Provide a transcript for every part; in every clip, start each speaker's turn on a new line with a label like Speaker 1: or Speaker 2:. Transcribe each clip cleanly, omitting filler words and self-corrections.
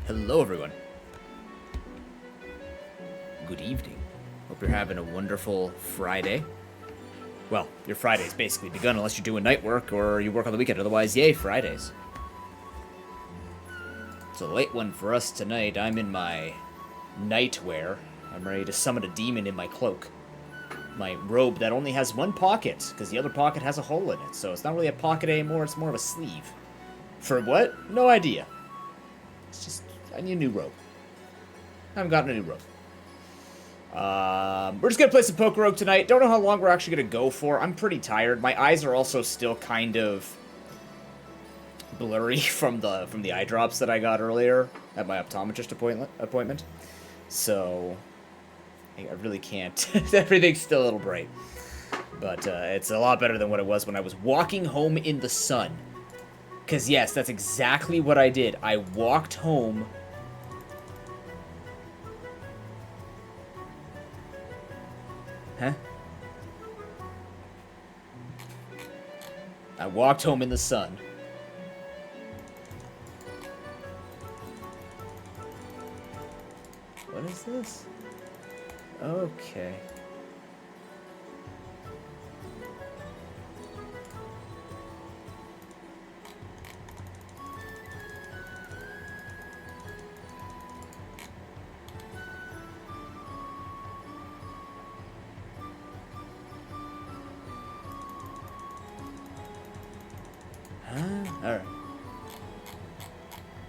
Speaker 1: Hello, everyone. Good evening. Hope you're having a wonderful Friday. Well, your Friday's basically begun unless you're doing night work or you work on the weekend. Otherwise, yay, Fridays. It's a late one for us tonight. I'm in my nightwear. I'm ready to summon a demon in my cloak. My robe that only has one pocket, because the other pocket has a hole in it. So it's not really a pocket anymore, it's more of a sleeve. For what? No idea. It's just, I need a new robe. I haven't gotten a new robe. We're just gonna play some PokeRogue tonight. Don't know how long we're actually gonna go for. I'm pretty tired. My eyes are also still kind of blurry from the eye drops that I got earlier at my optometrist appointment. So I really can't. Everything's still a little bright, but it's a lot better than what it was when I was walking home in the sun. Because yes, that's exactly what I did. I walked home. Huh? I walked home in the sun. What is this? Okay. Alright.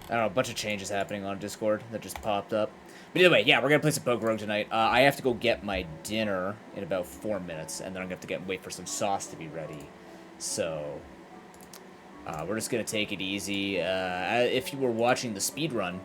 Speaker 1: I don't know, a bunch of changes happening on Discord that just popped up. But either way, yeah, we're gonna play some PokeRogue tonight. I have to go get my dinner in about 4 minutes, and then I'm gonna have to wait for some sauce to be ready. So, we're just gonna take it easy. If you were watching the speedrun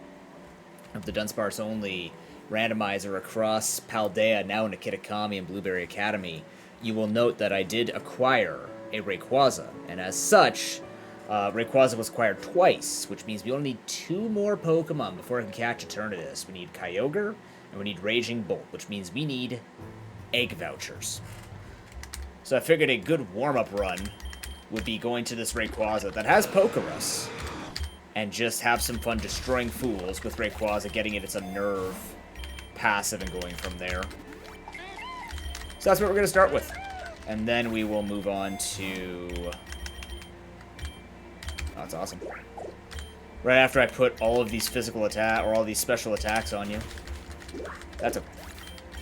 Speaker 1: of the Dunsparce only randomizer across Paldea, now into Kitakami and Blueberry Academy, you will note that I did acquire a Rayquaza, and as such, Rayquaza was acquired twice, which means we only need 2 more Pokemon before I can catch Eternatus. We need Kyogre, and we need Raging Bolt, which means we need egg vouchers. So I figured a good warm-up run would be going to this Rayquaza that has Pokerus, and just have some fun destroying fools with Rayquaza, getting it its Unnerve passive and going from there. So that's what we're going to start with. And then we will move on to... Oh, that's awesome. Right after I put all of these physical attack or all these special attacks on you. That's a...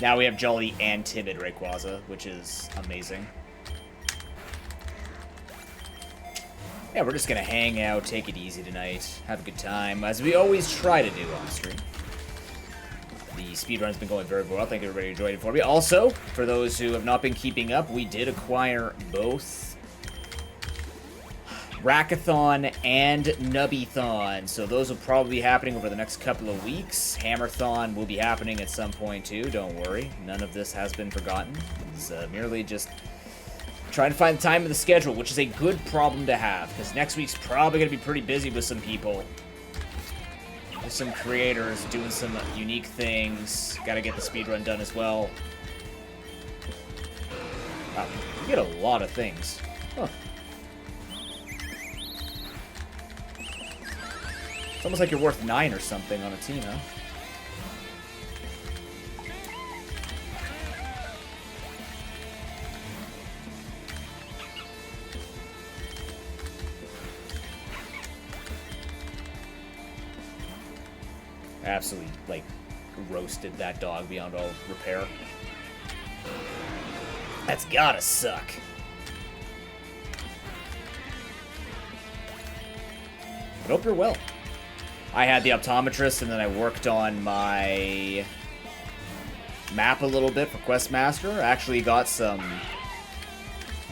Speaker 1: Now we have Jolly and Timid Rayquaza, which is amazing. Yeah, we're just gonna hang out, take it easy tonight, have a good time, as we always try to do on stream. The speedrun's been going very well. Thank you everybody who joined it for me. Also, for those who have not been keeping up, we did acquire both Rackathon and Nubbython, so those will probably be happening over the next couple of weeks. Hammerthon will be happening at some point too, don't worry. None of this has been forgotten. It's merely just trying to find the time in the schedule, which is a good problem to have, because next week's probably going to be pretty busy with some people. With some creators doing some unique things. Got to get the speedrun done as well. Wow, you get a lot of things. Huh. It's almost like you're worth 9 or something on a team, huh? Absolutely, like, roasted that dog beyond all repair. That's gotta suck. But hope you're well. I had the optometrist, and then I worked on my map a little bit for Questmaster. I actually got some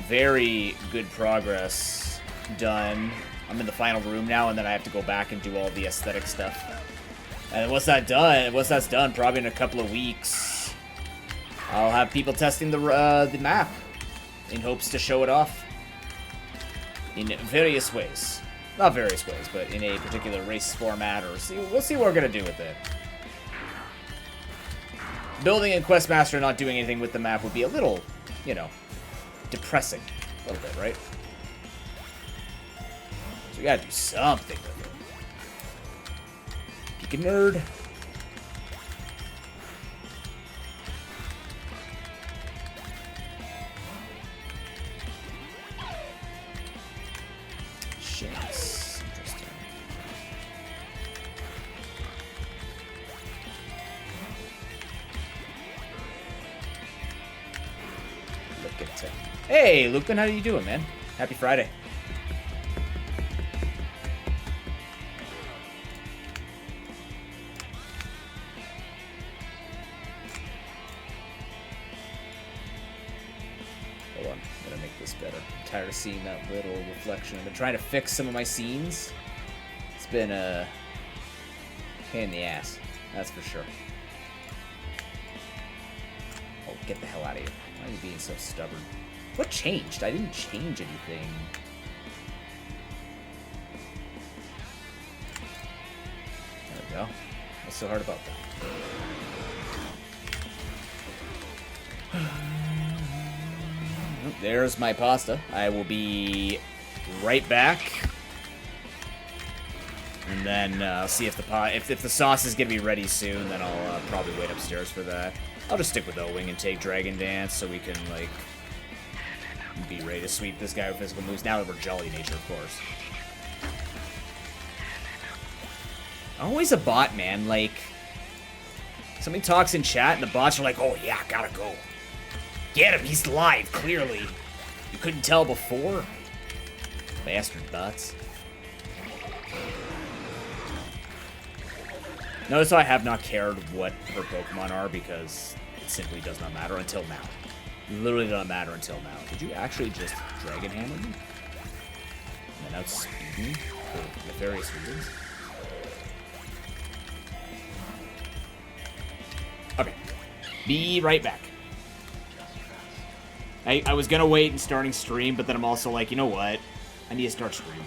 Speaker 1: very good progress done. I'm in the final room now, and then I have to go back and do all the aesthetic stuff. And once that's done, probably in a couple of weeks, I'll have people testing the map in hopes to show it off in various ways. Not various ways, but in a particular race format, or we'll see what we're going to do with it. Building in Questmaster not doing anything with the map would be a little, you know, depressing. A little bit, right? So we gotta do something with it. Fucking nerd. Shit, that's interesting. Look at him. Hey, Lupin, how you doing, man? Happy Friday. Hold on, I'm gonna make this better. I'm tired of seeing that little reflection. I've been trying to fix some of my scenes. It's been a pain in the ass, that's for sure. Oh, get the hell out of here. Why are you being so stubborn? What changed? I didn't change anything. There we go. What's so hard about that? There's my pasta. I will be right back. And then I'll see if the sauce is gonna be ready soon. Then I'll probably wait upstairs for that. I'll just stick with O-Wing and take Dragon Dance so we can like be ready to sweep this guy with physical moves. Now that we're Jolly Nature, of course. Always a bot, man. Like somebody talks in chat and the bots are like, "Oh yeah, gotta go. Get him. He's live. Clearly, you couldn't tell before." Bastard bots. Notice I have not cared what her Pokemon are because it simply does not matter until now. Literally does not matter until now. Did you actually just Dragon Hammer me? And then outspeed me for nefarious reasons? Okay. Be right back. I was gonna wait and starting stream, but then I'm also like, you know what? I need to start stream.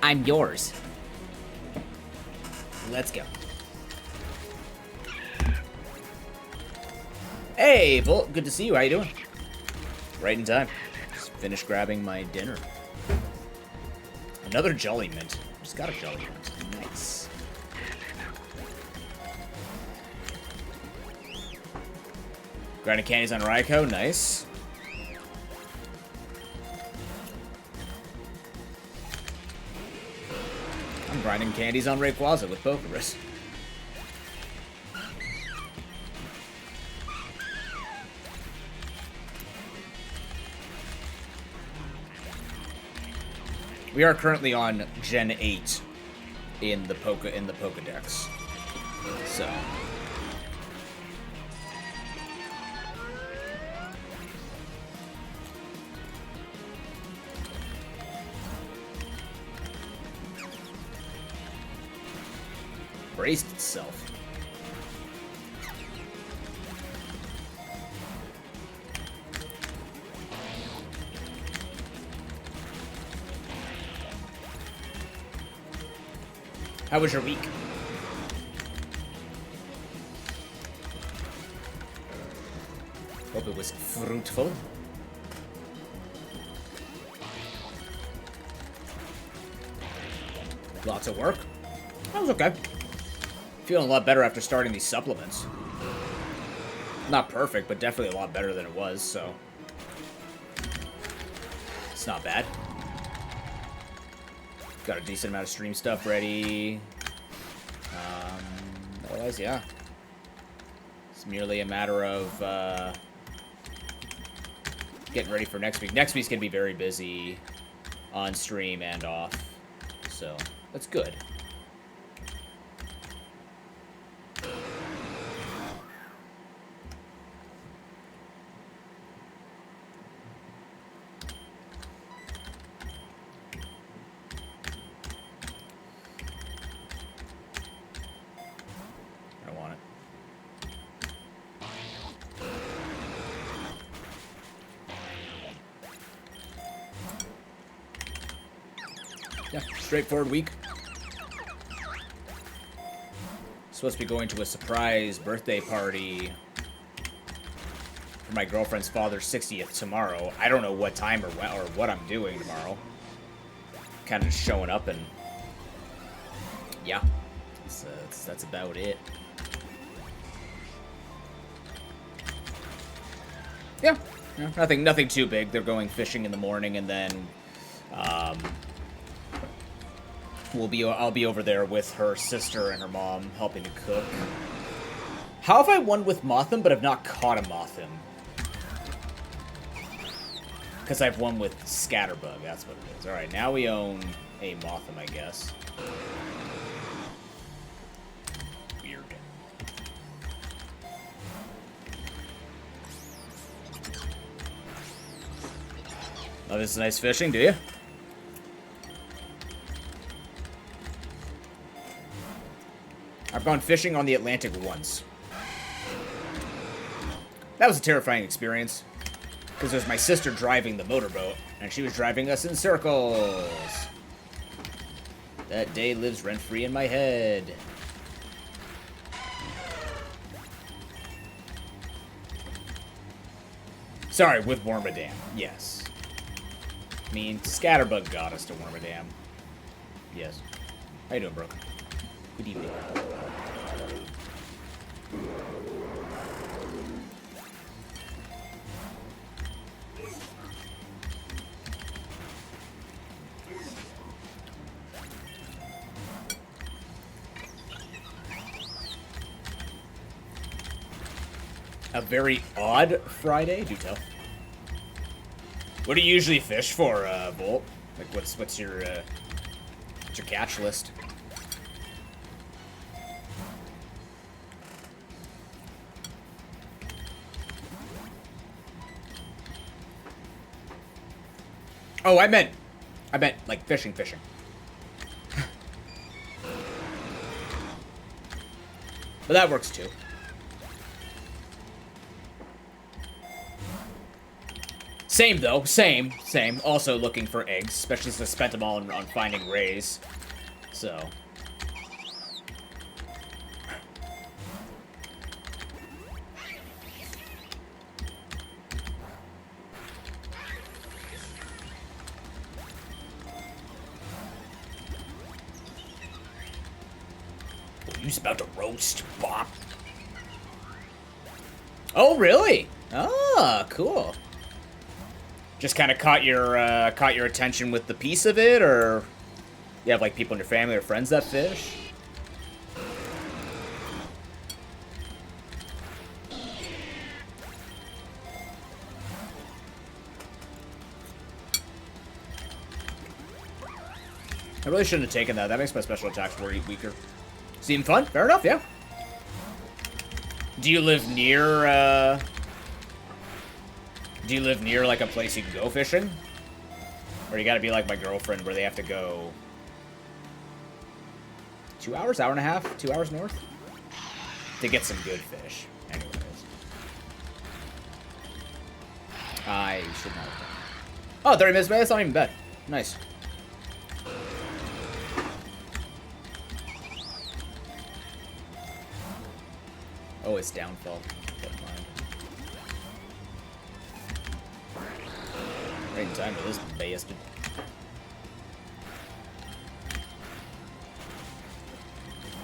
Speaker 1: I'm yours. Let's go. Hey, Bolt. Good to see you. How you doing? Right in time. Just finished grabbing my dinner. Another Jolly Mint. Just got a Jolly Mint. Nice. Grinding candies on Raikou. Nice. I'm grinding candies on Rayquaza with PokeRogue. We are currently on Gen 8 in the Pokedex. So braced itself. How was your week? Hope it was fruitful. Lots of work. That was okay. Feeling a lot better after starting these supplements. Not perfect, but definitely a lot better than it was, so it's not bad. Got a decent amount of stream stuff ready. Otherwise, yeah. It's merely a matter of getting ready for next week. Next week's gonna be very busy on stream and off, so that's good. Yeah, straightforward week. Supposed to be going to a surprise birthday party for my girlfriend's father's 60th tomorrow. I don't know what time or what I'm doing tomorrow. Kind of just showing up and yeah, that's about it. Yeah, nothing too big. They're going fishing in the morning, and then I'll be over there with her sister and her mom helping to cook. How have I won with Mothim but have not caught a Mothim? Because I've won with Scatterbug, that's what it is. Alright, now we own a Mothim, I guess. Weird. Oh, this is nice fishing, do you? I've gone fishing on the Atlantic once. That was a terrifying experience. Because it was my sister driving the motorboat, and she was driving us in circles. That day lives rent-free in my head. Sorry, with Wormadam. Yes. I mean, Scatterbug got us to Wormadam. Yes. How you doing, bro? Good evening. A very odd Friday? Do tell. What do you usually fish for, Bolt? Like, what's your catch list? Oh, I meant like fishing. But that works too. Same, though. Same. Also looking for eggs, especially since I spent them all on finding rays. So... He's about to roast Bop. Oh, really? Ah, cool. Just kind of caught your attention with the piece of it, or you have like people in your family or friends that fish? I really shouldn't have taken that. That makes my special attacks weaker. Seem fun? Fair enough, yeah. Do you live near, do you live near, like, a place you can go fishing? Or you gotta be like my girlfriend, where they have to go... 2 hours? Hour and a half? 2 hours north? To get some good fish. Anyways. I should not have done. Oh, 30 minutes, that's not even bad. Nice. Oh, it's downfall. Never mind. Right in time for this bastard.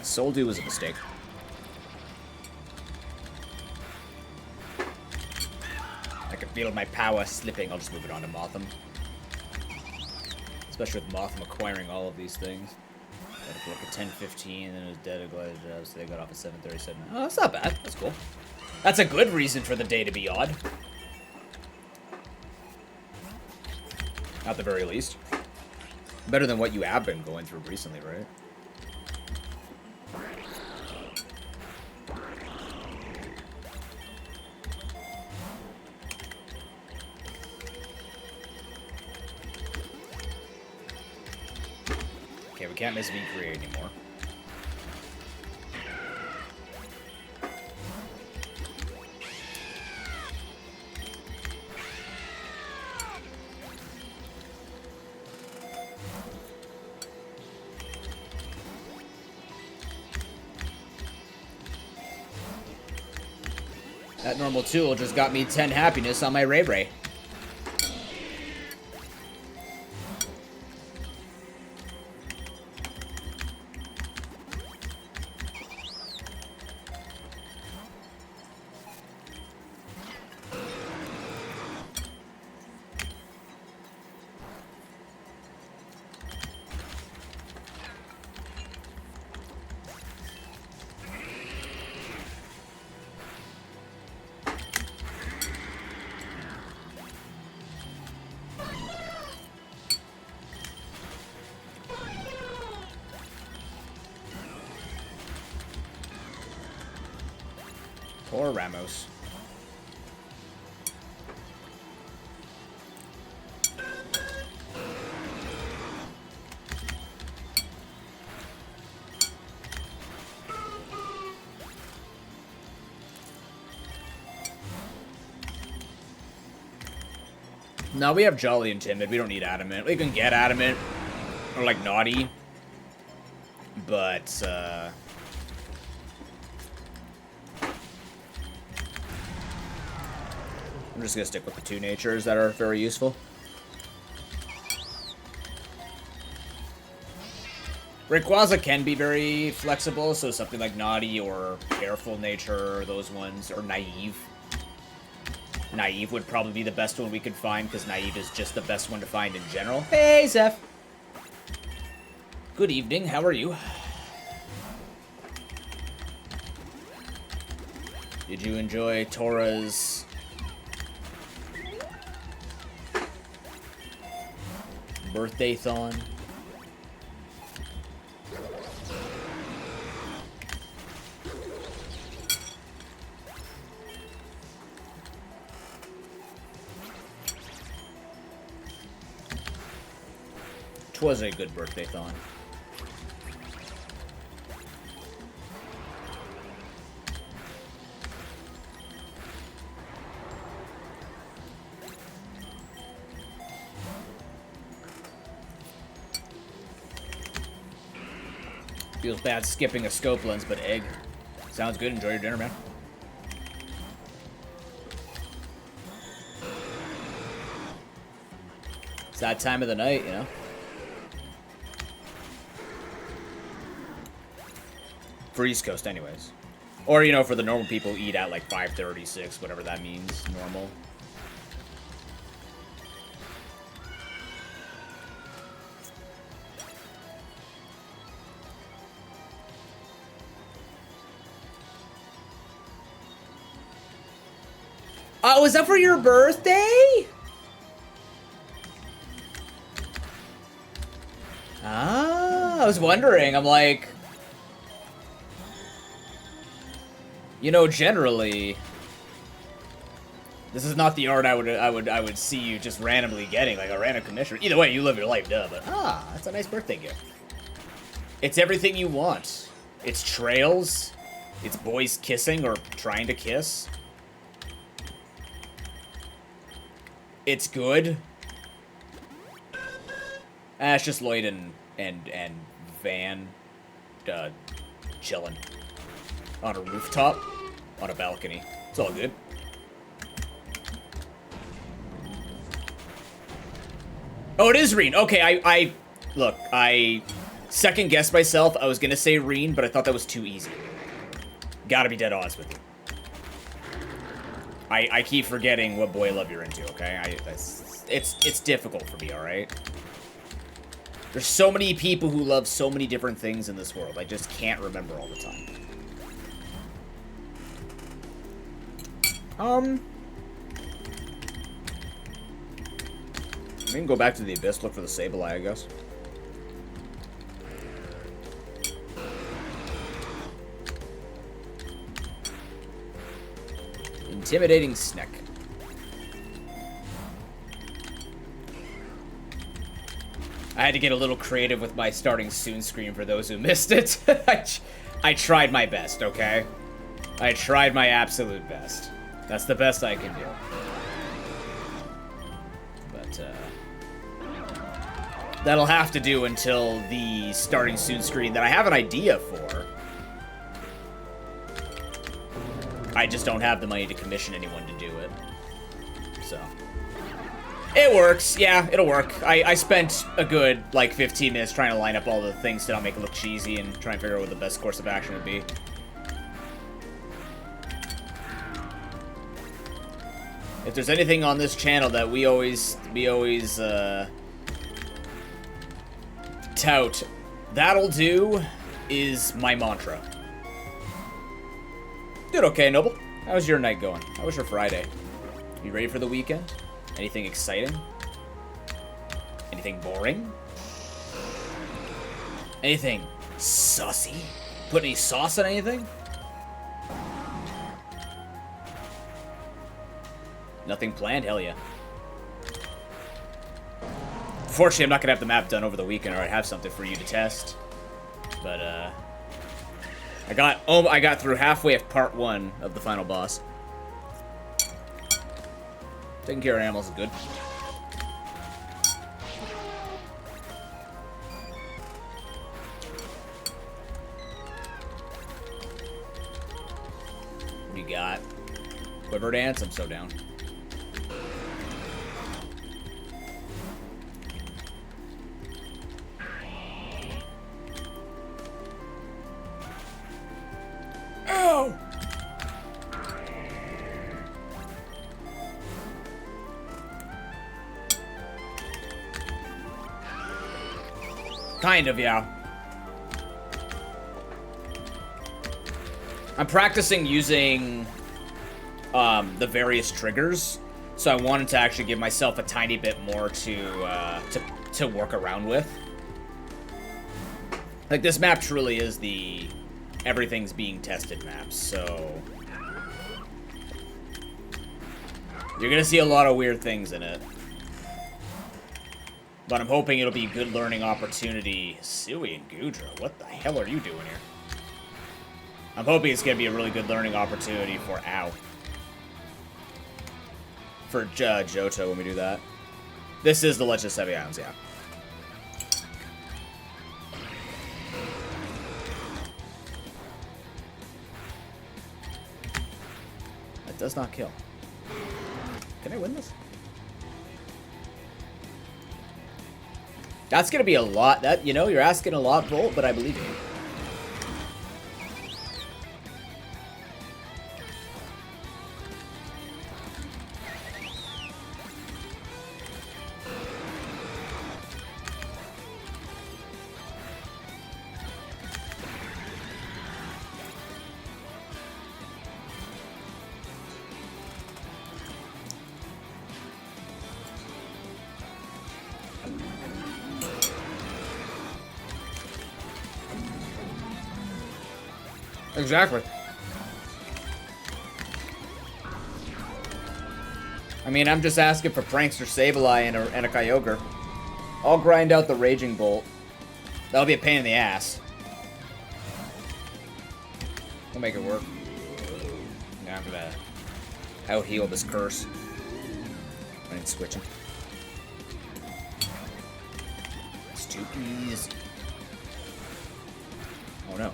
Speaker 1: Soul Dew was a mistake. I can feel my power slipping. I'll just move it on to Motham. Especially with Motham acquiring all of these things. Got up like a 10:15, and it was dead. So they got off at 7:37. Oh, that's not bad. That's cool. That's a good reason for the day to be odd. At the very least. Better than what you have been going through recently, right? Okay, we can't miss V-Create anymore. That normal tool just got me 10 happiness on my Ray Ray. Poor Ramos. No, we have Jolly and Timid. We don't need Adamant. We can get Adamant. Or, like, Naughty. But, I'm just gonna stick with the two natures that are very useful. Rayquaza can be very flexible, so something like Naughty or Careful Nature, those ones, or Naive. Naive would probably be the best one we could find, because Naive is just the best one to find in general. Hey, Zeph! Good evening, how are you? Did you enjoy Tora's birthday-thon? Was a good birthday-thon. Feels bad skipping a scope lens, but egg. Sounds good. Enjoy your dinner, man. It's that time of the night, you know? For East Coast, anyways. Or, you know, for the normal people who eat at like 5:36, whatever that means, normal. Oh, was that for your birthday? Ah, I was wondering. I'm like, you know, generally, this is not the art I would see you just randomly getting, like a random commission. Either way, you live your life, duh. But that's a nice birthday gift. It's everything you want. It's trails. It's boys kissing or trying to kiss. It's good. It's just Lloyd and Van chilling on a rooftop on a balcony. It's all good. Oh, it is Reen. Okay, I look, I second guessed myself. I was gonna say Reen, but I thought that was too easy. Gotta be dead honest with you. I keep forgetting what boy love you're into, okay? It's difficult for me, alright? There's so many people who love so many different things in this world. I just can't remember all the time. We can go back to the Abyss, look for the Sableye, I guess. Intimidating Sneck. I had to get a little creative with my starting soon screen for those who missed it. I tried my best, okay? I tried my absolute best. That's the best I can do. But, that'll have to do until the starting soon screen that I have an idea for. I just don't have the money to commission anyone to do it. So. It works. Yeah, it'll work. I spent a good, like, 15 minutes trying to line up all the things to not make it look cheesy and try and figure out what the best course of action would be. If there's anything on this channel that we always tout, that'll do, is my mantra. Did okay, Noble. How's your night going? How was your Friday? You ready for the weekend? Anything exciting? Anything boring? Anything saucy? Put any sauce on anything? Nothing planned? Hell yeah. Fortunately, I'm not gonna have the map done over the weekend, or I'd have something for you to test. But I got through halfway of part 1 of the final boss. Taking care of animals is good. What do you got? Quiver dance? I'm so down. Ow! Kind of, yeah. I'm practicing using the various triggers, so I wanted to actually give myself a tiny bit more to work around with. Like, this map truly is the everything's being tested map, so you're gonna see a lot of weird things in it. But I'm hoping it'll be a good learning opportunity. Suey and Gudra, what the hell are you doing here? I'm hoping it's going to be a really good learning opportunity for for Johto when we do that. This is the Legend of Seven Islands, yeah. It does not kill. Can I win this? That's gonna be a lot. That, you know, you're asking a lot, Volt, but I believe you. Exactly. I mean, I'm just asking for Prankster Sableye and a Kyogre. I'll grind out the Raging Bolt. That'll be a pain in the ass. We'll make it work. Now I'm gonna out-heal this curse. I need switching. It's too easy. Oh no.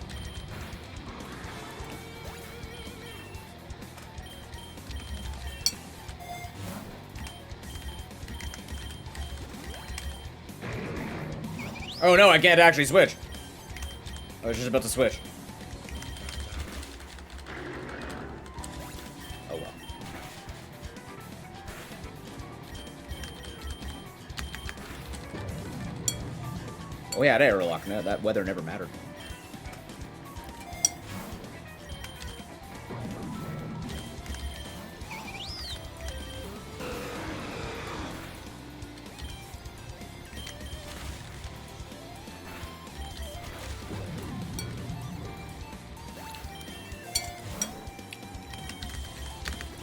Speaker 1: Oh no, I can't actually switch. I was just about to switch. Oh well. Oh yeah, I had airlock. No, that weather never mattered.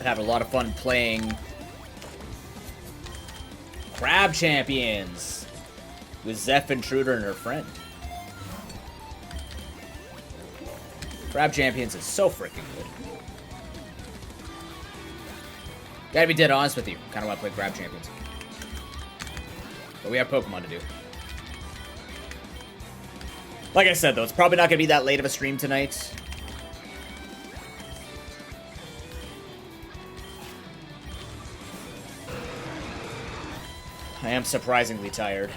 Speaker 1: Have a lot of fun playing Crab Champions with Zeph Intruder and her friend. Crab Champions is so freaking good. Gotta be dead honest with you. Kinda wanna play Crab Champions. But we have Pokemon to do. Like I said though, it's probably not gonna be that late of a stream tonight. I am surprisingly tired.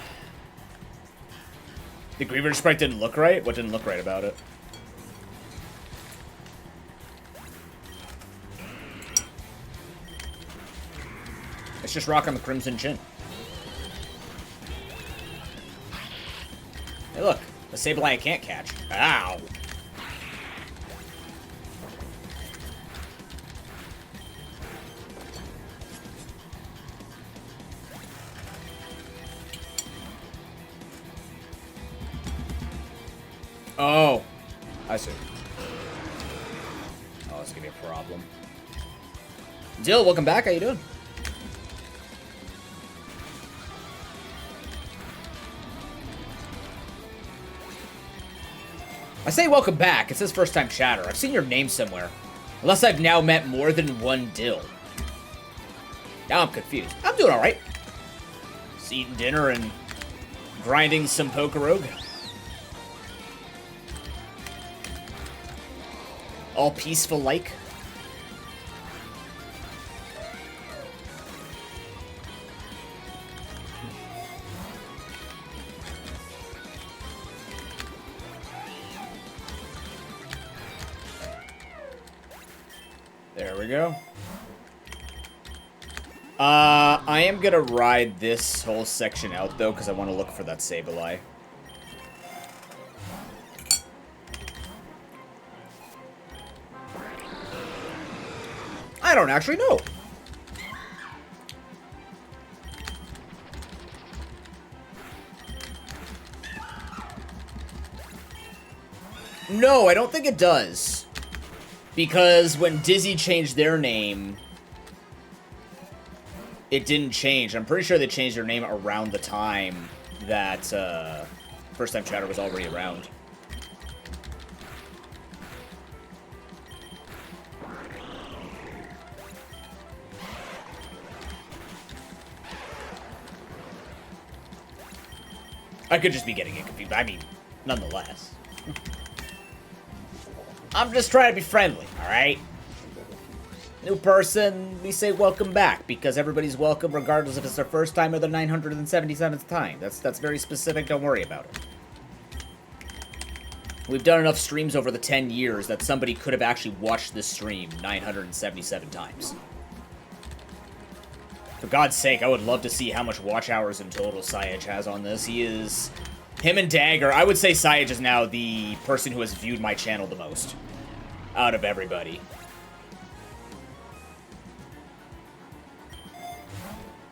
Speaker 1: The Griever sprite didn't look right? What didn't look right about it? It's just rock on the Crimson Chin. Hey look, the Sableye I can't catch. Ow! Oh, I see. Oh, this is gonna be a problem. Dill, welcome back. How you doing? I say welcome back. It says first time chatter. I've seen your name somewhere. Unless I've now met more than one Dill. Now I'm confused. I'm doing alright. Just eating dinner and grinding some PokeRogue. All peaceful like. There we go. I am gonna ride this whole section out though, because I want to look for that Sableye. I don't actually know. No, I don't think it does. Because when Dizzy changed their name, it didn't change. I'm pretty sure they changed their name around the time that First Time Chatter was already around. I could just be getting it confused. I mean, nonetheless. I'm just trying to be friendly, alright? New person, we say welcome back, because everybody's welcome regardless if it's their first time or their 977th time. That's very specific, don't worry about it. We've done enough streams over the 10 years that somebody could have actually watched this stream 977 times. For God's sake, I would love to see how much watch hours in total Sayaj has on this. Him and Dagger, I would say Sayaj is now the person who has viewed my channel the most. Out of everybody.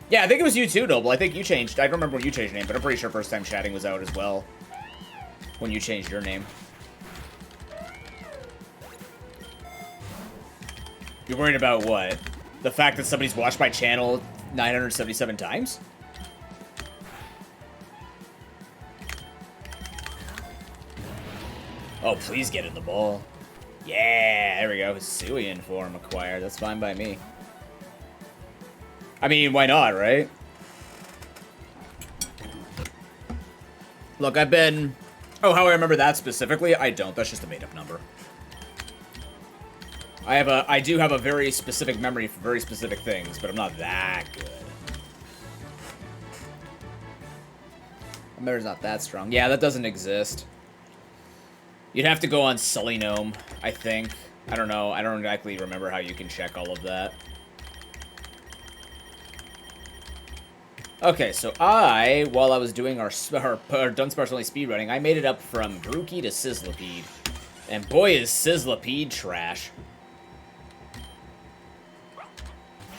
Speaker 1: Yeah, I think it was you too, Noble. I think you changed. I don't remember when you changed your name, but I'm pretty sure First Time Chatting was out as well. When you changed your name. You're worried about what? The fact that somebody's watched my channel 977 times? Oh, please get in the ball. Yeah, there we go. Hisuian form acquired. That's fine by me. I mean, why not, right? Look, I've been... Oh, how I remember that specifically? I don't. That's just a made-up number. I do have a very specific memory for very specific things, but I'm not that good. My memory's not that strong. Yeah, that doesn't exist. You'd have to go on Sully Gnome, I think. I don't know. I don't exactly remember how you can check all of that. Okay, so while I was doing our Dunsparce only speedrunning, I made it up from Grookey to Sizzlipede. And boy, is Sizzlipede trash.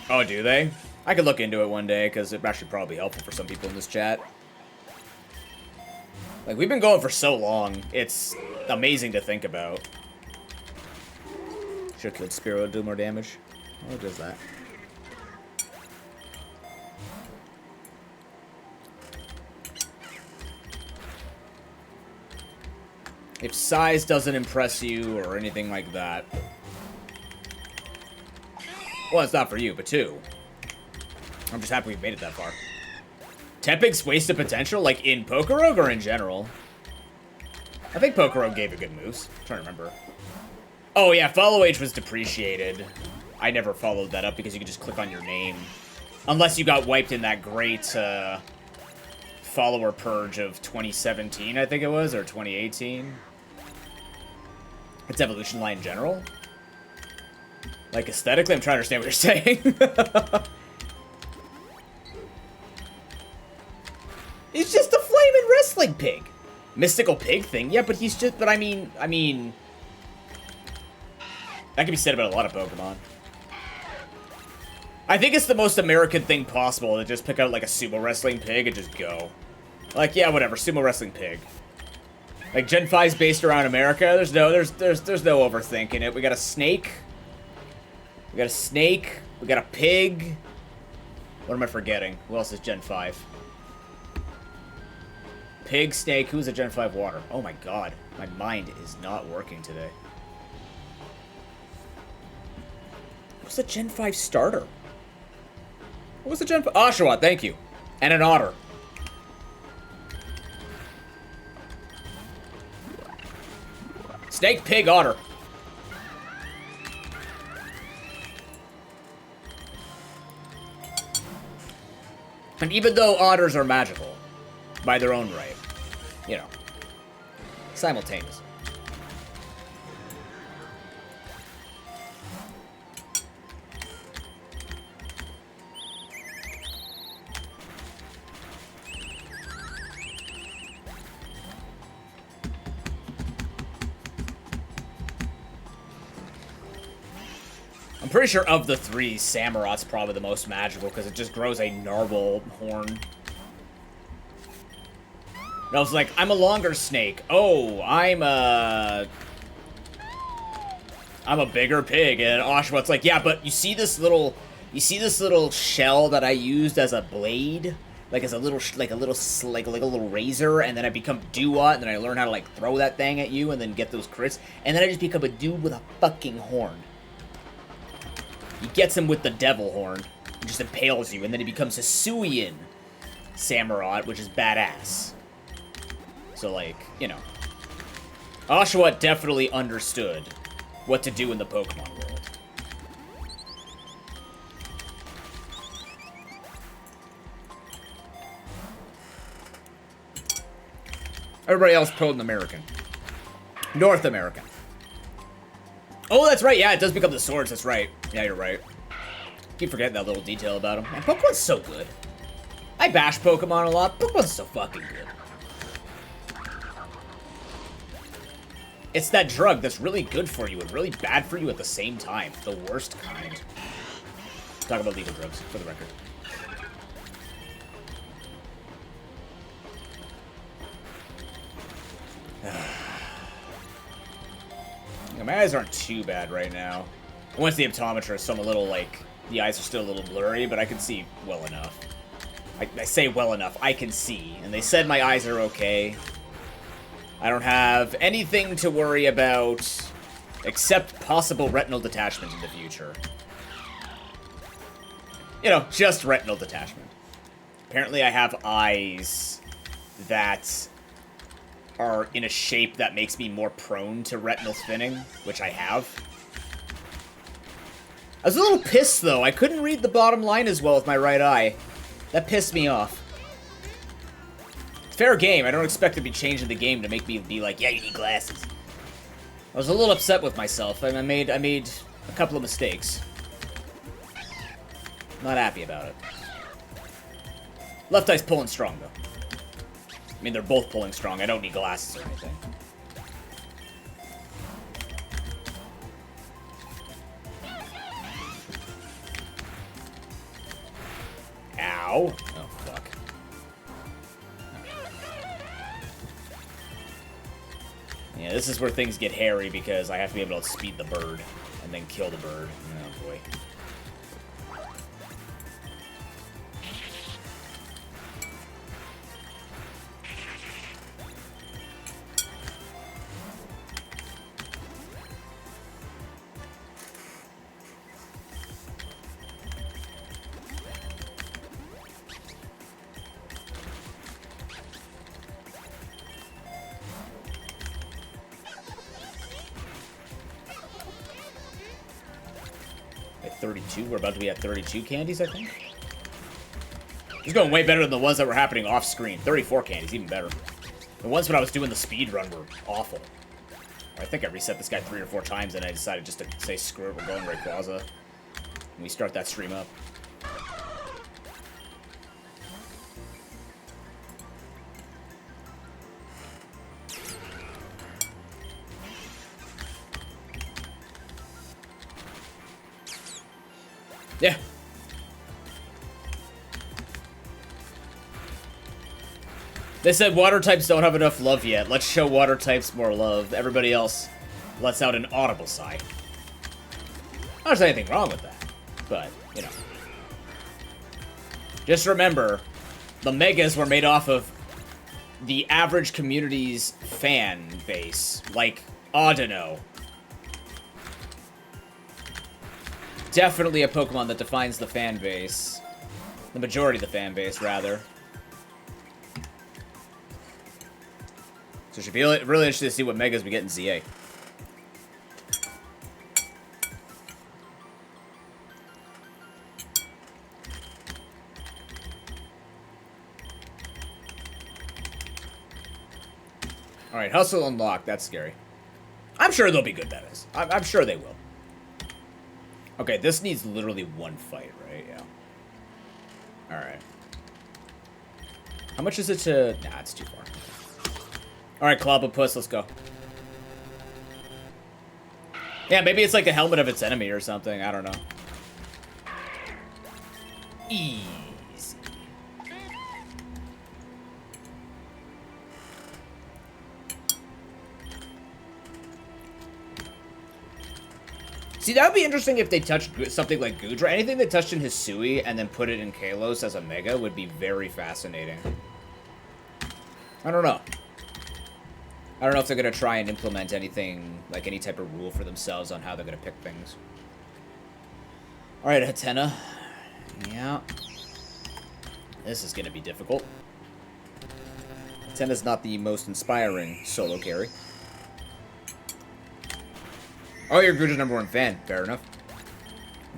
Speaker 1: Oh, do they? I could look into it one day, because it'd actually probably be helpful for some people in this chat. Like, we've been going for so long, it's amazing to think about. Should've killed Spearow to do more damage. What does that? If size doesn't impress you or anything like that. Well, it's not for you, but two. I'm just happy we've made it that far. Tepig's wasted potential, like in PokeRogue or in general? I think PokeRogue gave a good moves. I'm trying to remember. Oh yeah, Follow Age was depreciated. I never followed that up because you could just click on your name. Unless you got wiped in that great follower purge of 2017, I think it was, or 2018. It's Evolution Line in general. Like, aesthetically, I'm trying to understand what you're saying. He's just a flaming wrestling pig. Mystical pig thing? Yeah, but he's just... But I mean... That can be said about a lot of Pokemon. I think it's the most American thing possible to just pick out, like, a sumo wrestling pig and just go. Like, yeah, whatever. Sumo wrestling pig. Like, Gen 5's based around America. There's no overthinking it. We got a snake. We got a snake. We got a pig. What am I forgetting? Who else is Gen 5? Pig, snake. Who's a Gen 5 water? Oh my god. My mind is not working today. What's a Gen 5 starter? What was the Gen 5? Oshawott, thank you. And an otter. Snake, pig, otter. And even though otters are magical, by their own right, you know, simultaneous. I'm pretty sure of the three, Samurot's probably the most magical because it just grows a narwhal horn. And I was like, I'm a longer snake. Oh, I'm a bigger pig. And Oshawott's like, yeah, but you see this little shell that I used as a blade, like as a little like a little razor, and then I become Duat, and then I learn how to like throw that thing at you, and then get those crits, and then I just become a dude with a fucking horn. He gets him with the devil horn, and just impales you, and then he becomes a Hisuian Samurott, which is badass. So, like, you know. Oshawott definitely understood what to do in the Pokemon world. Everybody else pro-American. North American. Oh, that's right. Yeah, it does become the swords. That's right. Yeah, you're right. Keep forgetting that little detail about him. Man, Pokemon's so good. I bash Pokemon a lot. Pokemon's so fucking good. It's that drug that's really good for you and really bad for you at the same time. The worst kind. Talk about legal drugs, for the record. Yeah, my eyes aren't too bad right now. I went to the optometrist, so I'm a little, like, the eyes are still a little blurry, but I can see well enough. I say well enough. I can see. And they said my eyes are okay. I don't have anything to worry about except possible retinal detachment in the future. You know, just retinal detachment. Apparently I have eyes that are in a shape that makes me more prone to retinal thinning, which I have. I was a little pissed, though. I couldn't read the bottom line as well with my right eye. That pissed me off. Fair game. I don't expect to be changing the game to make me be like, yeah, you need glasses. I was a little upset with myself. I made a couple of mistakes. Not happy about it. Left eye's pulling strong, though. I mean, they're both pulling strong. I don't need glasses or anything. Ow. Oh, fuck. Yeah, this is where things get hairy because I have to be able to speed the bird and then kill the bird. Oh, boy. At 32, we're about to be at 32 candies, I think. He's going way better than the ones that were happening off screen. 34 candies, even better. The ones when I was doing the speed run were awful. I think I reset this guy 3 or 4 times and I decided just to say screw it, we're going Rayquaza. And we start that stream up. Yeah. They said water types don't have enough love yet. Let's show water types more love. Everybody else lets out an audible sigh. Not there's anything wrong with that, but, you know. Just remember, the megas were made off of the average community's fan base, like Audino. Definitely a Pokemon that defines the fan base. The majority of the fan base, rather. So it should be really interesting to see what Megas we get in ZA. Alright, Hustle unlocked. That's scary. I'm sure they'll be good metas. I'm sure they will. Okay, this needs literally one fight, right? Yeah. Alright. How much is it to... Nah, it's too far. Alright, Clobbopus, let's go. Yeah, maybe it's like the helmet of its enemy or something. I don't know. Easy. See, that would be interesting if they touched something like Goodra. Anything that touched in Hisui and then put it in Kalos as a Mega would be very fascinating. I don't know. I don't know if they're going to try and implement anything, like any type of rule for themselves on how they're going to pick things. Alright, Hatena. Yeah. This is going to be difficult. Hatena's not the most inspiring solo carry. Oh, you're Gudra's #1 fan. Fair enough.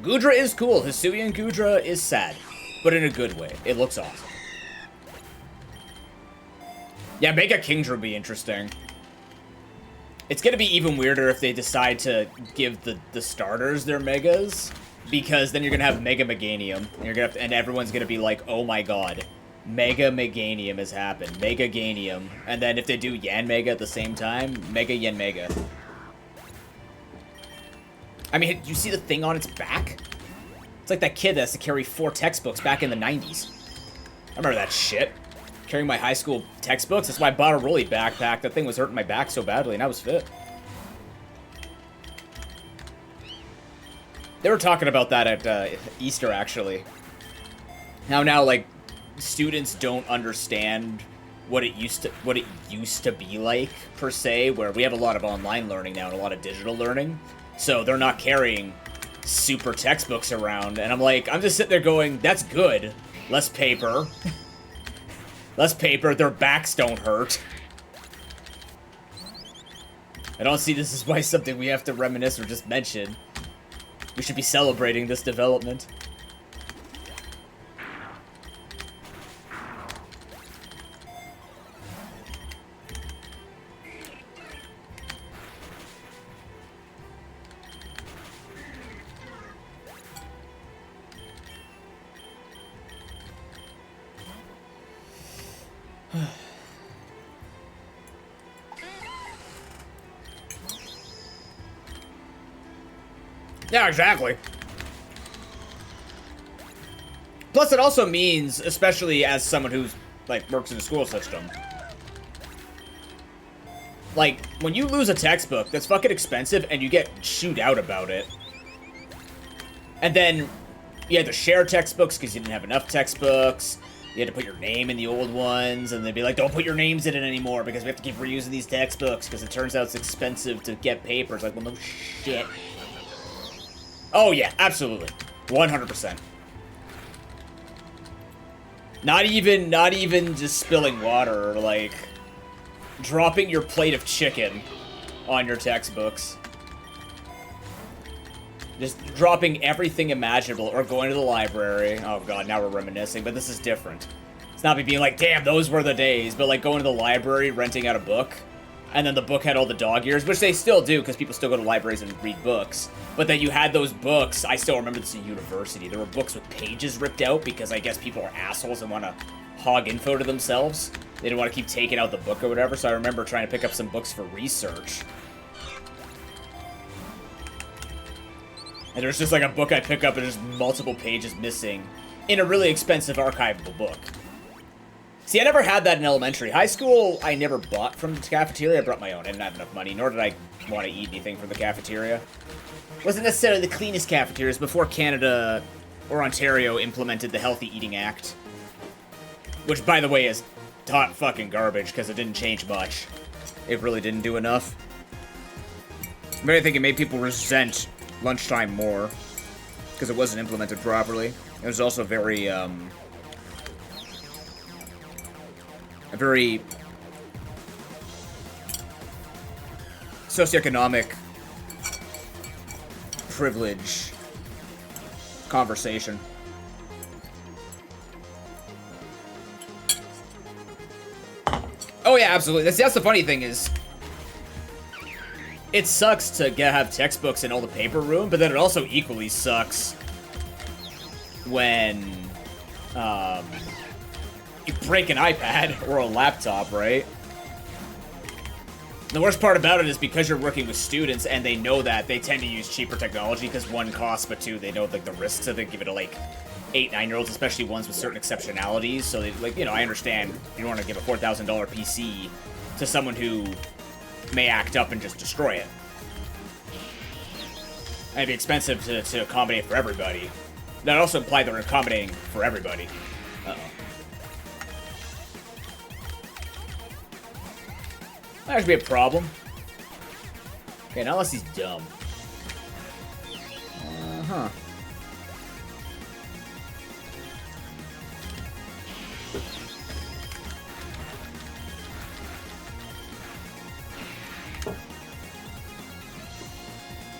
Speaker 1: Goodra is cool. Hisuian Goodra is sad, but in a good way. It looks awesome. Yeah, Mega Kings would be interesting. It's gonna be even weirder if they decide to give the starters their megas, because then you're gonna have Mega Meganium, and you're gonna have to, and everyone's gonna be like, oh my god, Mega Meganium has happened, Mega Ganium, and then if they do Yan Mega at the same time, Mega Yan Mega. I mean, you see the thing on its back? It's like that kid that has to carry 4 textbooks back in the 90s. I remember that shit. Carrying my high school textbooks. That's why I bought a rolly backpack. That thing was hurting my back so badly, and I was fit. They were talking about that at Easter, actually. Now, like, students don't understand what it used to be like, per se, where we have a lot of online learning now and a lot of digital learning. So they're not carrying super textbooks around, and I'm just sitting there going, that's good. Less paper. Less paper, their backs don't hurt. I don't see this as why something we have to reminisce or just mention. We should be celebrating this development. Yeah, exactly. Plus, it also means, especially as someone who's, like, works in the school system, like, when you lose a textbook, that's fucking expensive, and you get chewed out about it. And then, you had to share textbooks because you didn't have enough textbooks. You had to put your name in the old ones, and they'd be like, don't put your names in it anymore because we have to keep reusing these textbooks because it turns out it's expensive to get paper. It's like, well, no shit. Oh, yeah, absolutely. 100%. Not even just spilling water, or, like, dropping your plate of chicken on your textbooks. Just dropping everything imaginable, or going to the library. Oh god, now we're reminiscing, but this is different. It's not me being like, damn, those were the days, but like going to the library, renting out a book, and then the book had all the dog ears, which they still do, because people still go to libraries and read books. But then you had those books, I still remember this in university, there were books with pages ripped out, because I guess people are assholes and want to hog info to themselves. They didn't want to keep taking out the book or whatever, so I remember trying to pick up some books for research. And there's just like a book I pick up and there's multiple pages missing in a really expensive archivable book. See, I never had that in elementary. High school, I never bought from the cafeteria. I brought my own. I didn't have enough money, nor did I want to eat anything from the cafeteria. It wasn't necessarily the cleanest cafeterias before Canada or Ontario implemented the Healthy Eating Act. Which, by the way, is hot fucking garbage because it didn't change much. It really didn't do enough. But I think it made people resent lunchtime more because it wasn't implemented properly. It was also very a very socioeconomic privilege conversation. Oh yeah, absolutely. That's the funny thing is, it sucks to have textbooks in all the paper room, but then it also equally sucks when you break an iPad or a laptop, right? The worst part about it is because you're working with students and they know that, they tend to use cheaper technology because one costs, but two, they know like the risks of it. Give it to like 8, 9-year-olds, especially ones with certain exceptionalities. So they, like, you know, I understand you don't want to give a $4,000 PC to someone who may act up and just destroy it. And it'd be expensive to accommodate for everybody. That also implied they're accommodating for everybody. Uh-oh. That should be a problem. Okay, now unless he's dumb. Uh-huh.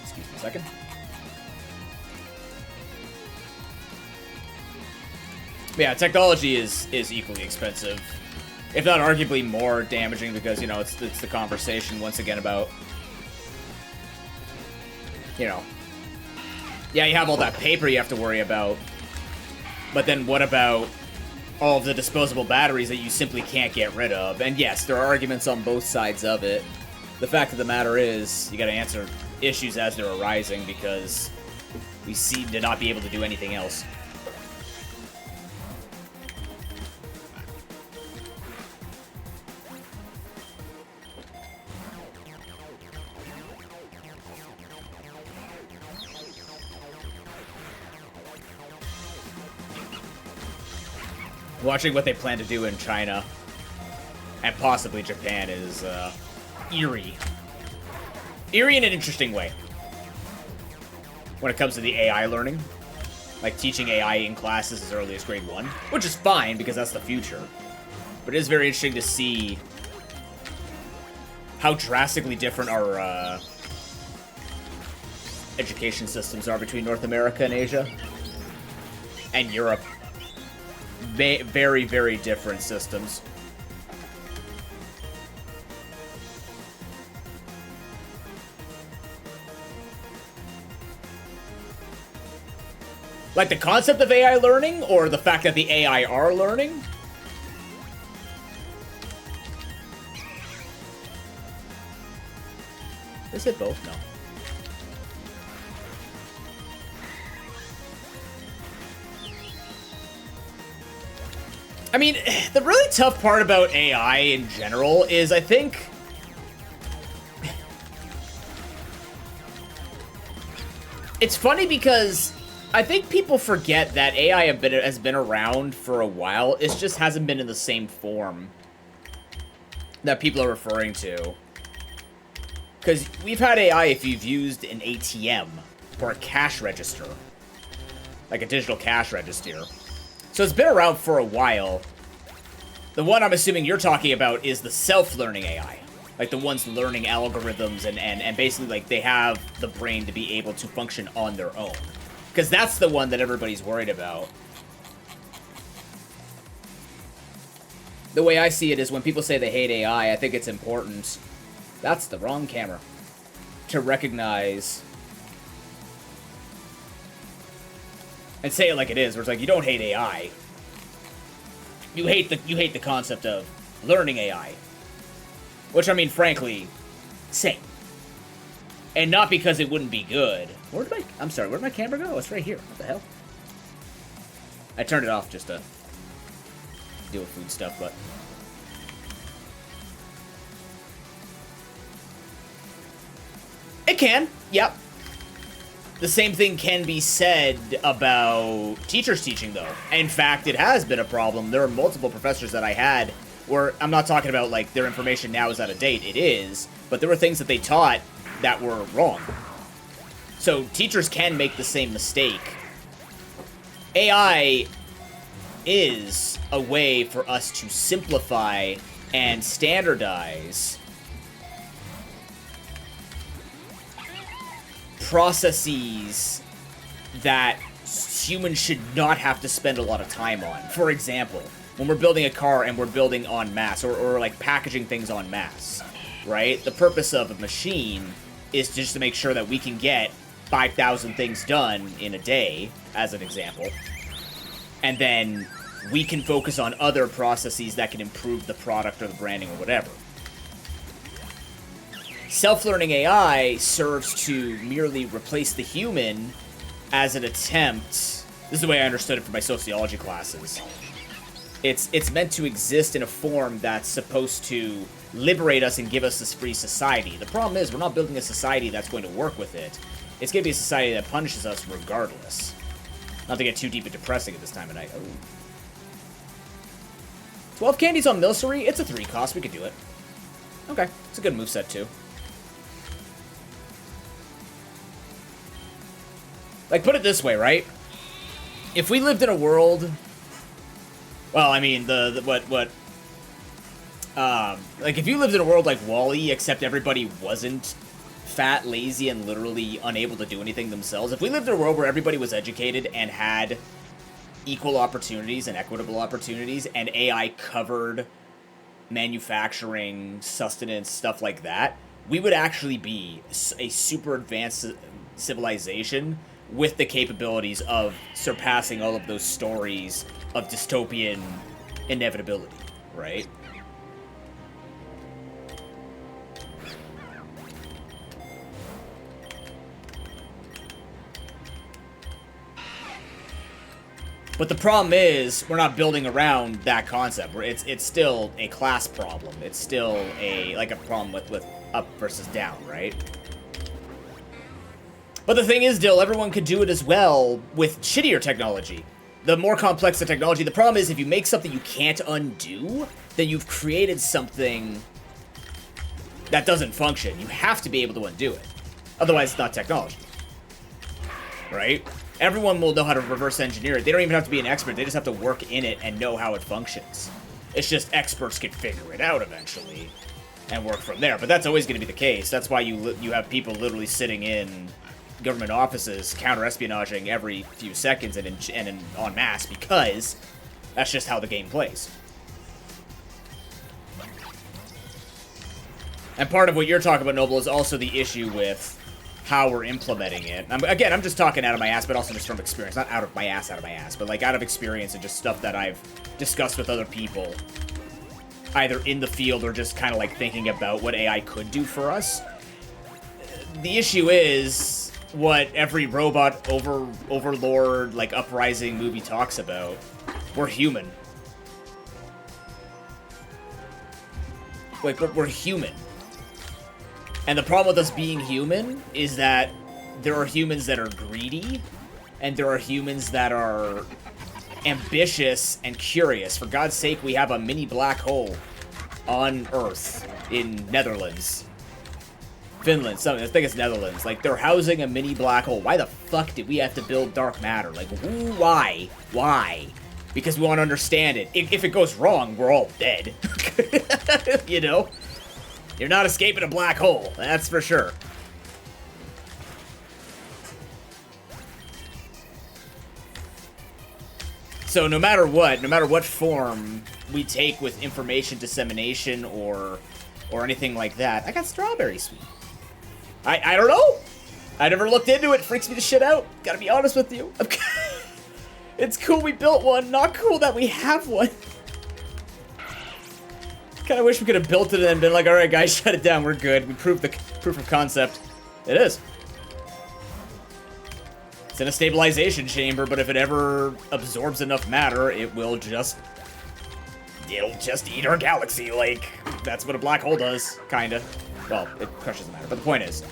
Speaker 1: Excuse me a second. Yeah, technology is equally expensive. If not arguably more damaging, because, you know, it's the conversation, once again, about, you know, yeah, you have all that paper you have to worry about, but then what about all of the disposable batteries that you simply can't get rid of? And yes, there are arguments on both sides of it. The fact of the matter is, you gotta answer issues as they're arising, because we seem to not be able to do anything else. Watching what they plan to do in China, and possibly Japan, is eerie. Eerie in an interesting way. When it comes to the AI learning. Like teaching AI in classes as early as grade 1. Which is fine, because that's the future. But it is very interesting to see how drastically different our education systems are between North America and Asia. And Europe. Very, very different systems. Like the concept of AI learning, or the fact that the AI are learning? Is it both? No. I mean, the really tough part about AI in general is, I think, it's funny because I think people forget that AI has been around for a while. It just hasn't been in the same form that people are referring to. Because we've had AI if you've used an ATM or a cash register, like a digital cash register. So it's been around for a while. The one I'm assuming you're talking about is the self-learning AI. Like the ones learning algorithms and basically like they have the brain to be able to function on their own. Because that's the one that everybody's worried about. The way I see it is when people say they hate AI, I think it's important. That's the wrong camera. To recognize and say it like it is, where it's like, you don't hate AI. You hate the concept of learning AI. Which, I mean, frankly, same. And not because it wouldn't be good. I'm sorry, where'd my camera go? It's right here. What the hell? I turned it off just to deal with food stuff, but... It can, yep. The same thing can be said about teachers teaching, though. In fact, it has been a problem. There are multiple professors that I had where I'm not talking about, like, their information now is out of date. It is. But there were things that they taught that were wrong. So teachers can make the same mistake. AI is a way for us to simplify and standardize processes that humans should not have to spend a lot of time on. For example, when we're building a car and we're building en masse, or like packaging things en masse, right? The purpose of a machine is just to make sure that we can get 5,000 things done in a day, as an example. And then we can focus on other processes that can improve the product or the branding or whatever. Self-learning AI serves to merely replace the human as an attempt. This is the way I understood it from my sociology classes. It's meant to exist in a form that's supposed to liberate us and give us this free society. The problem is we're not building a society that's going to work with it. It's going to be a society that punishes us regardless. Not to get too deep and depressing at this time of night. Oh. 12 candies on Milcery? It's a 3 cost. We could do it. Okay. It's a good moveset, too. Like, put it this way, right? If we lived in a world... Well, I mean, like, if you lived in a world like WALL-E, except everybody wasn't fat, lazy, and literally unable to do anything themselves. If we lived in a world where everybody was educated and had equal opportunities and equitable opportunities, and AI covered manufacturing, sustenance, stuff like that, we would actually be a super advanced civilization with the capabilities of surpassing all of those stories of dystopian inevitability, right? But the problem is, we're not building around that concept. It's still a class problem. It's still a problem with up versus down, right? But the thing is, Dill, everyone could do it as well with shittier technology. The more complex the technology, the problem is if you make something you can't undo, then you've created something that doesn't function. You have to be able to undo it. Otherwise, it's not technology. Right? Everyone will know how to reverse engineer it. They don't even have to be an expert. They just have to work in it and know how it functions. It's just experts can figure it out eventually and work from there. But that's always going to be the case. That's why you have people literally sitting in government offices counter-espionaging every few seconds and en masse, because that's just how the game plays. And part of what you're talking about, Noble, is also the issue with how we're implementing it. Again, I'm just talking out of my ass, but also just from experience. Not out of my ass, but like out of experience and just stuff that I've discussed with other people, either in the field or just kind of like thinking about what AI could do for us. The issue is what every robot overlord, like uprising movie talks about. We're human. Like, we're human. And the problem with us being human is that there are humans that are greedy, and there are humans that are ambitious and curious. For God's sake, we have a mini black hole on Earth in Netherlands. Finland, something. I think it's Netherlands. Like, they're housing a mini black hole. Why the fuck did we have to build dark matter? Like, why? Why? Because we want to understand it. If it goes wrong, we're all dead. You know? You're not escaping a black hole, that's for sure. So no matter what form we take with information dissemination or anything like that, I got strawberry sweet. I don't know. I never looked into it. Freaks me the shit out. Gotta be honest with you. It's cool we built one. Not cool that we have one. Kind of wish we could have built it and been like, all right, guys, shut it down. We're good. We proved the proof of concept. It is. It's in a stabilization chamber, but if it ever absorbs enough matter, it'll just eat our galaxy. Like, that's what a black hole does, kind of. Well, it crushes the matter, but the point is,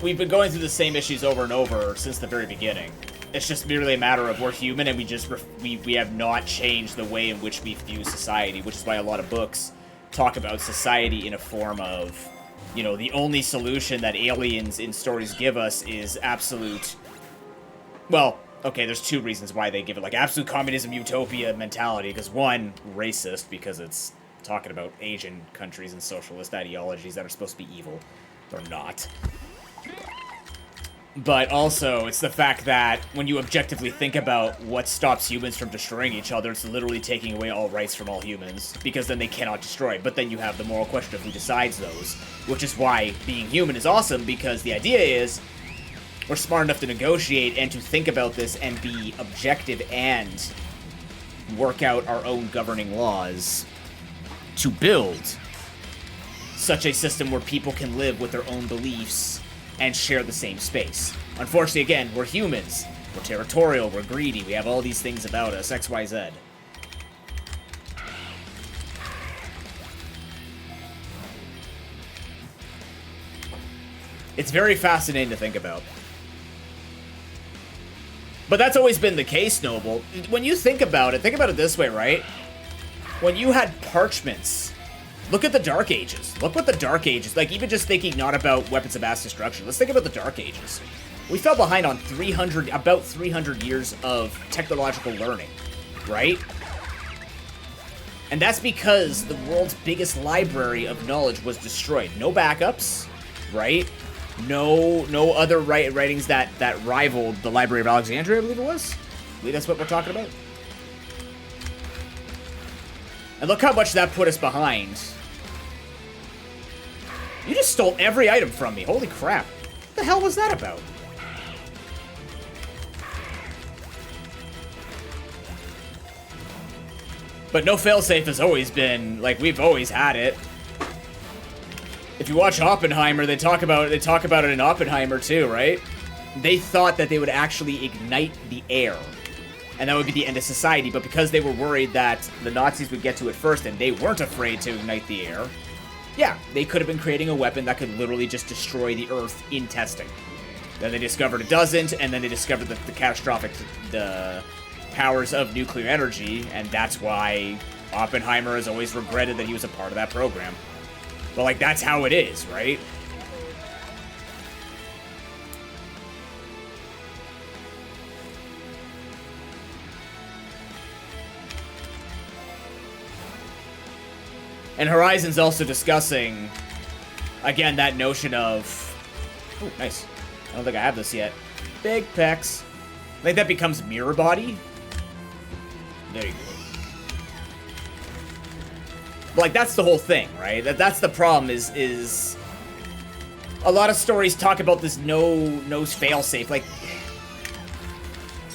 Speaker 1: we've been going through the same issues over and over since the very beginning. It's just merely a matter of we're human and we have not changed the way in which we view society, which is why a lot of books talk about society in a form of, you know, the only solution that aliens in stories give us is absolute, well, okay, there's two reasons why they give it, like, absolute communism utopia mentality, because one, racist, because it's talking about Asian countries and socialist ideologies that are supposed to be evil. They're not. But also, it's the fact that when you objectively think about what stops humans from destroying each other, it's literally taking away all rights from all humans, because then they cannot destroy. But then you have the moral question of who decides those, which is why being human is awesome, because the idea is we're smart enough to negotiate and to think about this and be objective and work out our own governing laws to build such a system where people can live with their own beliefs and share the same space. Unfortunately, again, we're humans. We're territorial, we're greedy, we have all these things about us, X, Y, Z. It's very fascinating to think about. But that's always been the case, Noble. When you think about it this way, right? When you had parchments, look at the Dark Ages. Look what the Dark Ages, like, even just thinking not about weapons of mass destruction, let's think about the Dark Ages. We fell behind on about 300 years of technological learning, right? And that's because the world's biggest library of knowledge was destroyed. No backups, right? No other writings that rivaled the Library of Alexandria, I believe it was. I believe that's what we're talking about. And look how much that put us behind. You just stole every item from me. Holy crap. What the hell was that about? But no failsafe has always been, like, we've always had it. If you watch Oppenheimer, they talk about it in Oppenheimer too, right? They thought that they would actually ignite the air, and that would be the end of society, but because they were worried that the Nazis would get to it first, and they weren't afraid to ignite the air, yeah, they could have been creating a weapon that could literally just destroy the Earth in testing. Then they discovered it doesn't, and then they discovered the catastrophic powers of nuclear energy, and that's why Oppenheimer has always regretted that he was a part of that program. But, like, that's how it is, right? And Horizon's also discussing, again, that notion of... Oh, nice. I don't think I have this yet. Big pecs. I think that becomes mirror body. There you go. But, like, that's the whole thing, right? That's the problem is a lot of stories talk about this no failsafe. Like,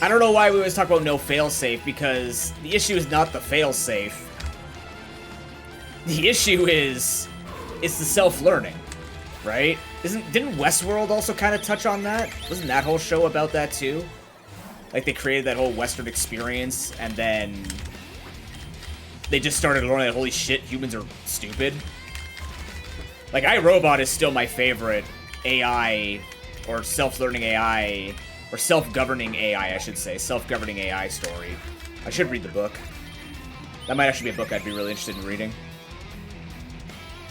Speaker 1: I don't know why we always talk about no failsafe, because the issue is not the failsafe. The issue is the self-learning, right? Didn't Westworld also kind of touch on that? Wasn't that whole show about that too? Like, they created that whole Western experience, and then they just started learning that, holy shit, humans are stupid. Like, iRobot is still my favorite AI, or self-learning AI, or self-governing AI, I should say. Self-governing AI story. I should read the book. That might actually be a book I'd be really interested in reading.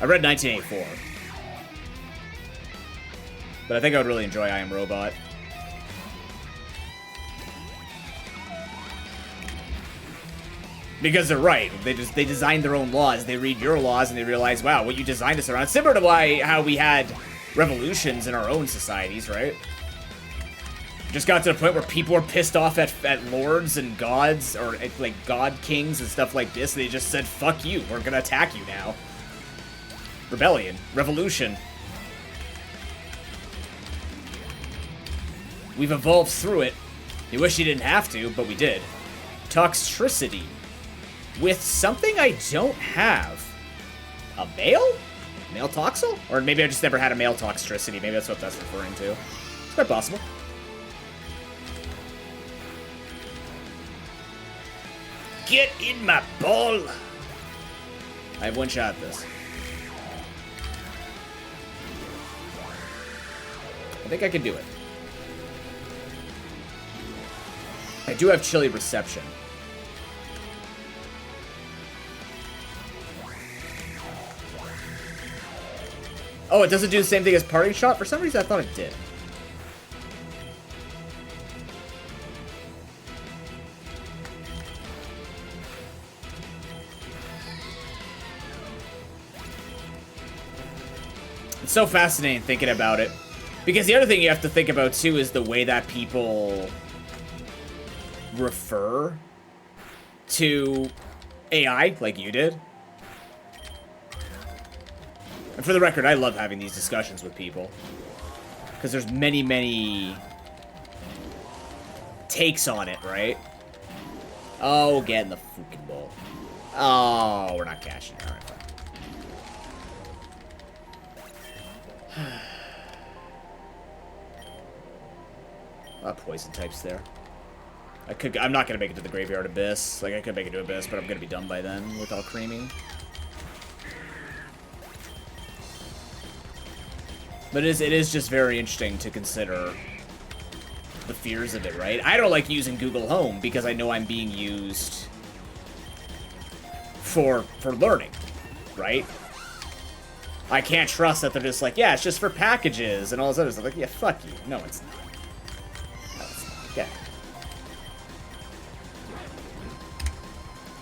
Speaker 1: I read 1984. But I think I would really enjoy I Am Robot. Because they're right. They designed their own laws. They read your laws and they realize, wow, what you designed us around. Similar to how we had revolutions in our own societies, right? Just got to the point where people were pissed off at lords and gods, or like god kings and stuff like this. They just said, fuck you, we're gonna attack you now. Rebellion. Revolution. We've evolved through it. You wish you didn't have to, but we did. Toxicity. With something I don't have. A male? Male toxel? Or maybe I just never had a male toxicity. Maybe that's what that's referring to. It's quite possible. Get in my ball! I have one shot at this. I think I can do it. I do have chilly reception. Oh, it doesn't do the same thing as parting shot? For some reason, I thought it did. It's so fascinating thinking about it. Because the other thing you have to think about, too, is the way that people refer to AI, like you did. And for the record, I love having these discussions with people. Because there's many, many takes on it, right? Oh, get in the fucking bowl. Oh, we're not cashing. Alright, fine. A lot of poison types there. I'm not gonna make it to the Graveyard Abyss. Like, I could make it to Abyss, but I'm gonna be done by then with all creaming. But it is just very interesting to consider the fears of it, right? I don't like using Google Home because I know I'm being used for learning, right? I can't trust that they're just like, yeah, it's just for packages and all this other stuff. Like, yeah, fuck you. No, it's not. No, it's not. Okay.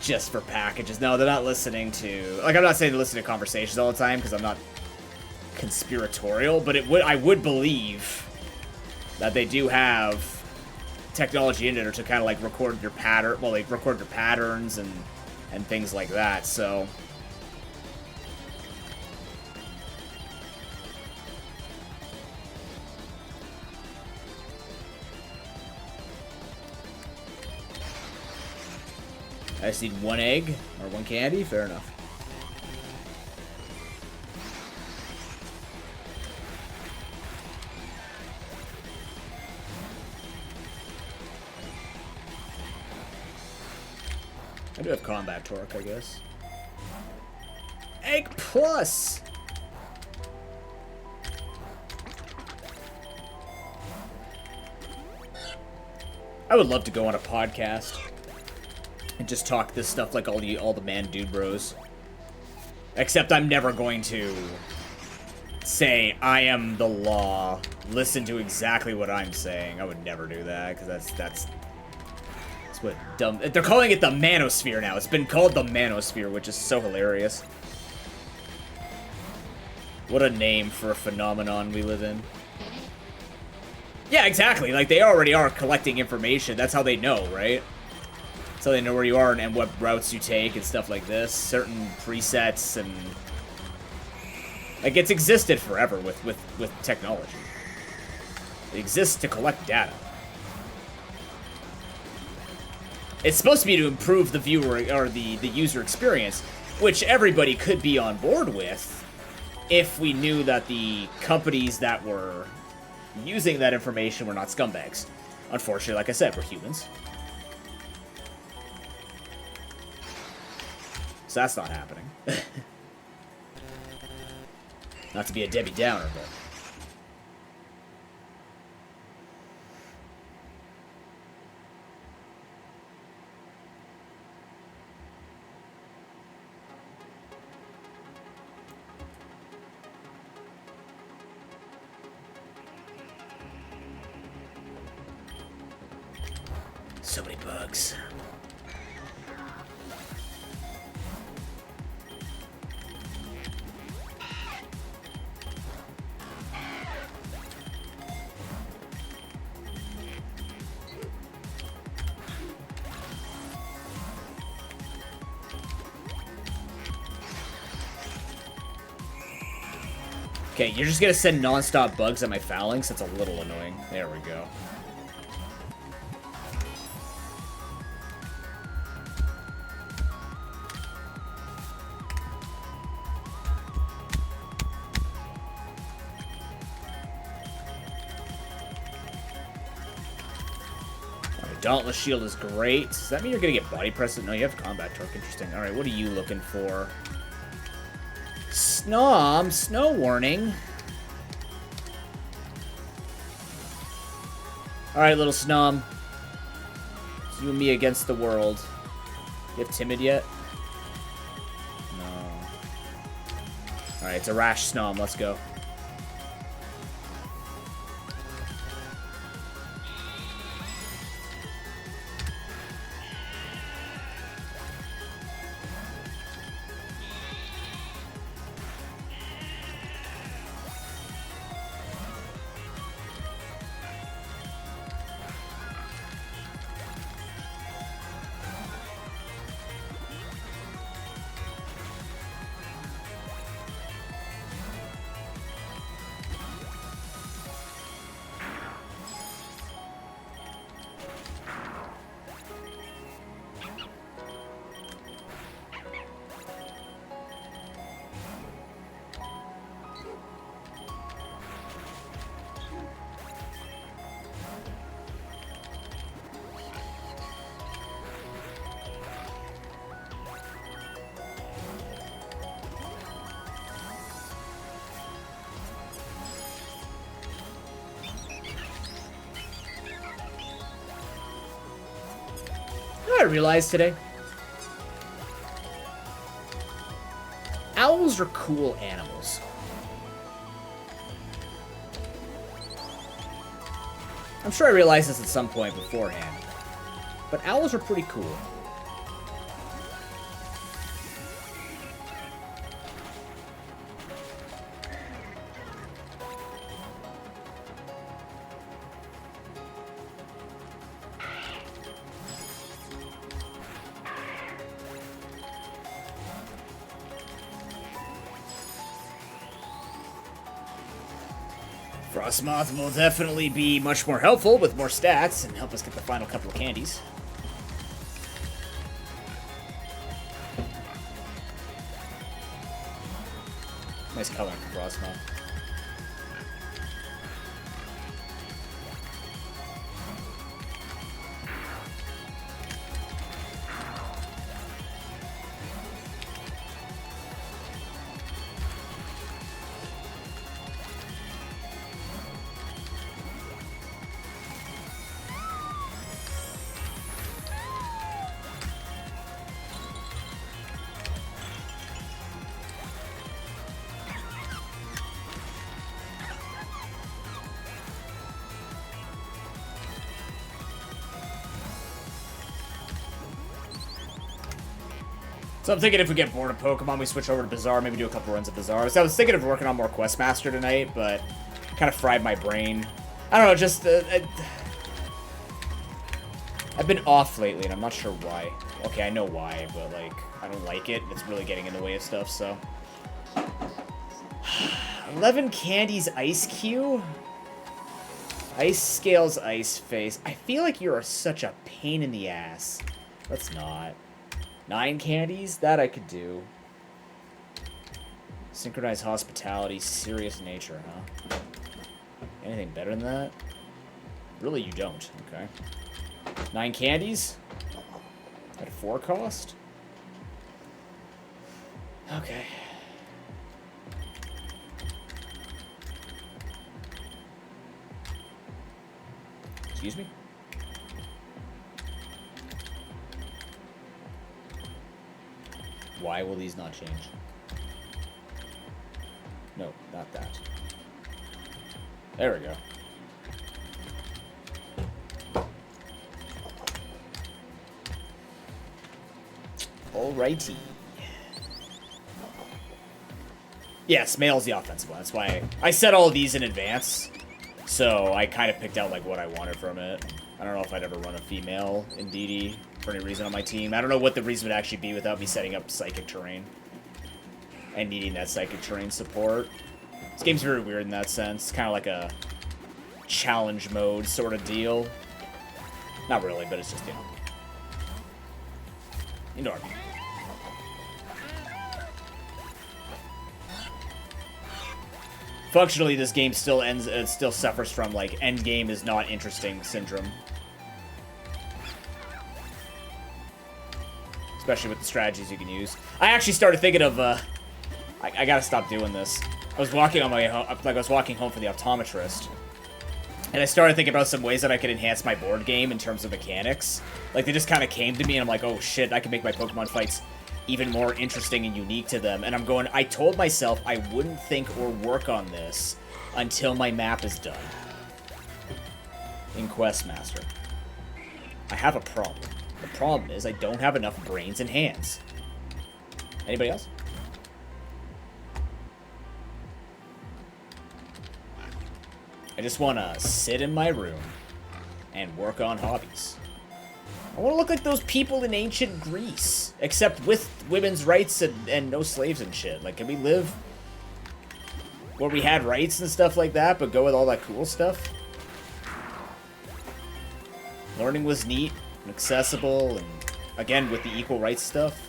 Speaker 1: Just for packages. No, they're not listening to... Like, I'm not saying they listen to conversations all the time because I'm not conspiratorial, but I would believe that they do have technology in it to kind of like record your pattern, well, like record your patterns and and things like that, so... I just need 1 egg, or 1 candy? Fair enough. I do have combat torque, I guess. Egg plus! I would love to go on a podcast and just talk this stuff like all the man dude bros. Except I'm never going to say, I am the law. Listen to exactly what I'm saying. I would never do that, because that's what dumb... They're calling it the manosphere now. It's been called the manosphere, which is so hilarious. What a name for a phenomenon we live in. Yeah, exactly. Like, they already are collecting information. That's how they know, right? That's how they know where you are and what routes you take and stuff like this. Certain presets and... Like, it's existed forever with technology. It exists to collect data. It's supposed to be to improve the viewer or the user experience, which everybody could be on board with if we knew that the companies that were using that information were not scumbags. Unfortunately, like I said, we're humans. So that's not happening. Not to be a Debbie Downer, but... So many bugs. Okay, you're just gonna send non-stop bugs at my phalanx? That's a little annoying. There we go. Dauntless Shield is great. Does that mean you're gonna get body press? No, you have combat torque. Interesting. Alright, what are you looking for? Snom, snow warning. Alright, little Snom. It's you and me against the world. You have timid yet? No. Alright, it's a rash Snom. Let's go. I realized today? Owls are cool animals. I'm sure I realized this at some point beforehand, but owls are pretty cool. Frostmoth will definitely be much more helpful with more stats and help us get the final couple of candies. Nice color for Frostmoth. So I'm thinking if we get bored of Pokemon, we switch over to Bazaar, maybe do a couple runs of Bazaar. So I was thinking of working on more Questmaster tonight, but kind of fried my brain. I don't know, just... I've been off lately, and I'm not sure why. Okay, I know why, but, like, I don't like it. It's really getting in the way of stuff, so... 11 candies Ice Cube? Ice Scales, Ice Face. I feel like you're such a pain in the ass. Let's not. 9 candies? That I could do. Synchronized Hospitality, Serious Nature, huh? Anything better than that? Really, you don't. Okay. 9 candies? At a 4 cost? Okay. Excuse me? Why will these not change? No, not that. There we go. Alrighty. Yes, male's the offensive one. That's why I set all of these in advance. So I kind of picked out like what I wanted from it. I don't know if I'd ever run a female in DD for any reason on my team. I don't know what the reason would actually be without me setting up Psychic Terrain and needing that Psychic Terrain support. This game's very weird in that sense. Kind of like a challenge mode sort of deal. Not really, but it's just, you know. You know what I mean. Functionally, this game still suffers from, like, end game is not interesting syndrome. Especially with the strategies you can use. I actually started thinking of, I gotta stop doing this. I was walking on my, like, I was walking home from the optometrist. And I started thinking about some ways that I could enhance my board game in terms of mechanics. Like, they just kind of came to me, and I'm like, oh shit, I can make my Pokemon fights even more interesting and unique to them. And I'm going, I told myself I wouldn't think or work on this until my map is done. In Questmaster. I have a problem. The problem is I don't have enough brains and hands. Anybody else? I just want to sit in my room and work on hobbies. I want to look like those people in ancient Greece, except with women's rights and no slaves and shit. Like, can we live where we had rights and stuff like that, but go with all that cool stuff? Learning was neat and accessible, and again, with the equal rights stuff.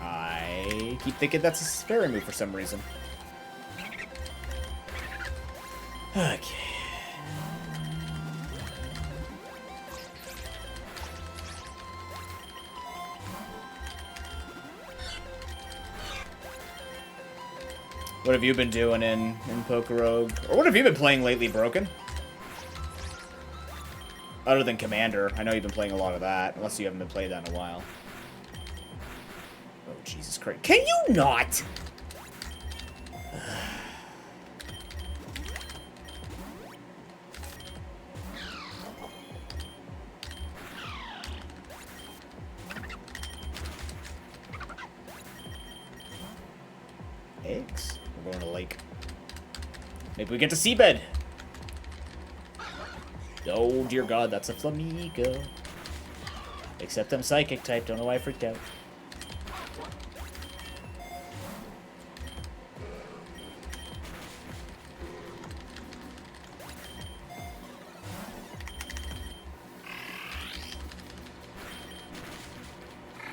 Speaker 1: I keep thinking that's a fairy move for some reason. Okay. What have you been doing in PokeRogue? Or what have you been playing lately, Broken? Other than Commander. I know you've been playing a lot of that, unless you haven't been playing that in a while. Oh, Jesus Christ. Can you not? Eggs? We're going to lake. Maybe we get to seabed. Oh, dear God, that's a Flamigo. Except I'm psychic type. Don't know why I freaked out.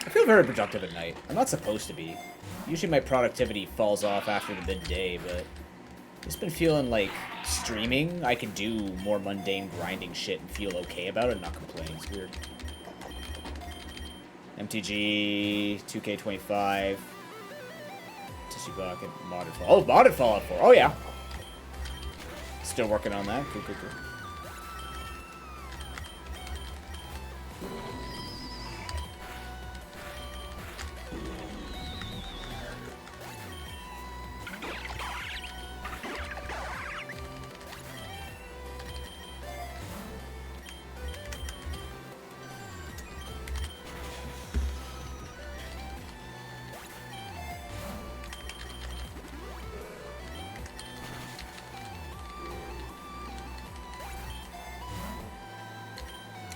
Speaker 1: I feel very productive at night. I'm not supposed to be. Usually my productivity falls off after the midday, but I've just been feeling like streaming, I can do more mundane grinding shit and feel okay about it and not complain. It's weird. MTG, 2K25, Tissue Bucket, Modded Fallout. Oh, Modded Fallout 4. Oh, yeah. Still working on that. Cool, cool, cool.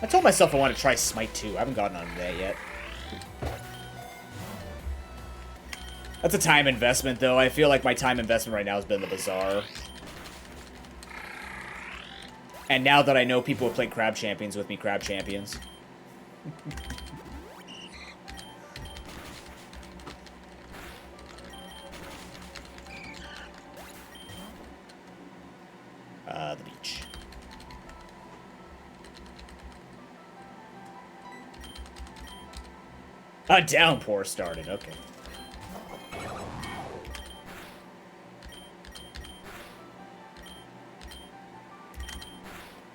Speaker 1: I told myself I want to try Smite 2. I haven't gotten on that yet. That's a time investment, though. I feel like my time investment right now has been the Bazaar. And now that I know people have played Crab Champions with me, Crab Champions. The beach. A downpour started, okay.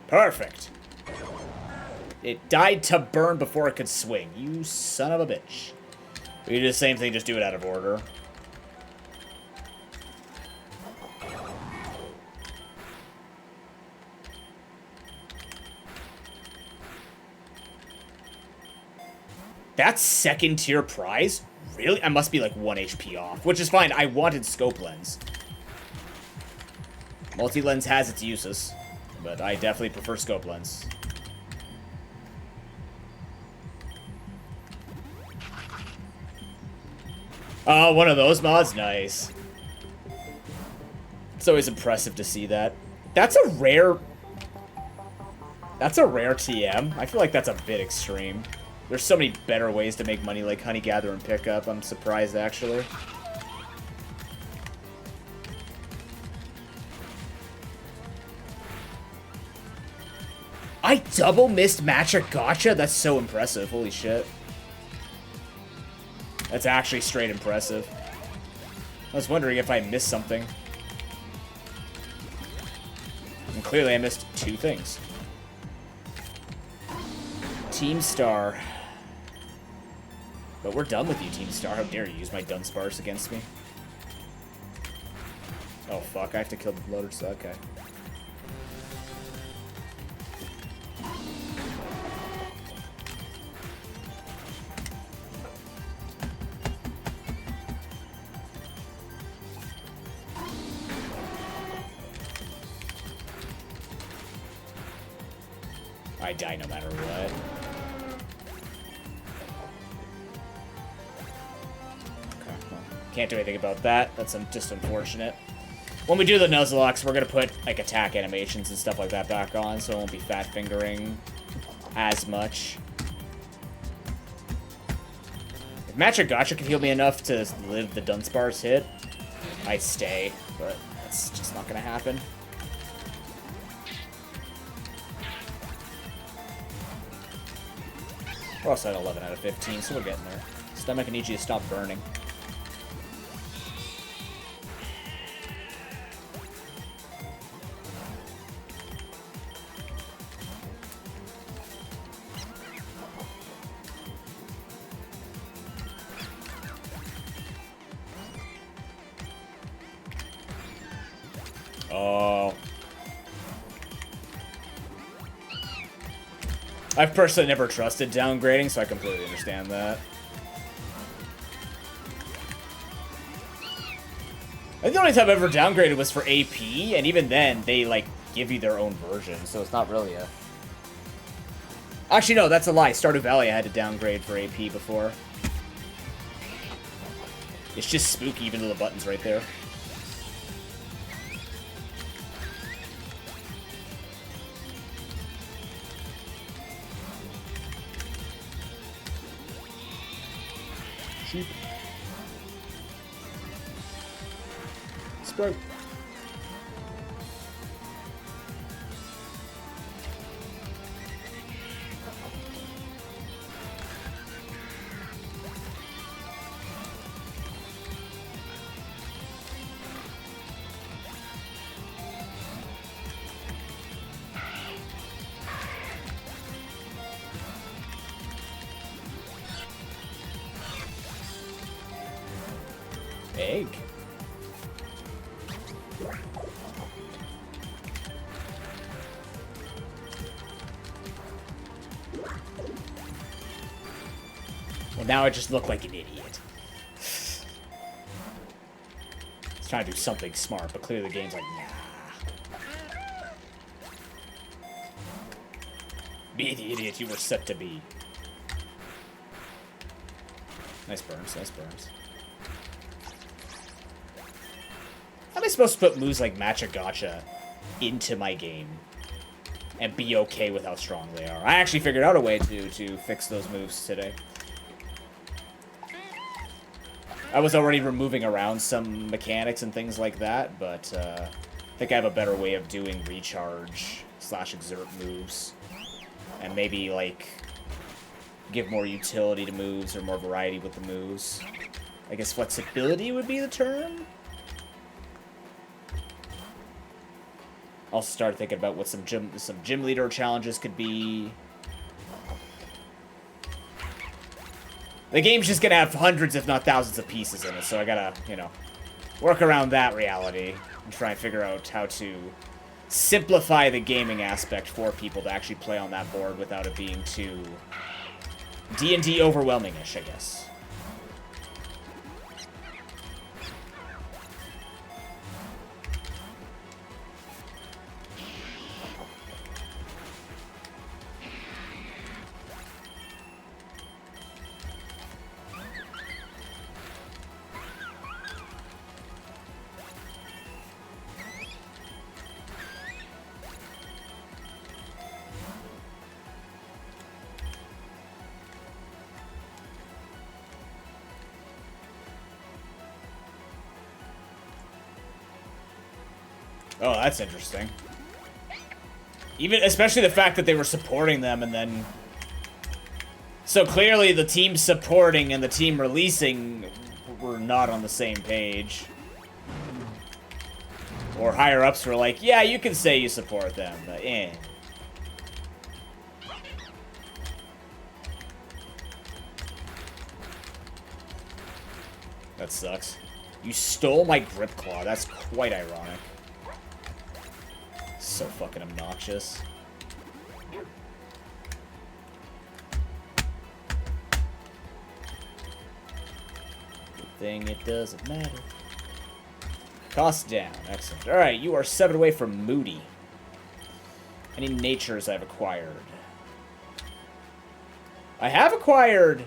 Speaker 1: Perfect. It died to burn before it could swing. You son of a bitch. We do the same thing, just do it out of order. That's second tier prize? Really? I must be like 1 HP off, which is fine. I wanted scope lens. Multi-lens has its uses, but I definitely prefer scope lens. Oh, one of those mods? Nice. It's always impressive to see that. That's a rare... That's a rare TM. I feel like that's a bit extreme. There's so many better ways to make money, like Honey Gather and Pickup. I'm surprised, actually. I double missed Matcha Gotcha? That's so impressive. Holy shit. That's actually straight impressive. I was wondering if I missed something. And clearly I missed 2 things. Team Star. But we're done with you, Team Star. How dare you use my Dunsparce against me? Oh, fuck. I have to kill the loaders. Okay. I die no matter what. Okay, well, can't do anything about that. That's just unfortunate. When we do the Nuzlocks, we're gonna put like attack animations and stuff like that back on, so it won't be fat fingering as much. If Matcha Gotcha can heal me enough to live the Dunsparce hit, I'd stay, but that's just not gonna happen. We're also at 11 out of 15, so we're getting there. Stomach, I need you to stop burning. Oh. I've personally never trusted downgrading, so I completely understand that. I think the only time I ever downgraded was for AP, and even then, they, like, give you their own version, so it's not really a... Actually, no, that's a lie. Stardew Valley I had to downgrade for AP before. It's just spooky even though the button's right there. Sheep. Sprite. Egg. Well, now I just look like an idiot. It's trying to do something smart, but clearly the game's like, nah. Be the idiot you were set to be. Nice burns, nice burns. How am I supposed to put moves like Matcha Gotcha into my game and be okay with how strong they are? I actually figured out a way to fix those moves today. I was already removing around some mechanics and things like that, but I think I have a better way of doing recharge / exert moves. And maybe, like, give more utility to moves or more variety with the moves. I guess flexibility would be the term? Also started thinking about what some gym leader challenges could be. The game's just gonna have hundreds, if not thousands, of pieces in it, so I gotta, you know, work around that reality and try and figure out how to simplify the gaming aspect for people to actually play on that board without it being too D&D overwhelming-ish, I guess. Oh, that's interesting. Even, especially the fact that they were supporting them and then... So clearly the team supporting and the team releasing were not on the same page. Or higher-ups were like, yeah, you can say you support them, but eh. That sucks. You stole my grip claw. That's quite ironic. So fucking obnoxious. Good thing it doesn't matter. Cost down. Excellent. Alright, you are 7 away from Moody. Any natures I've acquired? I have acquired!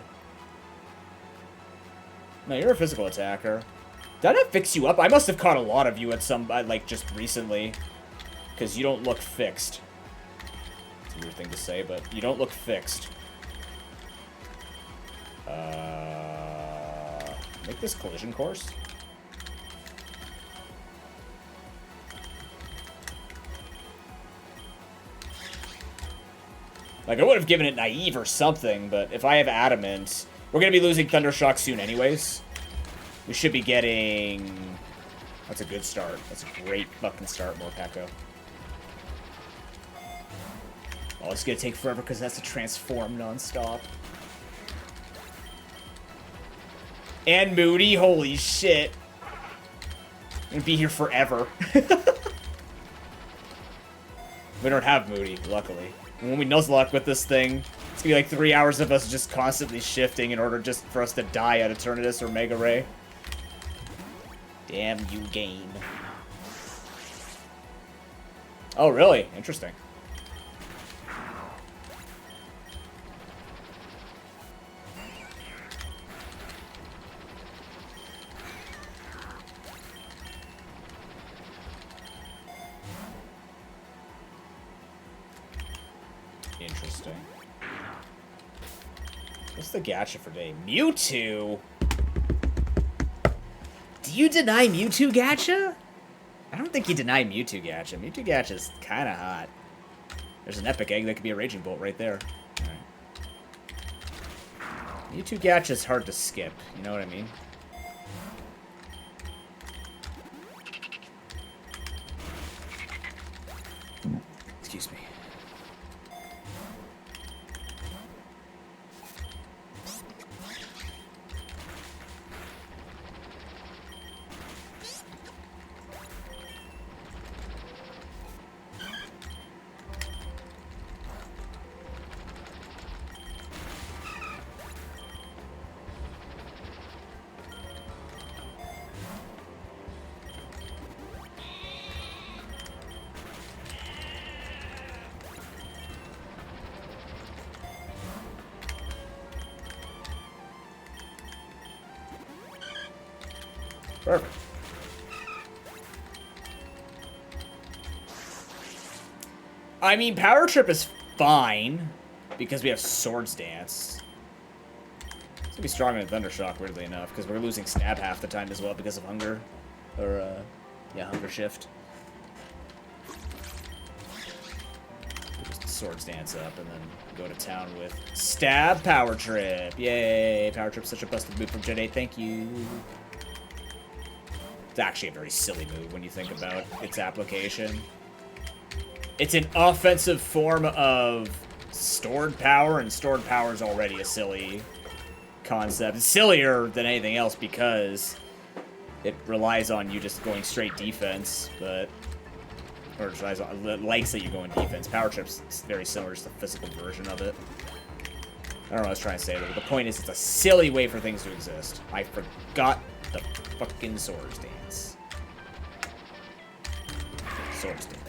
Speaker 1: No, you're a physical attacker. Did I fix you up? I must have caught a lot of you at some, like, just recently. Because you don't look fixed. It's a weird thing to say, but you don't look fixed. Make this collision course? Like, I would have given it naive or something, but if I have adamant... We're going to be losing Thundershock soon anyways. We should be getting... That's a good start. That's a great fucking start, Morpeko. Oh, it's gonna take forever because that's a transform nonstop. And Moody, holy shit. I'm gonna be here forever. We don't have Moody, luckily. And when we Nuzlocke with this thing, it's gonna be like 3 hours of us just constantly shifting in order just for us to die at Eternatus or Mega Ray. Damn you, game. Oh, really? Interesting. Interesting. What's the gacha for today? Mewtwo? Do you deny Mewtwo gacha? I don't think you deny Mewtwo gacha. Mewtwo gacha's kind of hot. There's an epic egg that could be a Raging Bolt right there. Alright. Mewtwo gacha's hard to skip. You know what I mean? Excuse me. Perfect. I mean, Power Trip is fine because we have Swords Dance. It's gonna be stronger than Thundershock, weirdly enough, because we're losing Stab half the time as well because of Hunger. Or, yeah, Hunger Shift. Just Swords Dance up and then go to town with Stab Power Trip. Yay! Power Trip's such a busted move from Gen 8, thank you. It's actually a very silly move when you think about its application. It's an offensive form of stored power, and stored power is already a silly concept. It's sillier than anything else because it relies on you just going straight defense, but... Or it relies on, it likes that you go in defense. Power Trip's very similar, just a physical version of it. I don't know what I was trying to say, but the point is it's a silly way for things to exist. I forgot the fucking Swords Dance. Swords Dance.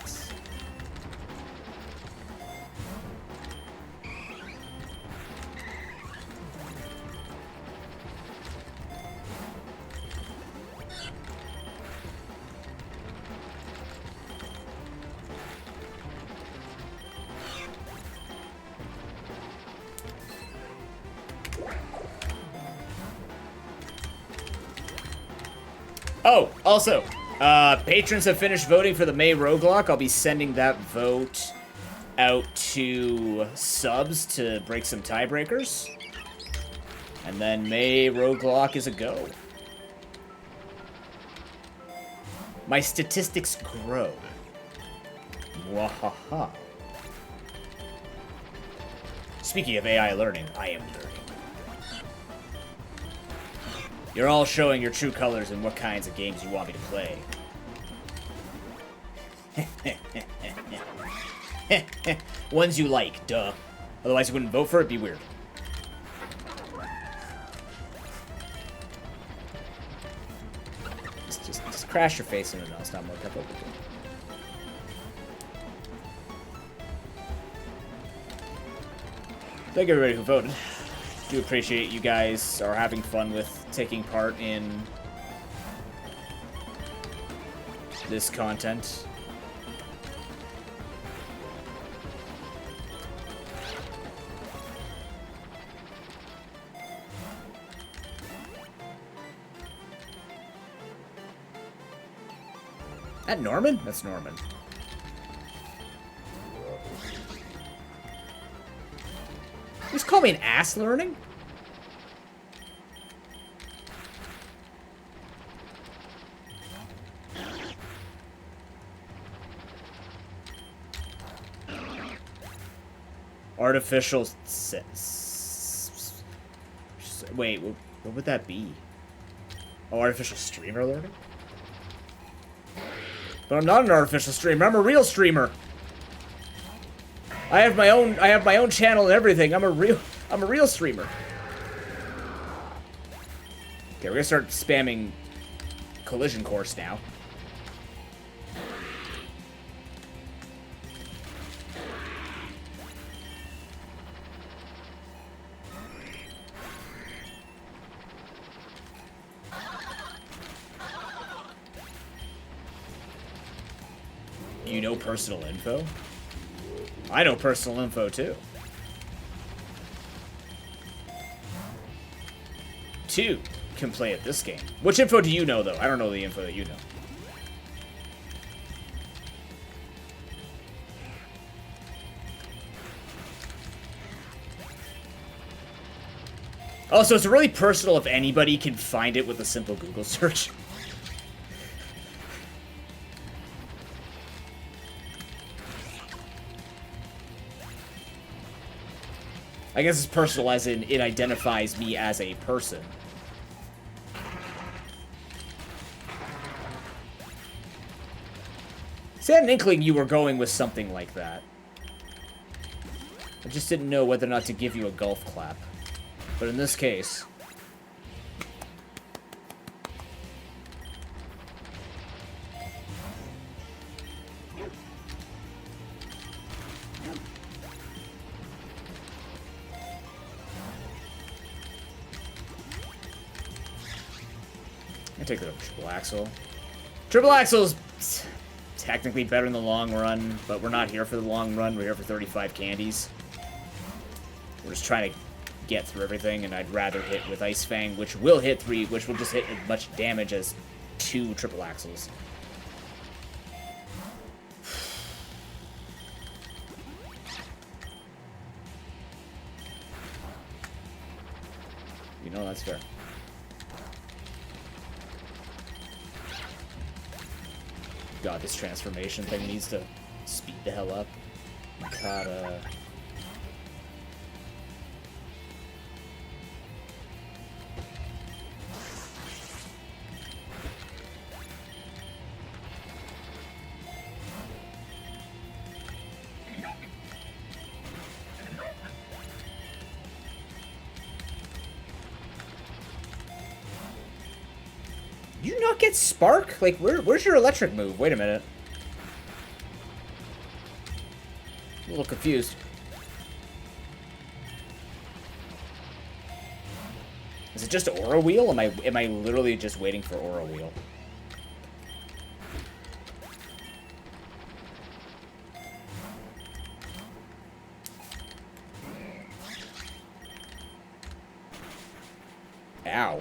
Speaker 1: Oh, also, patrons have finished voting for the May Roguelocke. I'll be sending that vote out to subs to break some tiebreakers. And then May Roguelocke is a go. My statistics grow. Wahaha. Speaking of AI learning, I am learning. You're all showing your true colors and what kinds of games you want me to play. Ones you like, duh. Otherwise you wouldn't vote for it, be weird. Just crash your face into it, I'll stop more cup open. Thank you everybody who voted. Do appreciate you guys are having fun with taking part in this content. That Norman? That's Norman. You just call me an ass learning? Artificial... Wait, what would that be? Oh, artificial streamer learning? But I'm not an artificial streamer, I'm a real streamer. I have my own channel and everything. I'm a real streamer. Okay, we're gonna start spamming collision course now. You know personal info? I know personal info, too. 2 can play at this game. Which info do you know, though? I don't know the info that you know. Oh, so it's really personal if anybody can find it with a simple Google search. I guess it's personal as in it identifies me as a person. See, I had an inkling you were going with something like that. I just didn't know whether or not to give you a golf clap. But in this case... I take that over triple axle. Triple axle's technically better in the long run, but we're not here for the long run. We're here for 35 candies. We're just trying to get through everything, and I'd rather hit with Ice Fang, which will hit 3, which will just hit as much damage as 2 triple axles. You know, that's fair. God, this transformation thing needs to speed the hell up. God, you not get Spark? Like, where's your electric move? Wait a minute. I'm a little confused. Is it just Aura Wheel? Am I literally just waiting for Aura Wheel? Ow.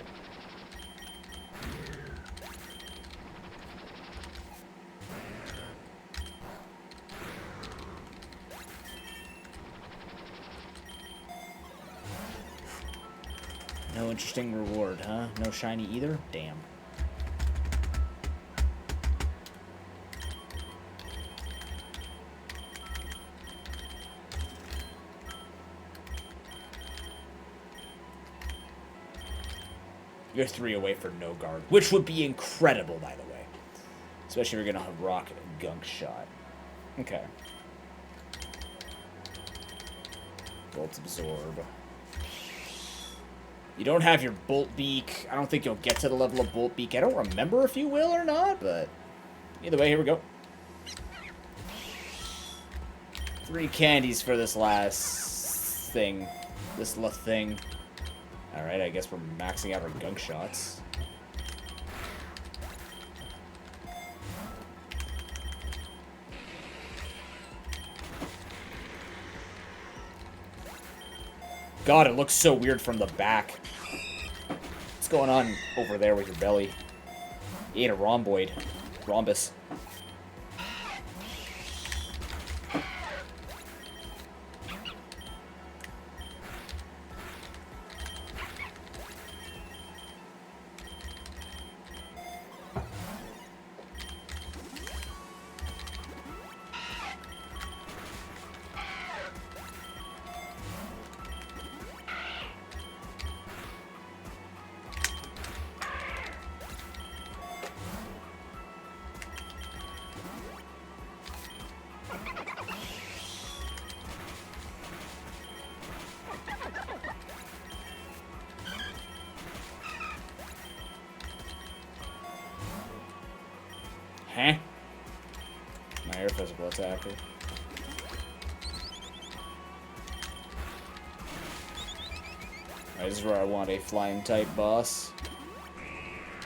Speaker 1: No interesting reward, huh? No shiny either? Damn. You're 3 away for no guard, which would be incredible, by the way. Especially if you're gonna have rock gunk shot. Okay. Bolt absorb. You don't have your Bolt Beak. I don't think you'll get to the level of Bolt Beak. I don't remember if you will or not, but either way, here we go. 3 candies for this last thing. This last thing. Alright, I guess we're maxing out our gunk shots. God, it looks so weird from the back. What's going on over there with your belly? You ate a rhomboid. Rhombus. air physical attacker. Alright, this is where I want a flying type boss.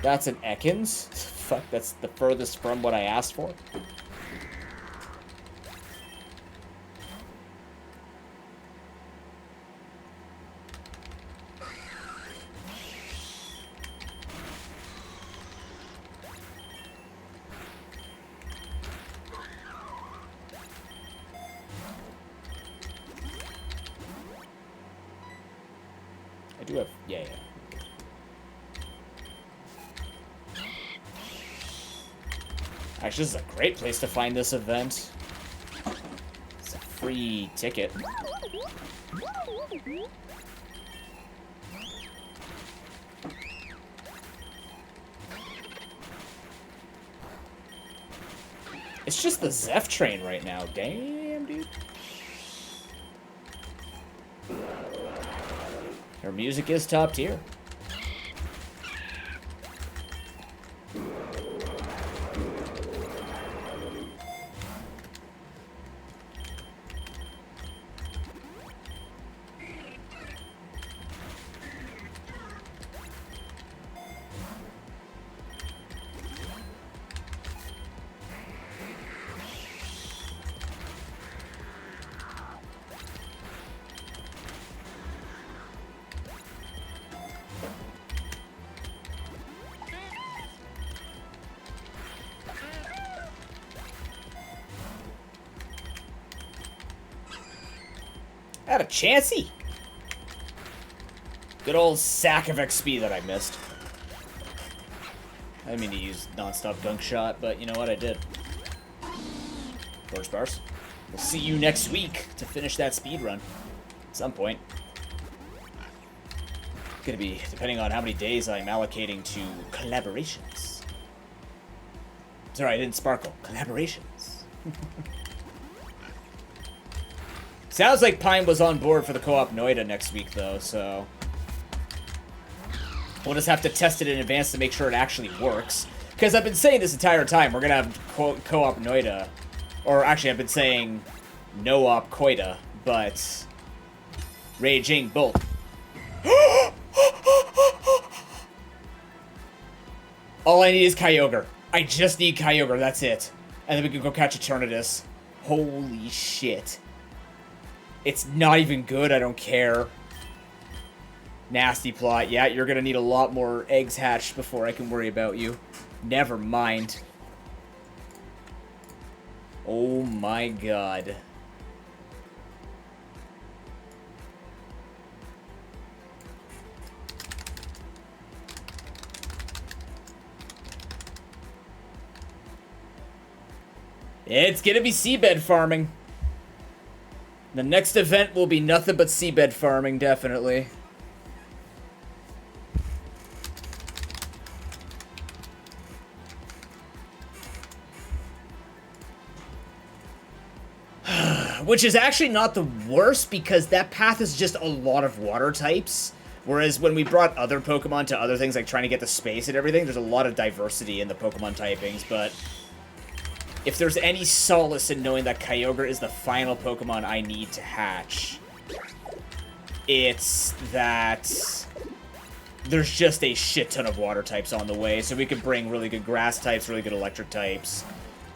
Speaker 1: That's an Ekans? Fuck, that's the furthest from what I asked for. I do have... yeah. Actually, this is a great place to find this event. It's a free ticket. It's just the Zeph train right now. Damn, dude. Her music is top tier. Had a chancey. Good old sack of XP that I missed. I didn't mean to use non-stop gunk shot, but you know what? I did. Forge bars. We'll see you next week to finish that speed run. At some point. Gonna be depending on how many days I'm allocating to collaborations. Sorry, I didn't sparkle. Collaborations. Sounds like Pine was on board for the co-op Noida next week, though, so... we'll just have to test it in advance to make sure it actually works. Because I've been saying this entire time, we're gonna have co-op Noida. Or actually, I've been saying no-op Koida, but... Raging Bolt. All I need is Kyogre. I just need Kyogre, that's it. And then we can go catch Eternatus. Holy shit. It's not even good, I don't care. Nasty plot. Yeah, you're gonna need a lot more eggs hatched before I can worry about you. Never mind. Oh my god. It's gonna be seabed farming. The next event will be nothing but seabed farming, definitely. Which is actually not the worst, because that path is just a lot of water types. Whereas when we brought other Pokemon to other things, like trying to get the space and everything, there's a lot of diversity in the Pokemon typings, but... if there's any solace in knowing that Kyogre is the final Pokemon I need to hatch, it's that there's just a shit ton of water types on the way, so we could bring really good grass types, really good electric types,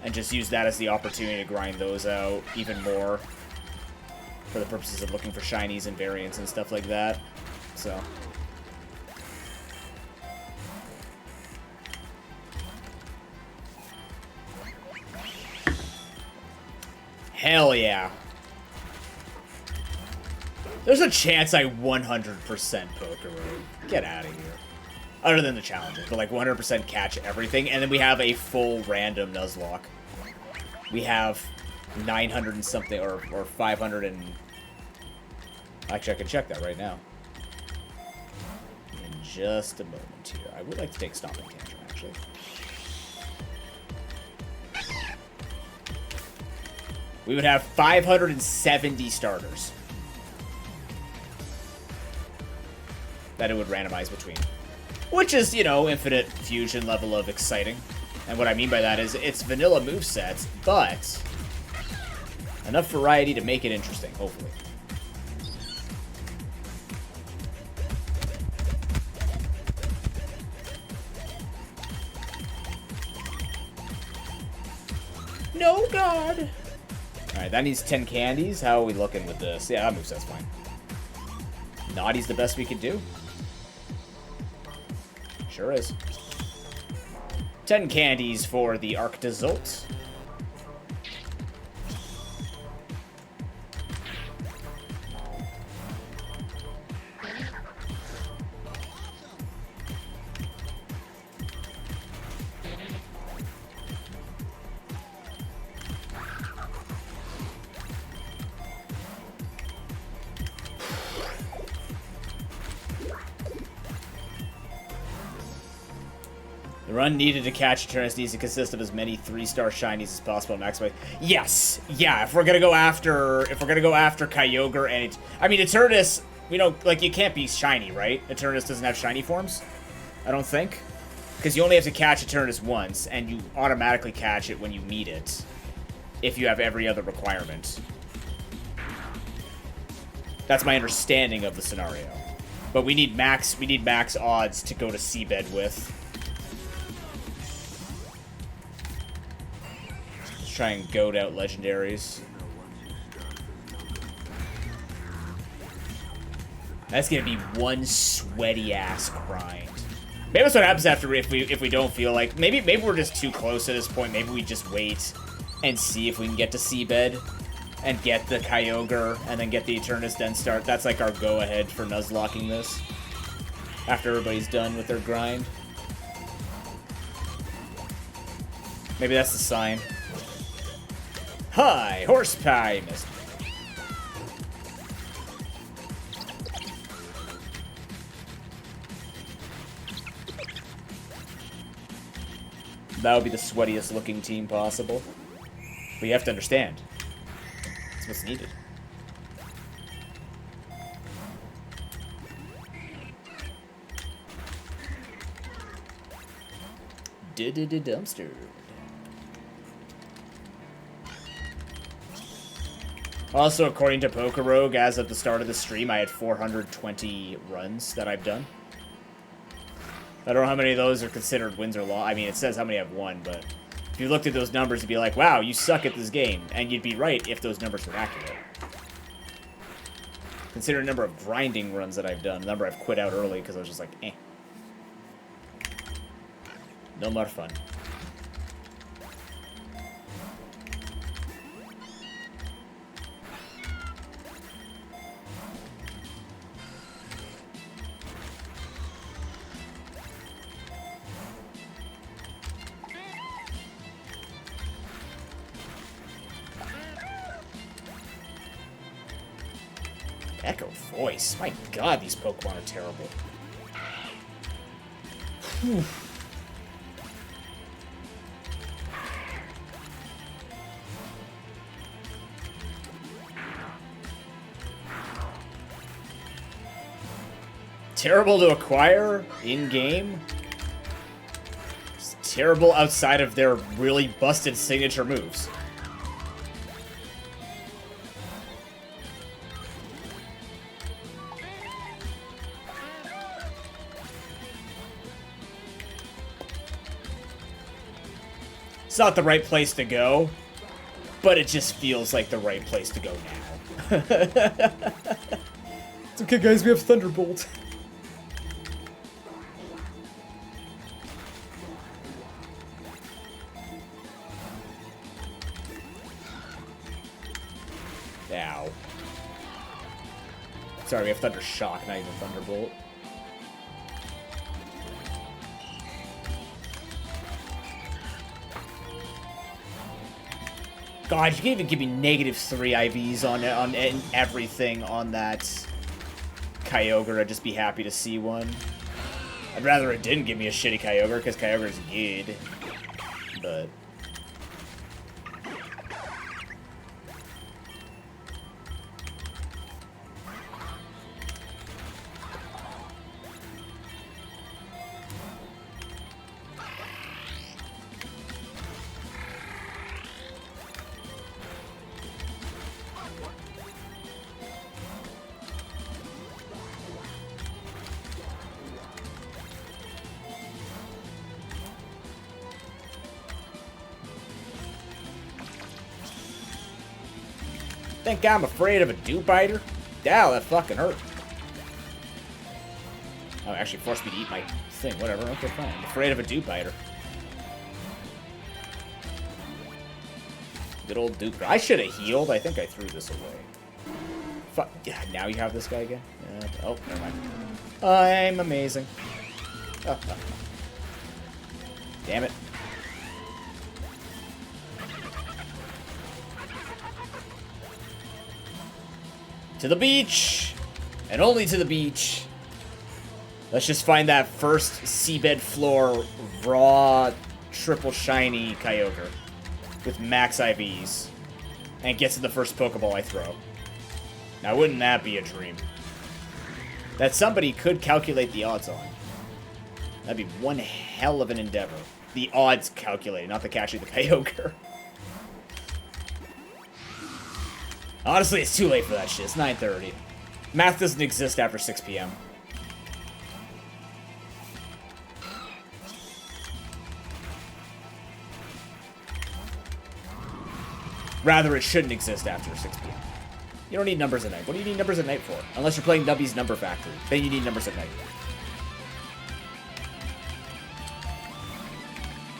Speaker 1: and just use that as the opportunity to grind those out even more for the purposes of looking for shinies and variants and stuff like that. So... hell yeah. There's a chance I 100% PokeRogue. Get out of here. Other than the challenges, but like 100% catch everything, and then we have a full random Nuzlocke. We have 900 and something, or 500 and... actually, I can check that right now. In just a moment here. I would like to take Stomping Tantrum, actually. We would have 570 starters that it would randomize between. Which is, you know, infinite fusion level of exciting. And what I mean by that is it's vanilla movesets, but Enough variety to make it interesting, hopefully. No, God! Alright, that needs 10 candies. How are we looking with this? Yeah, that moves sense fine. Naughty's the best we could do. Sure is. 10 candies for the Arctozolt. The run needed to catch Eternus needs to consist of as many 3-star shinies as possible to maximize. Yes, yeah. If we're gonna go after Kyogre and I mean Eternus, we don't like you can't be shiny, right? Eternus doesn't have shiny forms, I don't think, because you only have to catch Eternus once, and you automatically catch it when you meet it, if you have every other requirement. That's my understanding of the scenario. But we need max odds to go to Seabed with. Try and goad out legendaries. That's gonna be one sweaty ass grind. Maybe that's what happens after if we don't feel like maybe we're just too close at this point. Maybe we just wait and see if we can get to Seabed and get the Kyogre and then get the Eternus, then start. That's like our go ahead for Nuzlocking this after everybody's done with their grind. Maybe that's the sign. Hi, horse pie, missed. That would be the sweatiest looking team possible. But you have to understand, it's what's needed. Dumpster. Also, according to PokeRogue, as of the start of the stream, I had 420 runs that I've done. I don't know how many of those are considered wins or loss. I mean, it says how many I've won, but if you looked at those numbers, you'd be like, wow, you suck at this game. And you'd be right if those numbers were accurate. Consider the number of grinding runs that I've done. The number I've quit out early because I was just like, eh. No more fun. Echo voice. My god, these Pokemon are terrible. Whew. Terrible to acquire in-game. It's terrible outside of their really busted signature moves. It's not the right place to go, but it just feels like the right place to go now. It's okay, guys, we have Thunderbolt. Ow. Sorry, we have Thunder Shock, not even Thunderbolt. God, you can even give me -3 IVs on everything on that Kyogre. I'd just be happy to see one. I'd rather it didn't give me a shitty Kyogre, because Kyogre's good. But... Think I'm afraid of a dew biter? Dow, that fucking hurt. Oh, actually forced me to eat my thing. Whatever. Okay, fine. I'm afraid of a dew biter. Good old Duke. I should have healed. I think I threw this away. Fuck. Yeah, now you have this guy again? Oh, never mind. I'm amazing. Oh. Damn it. To the beach! And only to the beach. Let's just find that first seabed floor raw triple shiny Kyogre with max IVs and gets in the first Pokeball I throw. Now wouldn't that be a dream? That somebody could calculate the odds on. That'd be one hell of an endeavor. The odds calculated, not the catching the Kyogre. Honestly, it's too late for that shit. It's 9:30. Math doesn't exist after 6 p.m. Rather, it shouldn't exist after 6 p.m. You don't need numbers at night. What do you need numbers at night for? Unless you're playing Nubby's Number Factory. Then you need numbers at night.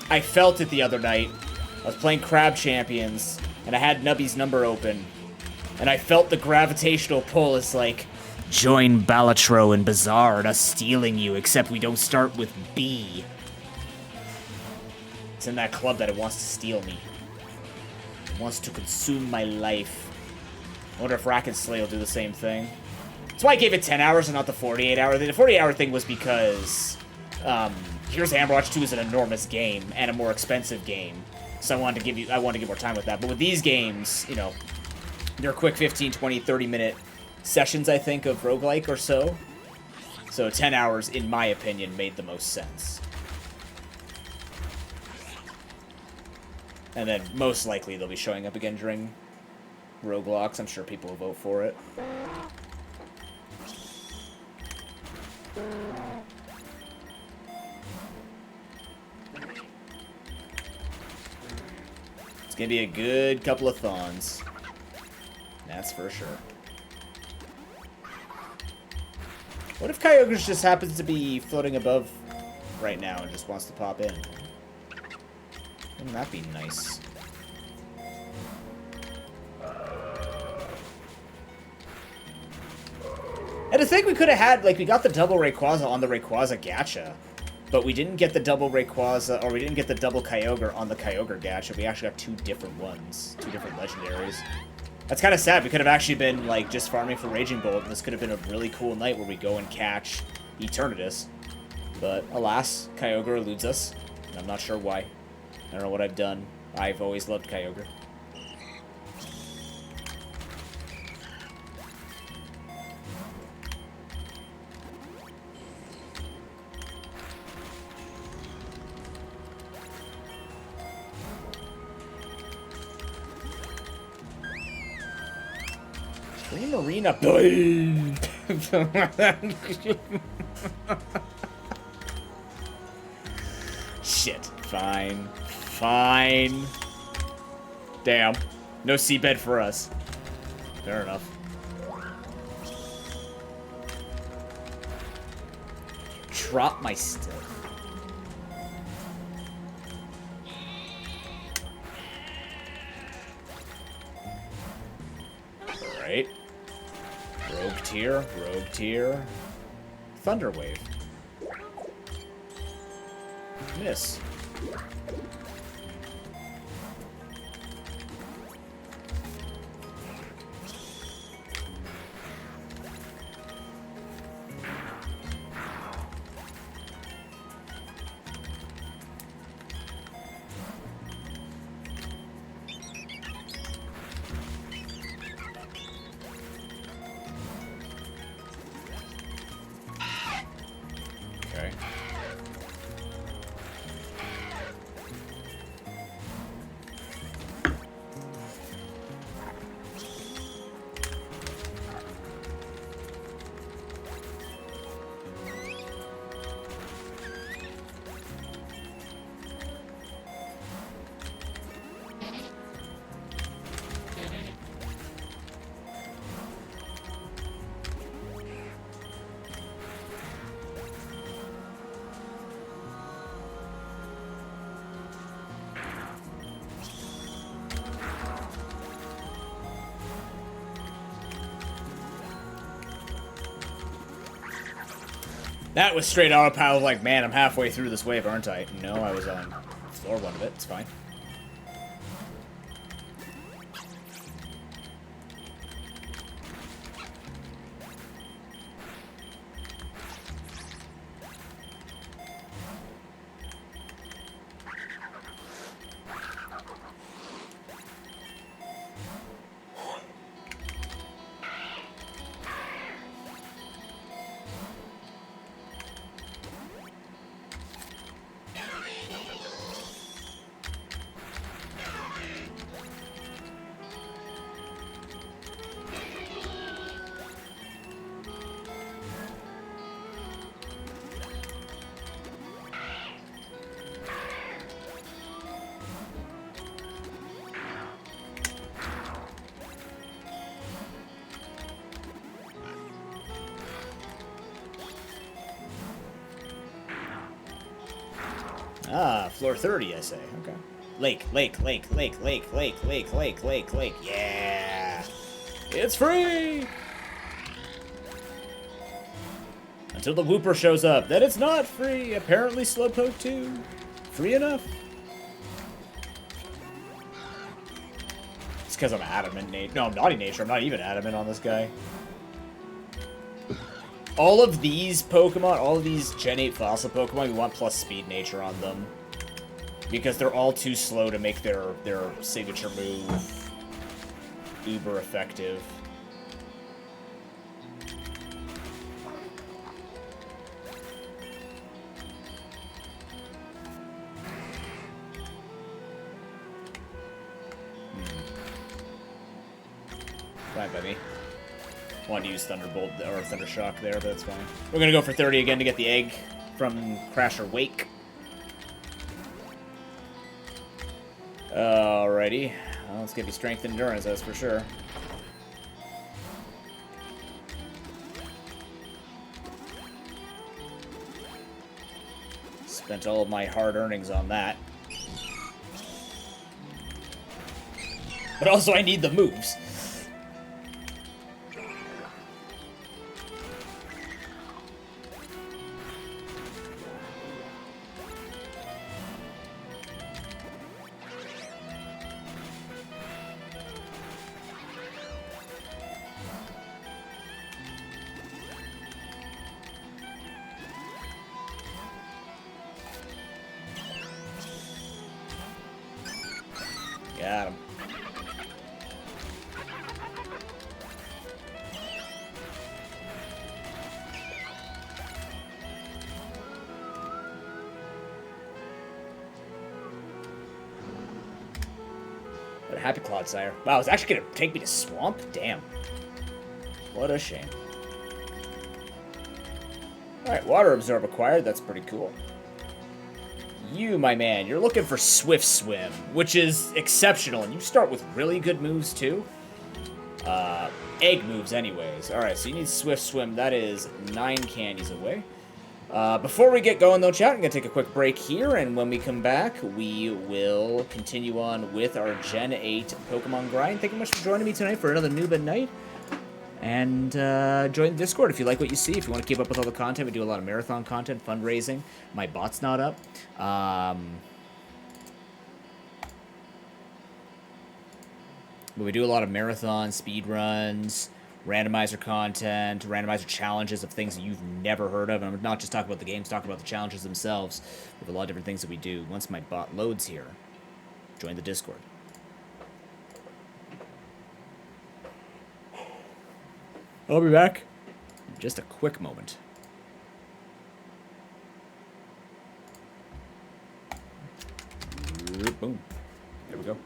Speaker 1: I felt it the other night. I was playing Crab Champions, and I had Nubby's number open. And I felt the gravitational pull. It's like, join Balatro and Bazaar and us stealing you, except we don't start with B. It's in that club that it wants to steal me. It wants to consume my life. I wonder if Rack and Slay will do the same thing. That's why I gave it 10 hours and not the 48-hour thing. The 48-hour thing was because Here's Hammer Watch 2 is an enormous game and a more expensive game. So I wanted to give more time with that. But with these games, you know, they're quick 15, 20, 30-minute sessions, I think, of roguelike or so. So 10 hours, in my opinion, made the most sense. And then, most likely, they'll be showing up again during roguelocks. I'm sure people will vote for it. It's gonna be a good couple of thons. That's for sure. What if Kyogre just happens to be floating above right now and just wants to pop in? Wouldn't that be nice? And I think we could have had, like, we got the double Rayquaza on the Rayquaza Gacha, but we didn't get the double Rayquaza, or we didn't get the double Kyogre on the Kyogre Gacha. We actually got two different ones, two different legendaries. That's kind of sad. We could have actually been, like, just farming for Raging Bolt, and this could have been a really cool night where we go and catch Eternatus. But, alas, Kyogre eludes us, and I'm not sure why. I don't know what I've done. I've always loved Kyogre. Dream Arena. Shit. Fine. Fine. Damn. No seabed for us. Fair enough. Drop my stick. Alright. Rogue tier. Rogue tier. Thunder Wave. Miss. That was straight autopilot, like, man, I'm halfway through this wave, aren't I? No, I was on floor one of it. It's fine. Ah, floor 30, I say. Okay. Lake. Yeah! It's free! Until the Whooper shows up. Then it's not free! Apparently Slowpoke 2. Free enough. It's because I'm adamant, No, I'm naughty nature. I'm not even adamant on this guy. All of these Pokemon, all of these Gen 8 fossil Pokemon, we want plus speed nature on them. Because they're all too slow to make their signature move uber effective. Fine by me. Wanted to use Thunderbolt or Thundershock there, but that's fine. We're gonna go for 30 again to get the egg from Crasher Wake. Alrighty. Well, let's give you strength and endurance, that's for sure. Spent all of my hard earnings on that. But also I need the moves. Got him. But a happy Clodsire. Wow, it's actually gonna take me to Swamp? Damn. What a shame. Alright, Water Absorb acquired. That's pretty cool. You, my man, you're looking for Swift Swim, which is exceptional, and you start with really good moves, too. Egg moves, anyways. Alright, so you need Swift Swim. That is 9 candies away. Before we get going, though, chat, I'm going to take a quick break here, and when we come back, we will continue on with our Gen 8 Pokemon grind. Thank you much for joining me tonight for another Noob at Night. And join the Discord if you like what you see. If you want to keep up with all the content, we do a lot of marathon content, fundraising. My bot's not up. But we do a lot of marathon, speed runs, randomizer content, randomizer challenges of things that you've never heard of. And I'm not just talking about the games, talking about the challenges themselves. We have a lot of different things that we do. Once my bot loads here, join the Discord. I'll be back in just a quick moment. Boom. There we go.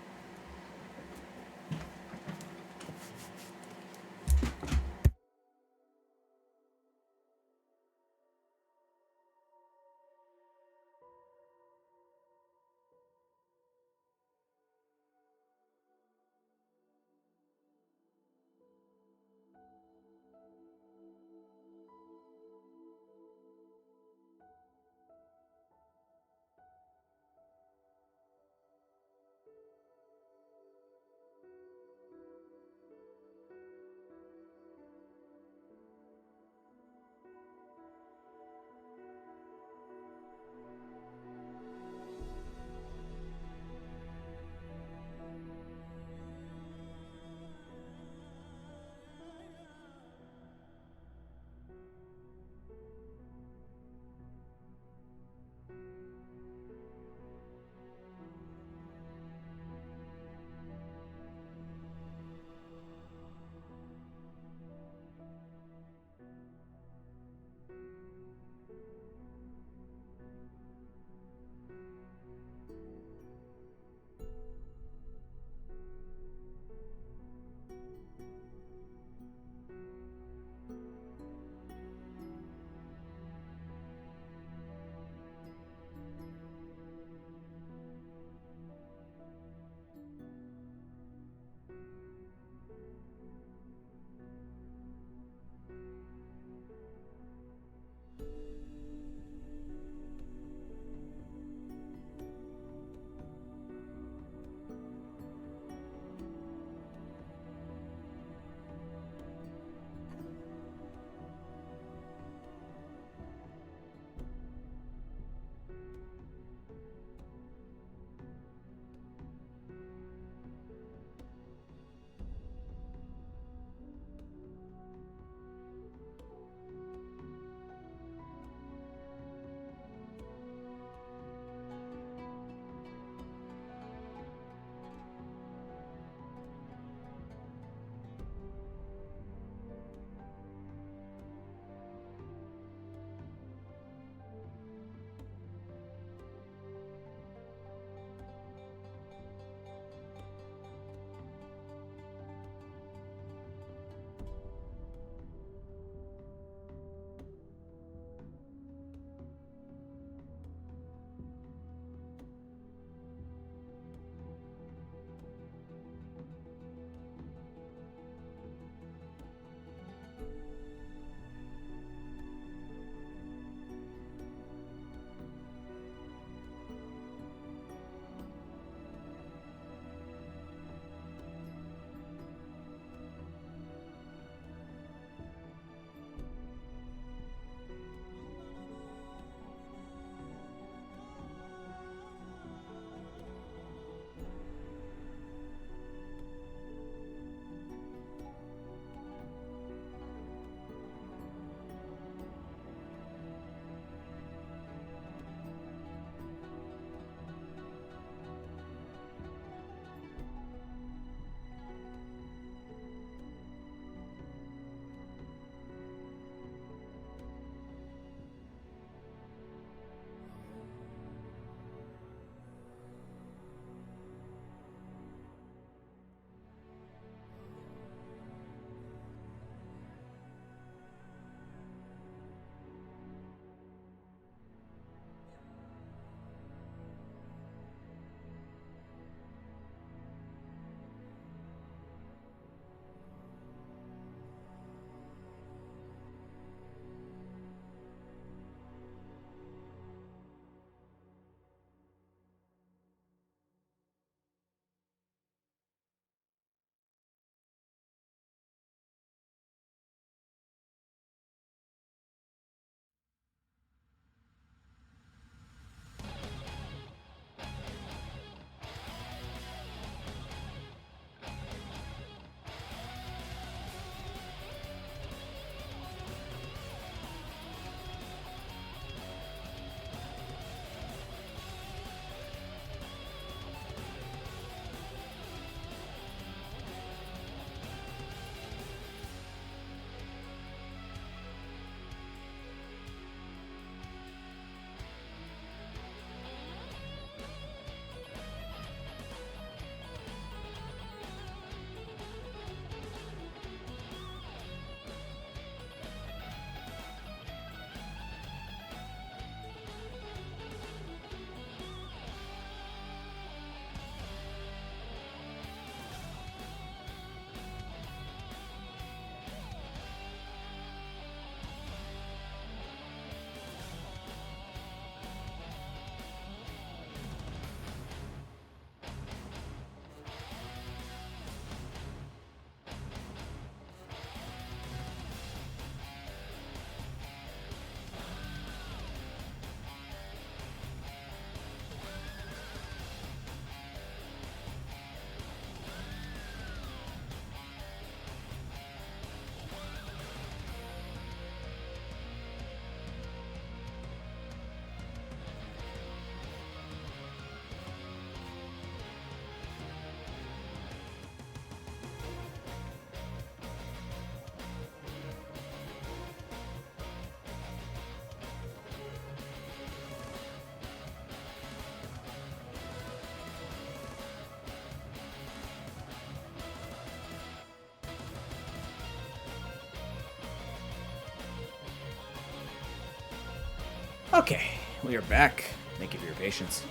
Speaker 1: Okay, we are back. Thank you for your patience.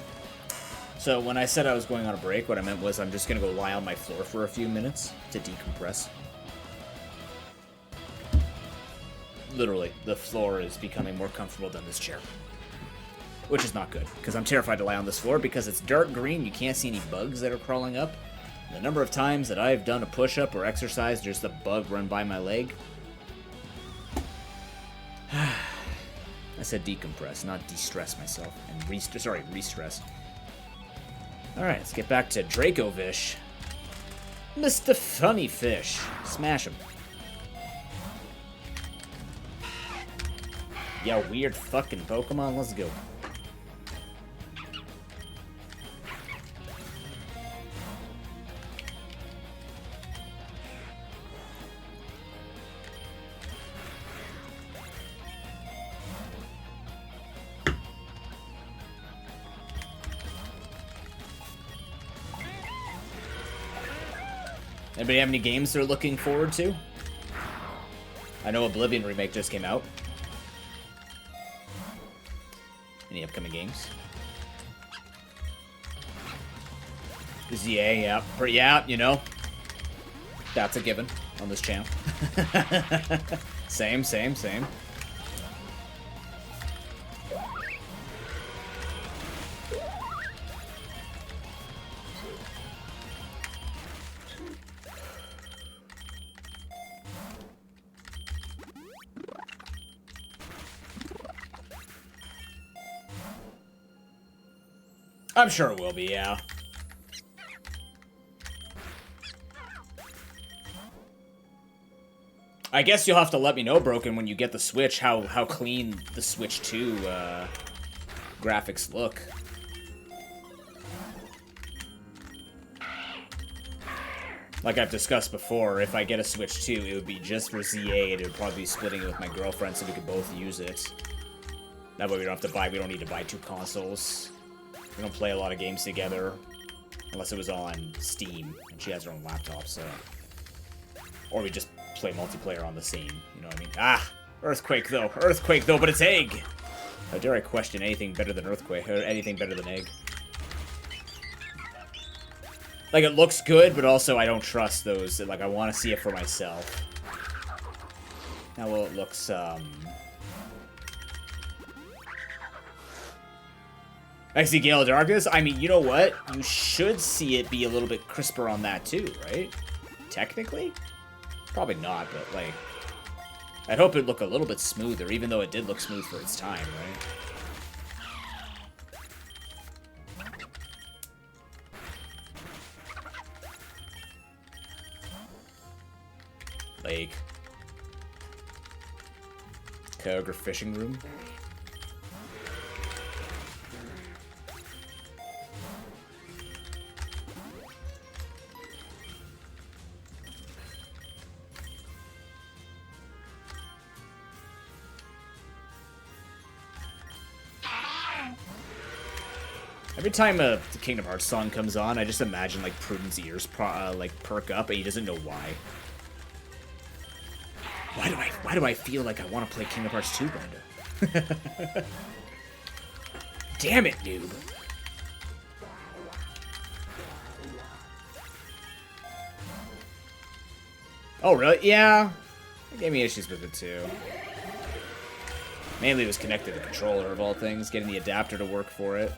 Speaker 1: So when I said I was going on a break, what I meant was I'm just going to go lie on my floor for a few minutes to decompress. Literally, the floor is becoming more comfortable than this chair. Which is not good, because I'm terrified to lie on this floor because it's dark green, you can't see any bugs that are crawling up. The number of times that I've done a push-up or exercise, there's a bug run by my leg. I said decompress, not de-stress myself. And re-stress. Alright, let's get back to Dracovish. Mr. Funny Fish. Smash him. Yeah, weird fucking Pokemon, let's go. Anybody have any games they're looking forward to? I know Oblivion Remake just came out. Any upcoming games? ZA, yeah. Yeah, you know. That's a given on this channel. Same. I'm sure it will be, yeah. I guess you'll have to let me know, Broken, when you get the Switch, how clean the Switch 2 graphics look. Like I've discussed before, if I get a Switch 2, it would be just for ZA, and it would probably be splitting it with my girlfriend so we could both use it. That way we don't need to buy two consoles. We don't play a lot of games together, unless it was on Steam, and she has her own laptop, so... Or we just play multiplayer on the same, you know what I mean? Ah! Earthquake, though, but it's Egg! How dare I question anything better than Earthquake, or anything better than Egg? Like, it looks good, but also I don't trust those, like, I want to see it for myself. Now, well, it looks, Actually, Gale of Darkness, I mean, you know what? You should see it be a little bit crisper on that too, right? Technically? Probably not, but, like... I'd hope it'd look a little bit smoother, even though it did look smooth for its time, right? Lake. Kyogre fishing room. Every time the Kingdom Hearts song comes on, I just imagine, like, Pruden's ears, like, perk up, and he doesn't know why. Why do I feel like I want to play Kingdom Hearts 2, Brenda? Damn it, noob. Oh, really? Yeah. It gave me issues with it, too. Mainly it was connected to the controller, of all things, getting the adapter to work for it.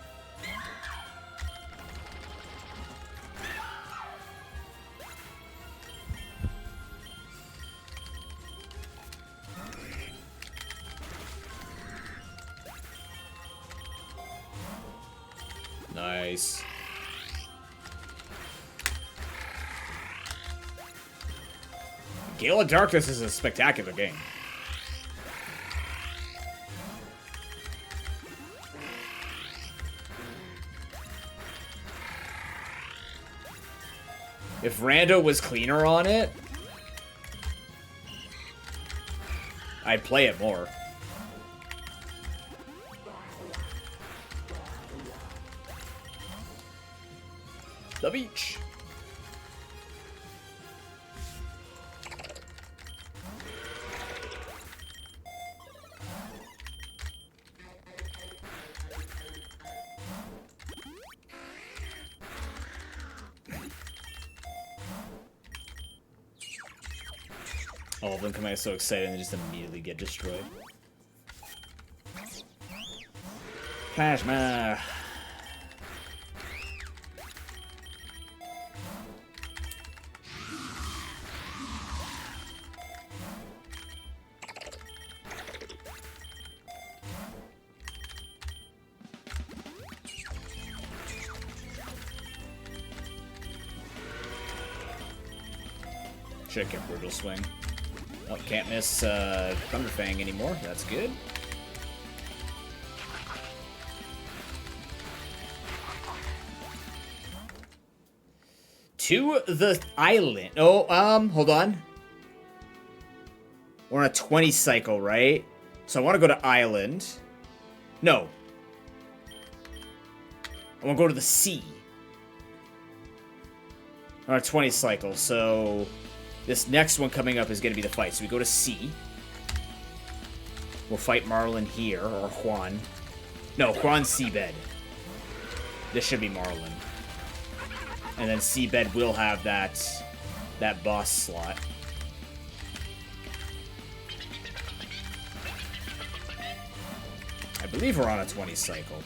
Speaker 1: Nice. Gale of Darkness is a spectacular game. If Rando was cleaner on it, I'd play it more. The beach. All of them come out so excited and they just immediately get destroyed. Plasma! Should have kept Brutal Swing. Oh, can't miss Thunderfang anymore. That's good. To the island. Oh, hold on. We're on a 20 cycle, right? So I want to go to island. No. I want to go to the sea. We're on a 20 cycle, so this next one coming up is going to be the fight. So we go to sea. We'll fight Marlin here, or Juan. No, Juan's Seabed. This should be Marlin. And then Seabed will have that boss slot. I believe we're on a 20 cycle.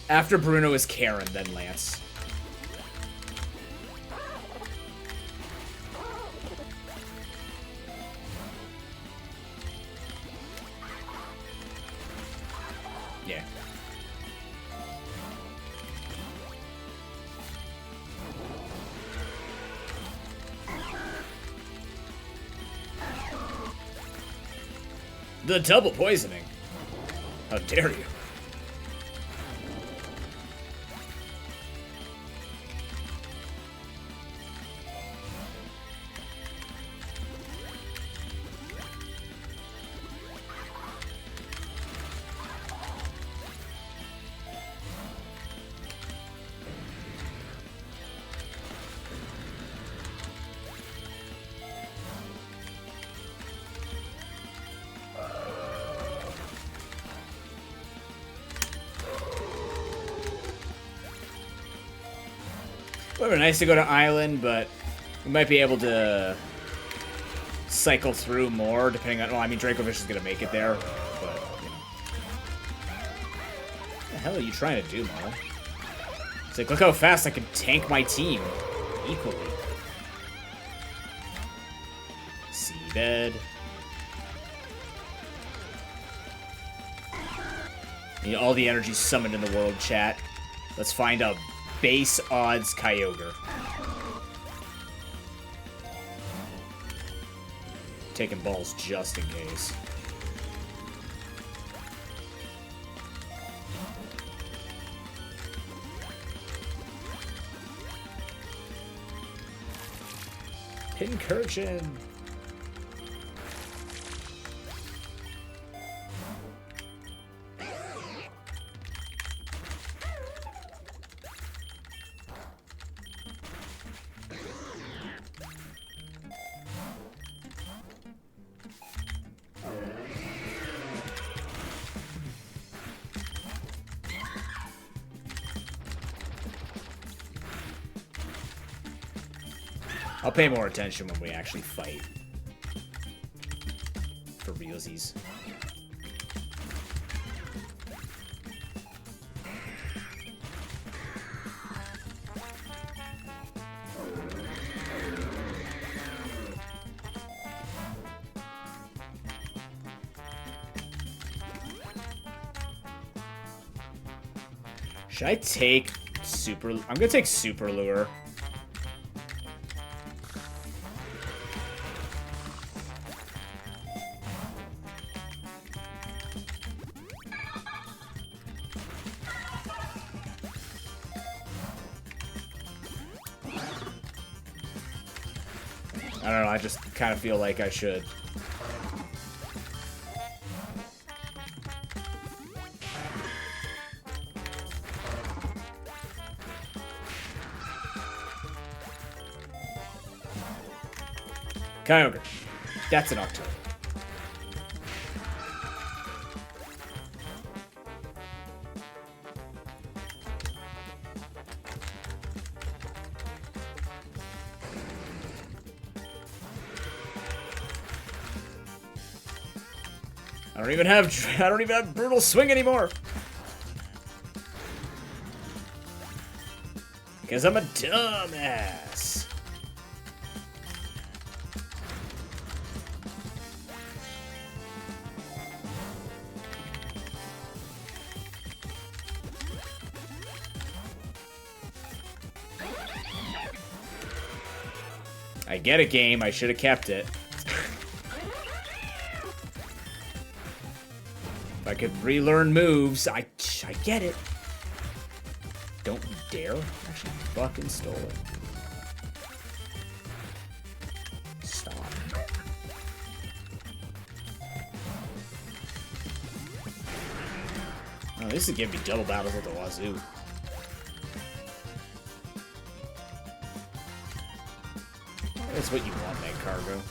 Speaker 1: After Bruno is Karen, then Lance. Yeah. The double poisoning. How dare you? It would be nice to go to island, but we might be able to cycle through more, depending on... Well, I mean, Dracovish is going to make it there, but, you know. What the hell are you trying to do, Mo? It's like, look how fast I can tank my team equally. Seabed. Need all the energy summoned in the world, chat. Let's find a base odds Kyogre. Taking balls just in case. Pincurchin. I'll pay more attention when we actually fight. For realsies. Should I take Super... I'm gonna take Super Lure. I don't know, I just kind of feel like I should. Kyogre. That's an October. I don't even have brutal swing anymore. Because I'm a dumbass. I get a game. I should have kept it. If I could relearn moves, I get it. Don't you dare. Actually, fucking stole it. Stop. Oh, this is giving me double battles with the wazoo. That's what you want, Meg Cargo.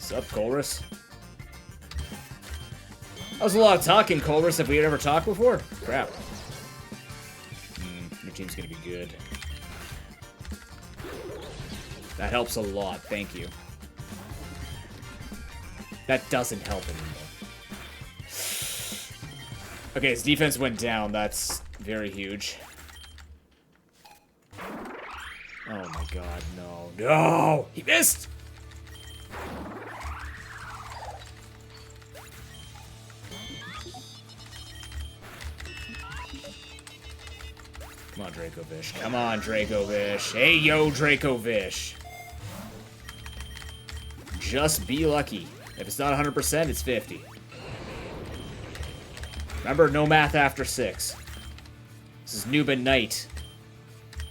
Speaker 1: What's up, Colrus? That was a lot of talking, Colrus. Have we ever talked before? Crap. Your team's gonna be good. That helps a lot, thank you. That doesn't help anymore. Okay, his defense went down. That's very huge. Oh my god, no. No! He missed! Come on, Dracovish. Come on, Dracovish. Hey, yo, Dracovish. Just be lucky. If it's not 100%, it's 50. Remember, no math after 6. This is noob and night.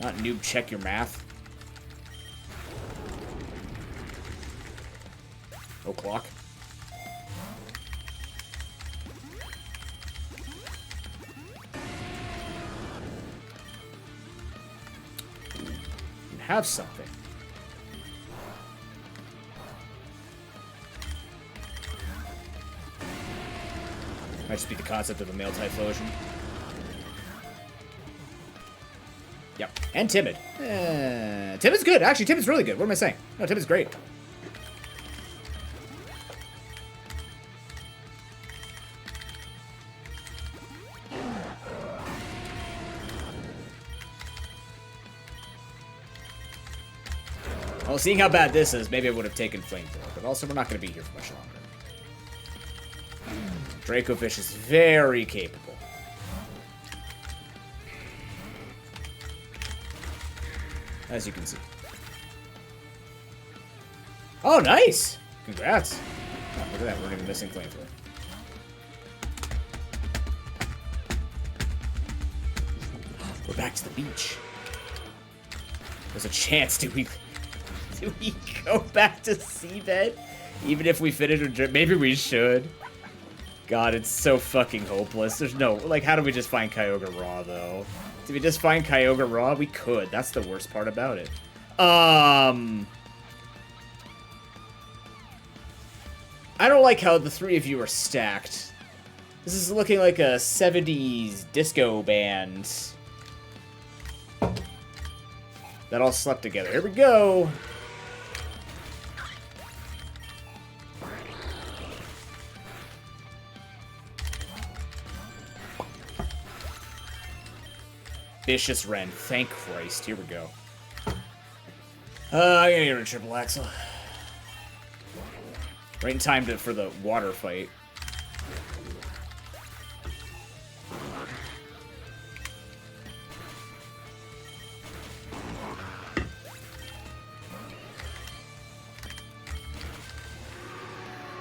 Speaker 1: Not noob, check your math. O'clock. Have something. Might just be the concept of a male Typhlosion. Yep. And Timid. Timid's good. Actually, Timid's really good. What am I saying? No, Timid's great. Well, seeing how bad this is, maybe I would have taken Flamethrower, but also we're not going to be here for much longer. Dracovish is very capable. As you can see. Oh, nice! Congrats. Oh, look at that, we're even missing Flamethrower. We're back to the beach. There's a chance, do we go back to seabed? Even if we finish with drip, maybe we should. God, it's so fucking hopeless. There's no, like, how do we just find Kyogre Raw, though? Did we just find Kyogre Raw? We could. That's the worst part about it. I don't like how the three of you are stacked. This is looking like a 70s disco band that all slept together. Here we go. Vicious Ren. Thank Christ. Here we go. I'm gonna get rid of Triple Axel. Right in time for the water fight.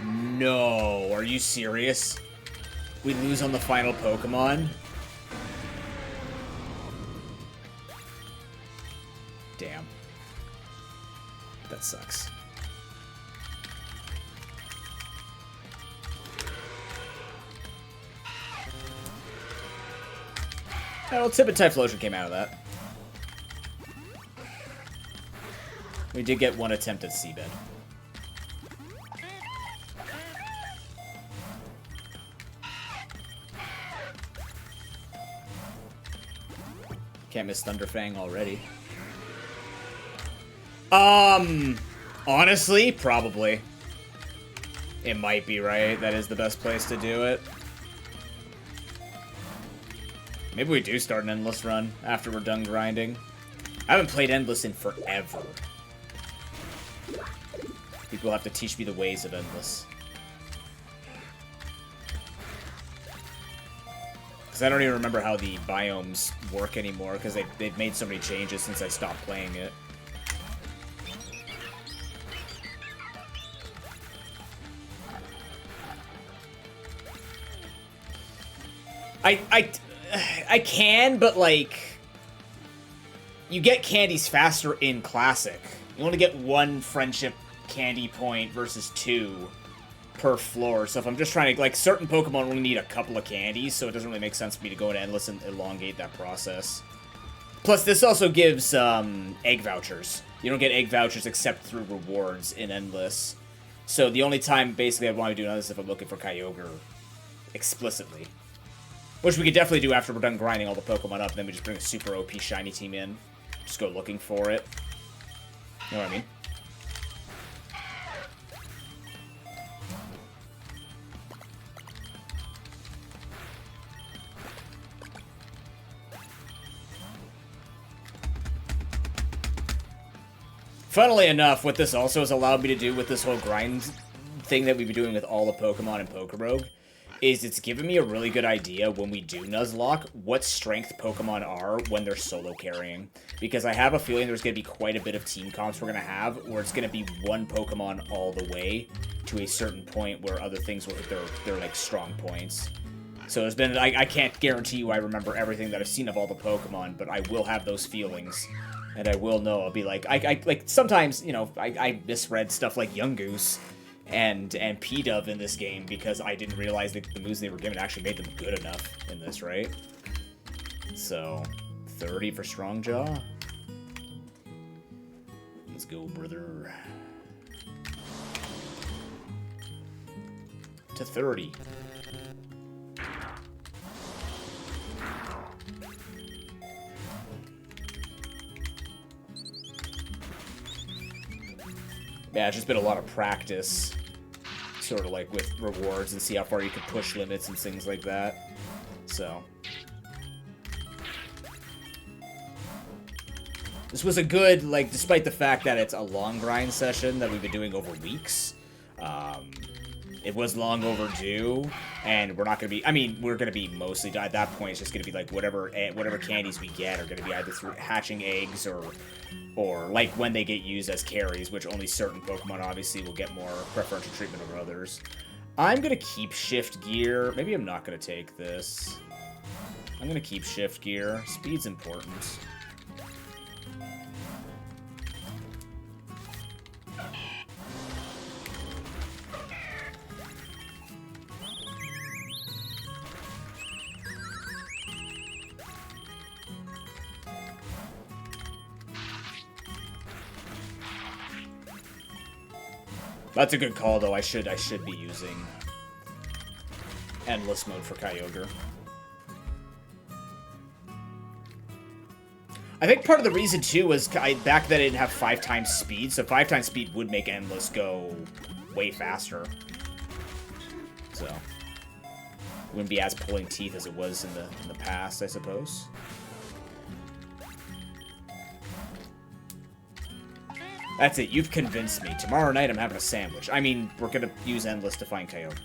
Speaker 1: No, are you serious? We lose on the final Pokemon. Damn. That sucks. Oh, Tibet Typhlosion came out of that. We did get one attempt at Seabed. Can't miss Thunderfang already. Honestly, probably. It might be, right? That is the best place to do it. Maybe we do start an Endless run after we're done grinding. I haven't played Endless in forever. People have to teach me the ways of Endless. Because I don't even remember how the biomes work anymore, because they've made so many changes since I stopped playing it. I can, but, like, you get candies faster in Classic. You only get one friendship candy point versus 2 per floor. So if I'm just trying to, like, certain Pokemon only need a couple of candies, so it doesn't really make sense for me to go into Endless and elongate that process. Plus, this also gives egg vouchers. You don't get egg vouchers except through rewards in Endless. So the only time, basically, I'd want to do Endless if I'm looking for Kyogre explicitly. Which we could definitely do after we're done grinding all the Pokemon up, and then we just bring a super OP shiny team in. Just go looking for it. You know what I mean? Funnily enough, what this also has allowed me to do with this whole grind thing that we've been doing with all the Pokemon and PokeRogue is it's given me a really good idea when we do Nuzlocke what strength Pokemon are when they're solo carrying. Because I have a feeling there's going to be quite a bit of team comps we're going to have where it's going to be one Pokemon all the way to a certain point where other things will hit their like, strong points. So there's been, I can't guarantee you I remember everything that I've seen of all the Pokemon, but I will have those feelings. And I will know, I'll be like, like sometimes, you know, I misread stuff like Yungoos and P-Dove in this game because I didn't realize that the moves they were given actually made them good enough in this, right? So, 30 for Strong Jaw. Let's go, brother. To 30. Yeah, it's just been a lot of practice, sort of like with rewards and see how far you can push limits and things like that. So, this was a good, like, despite the fact that it's a long grind session that we've been doing over weeks, it was long overdue, and we're not going to be, I mean, we're going to be mostly, at that point, it's just going to be like whatever candies we get are going to be either through hatching eggs or like when they get used as carries, which only certain Pokemon obviously will get more preferential treatment over others. I'm going to keep Shift Gear. Maybe I'm not going to take this. I'm going to keep Shift Gear. Speed's important. That's a good call, though. I should be using Endless mode for Kyogre. I think part of the reason, too, was back then I didn't have 5 times speed, so 5 times speed would make Endless go way faster. So, it wouldn't be as pulling teeth as it was in the past, I suppose. That's it. You've convinced me. Tomorrow night, I'm having a sandwich. I mean, we're going to use Endless to find Kyogre.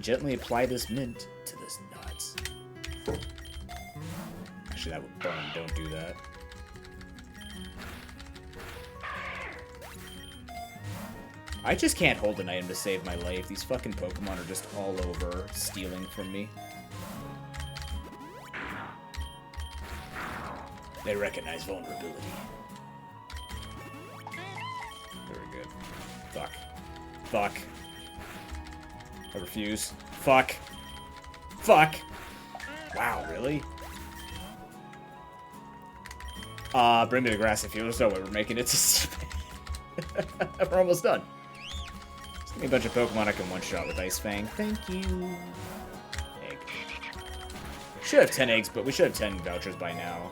Speaker 1: Gently apply this mint to this nuts. Actually, that would burn. Don't do that. I just can't hold an item to save my life. These fucking Pokemon are just all over stealing from me. They recognize vulnerability. Very good. Fuck. Fuck. I refuse. Fuck. Fuck! Wow, really? Bring me the grassy field. There's no way we're making it to We're almost done. Just give me a bunch of Pokemon I can one-shot with Ice Fang. Thank you. Egg. Should have 10 eggs, but we should have 10 vouchers by now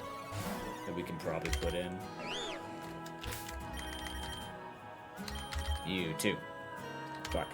Speaker 1: that we can probably put in. You too. Fuck.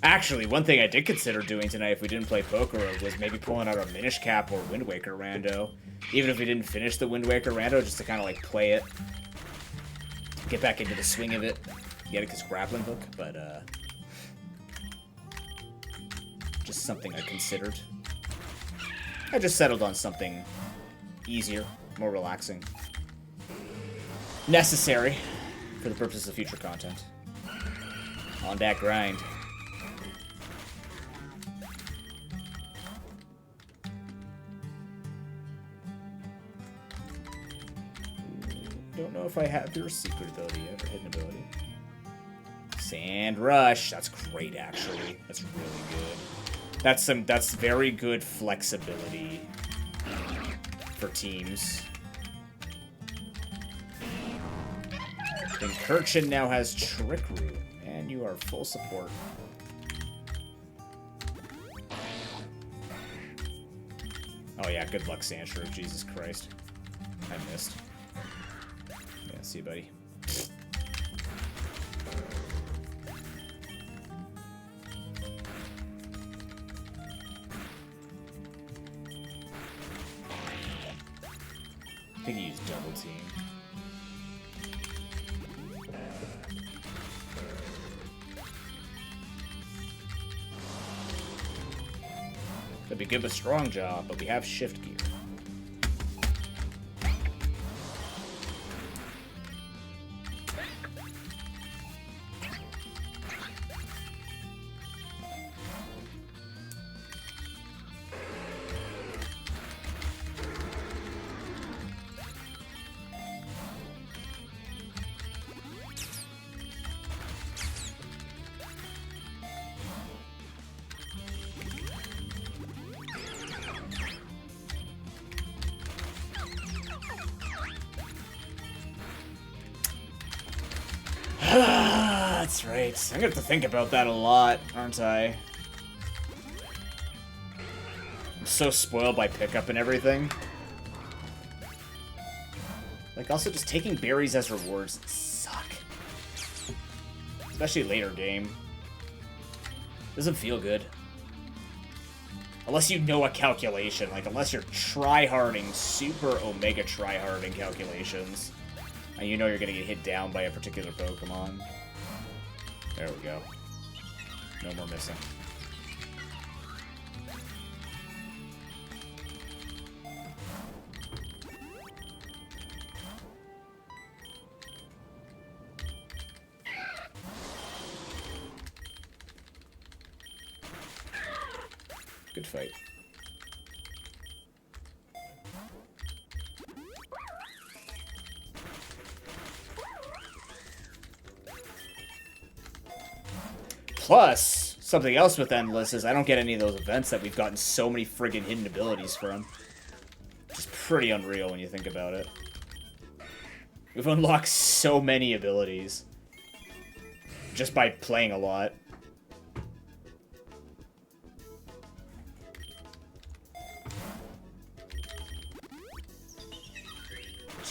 Speaker 1: Actually, one thing I did consider doing tonight if we didn't play PokeRogue was maybe pulling out a Minish Cap or Wind Waker rando. Even if we didn't finish the Wind Waker rando, just to kind of like play it. Get back into the swing of it. Get it because grappling hook, but just something I considered. I just settled on something easier, more relaxing. Necessary for the purposes of future content. On that grind. Don't know if I have your secret ability yet, or hidden ability. Sand Rush. That's great, actually. That's really good. That's very good flexibility for teams. Then Kirchen now has Trick Room, and you are full support. Oh yeah, good luck, Sandshrew. Jesus Christ. I missed. Yeah, see you, buddy. I think he used double team. That'd be good with Strong Jaw, but we have Shift Gear. That's right. I'm gonna have to think about that a lot, aren't I? I'm so spoiled by pickup and everything. Like, also just taking berries as rewards suck. Especially later game. Doesn't feel good. Unless you know a calculation. Like, unless you're tryharding, super omega tryharding calculations. And you know you're gonna get hit down by a particular Pokemon. There we go. No more missing. Good fight. Plus, something else with Endless is I don't get any of those events that we've gotten so many friggin' hidden abilities from. Just pretty unreal when you think about it. We've unlocked so many abilities just by playing a lot.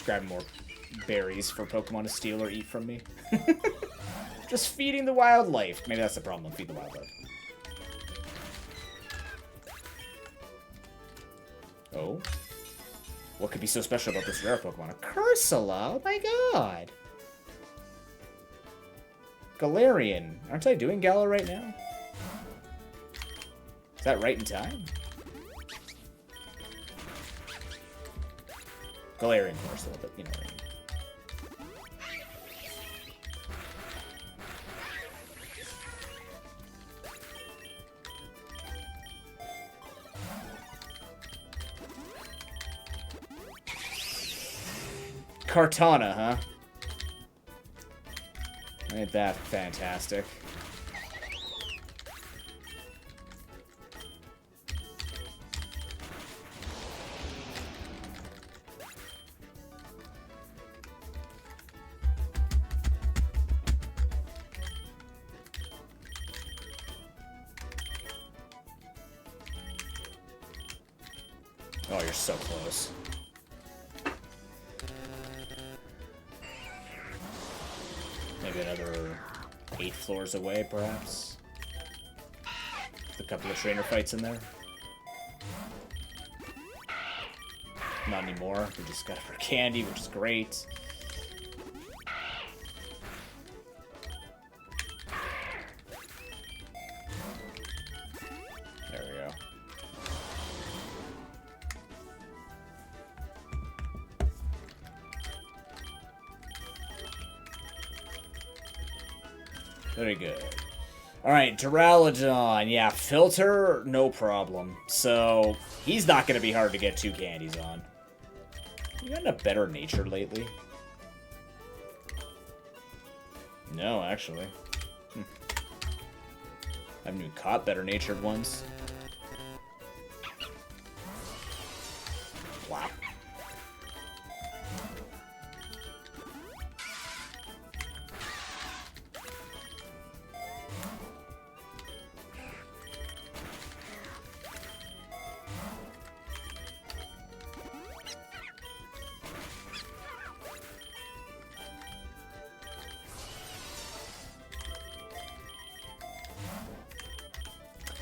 Speaker 1: Just grab more berries for Pokemon to steal or eat from me. Just feeding the wildlife. Maybe that's the problem. Feed the wildlife. Oh. What could be so special about this rare Pokemon? A Cursula? Oh my god. Galarian. Aren't I doing Gala right now? Is that right in time? Galarian Cursula, but you know what I mean. Kartana, huh? Ain't that fantastic? Oh, you're so close. Maybe another 8 floors away, perhaps. With a couple of trainer fights in there. Not anymore. We just got her candy, which is great. There we go. Very good. Alright, Duraludon. Yeah, filter, no problem. So, he's not going to be hard to get 2 candies on. You gotten a better nature lately? No, actually. I haven't even caught better natured ones. Wow.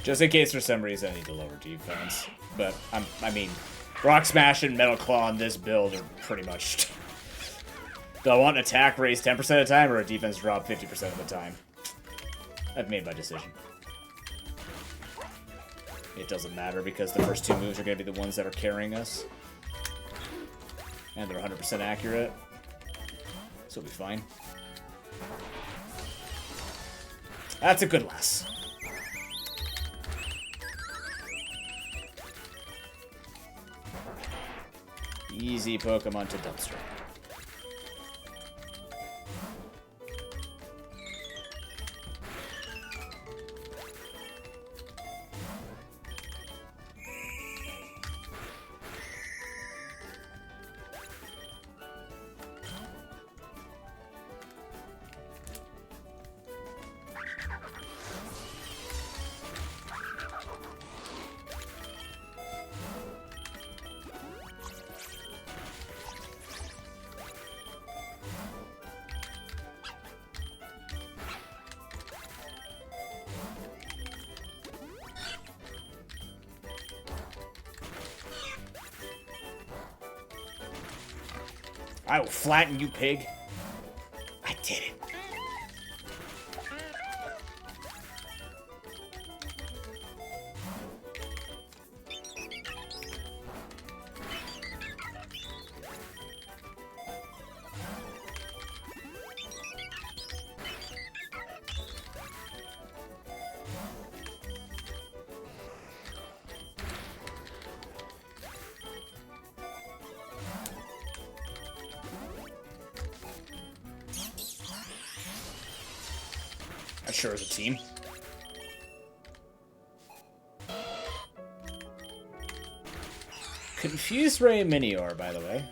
Speaker 1: Just in case for some reason I need to lower defense. But, I mean, Rock Smash and Metal Claw on this build are pretty much... Do I want an attack raise 10% of the time or a defense drop 50% of the time? I've made my decision. It doesn't matter because the first 2 moves are going to be the ones that are carrying us. And they're 100% accurate. So we'll be fine. That's a good lass. Easy Pokemon to dumpster. I will flatten you, pig. I did it. Sure as a team. Confused Ray and Minior, by the way.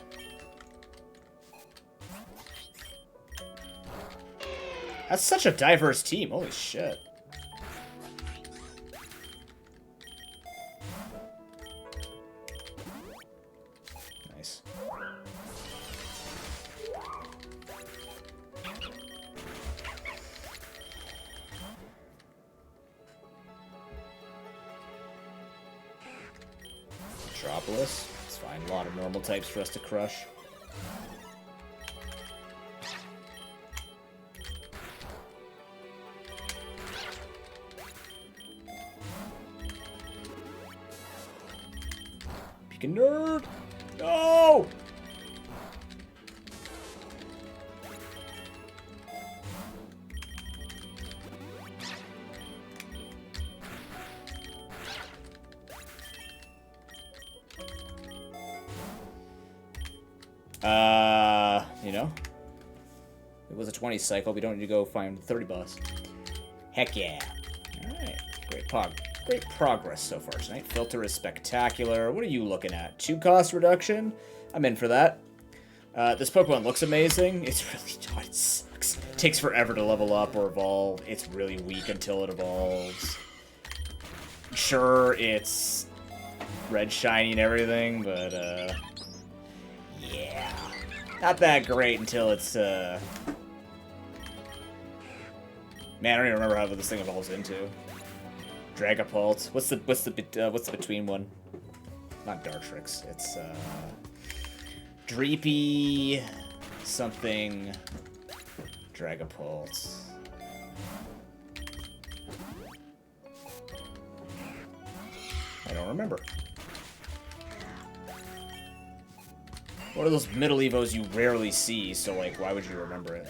Speaker 1: That's such a diverse team. Holy shit. Nice. Metropolis. It's fine. A lot of normal types for us to crush. Peek nerd! No! You know? It was a 20 cycle. We don't need to go find 30 boss. Heck yeah. Alright. Great progress so far tonight. Filter is spectacular. What are you looking at? 2 cost reduction? I'm in for that. This Pokemon looks amazing. It's really... it sucks. It takes forever to level up or evolve. It's really weak until it evolves. Sure, it's red shiny and everything, but, yeah. Not that great until it's, Man, I don't even remember how this thing evolves into. Dragapult. What's the between one? Not Dartrix. It's, Dreepy... something... Dragapult. I don't remember. One of those middle evos you rarely see, so, like, why would you remember it?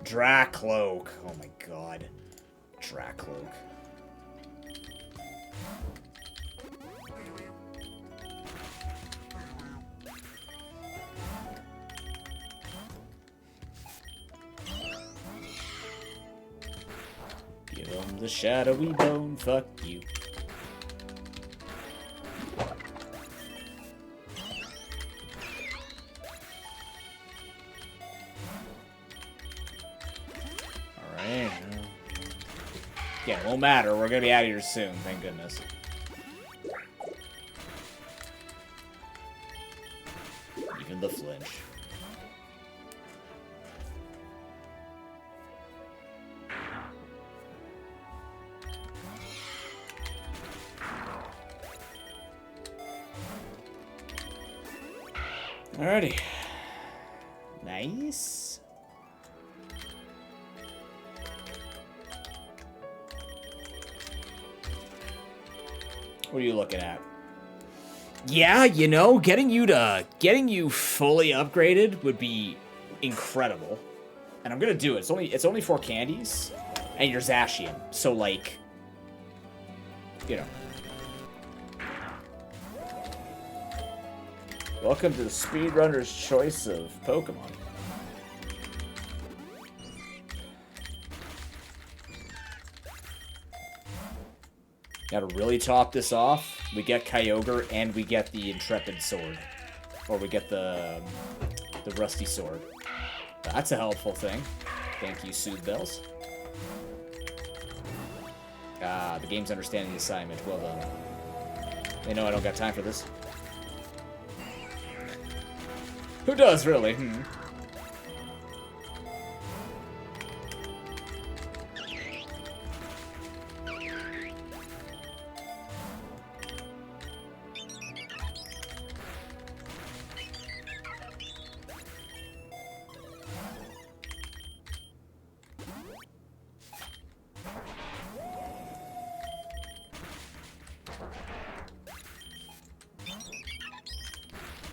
Speaker 1: Dracloak. Oh my god. Dracloak. Give him the shadowy bone, fuck you. Alright. Yeah, it won't matter. We're gonna be out of here soon, thank goodness. Even the flinch. Alrighty. Nice. What are you looking at? Yeah, you know, getting you fully upgraded would be incredible. And I'm gonna do it. It's only 4 candies, and you're Zacian, so like, you know. Welcome to the speedrunner's choice of Pokemon. Now to really top this off, we get Kyogre and we get the Intrepid Sword. Or we get the Rusty Sword. That's a helpful thing. Thank you, Soothe Bells. Ah, the game's understanding the assignment. Well done. They know I don't got time for this. Who does, really? Hmm.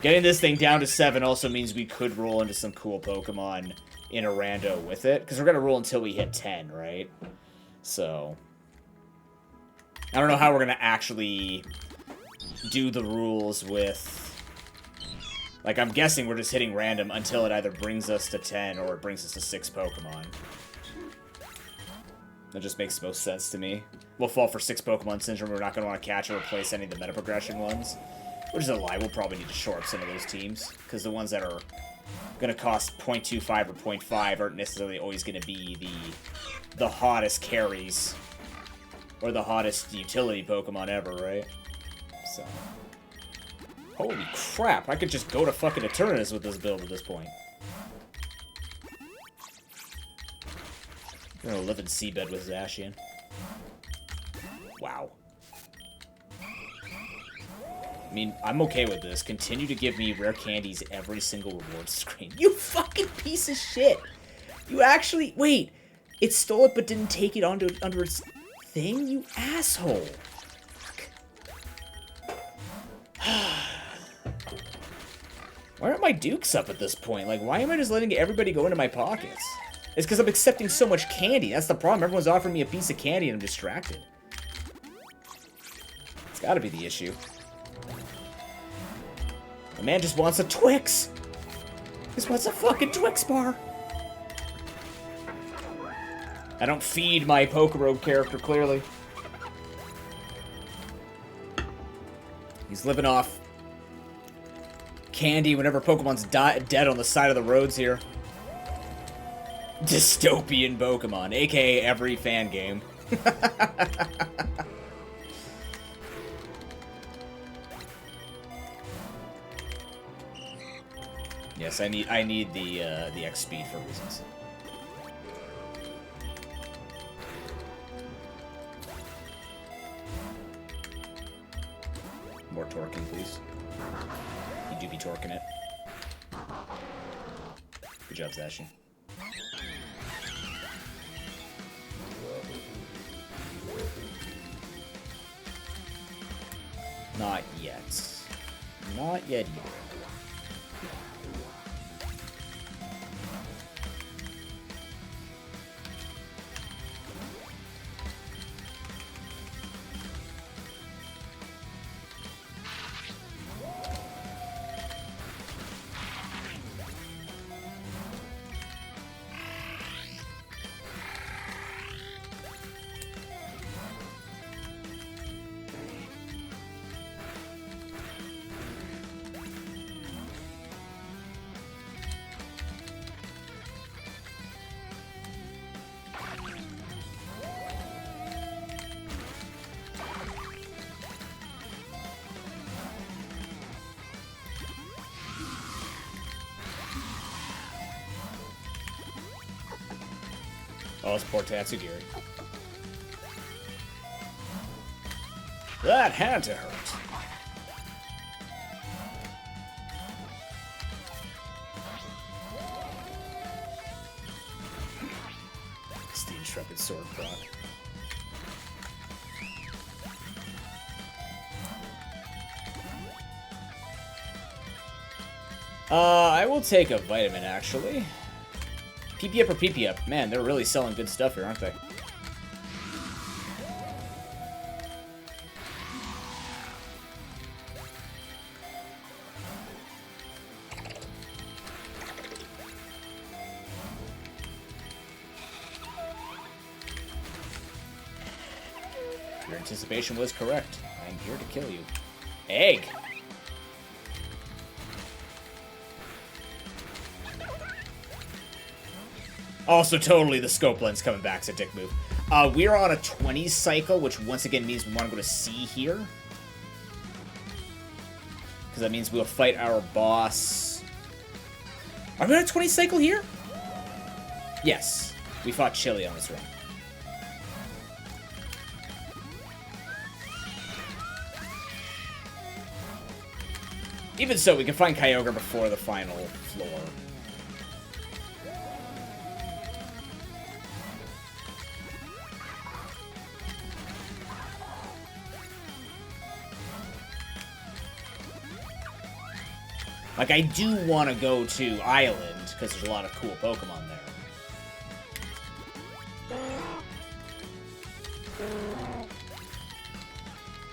Speaker 1: Getting this thing down to 7 also means we could roll into some cool Pokemon in a rando with it. Because we're going to roll until we hit 10, right? So... I don't know how we're going to actually do the rules with... Like, I'm guessing we're just hitting random until it either brings us to 10 or it brings us to 6 Pokemon. That just makes most sense to me. We'll fall for 6 Pokemon Syndrome. We're not going to want to catch or replace any of the meta progression ones. Which is a lie. We'll probably need to shore up some of those teams. Because the ones that are going to cost 0.25 or 0.5 aren't necessarily always going to be the hottest carries. Or the hottest utility Pokemon ever, right? So. Holy crap, I could just go to fucking Eternus with this build at this point. I'm gonna live in seabed with Zacian. Wow. I mean, I'm okay with this. Continue to give me rare candies every single reward screen. You fucking piece of shit! You actually... Wait! It stole it but didn't take it under its thing? You asshole! Fuck. Why aren't my dukes up at this point? Like, why am I just letting everybody go into my pockets? It's because I'm accepting so much candy. That's the problem. Everyone's offering me a piece of candy and I'm distracted. It's gotta be the issue. The man just wants a Twix! He just wants a fucking Twix bar! I don't feed my PokeRogue character, clearly. He's living off candy whenever Pokemon's dead on the side of the roads here. Dystopian Pokemon, aka every fan game. Yes, I need the XP for reasons. More torquing, please. You do be torquing it. Good job, Zacian. Not yet. Not yet either. Oh, it's poor Tatsugiri. That had to hurt. It's the Intrepid Sword proc. I will take a vitamin, actually. PP up or PP up. Man, they're really selling good stuff here, aren't they? Your anticipation was correct. I'm here to kill you. Egg! Also, totally the scope lens coming back is a dick move. We're on a 20 cycle, which once again means we want to go to C here. Because that means we'll fight our boss. Are we on a 20 cycle here? Yes. We fought Chili on this run. Even so, we can find Kyogre before the final floor. Like, I do want to go to Island, because there's a lot of cool Pokemon there.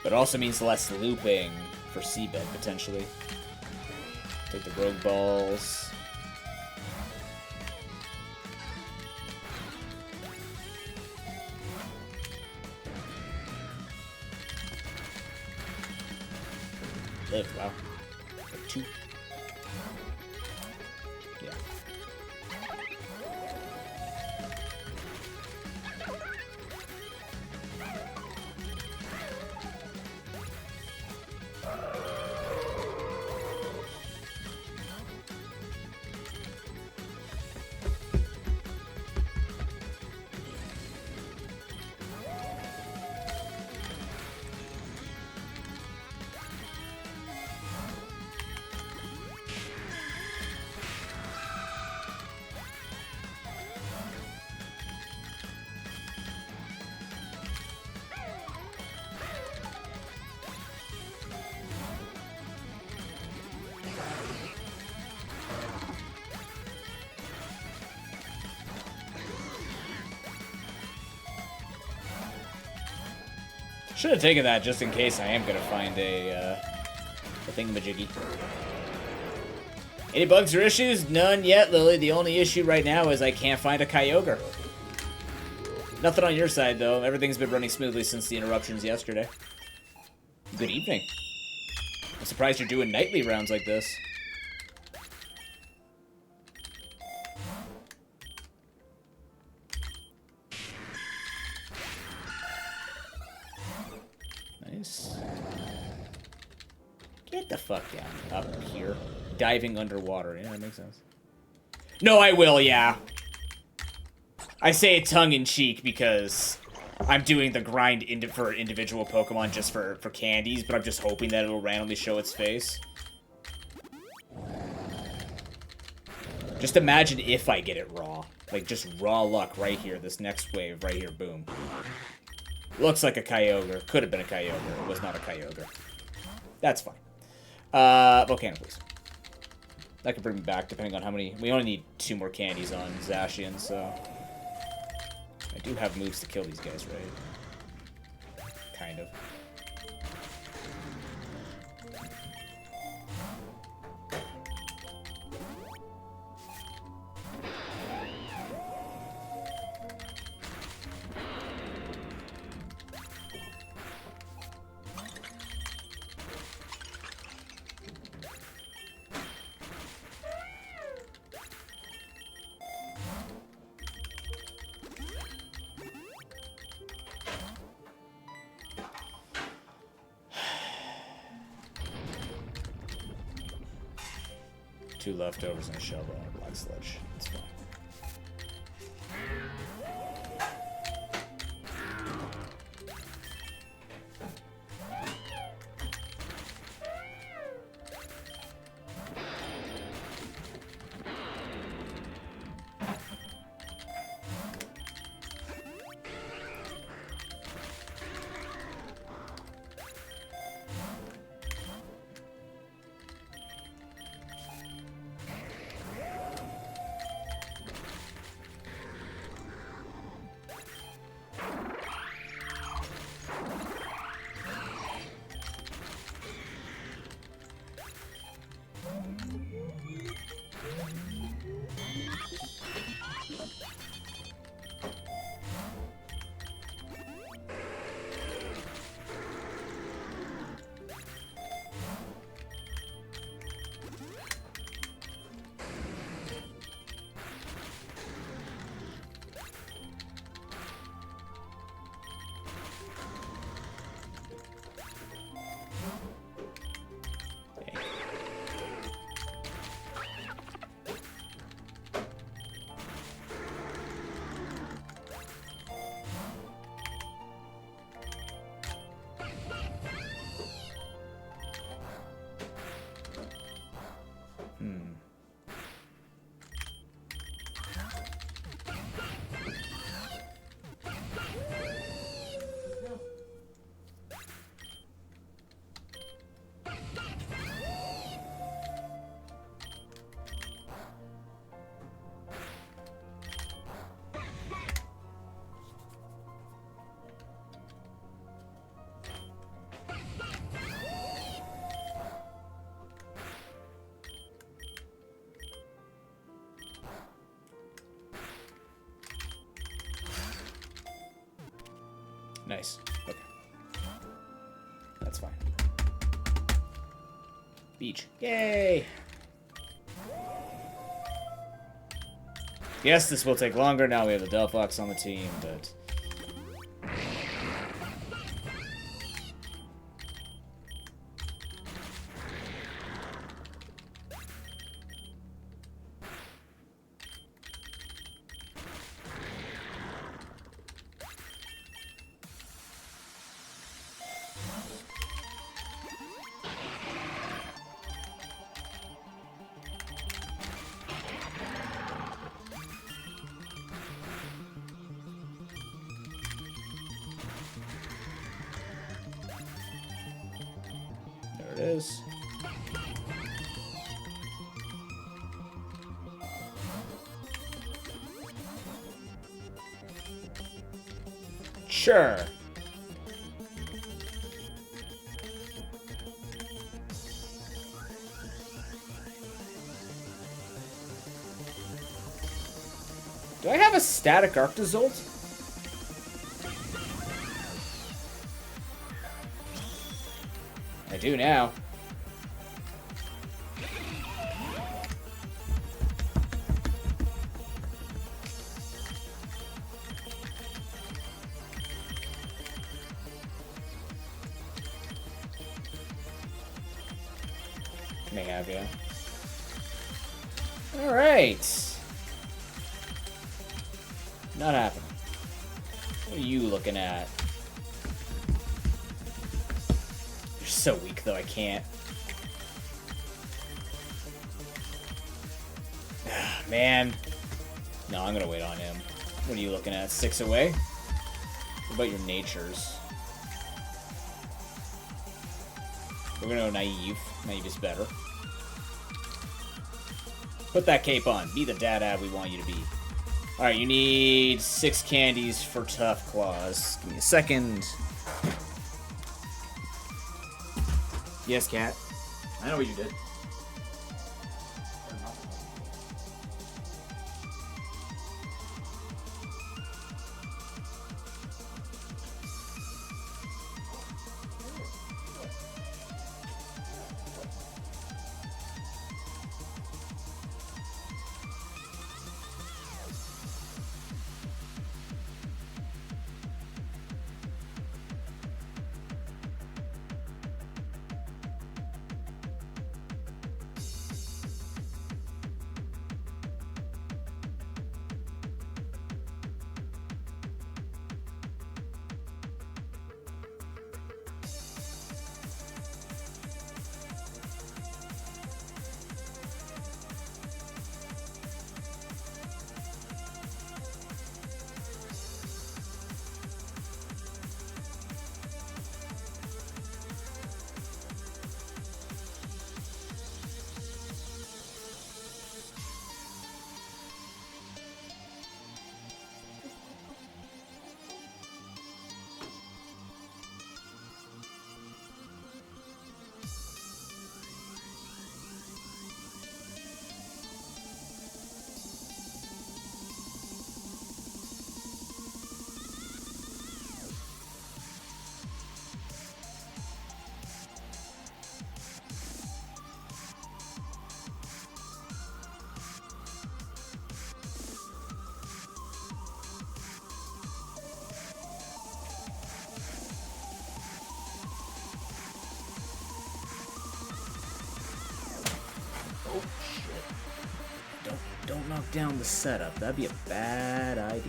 Speaker 1: But it also means less looping for Seabed, potentially. Take the Rogue Balls. Live, wow. Like 2. Yeah. Should have taken that just in case I am gonna find a thingamajiggy. Any bugs or issues? None yet, Lily. The only issue right now is I can't find a Kyogre. Nothing on your side, though. Everything's been running smoothly since the interruptions yesterday. Good evening. I'm surprised you're doing nightly rounds like this. Nice. Get the fuck down up here. Diving underwater. Yeah, that makes sense. No, I will, yeah. I say it tongue-in-cheek because I'm doing the grind for individual Pokemon just for candies, but I'm just hoping that it'll randomly show its face. Just imagine if I get it raw. Like, just raw luck right here, this next wave right here, boom. Looks like a Kyogre. Could have been a Kyogre. It was not a Kyogre. That's fine. Volcano, please. That could bring me back, depending on how many... We only need 2 more candies on Zacian, so... I do have moves to kill these guys, right? Kind of. Two leftovers and a shovel and a black sludge. It's fine. Nice. Okay. That's fine. Beach. Yay! Yes, this will take longer. Now we have the Delphox on the team, but... is. Sure. Do I have a static Arctozolt? I do now. May have, yeah. Alright. Not happening. What are you looking at? You're so weak, though, I can't. Man. No, I'm gonna wait on him. What are you looking at? 6 away? What about your natures? We're gonna go naive. Naive is better. Put that cape on. Be the dad-ad we want you to be. Alright, you need 6 candies for Tough Claws. Give me a second. Yes, cat. I know what you did. Oh, shit. Don't knock down the setup. That'd be a bad idea.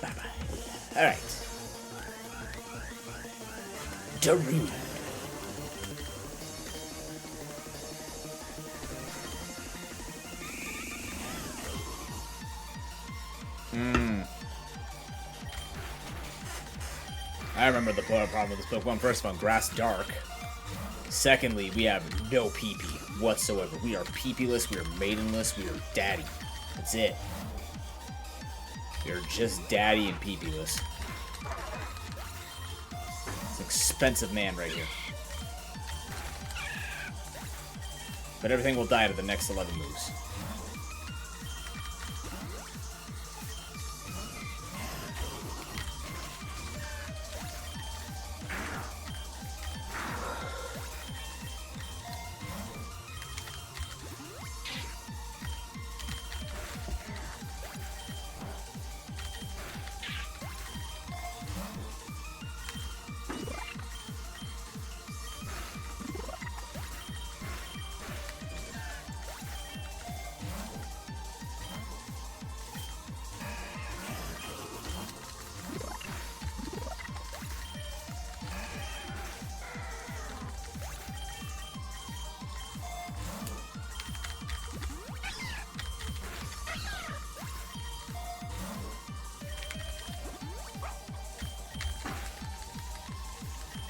Speaker 1: Bye-bye. Alright. Darude. I remember the problem with this Pokemon. First of all, Grass Dark. Secondly, we have no PP whatsoever. We are PP-less, we are maidenless, we are daddy. That's it. We are just daddy and PP-less. It's an expensive man right here. But everything will die to the next 11 moves.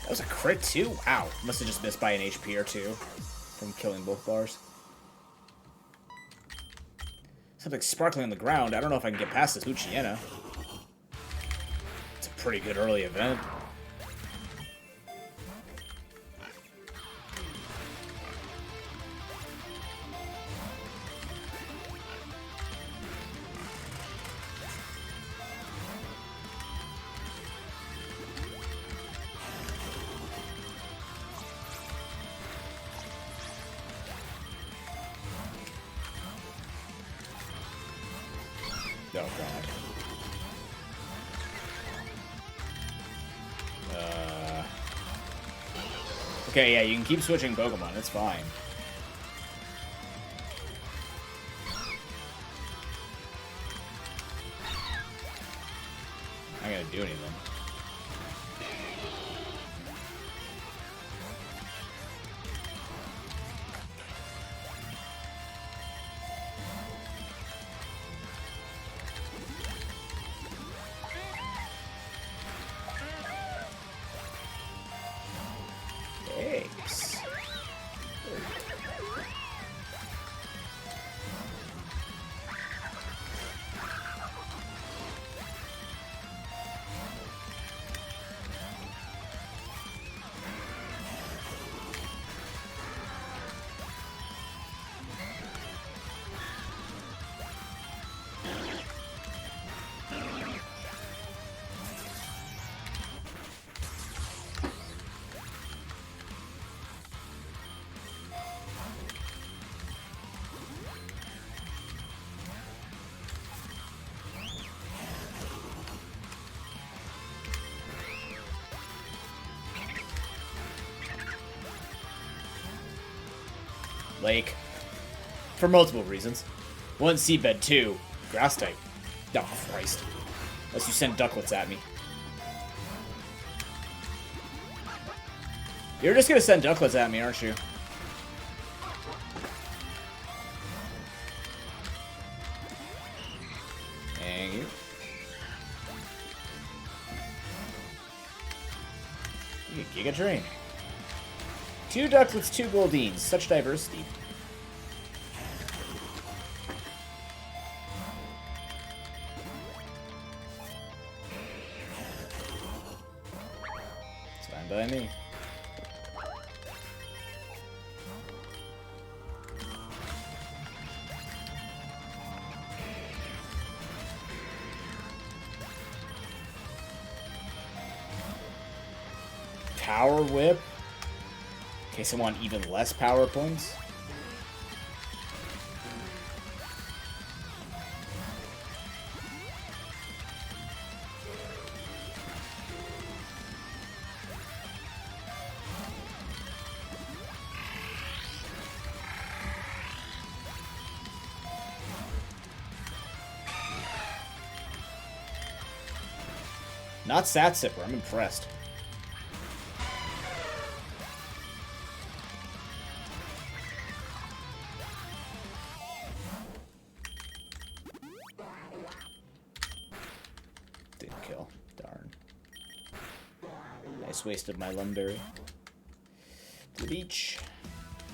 Speaker 1: That was a crit too? Wow. Must have just missed by an HP or two from killing both bars. Something sparkling on the ground. I don't know if I can get past this Luciana. It's a pretty good early event. Oh, God. Okay, yeah, you can keep switching Pokemon. It's fine. I'm not gonna do anything. Thanks. Lake. For multiple reasons. One, seabed. Two, grass type. Oh, Christ. Unless you send ducklets at me. You're just gonna send ducklets at me, aren't you? Thank you. Giga Drain. 2 ducklets, 2 Goldines. Such diversity. It's fine by me. Power Whip. In case I want even less power points. Not Sat Sipper, I'm impressed. Didn't kill. Darn. Nice waste of my Lumberry. To the beach.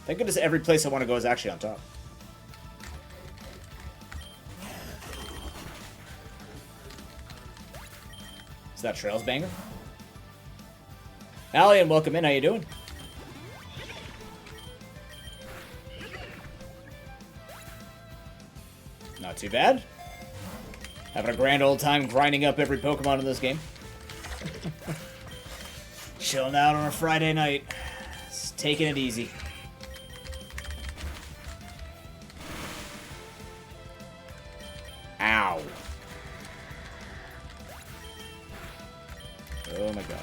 Speaker 1: Thank goodness every place I want to go is actually on top. Is that Trails Banger? Allian, welcome in. How you doing? Not too bad. Having a grand old time grinding up every Pokemon in this game. Chilling out on a Friday night. Just taking it easy. Ow. Oh my god.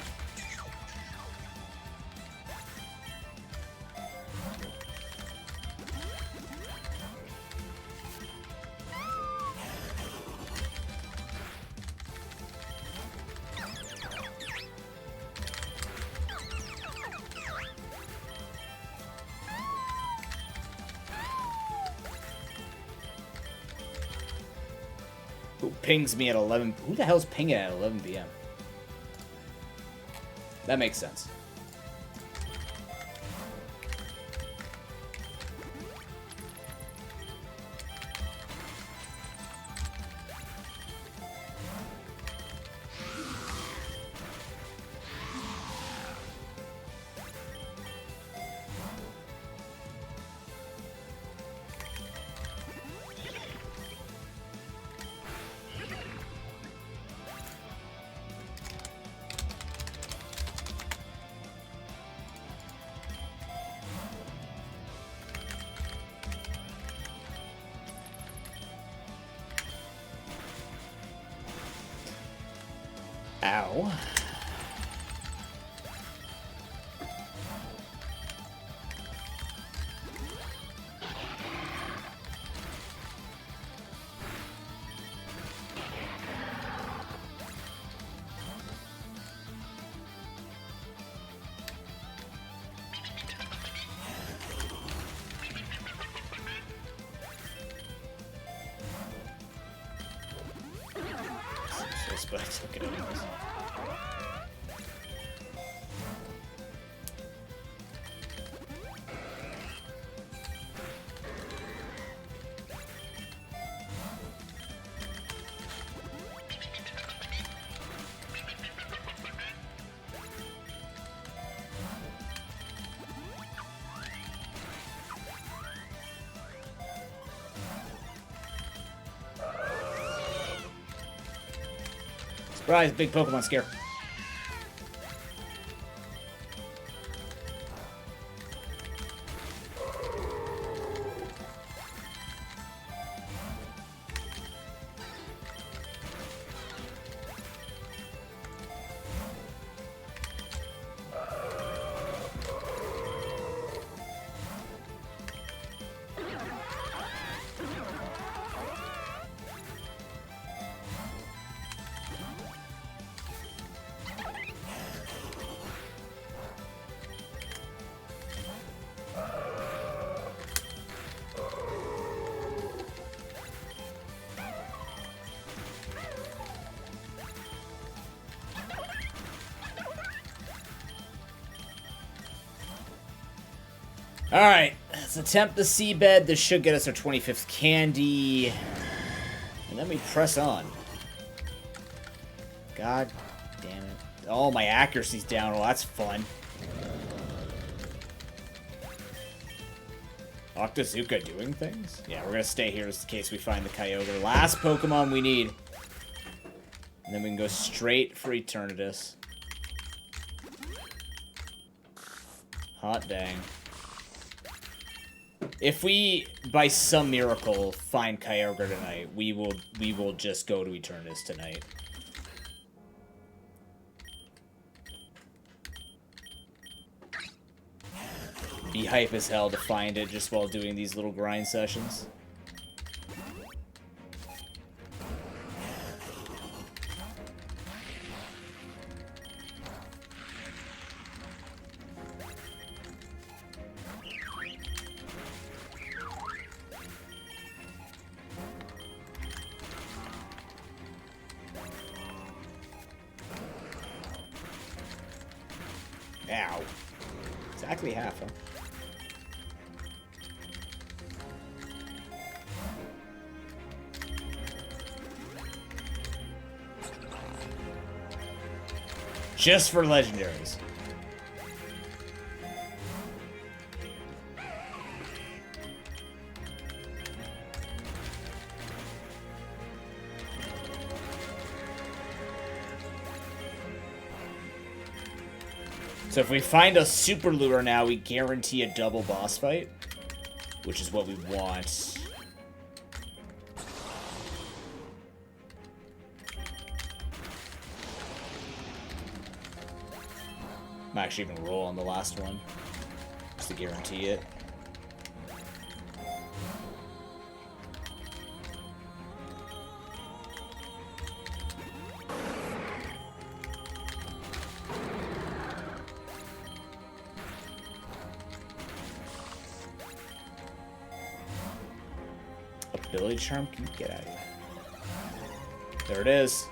Speaker 1: Who pings me at 11? Who the hell's pinging at 11 p.m.? That makes sense. Ow. But I took it anyways. Surprise, big Pokemon scare. Alright, let's attempt the seabed. This should get us our 25th candy. And then we press on. God damn it. Oh, my accuracy's down. Well, that's fun. Octazooka doing things? Yeah, we're gonna stay here just in case we find the Kyogre. Last Pokemon we need. And then we can go straight for Eternatus. Hot dang. If we, by some miracle, find Kyogre tonight, we will just go to Eternatus tonight. Be hype as hell to find it just while doing these little grind sessions. Ow. Exactly half, huh? Just for legendaries. So if we find a super lure now, we guarantee a double boss fight, which is what we want. Might actually even roll on the last one, just to guarantee it. Ability Charm? Can you get out of here? There it is.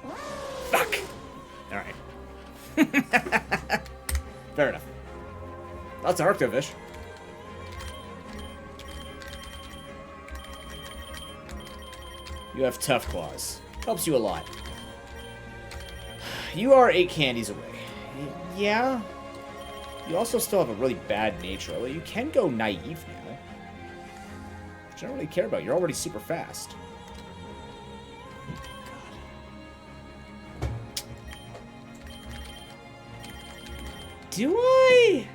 Speaker 1: Fuck! Alright. Fair enough. That's Arctovish. You have Tough Claws. Helps you a lot. You are 8 candies away. Yeah. You also still have a really bad nature. Although you can go naive now. Which I don't really care about. You're already super fast. Do I?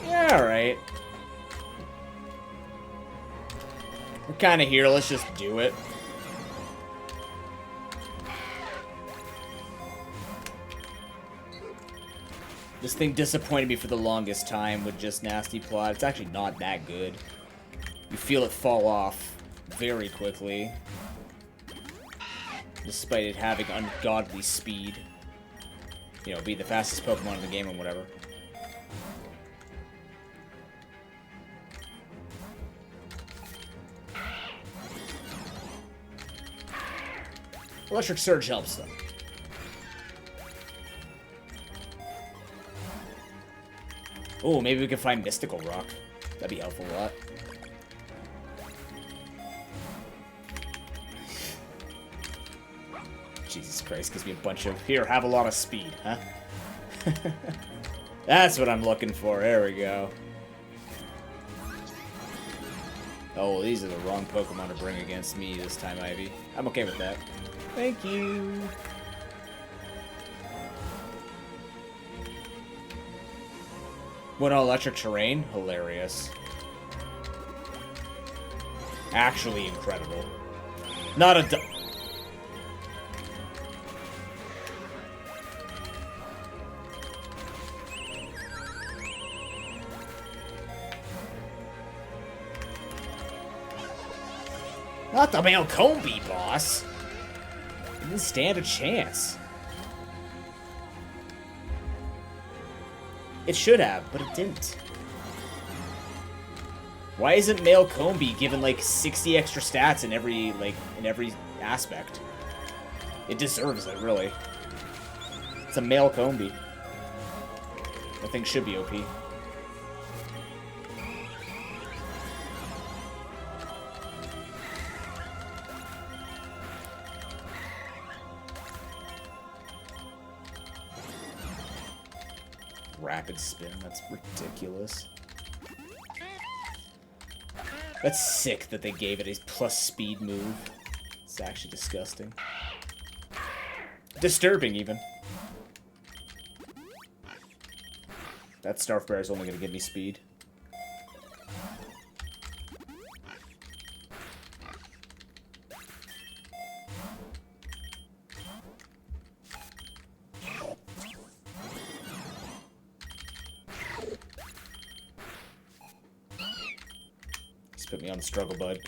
Speaker 1: Yeah, alright. We're kind of here. Let's just do it. This thing disappointed me for the longest time with just Nasty Plot. It's actually not that good. You feel it fall off very quickly, despite it having ungodly speed. You know, be the fastest Pokemon in the game or whatever. Electric Surge helps them. Oh, maybe we can find Mystical Rock. That'd be helpful a lot. Jesus Christ, gives me a bunch of... Here, have a lot of speed, huh? That's what I'm looking for. There we go. Oh, these are the wrong Pokemon to bring against me this time, Ivy. I'm okay with that. Thank you. What, electric terrain? Hilarious. Actually incredible. Not a... Not the Malcombe, boss! It didn't stand a chance. It should have, but it didn't. Why isn't Malcombe given like 60 extra stats in every aspect? It deserves it, really. It's a Malcombe. That thing should be OP. Rapid spin, that's ridiculous. That's sick that they gave it a plus speed move. It's actually disgusting. Disturbing, even. That Starf Bear is only going to give me speed. Put me on the struggle, bud.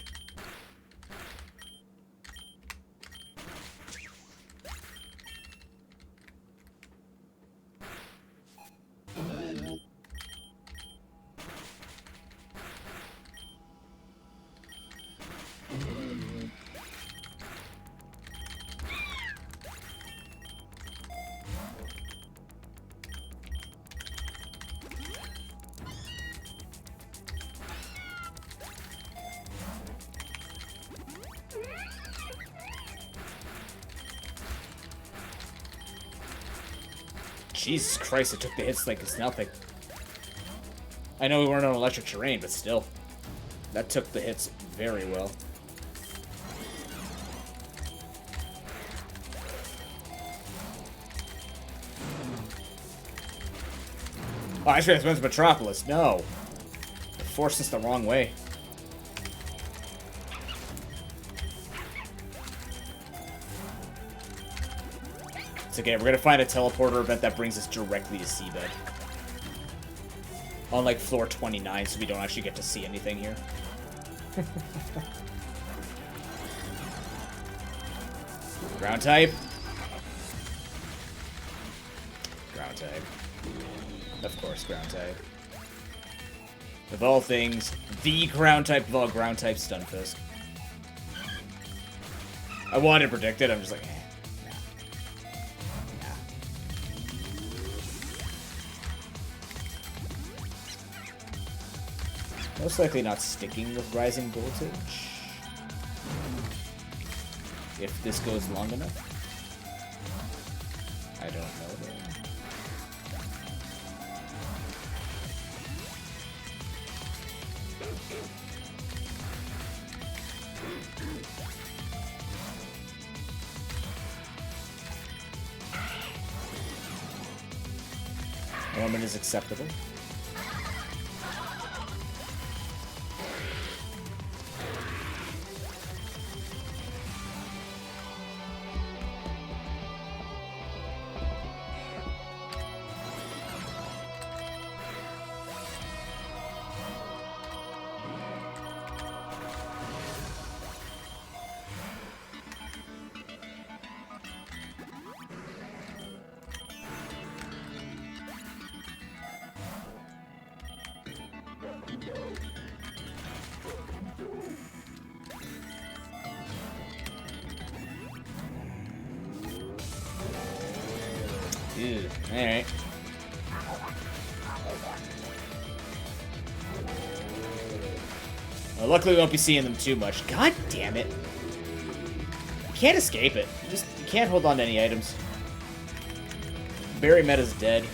Speaker 1: Jesus Christ, it took the hits like it's nothing. I know we weren't on electric terrain, but still. That took the hits very well. Oh, I should have went to Metropolis. No. It forced us the wrong way. It's okay, we're gonna find a teleporter event that brings us directly to Seabed. On like floor 29, so we don't actually get to see anything here. Ground type. Ground type. Of course, ground type. Of all things, the ground type of all ground types, Stunfisk. I wanted to predict it, I'm just like, eh. Most likely not sticking with Rising Voltage. If this goes long enough. I don't know though. Norman is acceptable. Ew. Alright. Well, luckily we won't be seeing them too much. God damn it. You can't escape it. You can't hold on to any items. Berry Meta's dead.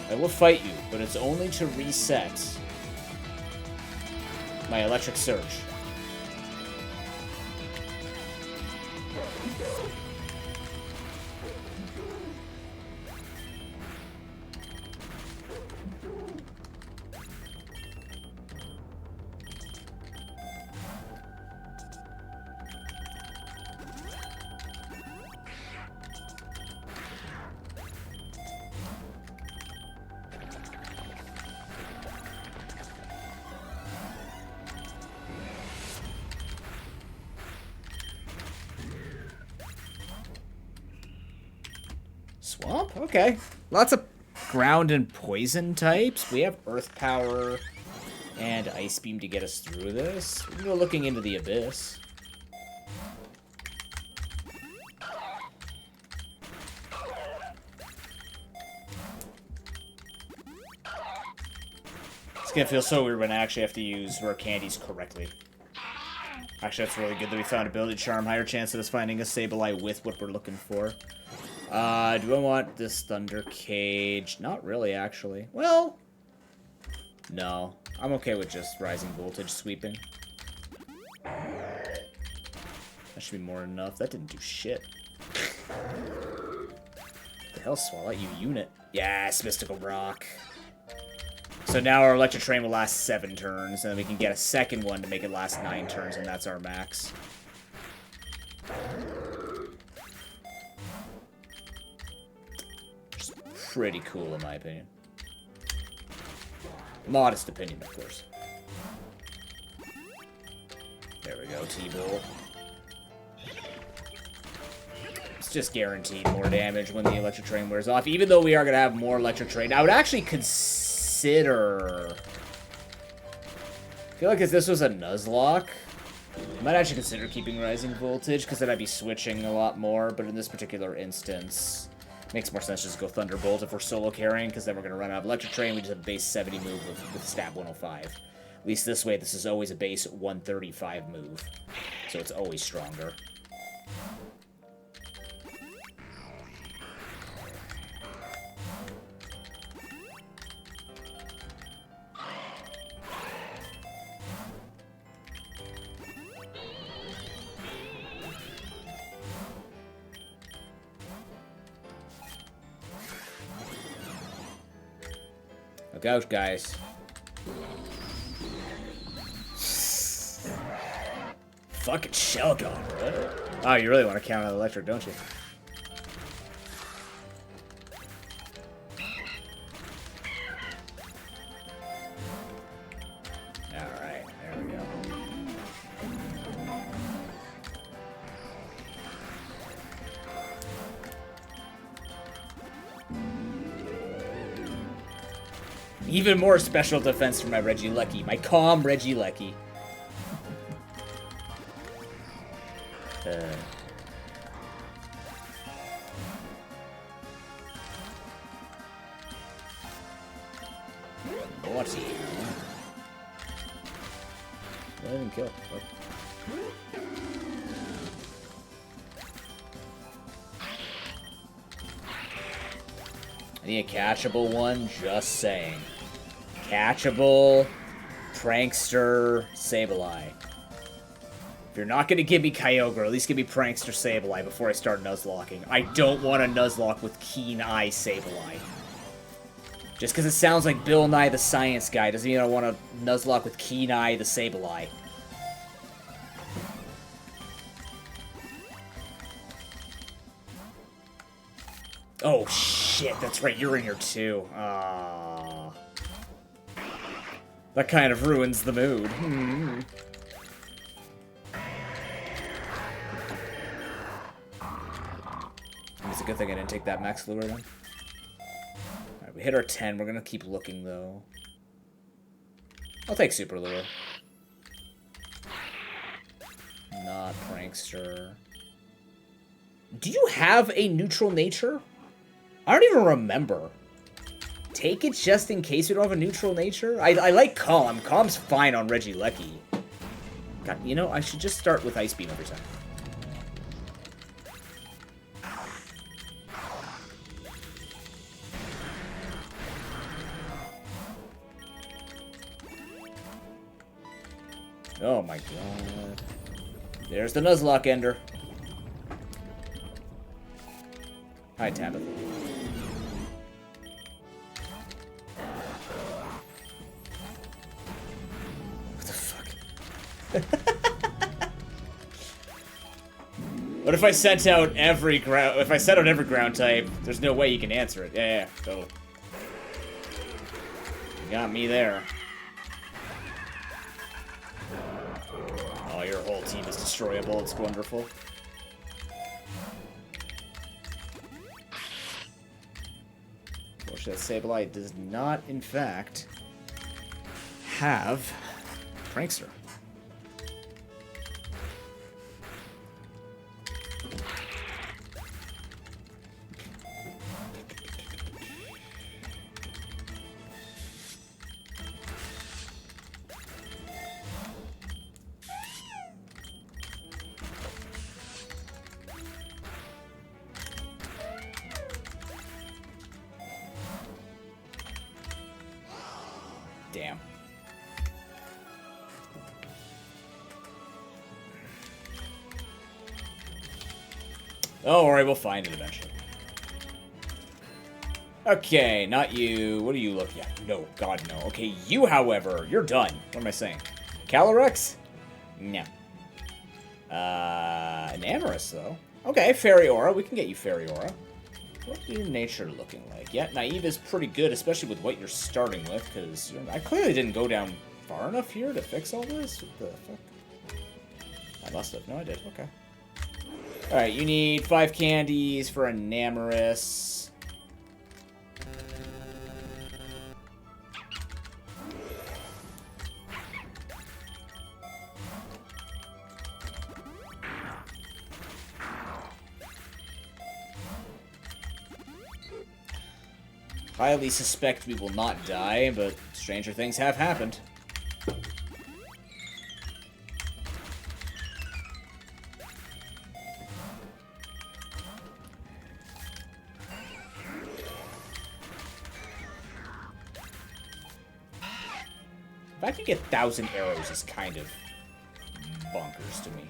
Speaker 1: I will fight you, but it's only to reset my Electric Surge. Swamp? Okay. Lots of ground and poison types. We have Earth Power and Ice Beam to get us through this. We can go looking into the Abyss. It's gonna feel so weird when I actually have to use rare candies correctly. Actually, that's really good that we found Ability Charm. Higher chance of us finding a Sableye with what we're looking for. Do I want this Thunder Cage? Not really, actually. Well, no. I'm okay with just Rising Voltage sweeping. That should be more than enough. That didn't do shit. What the hell, Swallow? You unit. Yes, Mystical Rock. So now our Electric Train will last 7 turns, and then we can get a second one to make it last 9 turns, and that's our max. Pretty cool, in my opinion. Modest opinion, of course. There we go, T-Bolt. It's just guaranteed more damage when the Electric Train wears off, even though we are going to have more Electric Train. I would actually consider... I feel like if this was a Nuzlocke, I might actually consider keeping Rising Voltage, because then I'd be switching a lot more, but in this particular instance... Makes more sense just to go Thunderbolt if we're solo carrying, because then we're going to run out of Electric Train. We just have a base 70 move with stab 105. At least this way, this is always a base 135 move. So it's always stronger. Look out, guys. Fucking shell gun. Oh, you really want to count on electric, don't you? Alright, there we go. Even more special defense for my Regieleki. My calm Regieleki. What's he? Not even kill. What? I need a catchable one, just saying. Catchable, Prankster, Sableye. If you're not going to give me Kyogre, at least give me Prankster Sableye before I start Nuzlocking. I don't want a Nuzlocke with Keen Eye Sableye. Just because it sounds like Bill Nye the Science Guy doesn't mean I want a Nuzlocke with Keen Eye the Sableye. Oh shit, that's right, you're in here too. Aww. That kind of ruins the mood. It's a good thing I didn't take that max lure then. Alright, we hit our 10. We're gonna keep looking though. I'll take super lure. Prankster. Do you have a neutral nature? I don't even remember. Take it just in case we don't have a neutral nature? I like Calm. Calm's fine on Regieleki. God, you know, I should just start with Ice Beam every time. Oh my god. There's the Nuzlocke ender. Hi, Tabitha. What the fuck? What if I sent out every ground? If I sent out every ground type, there's no way you can answer it. Yeah, totally. You got me there. Oh, your whole team is destroyable. It's wonderful. Unfortunately, Sableye does not, in fact, have Prankster. Damn. Oh, alright, we'll find it eventually. Okay, not you. What are you looking at? No, God, no. Okay, you, however, you're done. What am I saying? Calyrex? No. An Amorous, though. Okay, Fairy Aura. We can get you Fairy Aura. What's your nature looking like? Yeah, Naive is pretty good, especially with what you're starting with, because I clearly didn't go down far enough here to fix all this. What the fuck? I must have. No, I did. Okay. Alright, you need 5 candies for an Amorous. Highly suspect we will not die, but stranger things have happened. If I could get 1,000 arrows is kind of bonkers to me.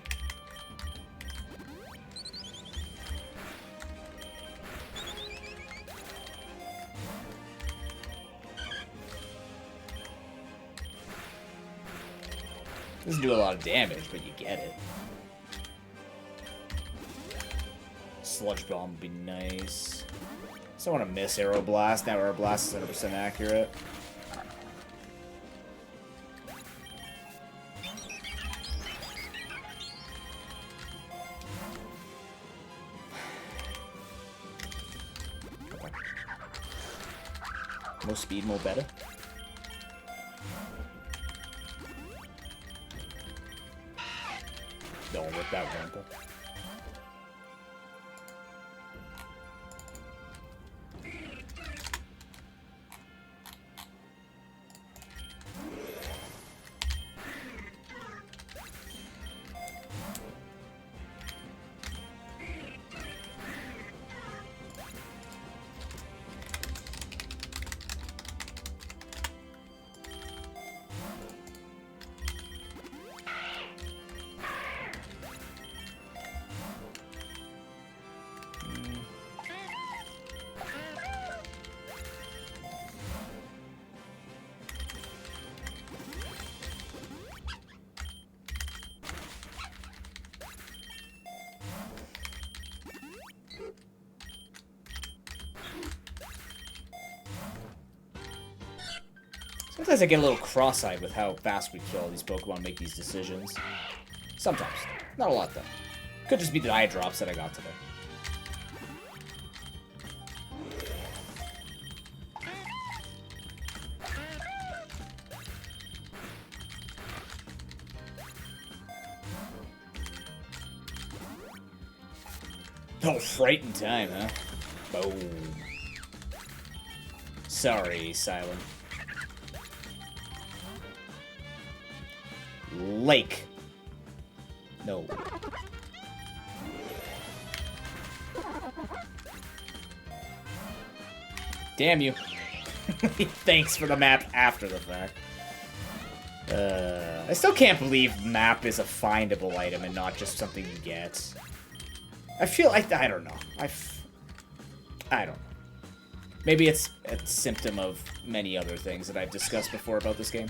Speaker 1: Doesn't do a lot of damage, but you get it. Sludge Bomb would be nice. So I want to miss Arrow Blast. Now Arrow Blast is 100% accurate. Okay. More speed, more better. Don't rip that one. Sometimes I get a little cross-eyed with how fast we kill these Pokemon, make these decisions. Sometimes. Not a lot, though. Could just be the eye drops that I got today. Oh, frightened time, huh? Boom. Sorry, Silent. Lake. No. Damn you. Thanks for the map after the fact. I still can't believe map is a findable item and not just something you get. I feel like, I don't know. I don't know. Maybe it's a symptom of many other things that I've discussed before about this game.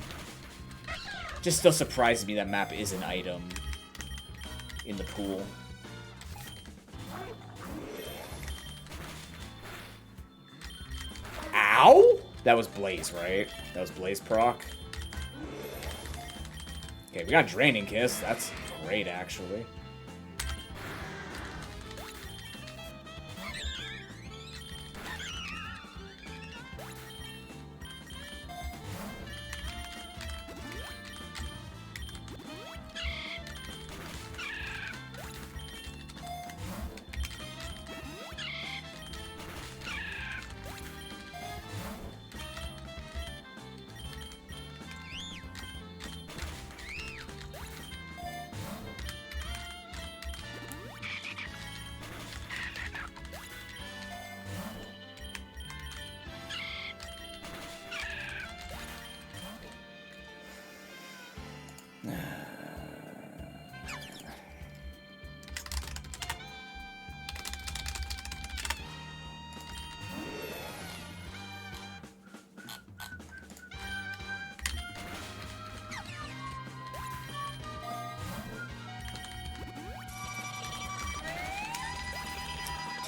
Speaker 1: Just still surprises me that map is an item in the pool. Ow? That was Blaze, right? That was Blaze proc. Okay, we got Draining Kiss. That's great, actually.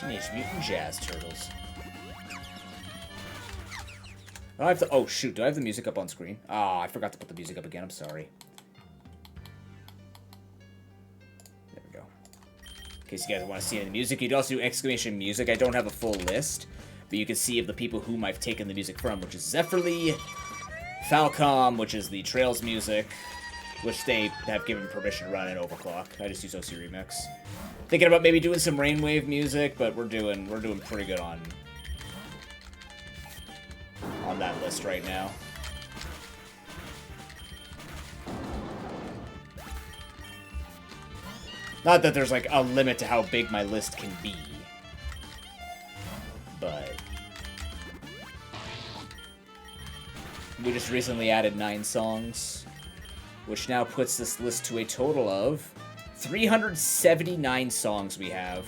Speaker 1: Teenage Mutant Jazz Turtles. Oh, I have to. Oh shoot! Do I have the music up on screen? Ah, I forgot to put the music up again. I'm sorry. There we go. In case you guys want to see any music, you'd also do exclamation music. I don't have a full list, but you can see of the people whom I've taken the music from, which is Zephyrly, Falcom, which is the Trails music, which they have given permission to run in Overclock. I just use OC Remix. Thinking about maybe doing some Rainwave music, but we're doing pretty good on that list right now. Not that there's like a limit to how big my list can be, but we just recently added 9 songs, which now puts this list to a total of 379 songs we have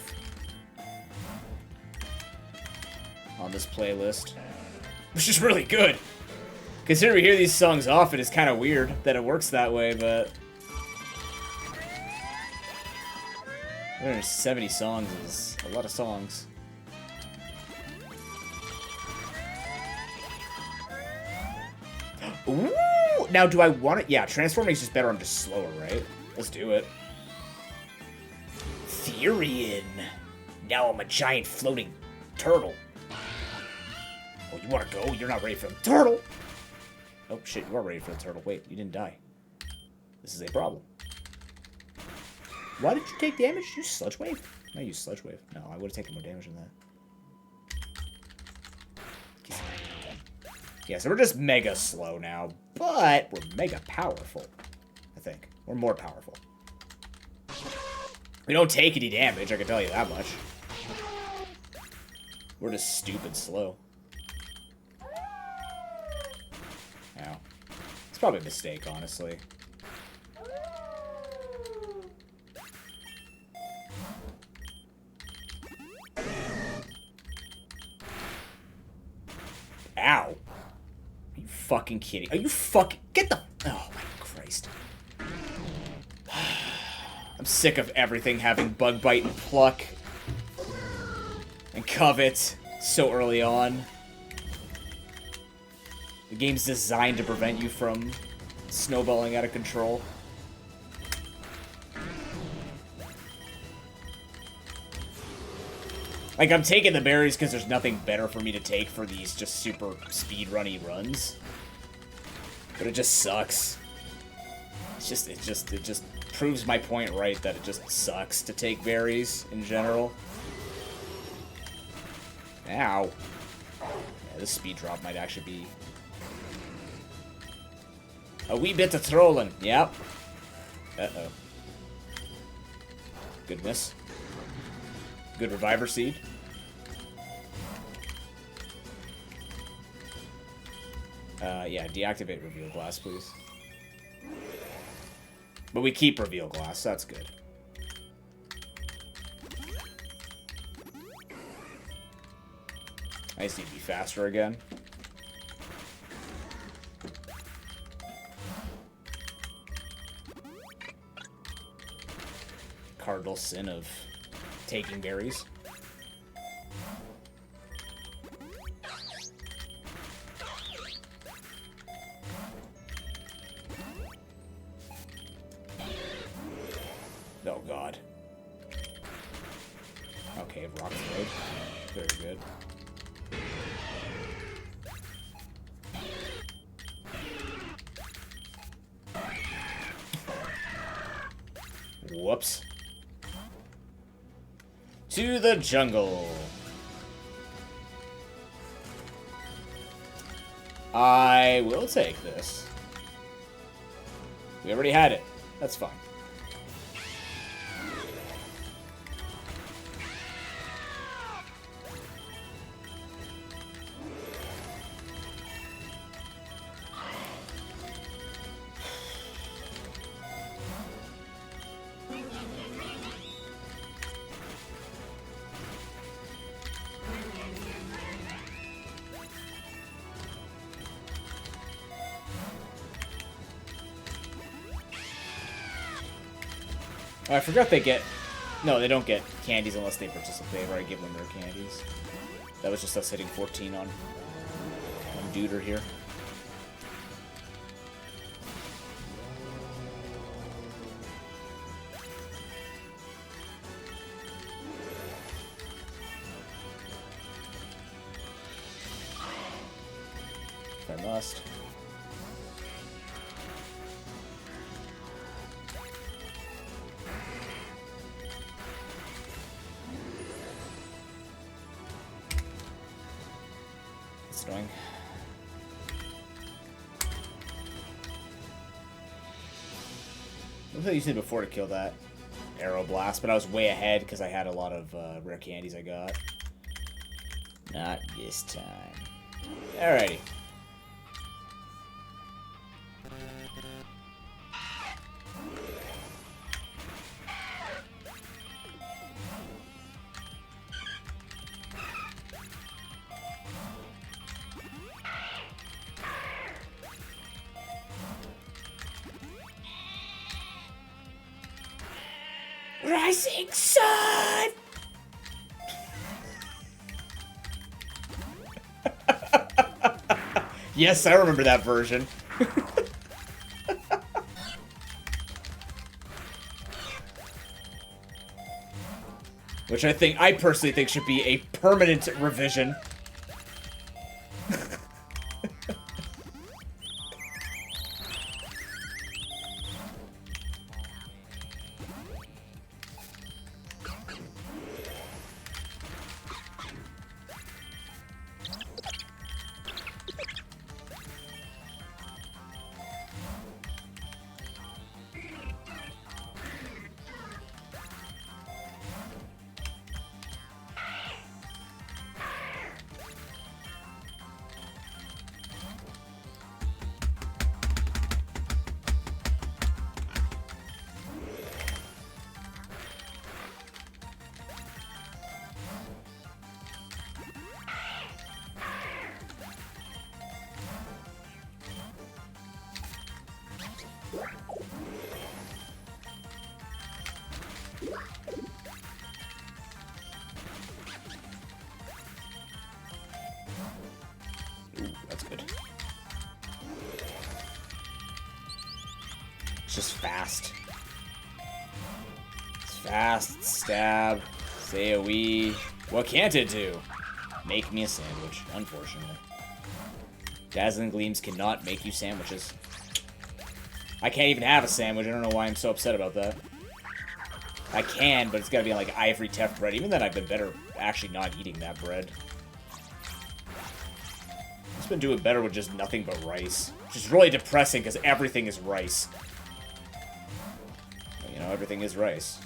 Speaker 1: on this playlist, which is really good. Considering we hear these songs often, it's kind of weird that it works that way, but 370 songs is a lot of songs. Ooh! Now, do I want it? Yeah, transforming is just better. I'm just slower, right? Let's do it. Therian. Now I'm a giant floating turtle. Oh, you want to go? You're not ready for the turtle. Oh, shit, you are ready for the turtle. Wait, you didn't die. This is a problem. Why did you take damage? You Sludge Wave? I used Sludge Wave. No, I would have taken more damage than that. Yeah, so we're just mega slow now, but we're mega powerful, I think. We're more powerful. We don't take any damage, I can tell you that much. We're just stupid slow. Ow. It's probably a mistake, honestly. Ow. Are you fucking kidding? Are you fucking... Get the... Oh, my Christ. I'm sick of everything having Bug Bite and Pluck. And Covet so early on. The game's designed to prevent you from snowballing out of control. Like, I'm taking the berries because there's nothing better for me to take for these just super speedrunny runs. But it just sucks. It just proves my point right that it just sucks to take berries in general. Ow. Yeah, this speed drop might actually be a wee bit of trolling. Yep. Uh-oh. Good miss. Good reviver seed. Yeah, deactivate reveal glass, please. But we keep reveal glass, that's good. I just need to be faster again. Cardinal sin of taking berries. Oh god. Okay, rock throat. Very good. Whoops. To the jungle. I will take this. We already had it. That's fine. Oh, I forgot they get... No, they don't get candies unless they participate, or I give them their candies. That was just us hitting 14 on Duder here. If I must. Annoying. I used it before to kill that arrow blast, but I was way ahead because I had a lot of rare candies I got. Not this time. Alrighty. Rising Sun! Yes, I remember that version. Which I personally think should be a permanent revision. Ooh, that's good. It's just fast. It's fast, stab, say a wee. What can't it do? Make me a sandwich, unfortunately. Dazzling Gleams cannot make you sandwiches. I can't even have a sandwich. I don't know why I'm so upset about that. I can, but it's gotta be on like ivory teft bread. Even then, I've been better actually not eating that bread. been doing better with just nothing but rice. Which is really depressing because everything is rice. But, you know, everything is rice.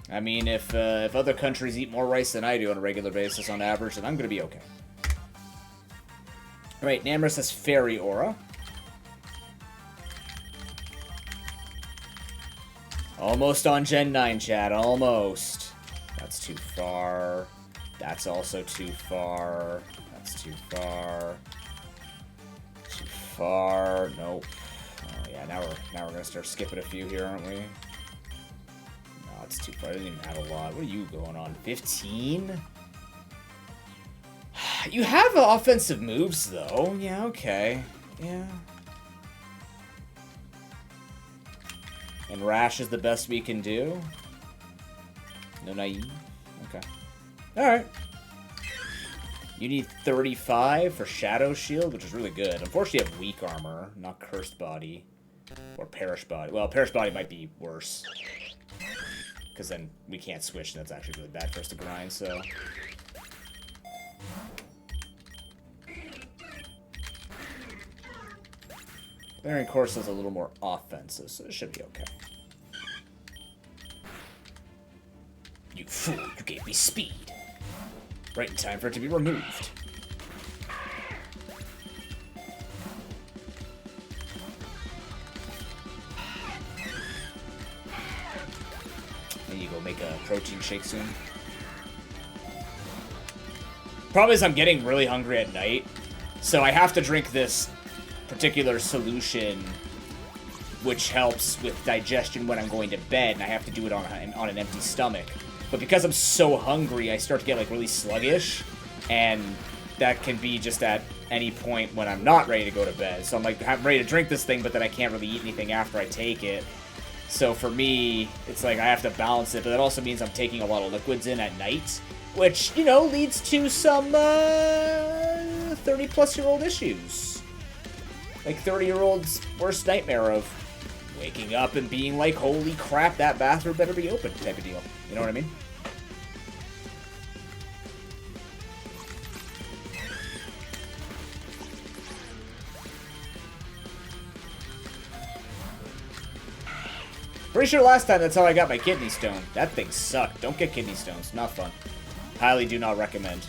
Speaker 1: I mean, if other countries eat more rice than I do on a regular basis on average, then I'm going to be okay. Alright, Namorous has Fairy Aura. Almost on Gen 9, chat. Almost. That's too far. That's also too far. That's too far. Too far. Nope. Oh, yeah, now we're going to start skipping a few here, aren't we? No, it's too far. I didn't even have a lot. What are you going on? 15? You have offensive moves, though. Yeah, okay. Yeah. And Rash is the best we can do? No naive? Okay. Alright. You need 35 for Shadow Shield, which is really good. Unfortunately, you have Weak Armor, not Cursed Body. Or Perish Body. Well, Perish Body might be worse. Because then we can't switch, and that's actually really bad for us to grind, so... Bearing Course is a little more offensive, so it should be okay. You fool, you gave me speed. Right in time for it to be removed. Then you go make a protein shake soon. Problem is I'm getting really hungry at night, so I have to drink this particular solution which helps with digestion when I'm going to bed, and I have to do it on an empty stomach. But because I'm so hungry, I start to get like really sluggish, and that can be just at any point when I'm not ready to go to bed. So I'm like, I'm ready to drink this thing, but then I can't really eat anything after I take it. So for me, it's like I have to balance it, but that also means I'm taking a lot of liquids in at night, which, you know, leads to some 30-plus-year-old issues. Like 30-year-old's worst nightmare of waking up and being like, holy crap, that bathroom better be open type of deal. You know what I mean? Pretty sure last time that's how I got my kidney stone. That thing sucked. Don't get kidney stones. Not fun. Highly do not recommend.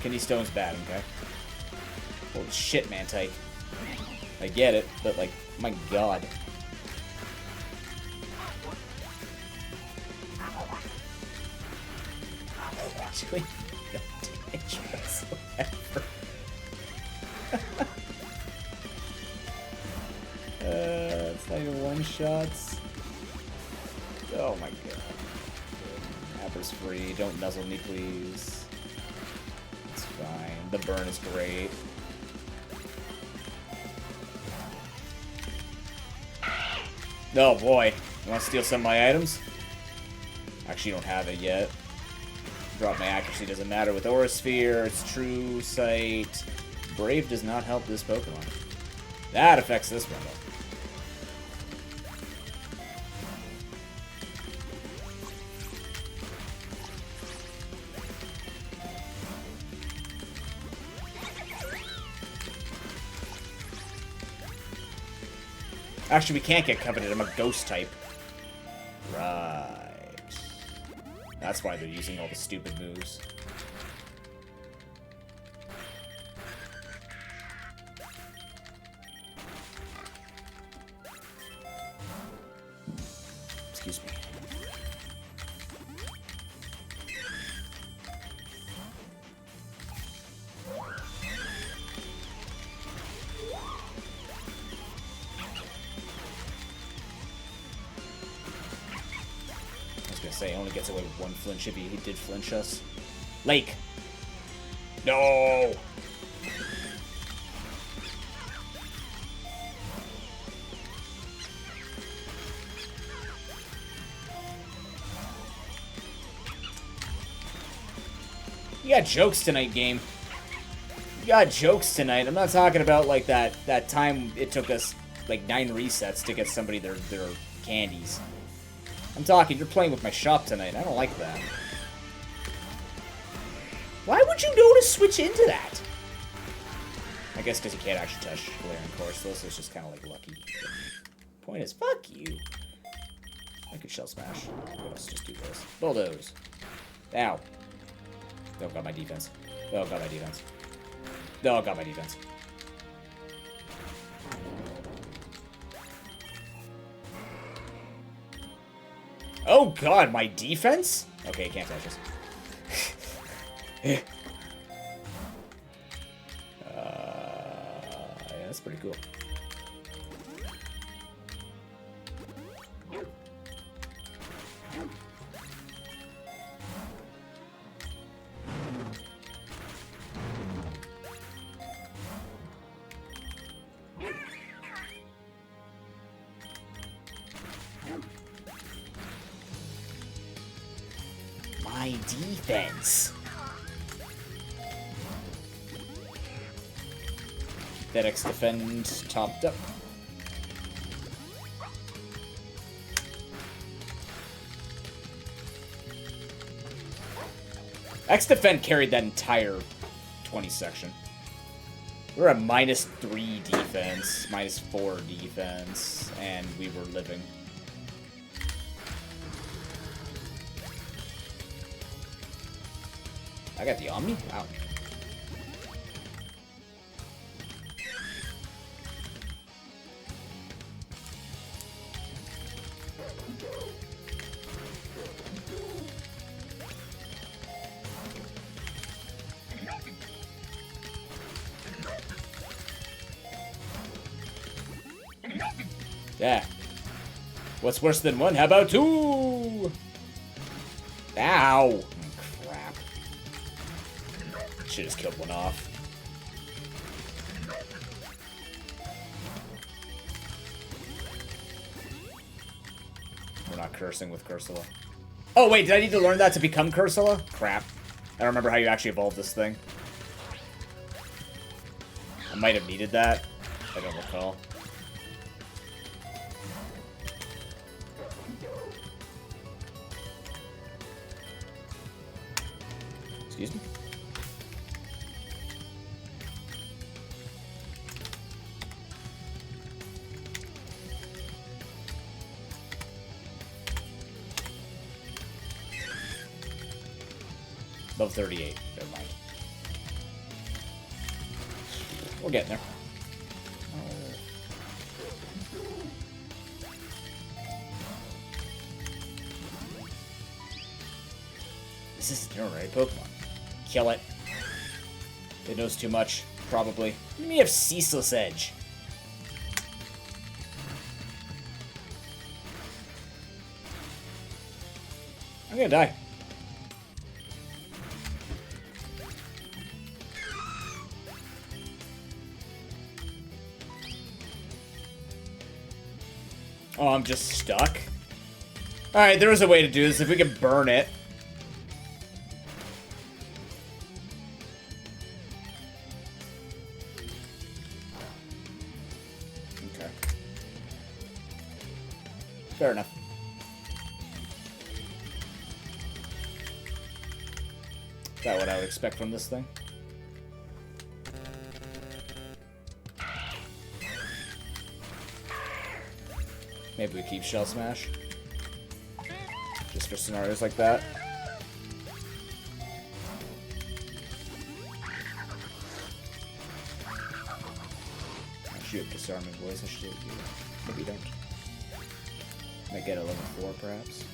Speaker 1: Kidney stone's bad, okay? Holy shit, Mantike. I get it, but like, my god. Actually, no damage whatsoever. It's not even one-shots. Oh my god. Apper's free. Don't nuzzle me, please. It's fine. The burn is great. Oh boy. You want to steal some of my items? Actually, you don't have it yet. Drop my accuracy doesn't matter with Aura Sphere. It's True Sight. Brave does not help this Pokemon. That affects this one, though. Actually, we can't get coveted. I'm a ghost type. Right. That's why they're using all the stupid moves. Excuse me. Say only gets away with one flinch if he did flinch us. Lake. No. You got jokes tonight, game. You got jokes tonight. I'm not talking about like that time it took us like 9 resets to get somebody their candies. I'm talking, you're playing with my shop tonight. I don't like that. Why would you know to switch into that? I guess because you can't actually touch Galarian Corsola, so it's just kind of like lucky. Point is, fuck you. I could Shell Smash. Let's just do this. Bulldoze. Ow. Oh, got my defense. Oh, got my defense. Oh, got my defense. Oh god, my defense? Okay, you can't touch us. Yeah, that's pretty cool. My defense. That X defend topped up. X defend carried that entire 20 section. We're at -3 defense, -4 defense, and we were living. I got the Omni? Ouch. Yeah. What's worse than one? How about 2? Ow. Crap. Should just killed one off. We're not cursing with Cursula. Oh, wait, did I need to learn that to become Cursula? Crap. I don't remember how you actually evolved this thing. I might have needed that. I don't recall. Excuse me? Level 38. Never mind. We're getting there. This is a generated Pokemon. Kill it. It knows too much, probably. You may have Ceaseless Edge. I'm gonna die. Oh, I'm just stuck? Alright, there was a way to do this. If we could burn it. Okay. Fair enough. Is that what I would expect from this thing? Maybe we keep Shell Smash. Just for scenarios like that. I should disarming voice, I should do it. Maybe don't. Might get a level 4 perhaps.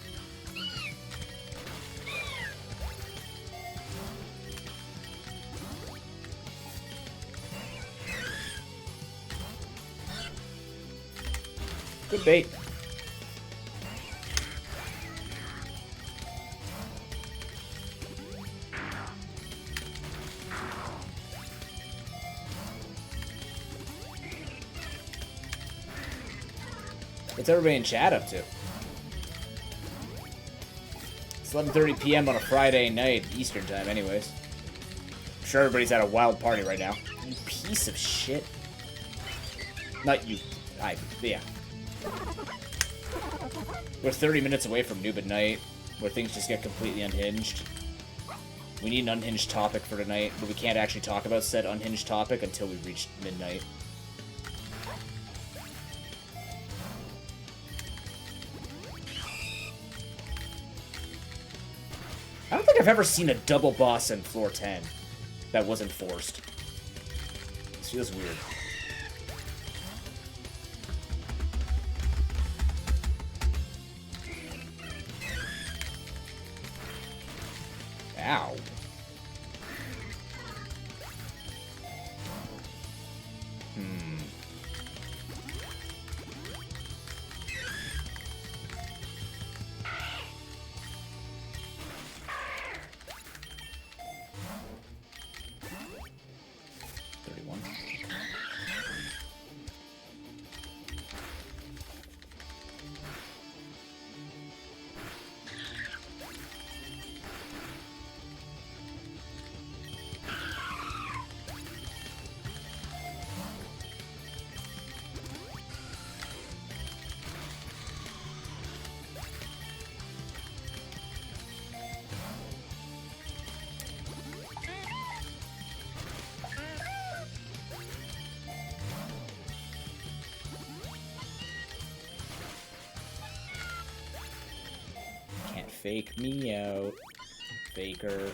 Speaker 1: Good bait. What's everybody in chat up to? It's 11:30 p.m. on a Friday night, Eastern time anyways. I'm sure everybody's at a wild party right now. You piece of shit. Not you. Yeah. We're 30 minutes away from Noob at Night, where things just get completely unhinged. We need an unhinged topic for tonight, but we can't actually talk about said unhinged topic until we reach midnight. I don't think I've ever seen a double boss in floor 10 that wasn't forced. This feels weird. Ow. Hmm. Can't fake me out, faker.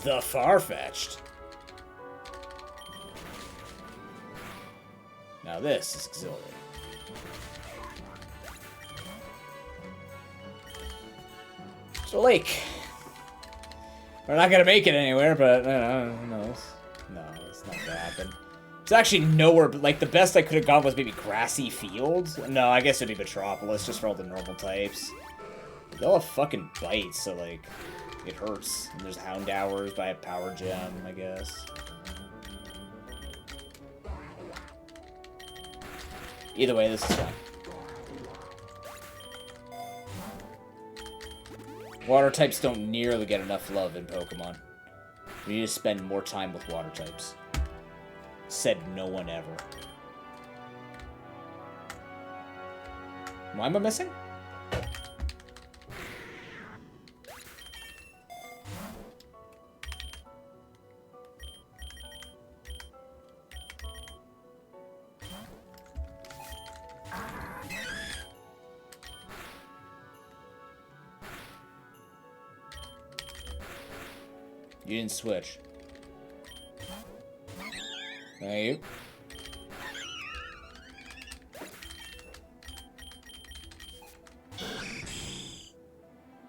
Speaker 1: The far-fetched. Now this is exhilarating. It's a lake. We're not gonna make it anywhere, but who knows? No, it's not gonna happen. It's actually nowhere, but like the best I could have got was maybe grassy fields. No, I guess it'd be Metropolis just for all the normal types. They all have fucking bites, so like it hurts. And there's Hound Hours by a Power Gem, I guess. Either way, this is fine. Water types don't nearly get enough love in Pokemon. We need to spend more time with water types. Said no one ever. Why am I missing? You didn't switch. Thank you.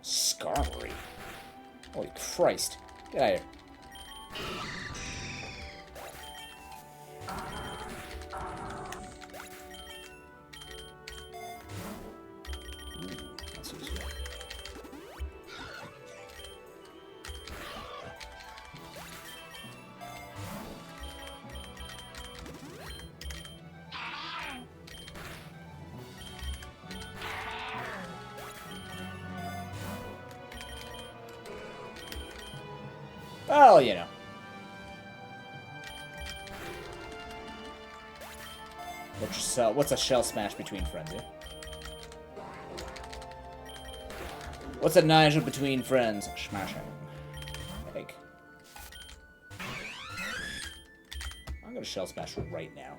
Speaker 1: Skarmory. Holy Christ. Get out of here. Well, you know. What's a shell smash between friends, yeah? What's a Nigel between friends? Smashing. Like. I'm gonna shell smash right now.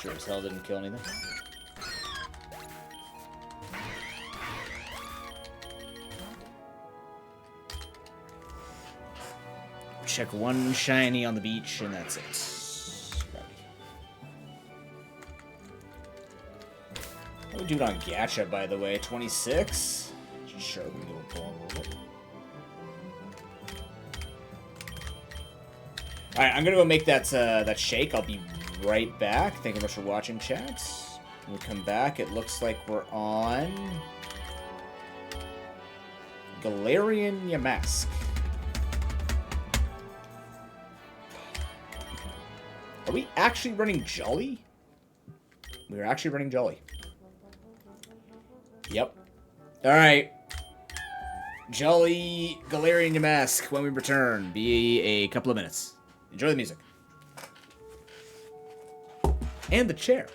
Speaker 1: Sure as hell didn't kill anything. Check one shiny on the beach, and that's it. How do we do it on Gacha, by the way? 26? Sure, we can go pull a little bit. Alright, I'm gonna go make that that shake. I'll be right back. Thank you very much for watching, chat. When we come back, it looks like we're on Galarian Yamask. Are we actually running Jolly? We are actually running Jolly. Yep. Alright. Jolly Galarian Yamask when we return. Be a couple of minutes. Enjoy the music. And the chair.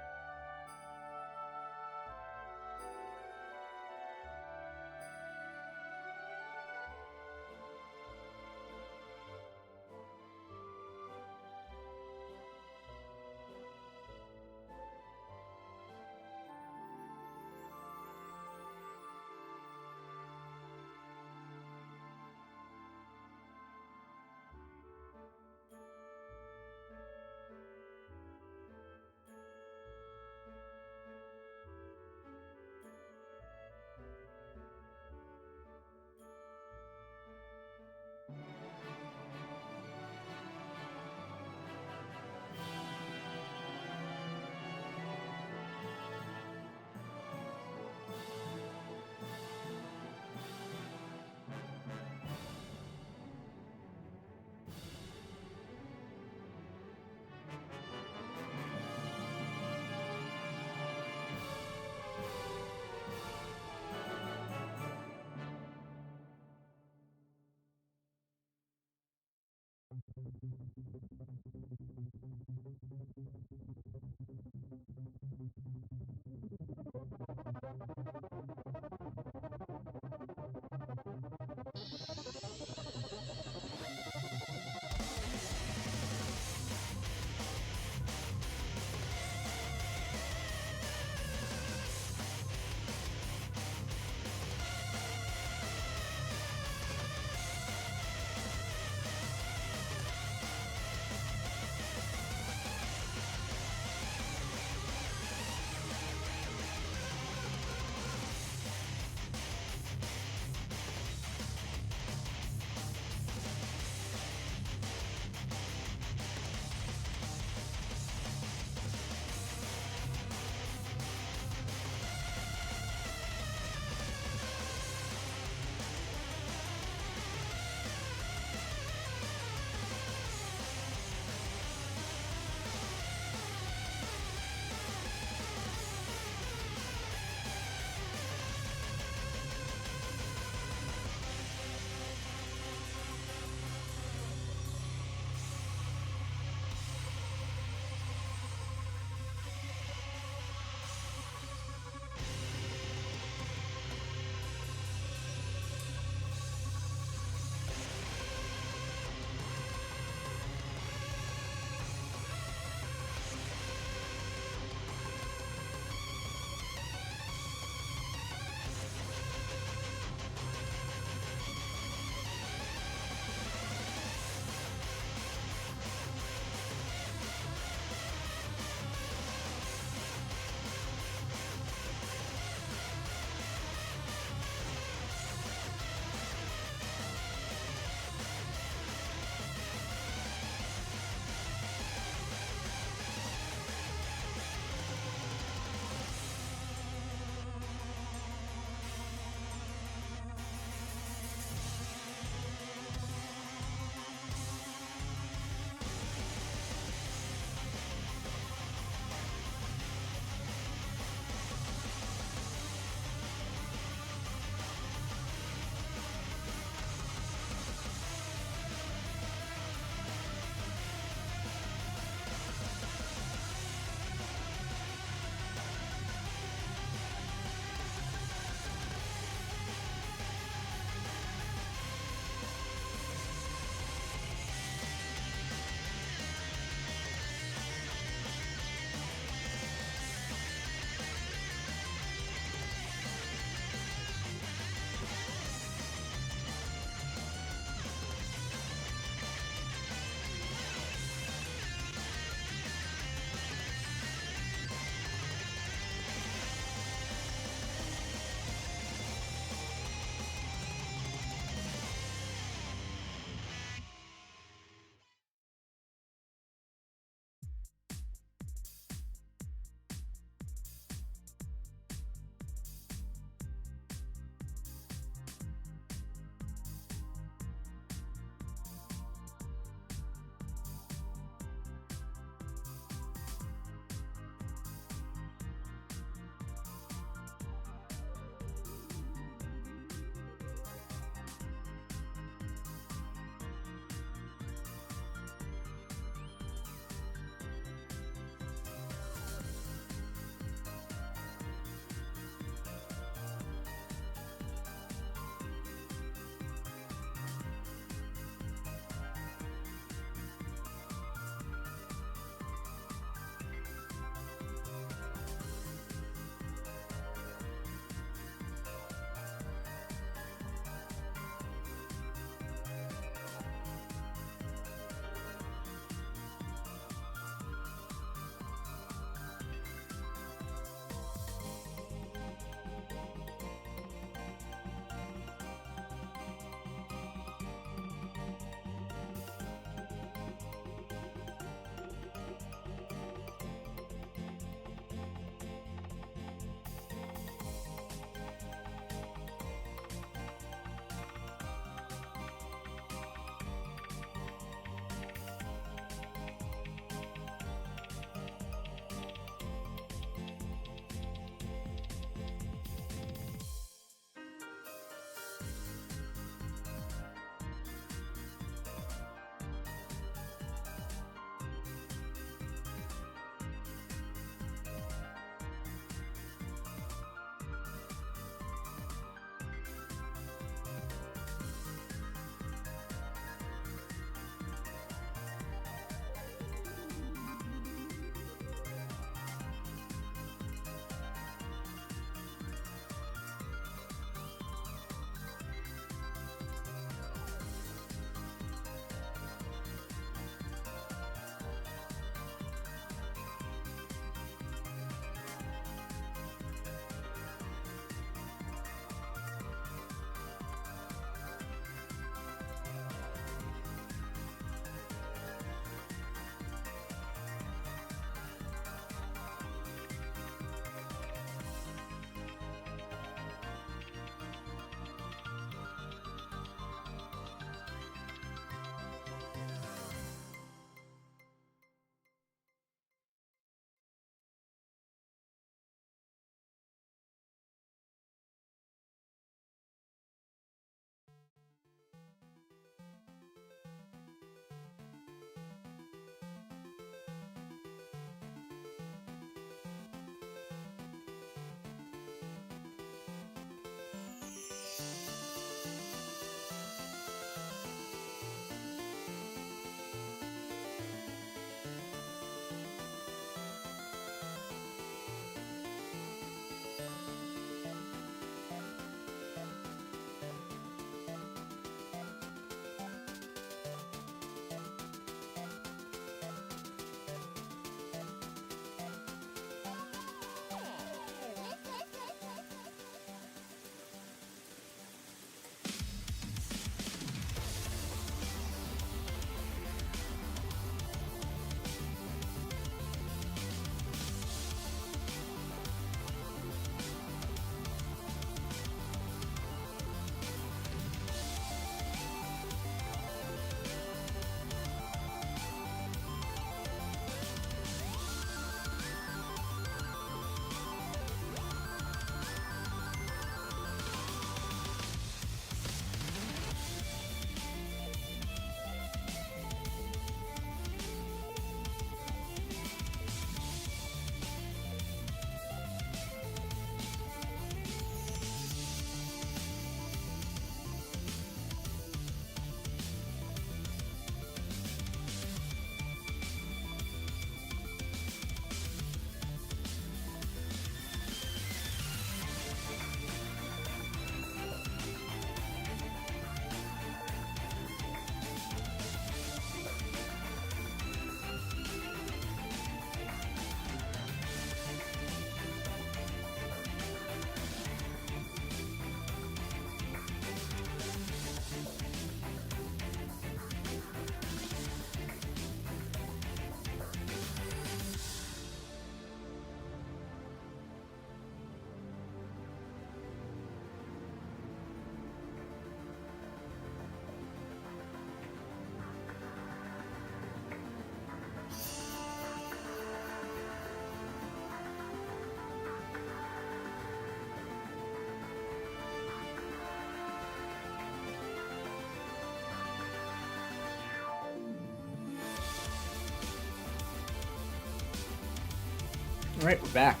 Speaker 1: Alright, we're back.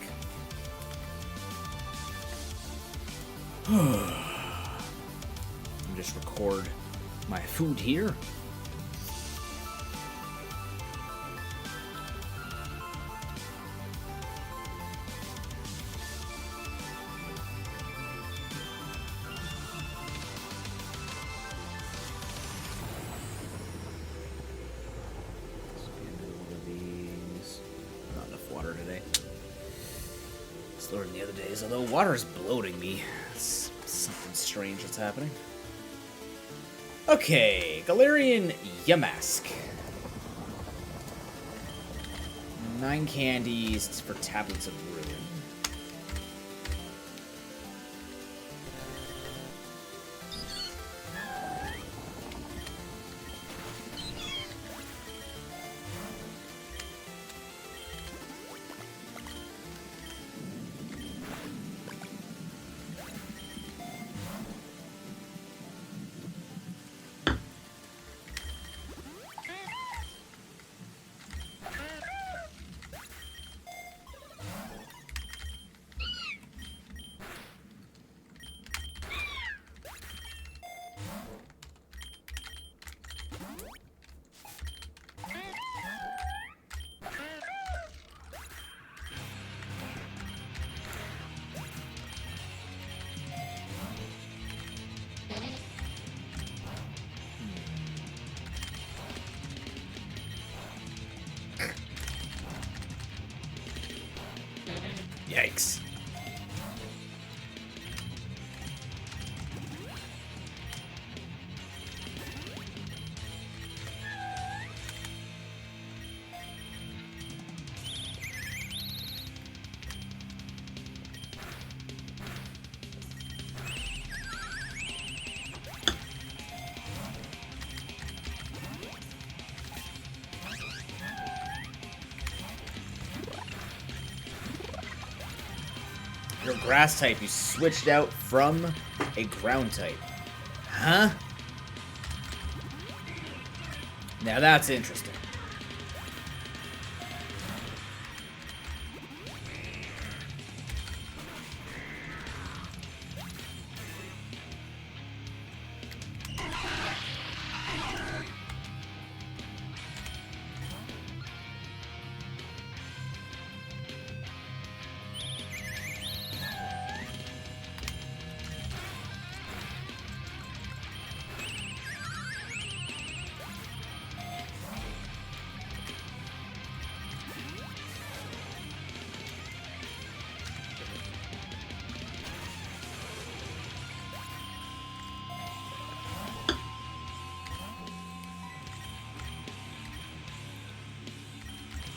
Speaker 1: Just record my food here. Not enough water today. Slower than the other days, although water is bloating me. It's something strange that's happening. Okay, Galarian Yamask. 9 candies for tablets of ruin. Yikes. You're a grass type. You switched out from a ground type. Huh? Now that's interesting.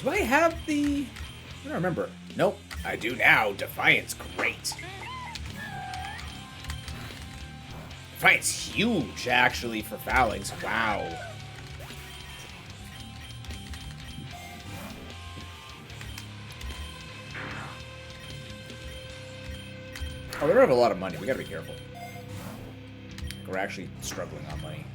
Speaker 1: Do I have the... I don't remember. Nope. I do now. Defiance. Great. Defiance huge, actually, for Phalanx. Wow. Oh, we don't have a lot of money. We gotta be careful. We're actually struggling on money.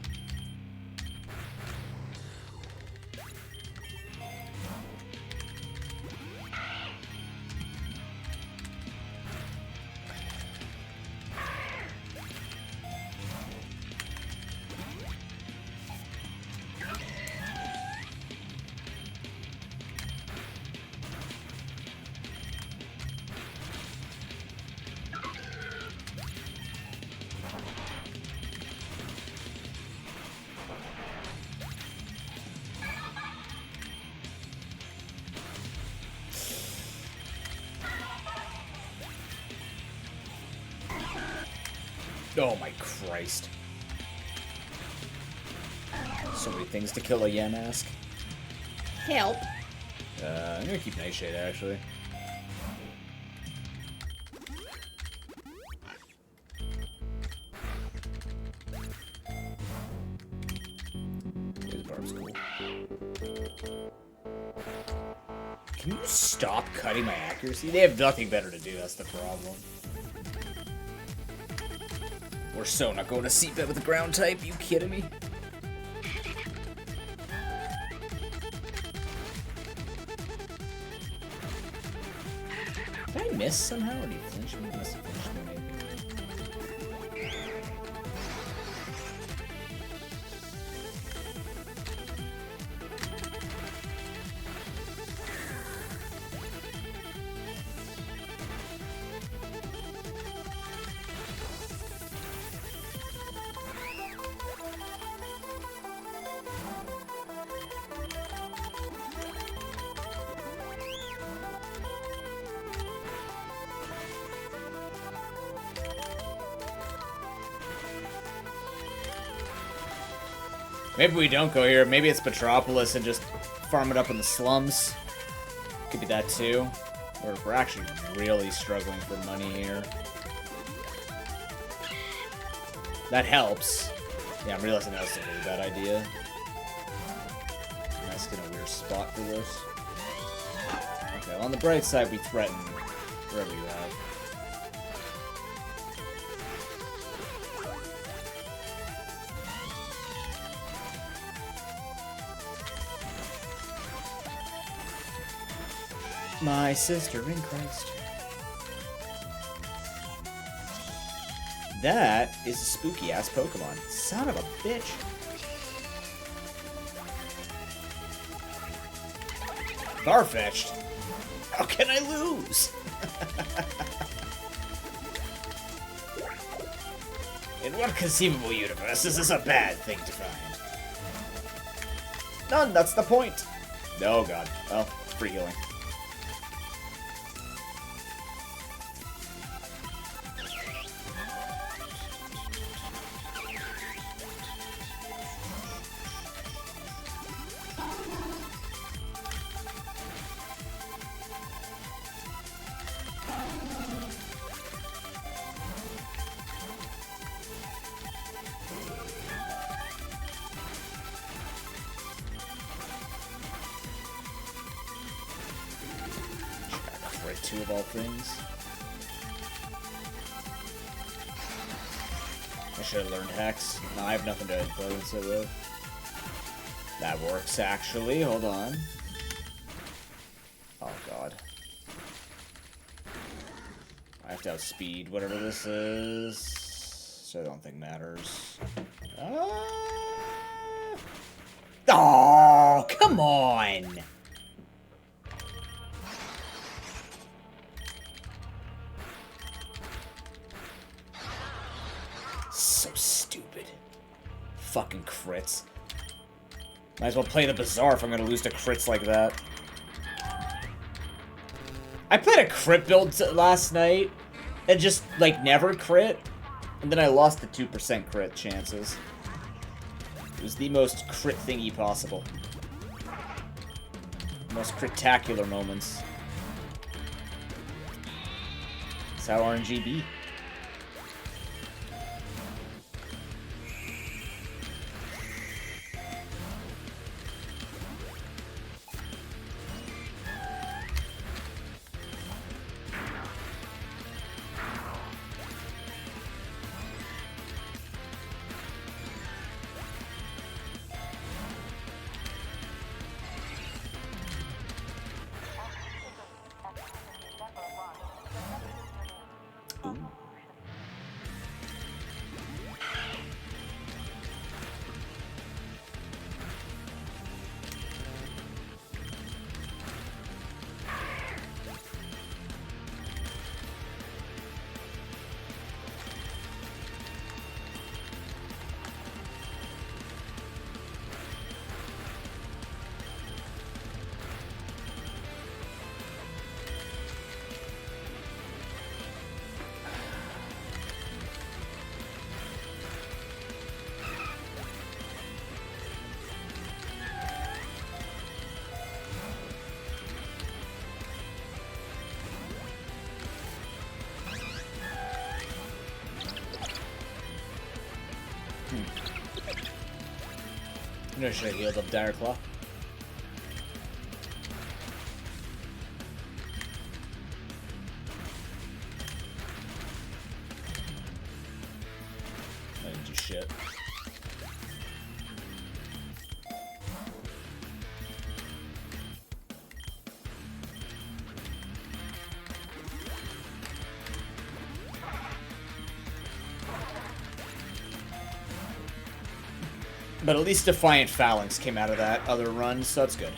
Speaker 1: Oh my Christ. So many things to kill a Yamask. Help. I'm gonna keep Nightshade, actually. His barb's cool. Can you stop cutting my accuracy? They have nothing better to do, that's the problem. We're so not going to seatbelt with the ground type, you kidding me? miss somehow, or do you flinch me? You must have flinched me, maybe. Maybe we don't go here. Maybe it's Metropolis and just farm it up in the slums. Could be that too. Or we're actually really struggling for money here. That helps. Yeah, I'm realizing that was a really bad idea. Nice, get a weird spot for this. Okay, well, on the bright side, we threaten wherever you have. My sister in Christ. That is a spooky-ass Pokemon. Son of a bitch. Farfetch'd? How can I lose? In what conceivable universe is this a bad thing to find? None, that's the point. Oh god. Well, free healing. Two of all things. I should have learned Hex. No, I have nothing to influence it with. That works, actually. Hold on. Oh, God. I have to have speed, whatever this is. So I don't think matters. Oh, come on! So stupid. Fucking crits. Might as well play the Bazaar if I'm gonna lose to crits like that. I played a crit build last night and just, like, never crit. And then I lost the 2% crit chances. It was the most crit thingy possible. Most critacular moments. That's how RNG be. I should have healed up Dire Claw. I didn't do shit. But at least Defiant Phalanx came out of that other run, so that's good.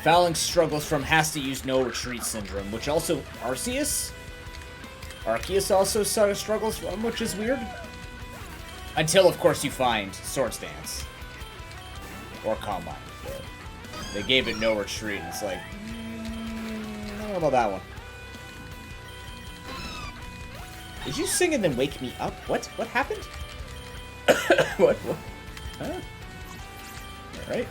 Speaker 1: Phalanx struggles from has to use no retreat syndrome, which also Arceus also sort of struggles from, which is weird. Until, of course, you find Swords Dance. Or Combine. But they gave it no retreat, and it's like, I don't know about that one. Did you sing and then wake me up? What? What happened? What? Huh? Alright.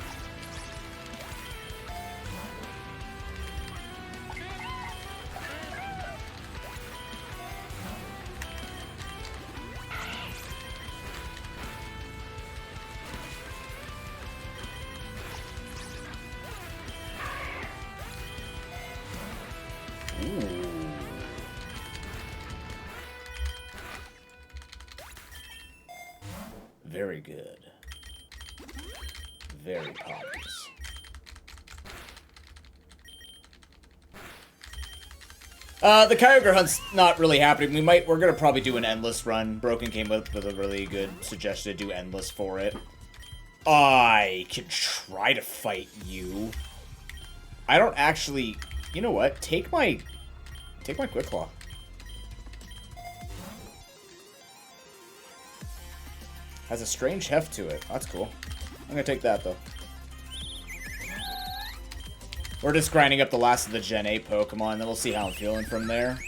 Speaker 1: Very good. Very obvious. The Kyogre hunt's not really happening. We're gonna probably do an endless run. Broken came up with a really good suggestion to do endless for it. I can try to fight you. I don't actually. You know what? Take my Quick Claw. Has a strange heft to it. That's cool. I'm gonna take that, though. We're just grinding up the last of the Gen 8 Pokemon, then we'll see how I'm feeling from there.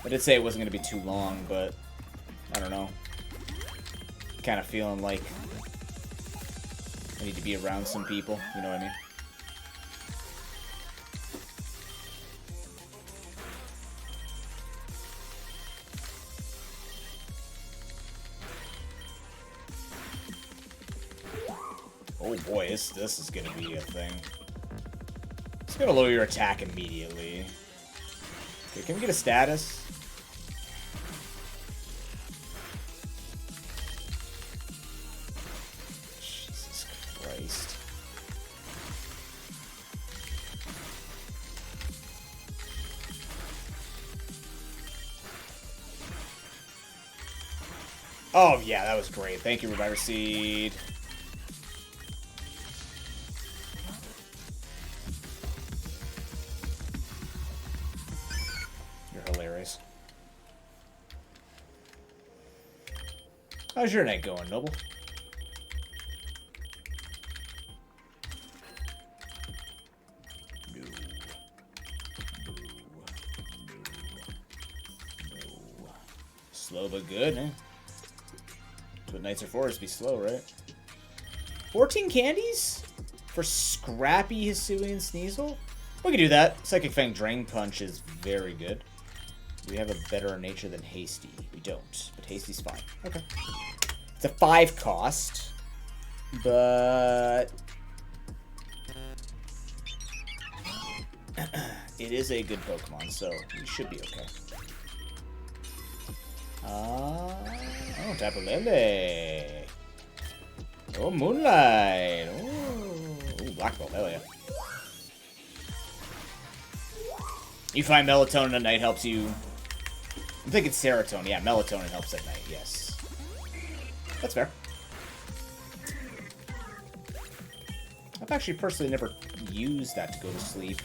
Speaker 1: I did say it wasn't gonna be too long, but I don't know. Kind of feeling like I need to be around some people, you know what I mean? Oh boy, this is gonna be a thing. It's gonna lower your attack immediately. Okay, can we get a status? Jesus Christ. Oh yeah, that was great. Thank you, Reviver Seed. Hilarious. How's your night going, Noble? No. Slow but good, eh? That's what nights are for, is to be slow, right? 14 candies? For Scrappy, Hisuian, Sneasel? We can do that. Psychic Fang Drain Punch is very good. We have a better nature than Hasty. We don't, but Hasty's fine. Okay. It's a 5 cost, but it is a good Pokemon, so we should be okay. Oh, Tapu Lele. Oh, Moonlight. Oh, Black Bolt. Hell yeah. You find melatonin at night helps you. I'm thinking serotonin. Yeah, melatonin helps at night. Yes. That's fair. I've actually personally never used that to go to sleep.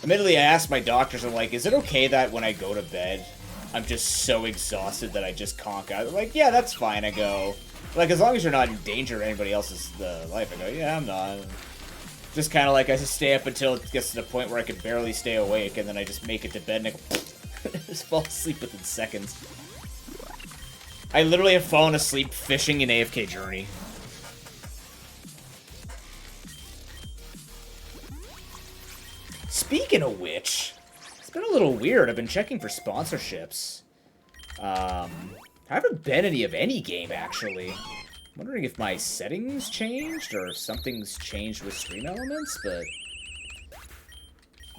Speaker 1: Admittedly, I asked my doctors, I'm like, is it okay that when I go to bed, I'm just so exhausted that I just conk out? They're like, yeah, that's fine. I go, like, as long as you're not in danger of anybody else's life. I go, yeah, I'm not. Just kind of like I just stay up until it gets to the point where I can barely stay awake, and then I just make it to bed and I go, just fall asleep within seconds. I literally have fallen asleep fishing in AFK Journey. Speaking of which, it's been a little weird. I've been checking for sponsorships. Haven't been any of any game, actually. I'm wondering if my settings changed or if something's changed with Stream Elements, but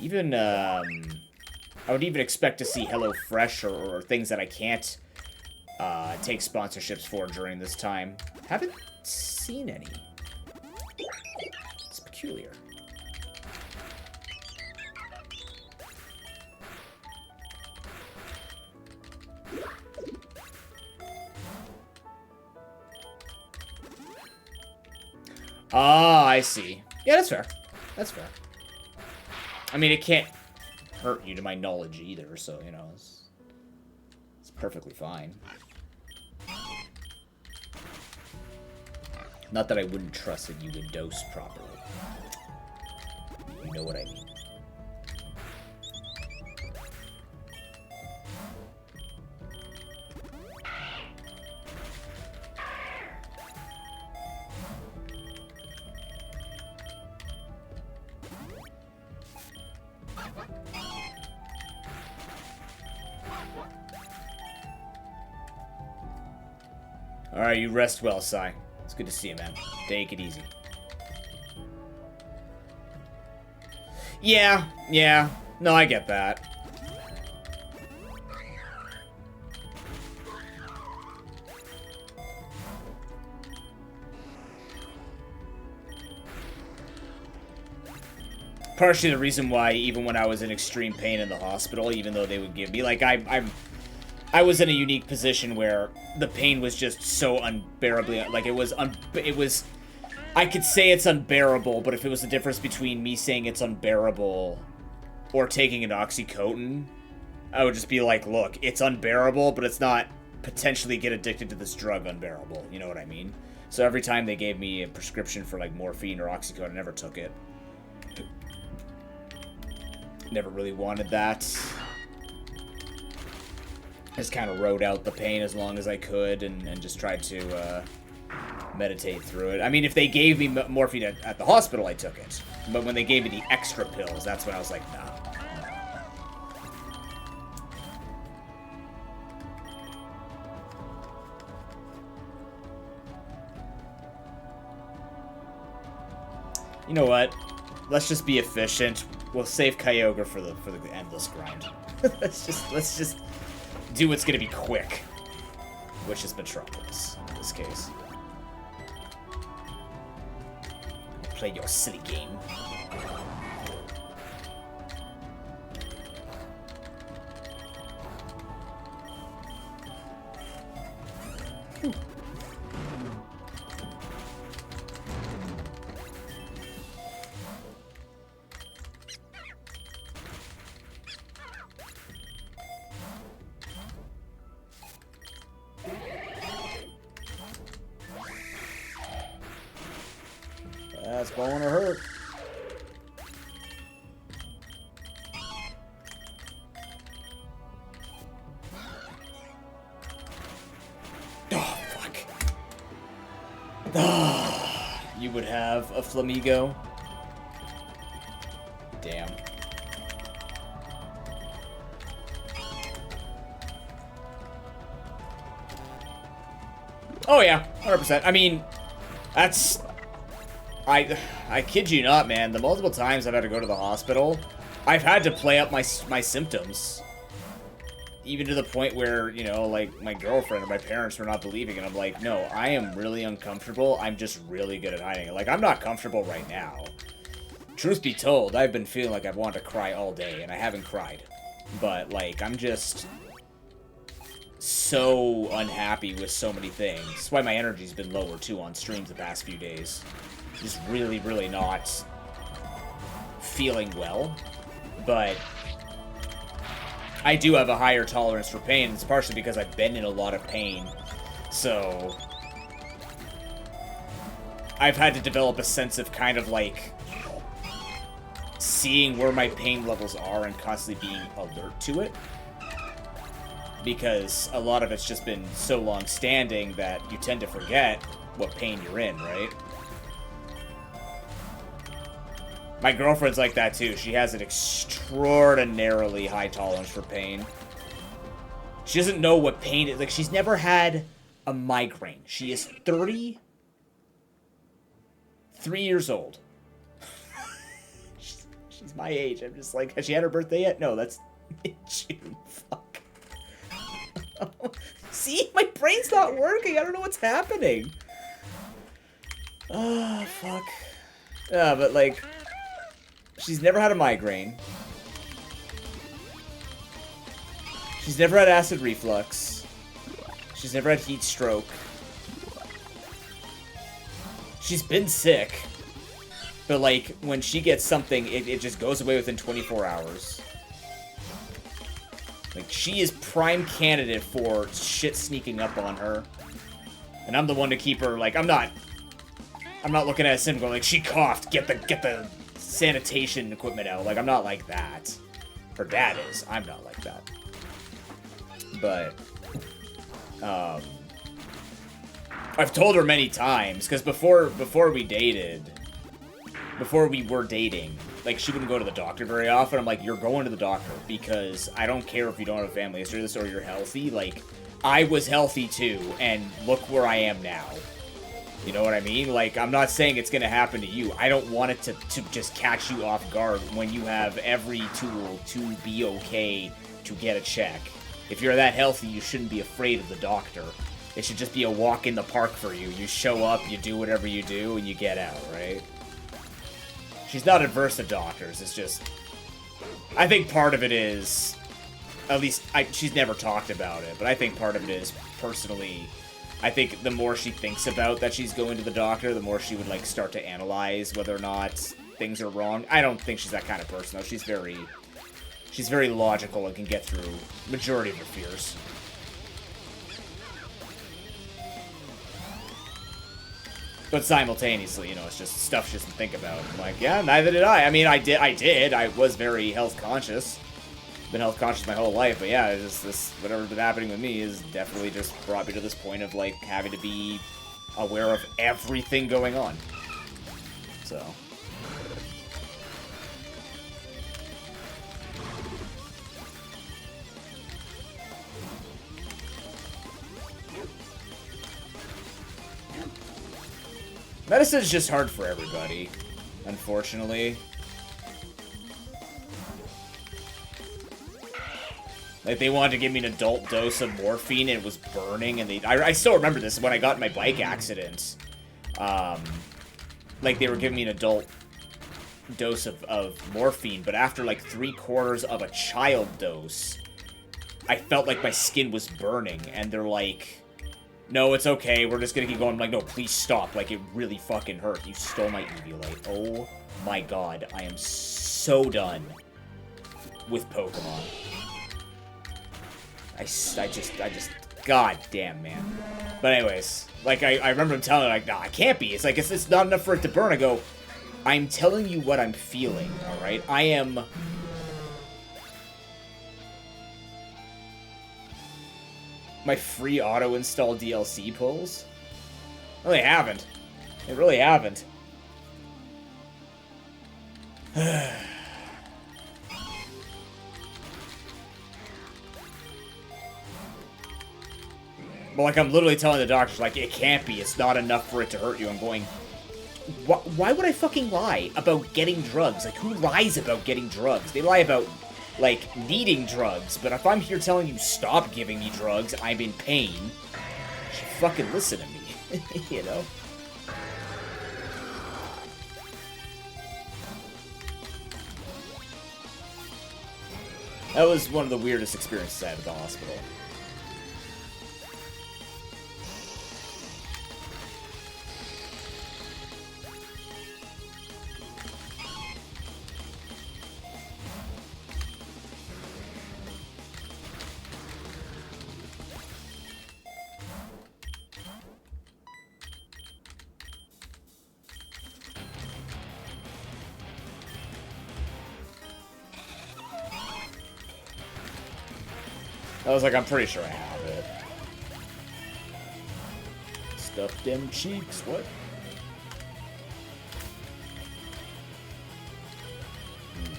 Speaker 1: even, I would even expect to see HelloFresh or things that I can't take sponsorships for during this time. Haven't seen any. peculiar. Ah, I see. Yeah, that's fair. That's fair. I mean, it can't hurt you to my knowledge either, so, you know, it's perfectly fine. Not that I wouldn't trust that you would dose properly. You know what I mean. Alright, you rest well, Sai. It's good to see you, man. Take it easy. Yeah. No, I get that. Partially the reason why, even when I was in extreme pain in the hospital, even though they would give me, like, I was in a unique position where the pain was just so unbearably, like, it was, I could say it's unbearable, but if it was the difference between me saying it's unbearable or taking an oxycodone, I would just be like, look, it's unbearable, but it's not potentially get addicted to this drug unbearable, you know what I mean? So every time they gave me a prescription for, like, morphine or oxycodone, I never took it. Never really wanted that. Just kind of rode out the pain as long as I could and just tried to meditate through it. I mean, if they gave me morphine at the hospital, I took it. But when they gave me the extra pills, that's when I was like, nah. You know what? Let's just be efficient. We'll save Kyogre for the endless grind. let's just do what's gonna be quick, which is Metropolis in this case. Play your silly game. That's going to hurt. Oh, fuck. You would have a Flamigo? Damn. Oh yeah, 100%. I mean, that's... I kid you not, man. The multiple times I've had to go to the hospital, I've had to play up my symptoms. Even to the point where, you know, like, my girlfriend or my parents were not believing it. I'm like, no, I am really uncomfortable. I'm just really good at hiding it. Like, I'm not comfortable right now. Truth be told, I've been feeling like I've wanted to cry all day, and I haven't cried. But, like, I'm just so unhappy with so many things. That's why my energy's been lower, too, on streams the past few days. Just really, really not feeling well. But I do have a higher tolerance for pain. It's partially because I've been in a lot of pain. So I've had to develop a sense of kind of like seeing where my pain levels are and constantly being alert to it. Because a lot of it's just been so long-standing that you tend to forget what pain you're in, right? My girlfriend's like that, too. She has an extraordinarily high tolerance for pain. She doesn't know what pain is. Like, she's never had a migraine. She is 33 years old. She's my age. I'm just like, has she had her birthday yet? No, that's mid-June. Fuck. See? My brain's not working. I don't know what's happening. Oh, fuck. Yeah, but like, she's never had a migraine. She's never had acid reflux. She's never had heat stroke. She's been sick. But like, when she gets something, it just goes away within 24 hours. Like, she is prime candidate for shit sneaking up on her. And I'm the one to keep her, like, I'm not looking at a sim going, like, she coughed, get the sanitation equipment out. Like, I'm not like that. Her dad is. I'm not like that. But, I've told her many times, because before we were dating, like, she wouldn't go to the doctor very often. I'm like, you're going to the doctor, because I don't care if you don't have a family history of this or you're healthy. Like, I was healthy too, and look where I am now. You know what I mean? Like, I'm not saying it's gonna happen to you. I don't want it to just catch you off guard when you have every tool to be okay to get a check. If you're that healthy, you shouldn't be afraid of the doctor. It should just be a walk in the park for you. You show up, you do whatever you do, and you get out, right? She's not adverse to doctors, it's just... I think part of it is... At least, she's never talked about it, but I think part of it is, personally... I think the more she thinks about that she's going to the doctor, the more she would, like, start to analyze whether or not things are wrong. I don't think she's that kind of person, though. She's very logical and can get through majority of her fears. But simultaneously, you know, it's just stuff she doesn't think about. I'm like, yeah, neither did I. I mean, I did. I was very health conscious. Been health conscious my whole life, but yeah, it's just this, whatever's been happening with me is definitely just brought me to this point of, like, having to be aware of everything going on. So... Medicine's just hard for everybody, unfortunately. Like, they wanted to give me an adult dose of morphine, and it was burning, and I still remember this when I got in my bike accident. Like, they were giving me an adult dose of morphine, but after, like, 3/4 of a child dose, I felt like my skin was burning, and they're like... No, it's okay, we're just gonna keep going. I'm like, no, please stop. Like, it really fucking hurt. You stole my Eviolite. Oh my god, I am so done with Pokemon. I just, god damn, man. But anyways, like, I remember him telling her, like, nah, it can't be. It's like, it's not enough for it to burn. I go, I'm telling you what I'm feeling, alright? I am... My free auto-install DLC pulls? No, they haven't. They really haven't. But, like, I'm literally telling the doctors, like, it can't be. It's not enough for it to hurt you. I'm going, why would I fucking lie about getting drugs? Like, who lies about getting drugs? They lie about... like, needing drugs, but if I'm here telling you stop giving me drugs, I'm in pain, you should fucking listen to me, you know? That was one of the weirdest experiences I had at the hospital. I was like, I'm pretty sure I have it. Stuff them cheeks, what?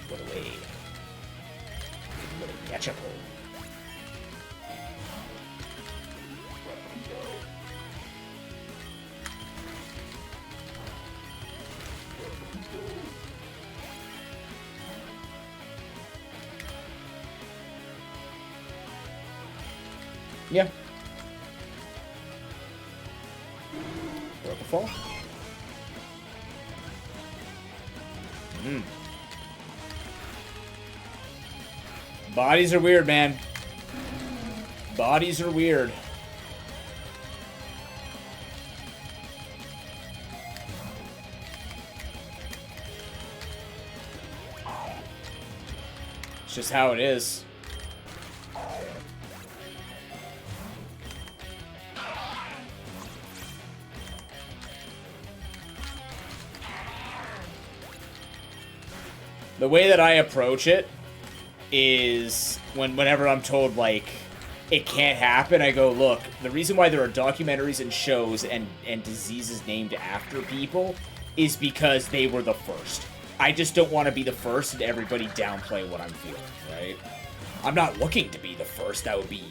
Speaker 1: What away. What a ketchup hole. Yeah. Propofol. Bodies are weird, man. Bodies are weird. It's just how it is. The way that I approach it is whenever I'm told, like, it can't happen, I go, look, the reason why there are documentaries and shows and diseases named after people is because they were the first. I just don't want to be the first and everybody downplay what I'm feeling, right? I'm not looking to be the first. That would be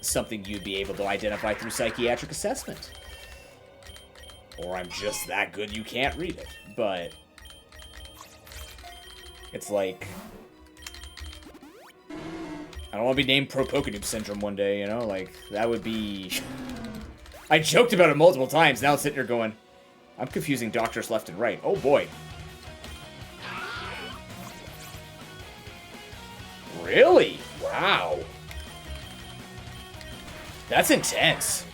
Speaker 1: something you'd be able to identify through psychiatric assessment. Or I'm just that good you can't read it. But it's like, I don't want to be named Pro-Poke-Noob Syndrome one day, you know? Like, that would be... I joked about it multiple times. Now I'm sitting here going, I'm confusing doctors left and right. Oh, boy. Really? Wow. That's intense.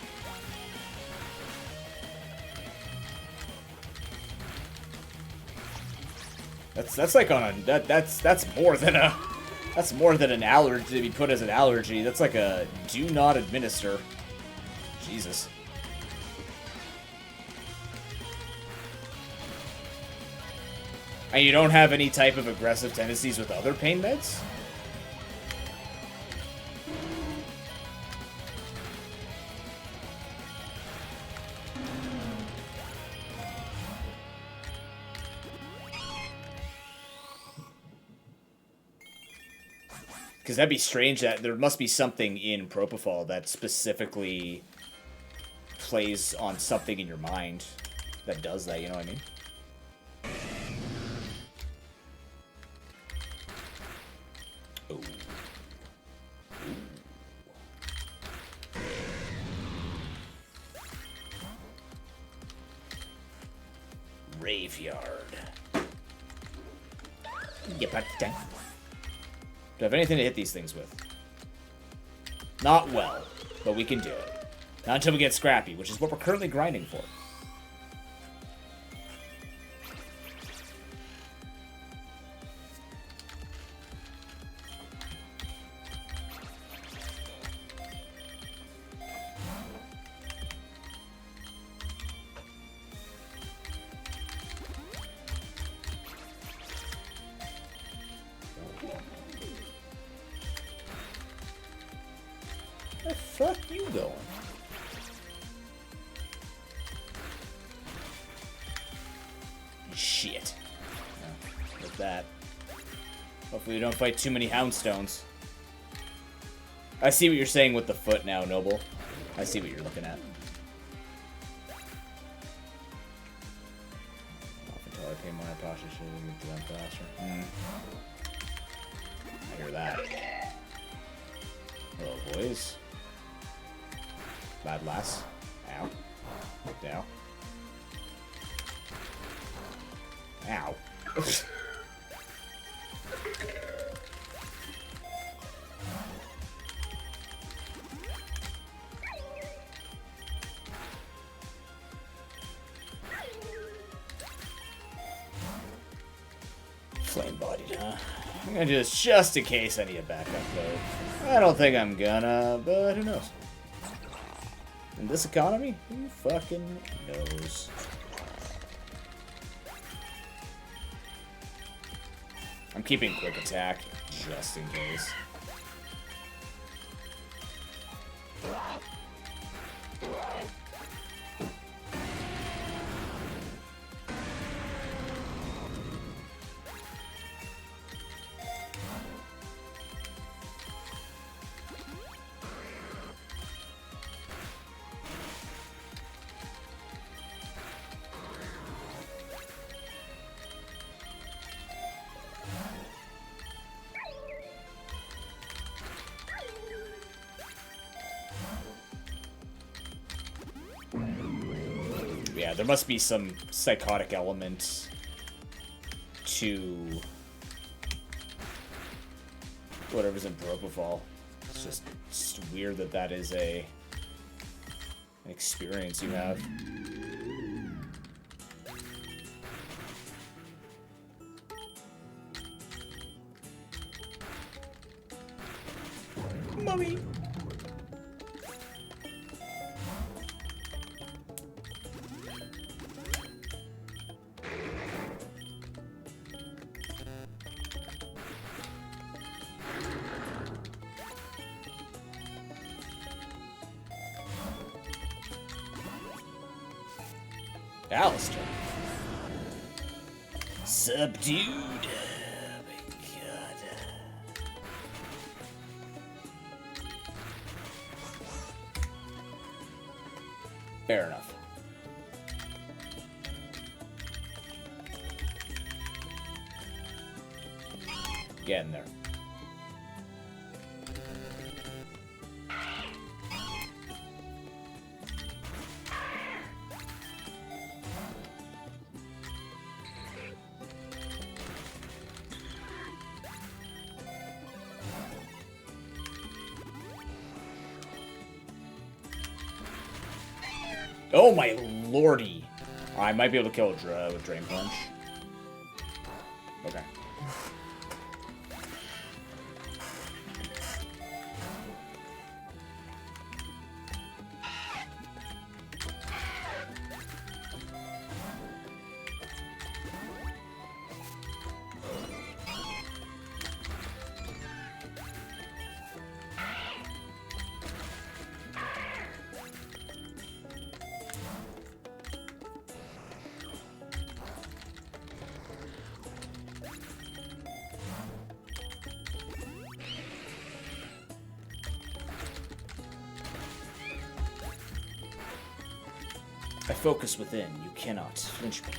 Speaker 1: That's like on a that's more than an allergy to be put as an allergy. That's like a do not administer. Jesus. And you don't have any type of aggressive tendencies with other pain meds? Because that'd be strange that there must be something in propofol that specifically plays on something in your mind that does that, you know what I mean? Ooh. Graveyard. Get back to tank. Do I have anything to hit these things with? Not well, but we can do it. Not until we get Scrappy, which is what we're currently grinding for. Where the fuck you going? Shit. Oh, with that. Hopefully we don't fight too many Houndstones. I see what you're saying with the foot now, Noble. I see what you're looking at. Until I pay more posture should we move to them faster. I hear that. Hello, boys. Bad lass. Ow. Ow. Ow. Flame-bodied, huh? I'm gonna do this just in case I need a backup load. I don't think I'm gonna, but who knows? In this economy, who fucking knows? I'm keeping quick attack, just in case. Yeah, there must be some psychotic element to whatever's in Propofol. It's just weird that that is an experience you have. Mommy! Alistair. Subdued. Oh my god. Fair enough. Get in there. Oh my lordy. I might be able to kill a with Drain Punch. Okay. I focus within. You cannot flinch me.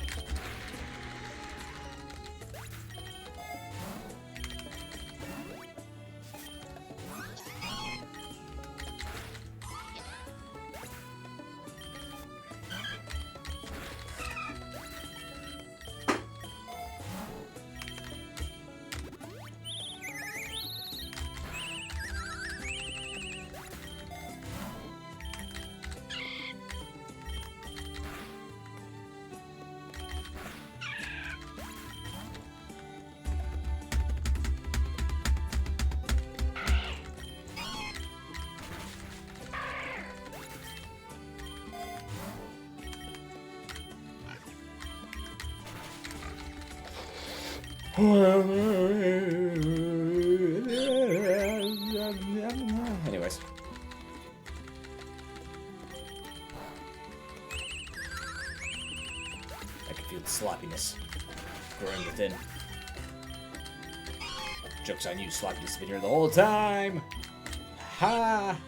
Speaker 1: Anyways. I can feel the sloppiness growing within. Joke's on you, sloppiness has been here the whole time! Ha!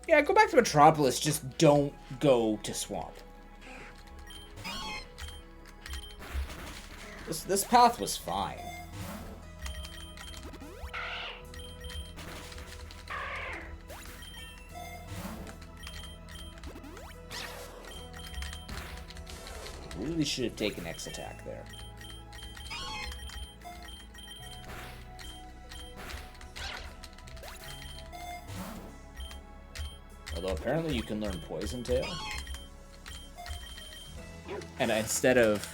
Speaker 1: Yeah, go back to Metropolis, just don't go to Swamp. This path was fine. Really should have taken X attack there. Although apparently you can learn Poison Tail. And instead of...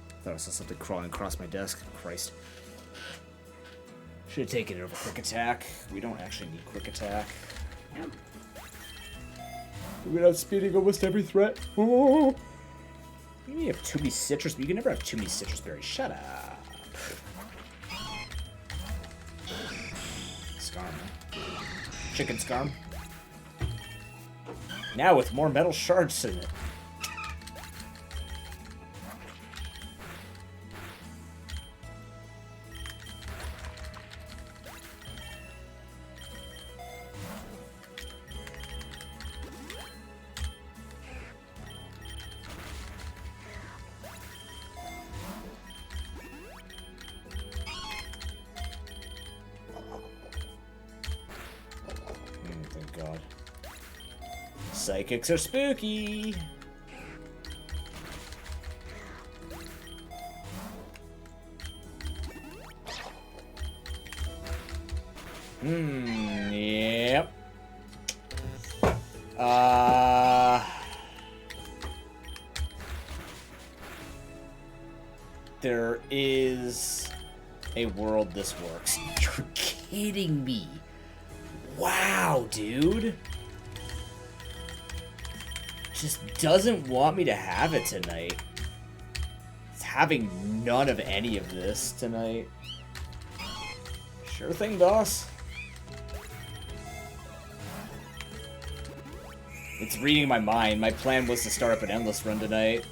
Speaker 1: I thought I saw something crawling across my desk. Christ. Should have taken it over quick attack. We don't actually need quick attack. We're outspeeding almost every threat. Oh. You have too many citrus, but you can never have too many citrus berries. Shut up. Scarm. Chicken scarm. Now with more metal shards in it. Thank God. Psychics are spooky. Yep. There is a world this works. You're kidding me. Wow, dude. Just doesn't want me to have it tonight. It's having none of any of this tonight. Sure thing, boss. It's reading my mind. My plan was to start up an endless run tonight.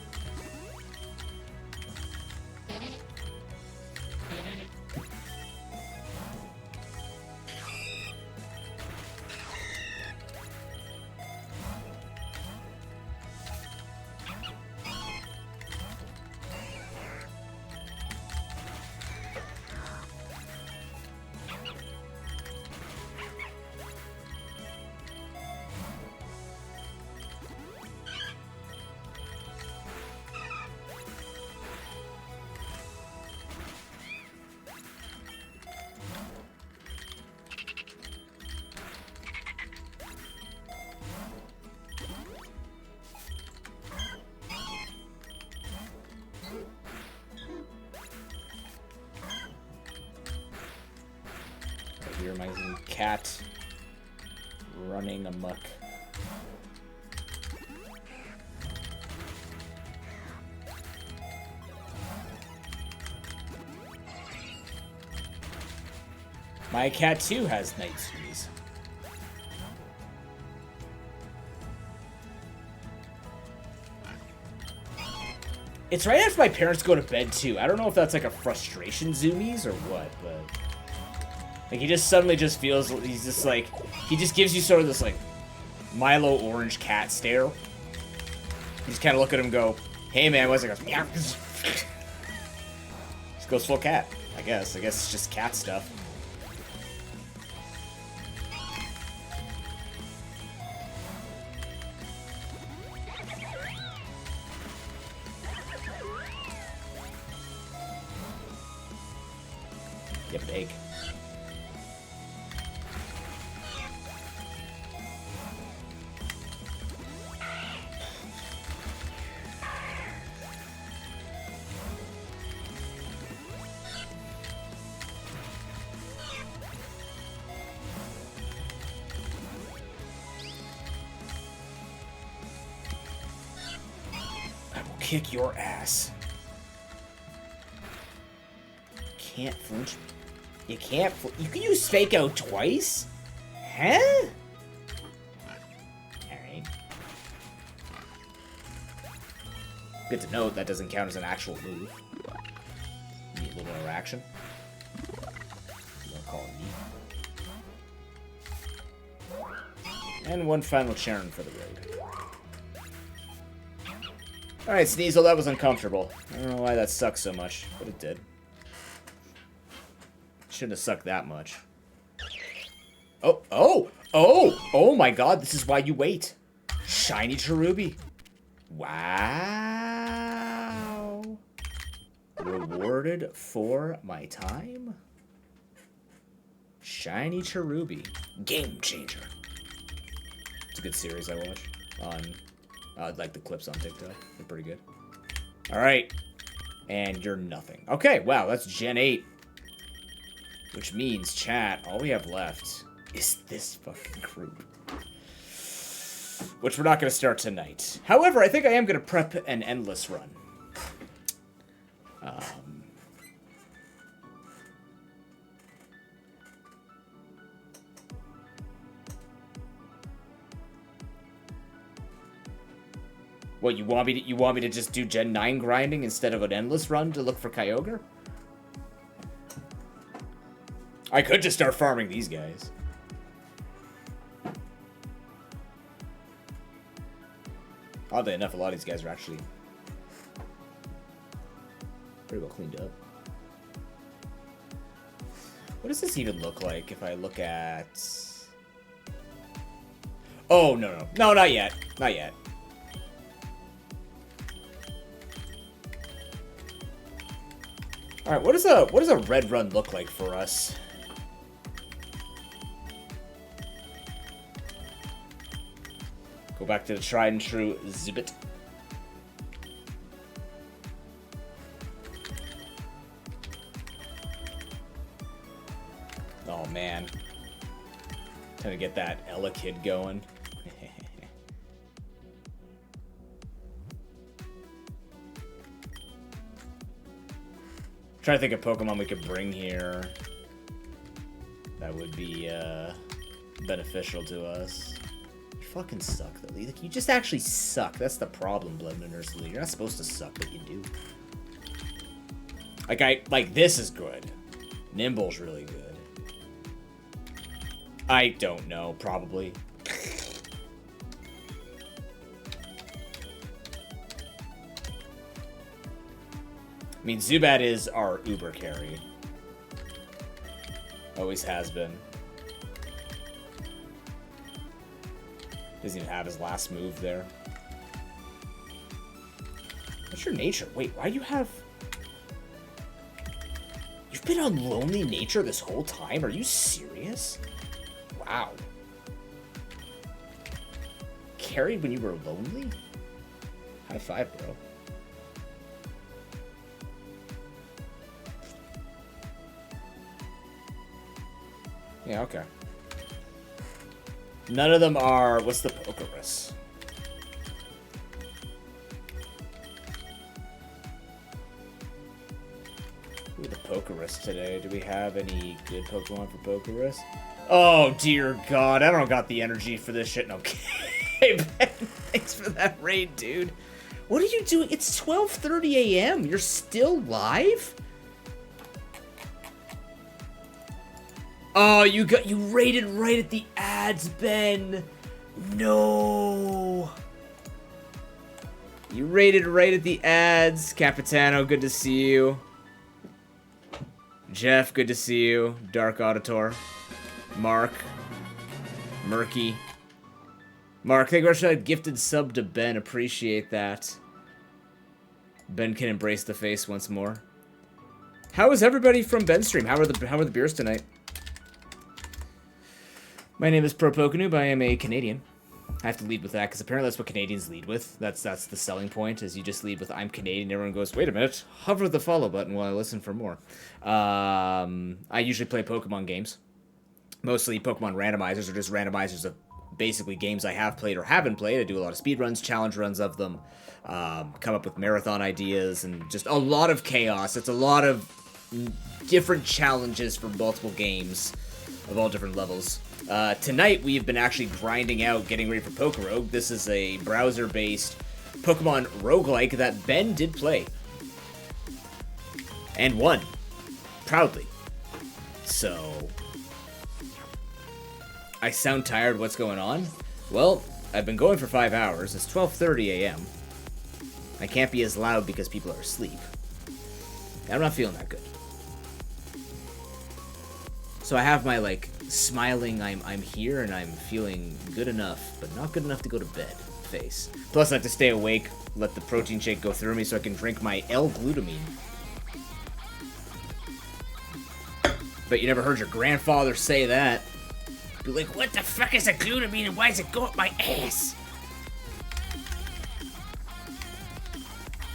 Speaker 1: I hear my cat running amok. My cat too has night squeeze. It's right after my parents go to bed too. I don't know if that's like a frustration zoomies or what, but like he just suddenly just feels, he's just like, he just gives you sort of this like Milo orange cat stare. You just kind of look at him and go, hey man, what's it? Goes, meow. Just goes full cat, I guess. I guess it's just cat stuff. Yep, an egg. I will kick your ass. Can't flinch. You can't. You can use fake out twice? Huh? Alright. Good to note that doesn't count as an actual move. Neat little interaction. You want to call it neat. And one final Charon for the road. Alright, Sneasel, that was uncomfortable. I don't know why that sucks so much, but it did. Shouldn't have sucked that much. Oh my god, this is why you wait. Shiny Cherubi. Wow. Rewarded for my time. Shiny Cherubi. Game changer. It's a good series I watch on, like the clips on TikTok. They're pretty good. All right. And you're nothing. Okay, wow, that's Gen 8. Which means, chat, all we have left is this fucking group. Which we're not going to start tonight. However, I think I am going to prep an endless run. What, you want me to just do Gen 9 grinding instead of an endless run to look for Kyogre? I could just start farming these guys. Oddly enough, a lot of these guys are actually pretty well cleaned up. What does this even look like if I look at... Oh, no. No, not yet. Not yet. Alright, what does a red run look like for us? Go back to the tried and true Zubat. Oh man. Trying to get that Ella kid going. Trying to think of Pokemon we could bring here that would be beneficial to us. You fucking suck, though. Like, you just actually suck. That's the problem, Blood Moon Nursery. You're not supposed to suck, but you do. Like, this is good. Nimble's really good. I don't know, probably. I mean, Zubat is our uber carry. Always has been. Doesn't even have his last move there. What's your nature? Wait, why do you have... You've been on Lonely Nature this whole time? Are you serious? Wow. Carried when you were lonely? High five, bro. Yeah, okay. None of them are... What's the PokeRogue? Ooh, the PokeRogue today. Do we have any good Pokemon for PokeRogue? Oh, dear God. I don't got the energy for this shit. No, okay, Ben. Thanks for that raid, dude. What are you doing? It's 12:30 a.m. You're still live? Oh, you raided right at the ads, Ben. No. You raided right at the ads. Capitano, good to see you. Jeff, good to see you. Dark Auditor. Mark. Murky. Mark, thank you for a gifted sub to Ben. Appreciate that. Ben can embrace the face once more. How is everybody from Ben's stream? How are the beers tonight? My name is Pro Pokenoob. I am a Canadian. I have to lead with that because apparently that's what Canadians lead with. That's the selling point, is you just lead with I'm Canadian. Everyone goes, wait a minute, hover the follow button while I listen for more. I usually play Pokemon games. Mostly Pokemon randomizers, or just randomizers of basically games I have played or haven't played. I do a lot of speed runs, challenge runs of them, come up with marathon ideas, and just a lot of chaos. It's a lot of different challenges for multiple games of all different levels. Tonight, we've been actually grinding out, getting ready for PokeRogue. This is a browser-based Pokemon roguelike that Ben did play. And won. Proudly. So... I sound tired. What's going on? Well, I've been going for 5 hours. It's 12:30 a.m. I can't be as loud because people are asleep. I'm not feeling that good. So I have my, like, smiling, I'm here and I'm feeling good enough, but not good enough to go to bed face. Plus I have to stay awake, let the protein shake go through me so I can drink my L-glutamine. But you never heard your grandfather say that. You're like, what the fuck is a glutamine and why does it go up my ass?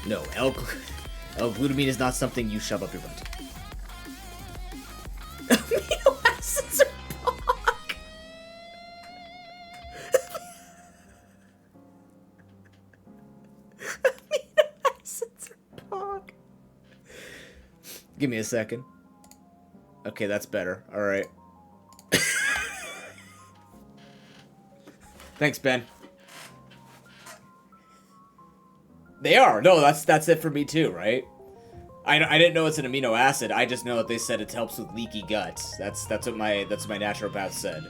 Speaker 1: No, L-glutamine is not something you shove up your butt. Amino acids are pog. Amino acids are pog. Give me a second. Okay, that's better. All right. Thanks, Ben. They are. No, that's it for me too, right? I didn't know it's an amino acid. I just know that they said it helps with leaky guts. That's what my naturopath said.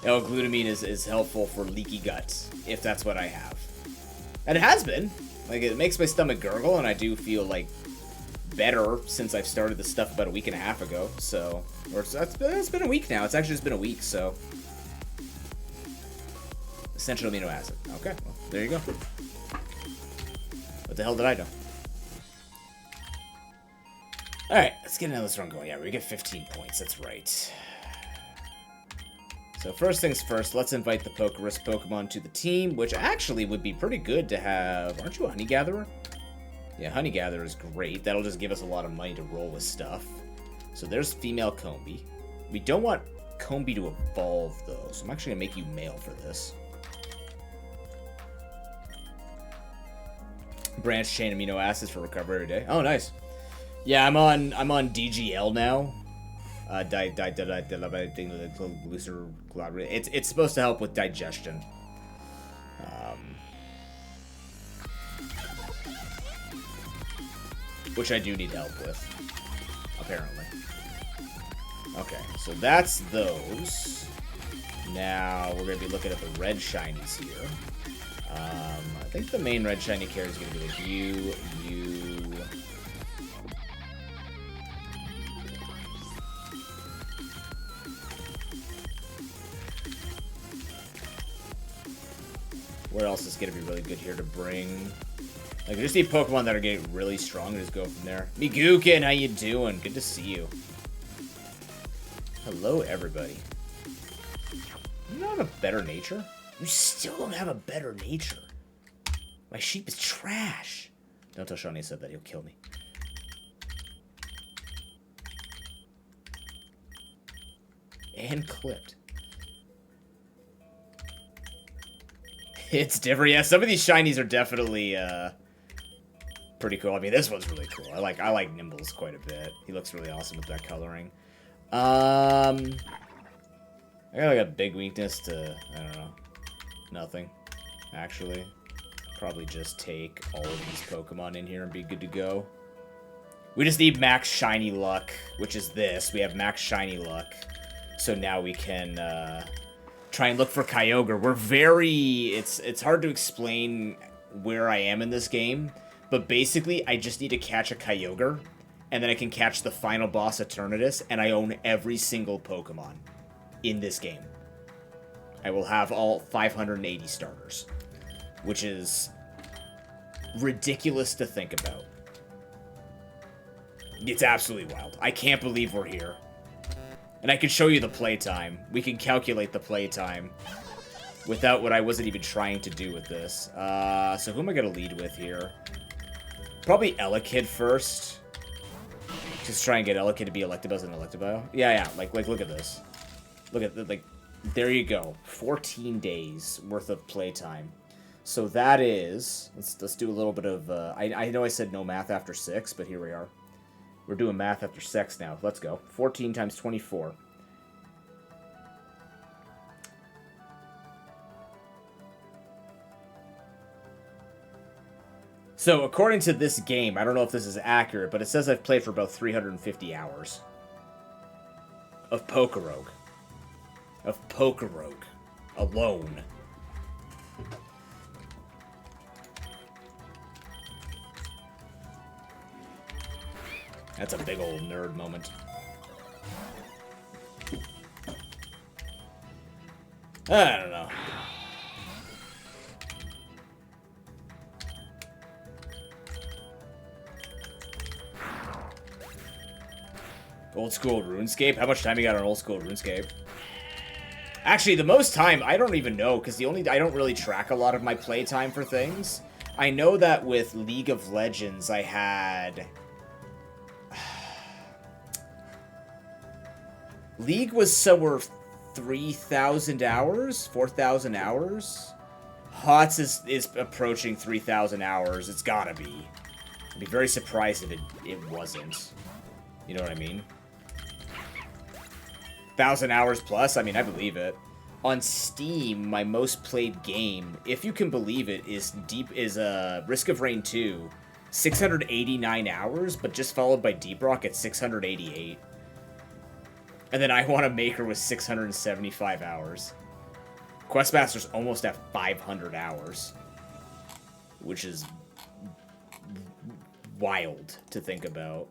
Speaker 1: L-glutamine is helpful for leaky guts, if that's what I have. And it has been. Like, it makes my stomach gurgle, and I do feel like better since I've started this stuff about a week and a half ago. So, or it's been a week now. It's actually just been a week. So, essential amino acid. Okay, well, there you go. What the hell did I do? Alright, let's get another run going. Yeah, we get 15 points. That's right. So first things first, let's invite the Pokerus Pokemon to the team, which actually would be pretty good to have. Aren't you a Honey Gatherer? Yeah, Honey Gatherer is great. That'll just give us a lot of money to roll with stuff. So there's female Combi. We don't want Combi to evolve, though, so I'm actually going to make you male for this. Branch chain amino acids for recovery every day. Oh, nice. Yeah, I'm on DGL now. It's supposed to help with digestion. Which I do need help with, apparently. Okay, so that's those. Now we're gonna be looking at the red shinies here. I think the main red shiny carry is gonna be like you. What else is going to be really good here to bring? Like, I just need Pokemon that are getting really strong and just go from there. Migukin, how you doing? Good to see you. Hello, everybody. You don't have a better nature? You still don't have a better nature. My sheep is trash. Don't tell Shawnee I said that. He'll kill me. And clipped. It's different. Yeah, some of these shinies are definitely pretty cool. I mean, this one's really cool. I like Nimbles quite a bit. He looks really awesome with that coloring. I got like a big weakness to, I don't know, nothing, actually. Probably just take all of these Pokemon in here and be good to go. We just need max shiny luck, which is this. We have max shiny luck. So now we can try and look for Kyogre. We're very... It's hard to explain where I am in this game, but basically I just need to catch a Kyogre, and then I can catch the final boss Eternatus, and I own every single Pokemon in this game. I will have all 580 starters, which is ridiculous to think about. It's absolutely wild. I can't believe we're here. And I can show you the playtime. We can calculate the playtime without what I wasn't even trying to do with this. So who am I going to lead with here? Probably Elekid first. Just try and get Elekid to be Electabuzz and Electivire. Yeah. Like, look at this. Look at the, like, there you go. 14 days worth of playtime. So that is, let's do a little bit of, I know I said no math after 6, but here we are. We're doing math after 6 now. Let's go. 14 times 24. So, according to this game, I don't know if this is accurate, but it says I've played for about 350 hours. Of PokeRogue. Of PokeRogue. Alone. That's a big old nerd moment. I don't know. Old school RuneScape? How much time you got on old school RuneScape? Actually, the most time, I don't even know, because I don't really track a lot of my playtime for things. I know that with League of Legends, I had... League was somewhere 3,000 hours? 4,000 hours? HOTS is approaching 3,000 hours. It's gotta be. I'd be very surprised if it wasn't. You know what I mean? 1,000 hours plus? I mean, I believe it. On Steam, my most played game, if you can believe it, is Risk of Rain 2. 689 hours, but just followed by Deep Rock at 688. And then I Want to Maker with 675 hours. Questmaster's almost at 500 hours. Which is wild to think about.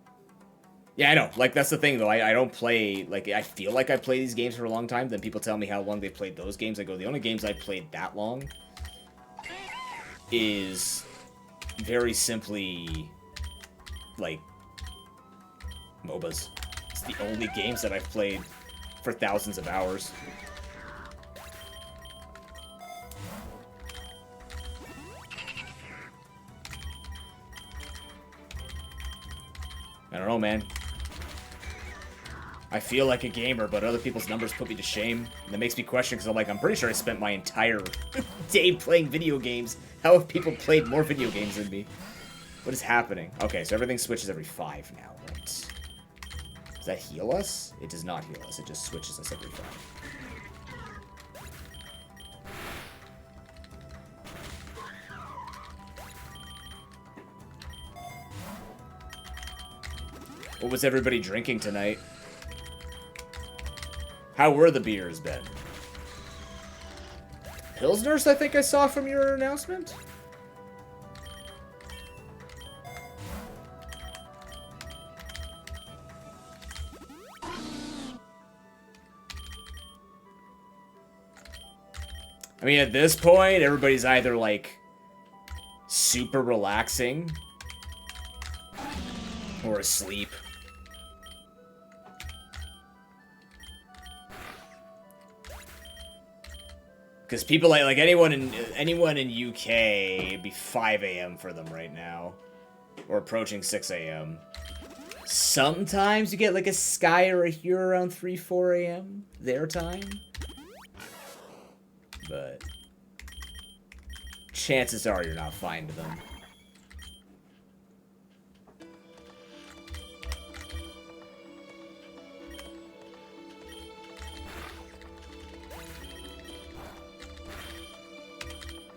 Speaker 1: Yeah, I know. Like, that's the thing, though. I don't play... Like, I feel like I play these games for a long time. Then people tell me how long they played those games. I go, the only games I played that long is very simply, like, MOBAs. It's the only games that I've played for thousands of hours. I don't know, man. I feel like a gamer, but other people's numbers put me to shame. And that makes me question, because I'm like, I'm pretty sure I spent my entire day playing video games. How have people played more video games than me? What is happening? Okay, so everything switches every 5 now, right? Does that heal us? It does not heal us. It just switches us every 5. What was everybody drinking tonight? How were the beers, Ben? Pilsners, I think I saw from your announcement? I mean, at this point, everybody's either, like, super relaxing or asleep. Because people like anyone in UK, it'd be 5 a.m. for them right now, or approaching 6 a.m. Sometimes you get like a Sky or a Hero around 3-4 a.m. their time, but chances are you're not fine to them.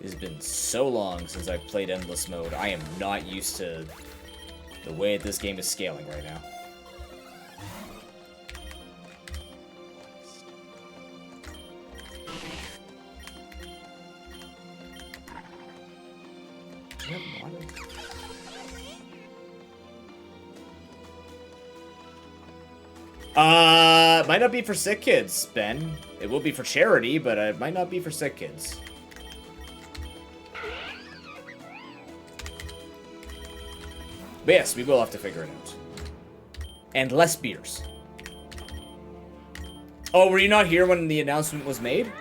Speaker 1: It's been so long since I've played Endless Mode. I am not used to the way this game is scaling right now. Do you have water? Might not be for sick kids, Ben. It will be for charity, but it might not be for sick kids. But yes, we will have to figure it out. And less beers. Oh, were you not here when the announcement was made?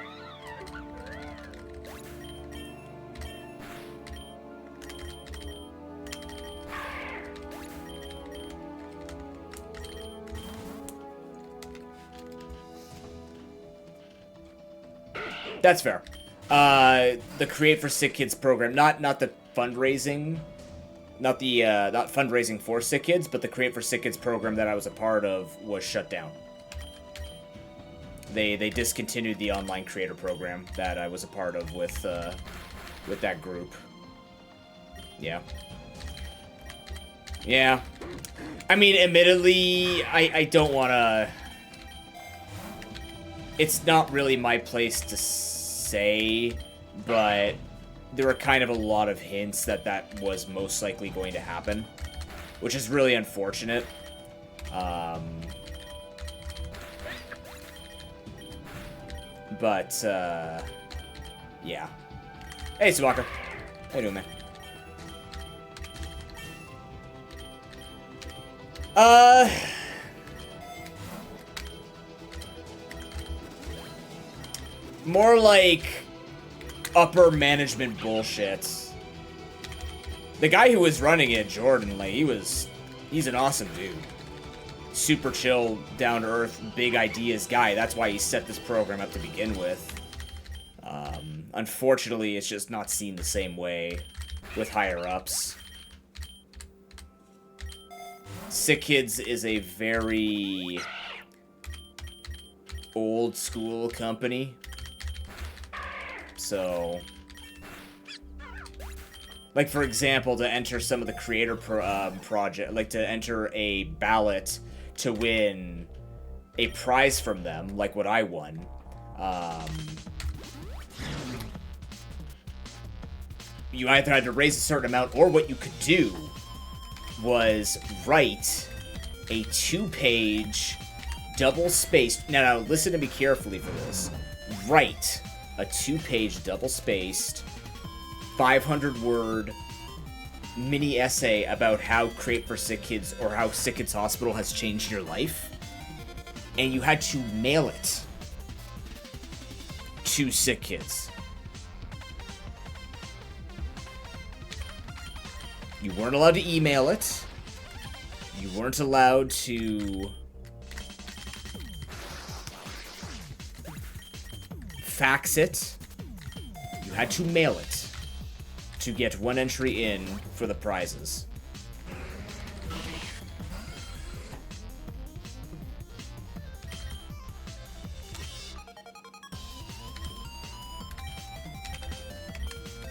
Speaker 1: That's fair. The Create for Sick Kids program, not the fundraising. Not fundraising for sick kids, but the Create for Sick Kids program that I was a part of was shut down. They discontinued the online creator program that I was a part of with that group. Yeah. Yeah. I mean, admittedly, I don't want to... It's not really my place to say, but... there were kind of a lot of hints that that was most likely going to happen, which is really unfortunate. But, yeah. Hey, Subaka. How you doing, man? More like upper management bullshit. The guy who was running it, Jordan, like, he's an awesome dude. Super chill, down-to-earth, big ideas guy. That's why he set this program up to begin with. Unfortunately, it's just not seen the same way with higher-ups. Sick Kids is a very old-school company. So, like, for example, to enter some of the creator project, like to enter a ballot to win a prize from them, like what I won, you either had to raise a certain amount, or what you could do was write a 2-page, double-spaced... Now, listen to me carefully for this. Write a 2-page, double-spaced, 500-word mini essay about how Crate for Sick Kids or how Sick Kids Hospital has changed your life. And you had to mail it to Sick Kids. You weren't allowed to email it. You weren't allowed to fax it. You had to mail it to get one entry in for the prizes.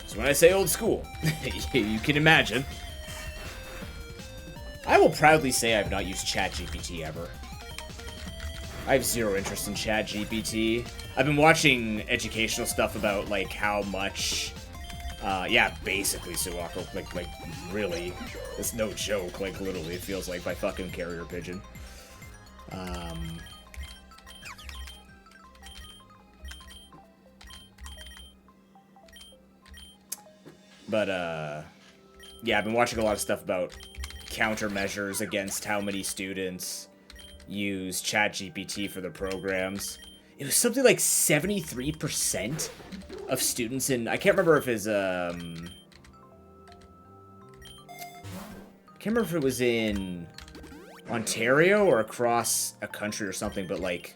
Speaker 1: So when I say old school, you can imagine. I will proudly say I've not used ChatGPT ever. I have zero interest in ChatGPT. I've been watching educational stuff about, like, how much... yeah, basically, Suwako. Like, really. It's no joke. Like, literally, it feels like by fucking carrier pigeon. But, yeah, I've been watching a lot of stuff about countermeasures against how many students use ChatGPT for their programs. It was something like 73% of students in... I can't remember if it's, I can't remember if it was in Ontario or across a country or something, but, like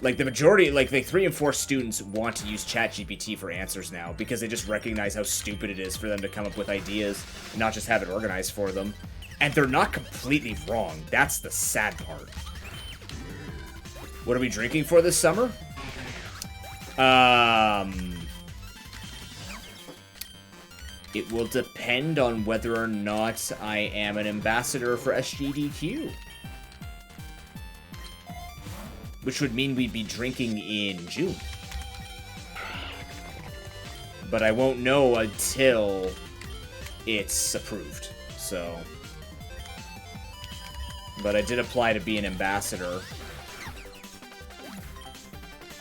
Speaker 1: the majority, like 3 and 4 students want to use ChatGPT for answers now because they just recognize how stupid it is for them to come up with ideas and not just have it organized for them. And they're not completely wrong. That's the sad part. What are we drinking for this summer? It will depend on whether or not I am an ambassador for SGDQ. Which would mean we'd be drinking in June. But I won't know until it's approved, so... But I did apply to be an ambassador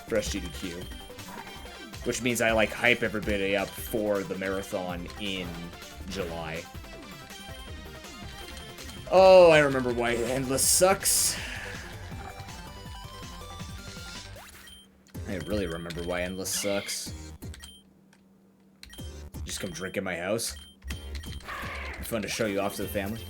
Speaker 1: for SGDQ. Which means I, like, hype everybody up for the marathon in July. Oh, I remember why Endless sucks. I really remember why Endless sucks. Just come drink in my house. Be fun to show you off to the family.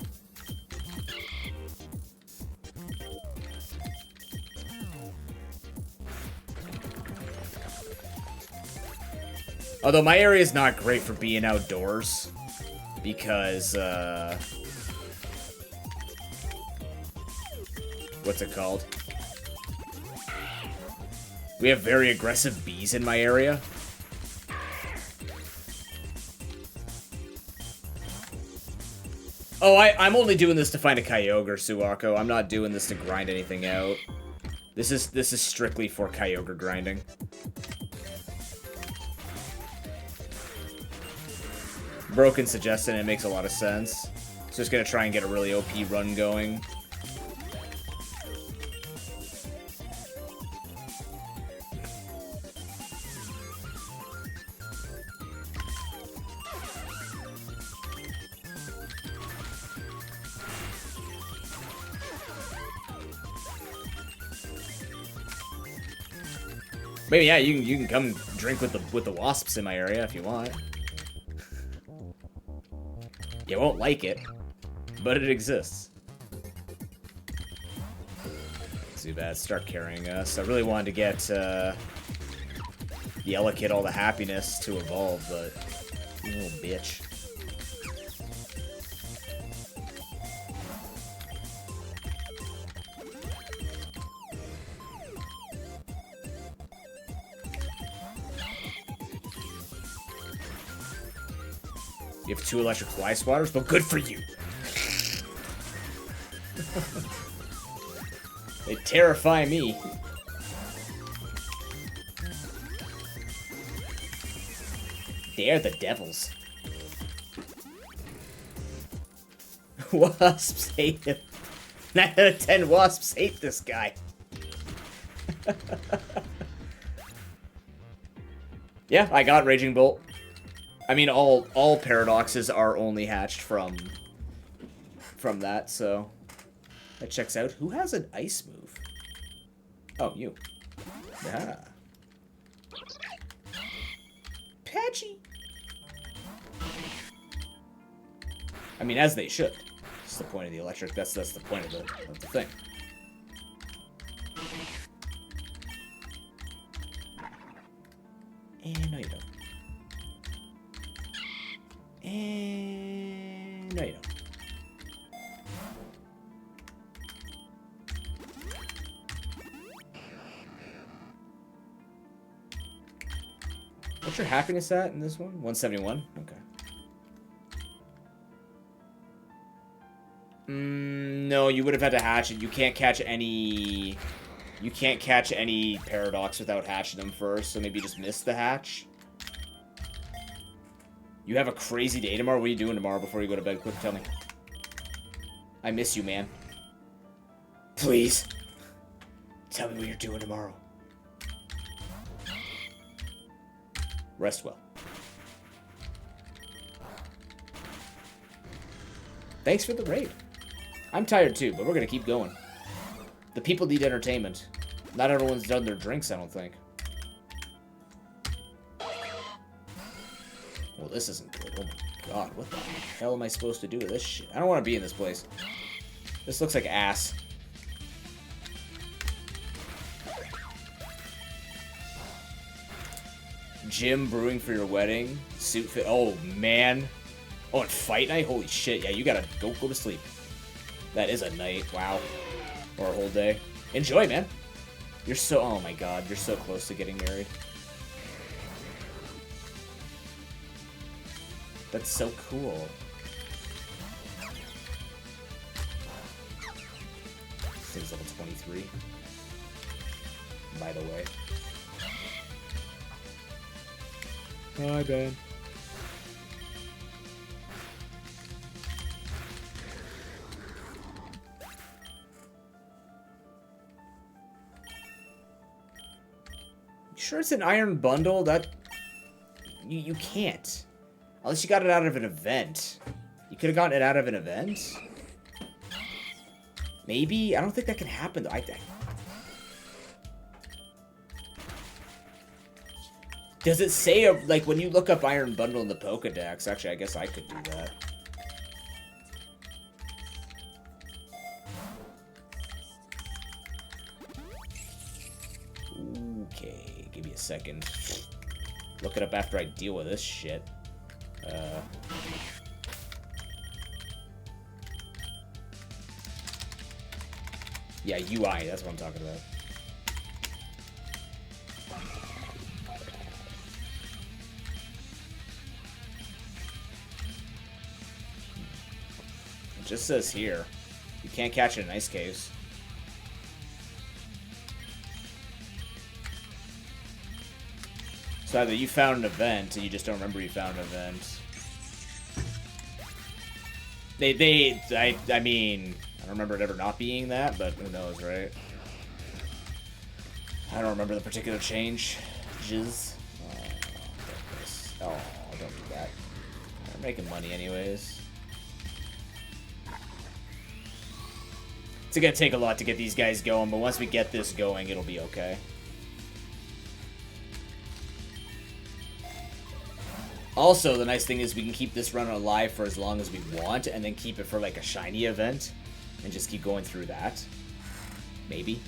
Speaker 1: Although my area is not great for being outdoors. Because, what's it called? We have very aggressive bees in my area. Oh, I'm only doing this to find a Kyogre, Suwako. I'm not doing this to grind anything out. This is strictly for Kyogre grinding. Broken suggestion, it makes a lot of sense. Just gonna try and get a really OP run going. Maybe yeah, you can come drink with the wasps in my area if you want. You won't like it, but it exists. Too bad. Start carrying us. I really wanted to get the Elekid all the happiness to evolve, but you little bitch. You have 2 electric fly swatters? Well, good for you. They terrify me. They're the devils. Wasps hate him. 9 out of 10 wasps hate this guy. Yeah, I got Raging Bolt. I mean, all paradoxes are only hatched from that, so that checks out. Who has an ice move? Oh, you. Yeah. Patchy. I mean, as they should. That's the point of the electric. That's the point of the thing. And no, you don't. And no, you don't. What's your happiness at in this one? 171? Okay. No, you would have had to hatch it. You can't catch any... You can't catch any Paradox without hatching them first, so maybe you just missed the hatch. You have a crazy day tomorrow? What are you doing tomorrow before you go to bed? Quick, tell me. I miss you, man. Please. Tell me what you're doing tomorrow. Rest well. Thanks for the raid. I'm tired too, but we're gonna keep going. The people need entertainment. Not everyone's done their drinks, I don't think. Well, this isn't good. Oh my god, what the hell am I supposed to do with this shit? I don't want to be in this place. This looks like ass. Gym, brewing for your wedding, suit fit. Oh, man. Oh, and fight night? Holy shit. Yeah, you gotta go to sleep. That is a night. Wow. Or a whole day. Enjoy, man. You're so... Oh, my God. You're so close to getting married. That's so cool. This thing's level 23. By the way. Hi, Ben. You sure it's an iron bundle? That... You can't. Unless you got it out of an event. You could have gotten it out of an event? Maybe? I don't think that can happen, though. Does it say, like, when you look up Iron Bundle in the Pokedex? Actually, I guess I could do that. Okay, give me a second. Look it up after I deal with this shit. Yeah, UI, that's what I'm talking about. It just says here, you can't catch it in ice caves. So either you found an event and you just don't remember you found an event. I mean, I don't remember it ever not being that, but who knows, right? I don't remember the particular change. Jizz. Oh, don't do that. We're making money anyways. It's gonna take a lot to get these guys going, but once we get this going, it'll be okay. Also, the nice thing is we can keep this run alive for as long as we want, and then keep it for like a shiny event, and just keep going through that. Maybe.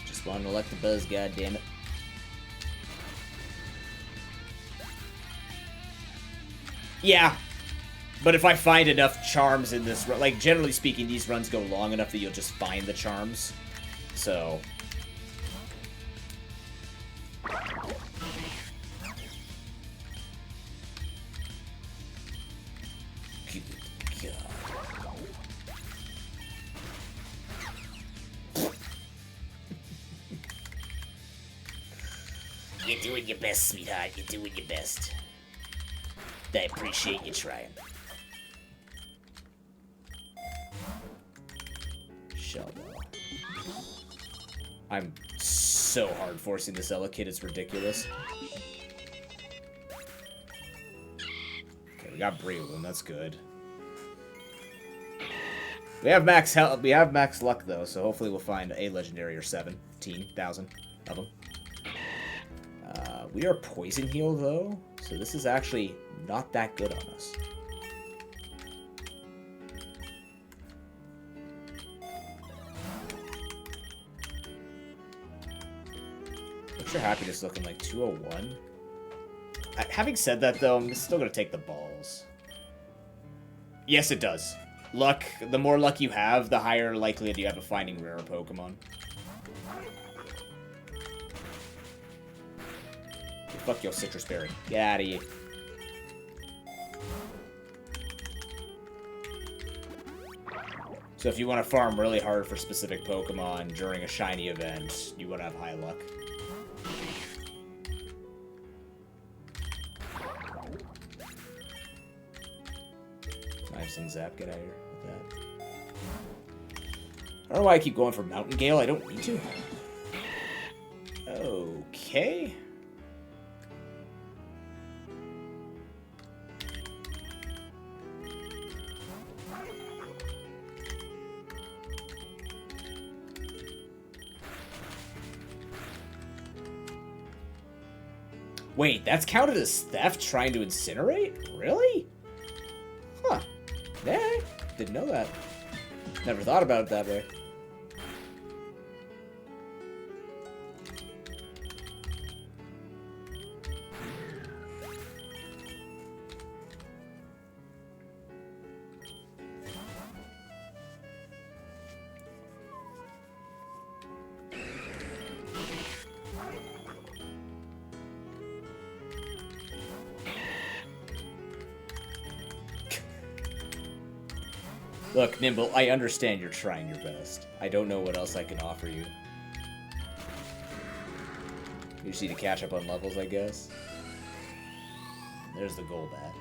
Speaker 1: Just want to elect the buzz, goddammit. Yeah, but if I find enough charms in this run, like, generally speaking, these runs go long enough that you'll just find the charms, so... Good God. You're doing your best, sweetheart, you're doing your best. I appreciate you trying. Shell ball. I'm so hard forcing this Elekid, it's ridiculous. Okay, we got Breloom, that's good. We have max health, we have max luck though, so hopefully we'll find a legendary or 17,000 of them. We are poison heal though, so this is actually not that good on us. What's your happiness looking like? 201? Having said that though, I'm still gonna take the balls. Yes, it does. Luck, the more luck you have, the higher likelihood you have of finding rare Pokemon. Fuck your citrus berry. Get out of here. So if you want to farm really hard for specific Pokemon during a shiny event, you want to have high luck. Nice and Zap, get out of here with that. I don't know why I keep going for Mountain Gale, I don't need to. Okay. Wait, that's counted as theft, trying to incinerate? Really? Huh. Yeah, didn't know that. Never thought about it that way. Look, Nimble, I understand you're trying your best. I don't know what else I can offer you. You just need to catch up on levels, I guess. There's the Golbat.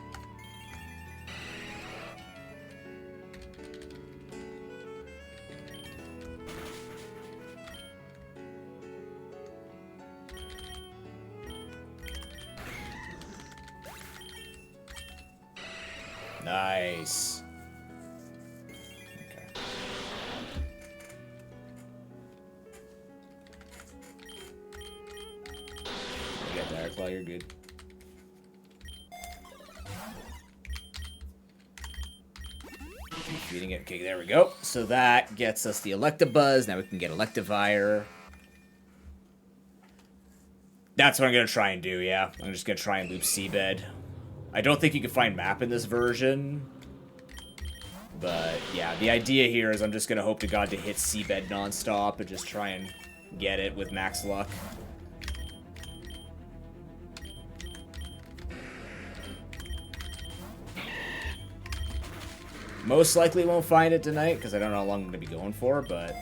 Speaker 1: Nice. Claw, you're good. Keep feeding it. Okay, there we go. So that gets us the Electabuzz. Now we can get Electivire. That's what I'm going to try and do, yeah. I'm just going to try and loop Seabed. I don't think you can find map in this version. But, yeah, the idea here is I'm just going to hope to God to hit Seabed nonstop and just try and get it with max luck. Most likely won't find it tonight, because I don't know how long I'm going to be going for, but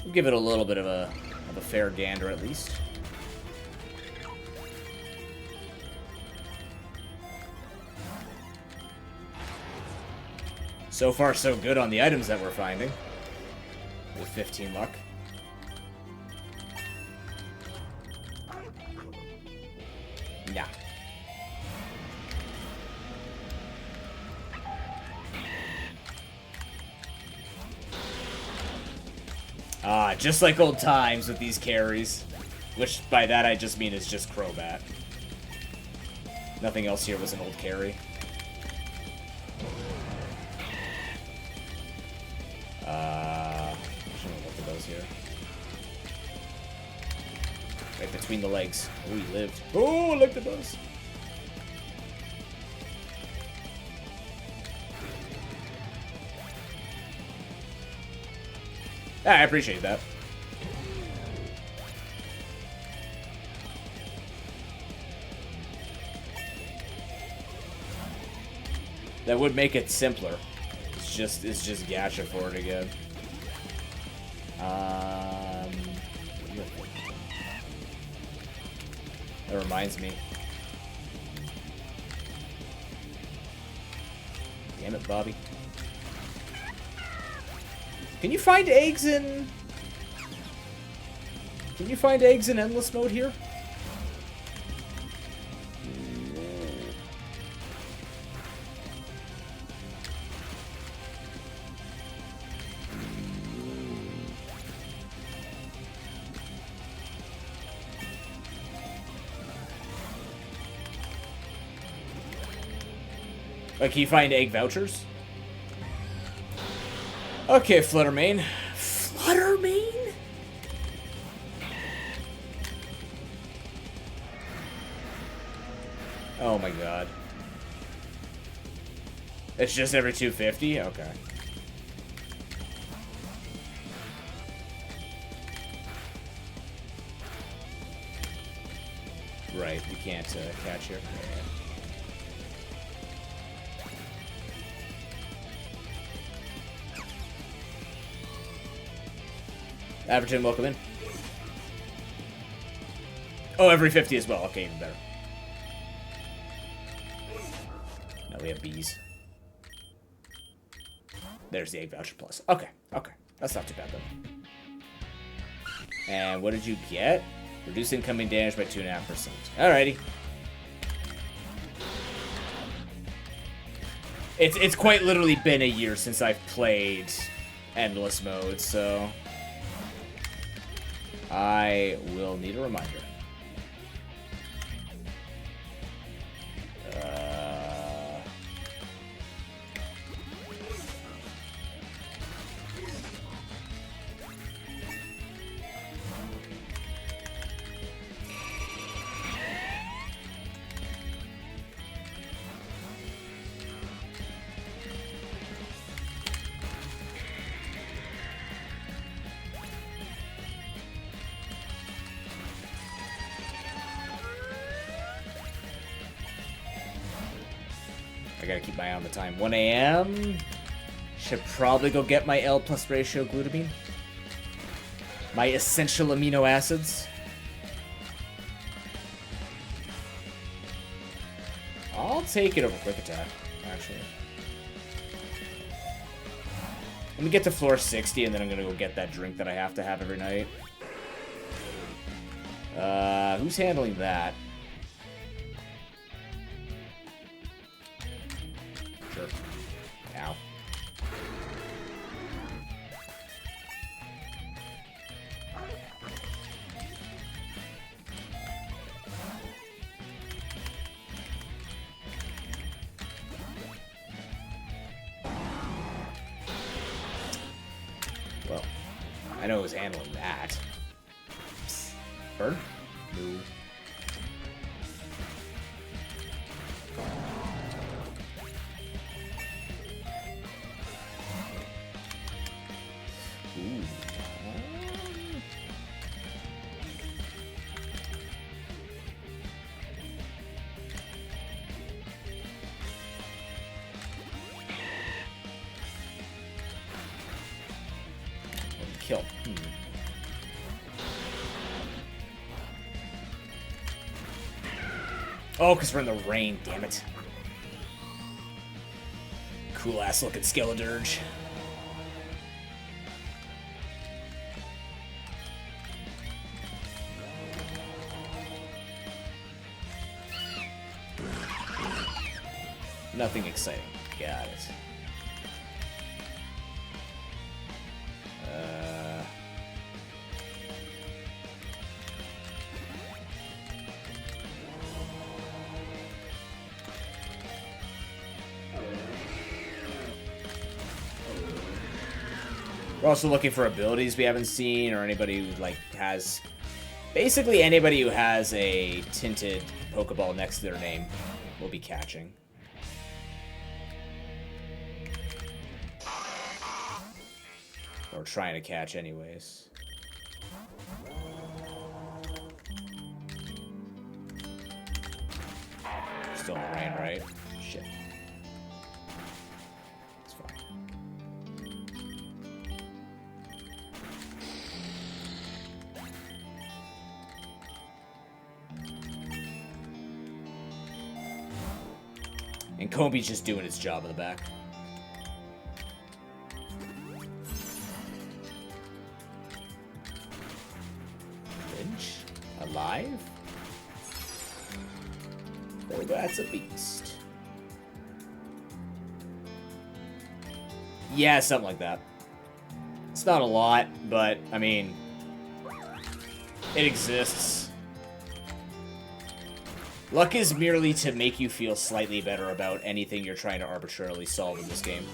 Speaker 1: we'll give it a little bit of a fair gander at least. So far, so good on the items that we're finding, with 15 luck. Nah. Ah, just like old times with these carries. Which, by that, I just mean it's just Crobat. Nothing else here was an old carry. Should have looked at those here. Right between the legs. Oh, he lived. Oh, look at those. Ah, I appreciate that. That would make it simpler. It's just gacha for it again. That reminds me. Damn it, Bobby. Can you find eggs in... Can you find eggs in endless mode here? Like, can you find egg vouchers? Okay, Fluttermane. Fluttermane? Oh my god. It's just every 250? Okay. Right, we can't catch here. Average welcome in. Oh, every 50 as well. Okay, even better. Now we have bees. There's the egg voucher plus. Okay, okay. That's not too bad, though. And what did you get? Reduce incoming damage by 2.5%. Alrighty. It's quite literally been a year since I've played Endless Mode, so... I will need a reminder. I gotta keep my eye on the time. 1 a.m. Should probably go get my L plus ratio glutamine. My essential amino acids. I'll take it over quick attack, actually. Let me get to floor 60 and then I'm gonna go get that drink that I have to have every night. Who's handling that? Sure. Ow. Well, I know who's handling that. Burn? No. Ooh. Kill. Oh, because we're in the rain, damn it. Cool ass looking Skeledirge. Nothing exciting. Got it. We're also looking for abilities we haven't seen, or anybody who, like, has... Basically, anybody who has a tinted Pokeball next to their name will be catching. Or trying to catch anyways. Still in the rain, right? Shit. It's fine. And Kobe's just doing its job in the back. Lynch? Alive? Oh, that's a beast. Yeah, something like that. It's not a lot, but, I mean, it exists. Luck is merely to make you feel slightly better about anything you're trying to arbitrarily solve in this game.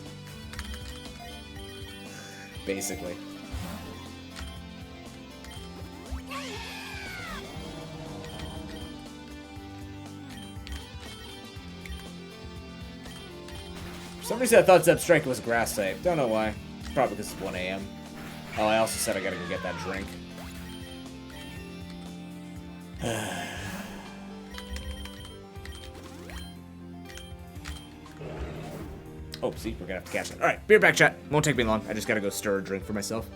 Speaker 1: Basically. For some reason I thought Zebstrike was grass type. Don't know why. Probably because it's 1 a.m. Oh, I also said I gotta go get that drink. Oh, see, we're gonna have to catch it. Alright, be right back, chat. Won't take me long. I just gotta go stir a drink for myself.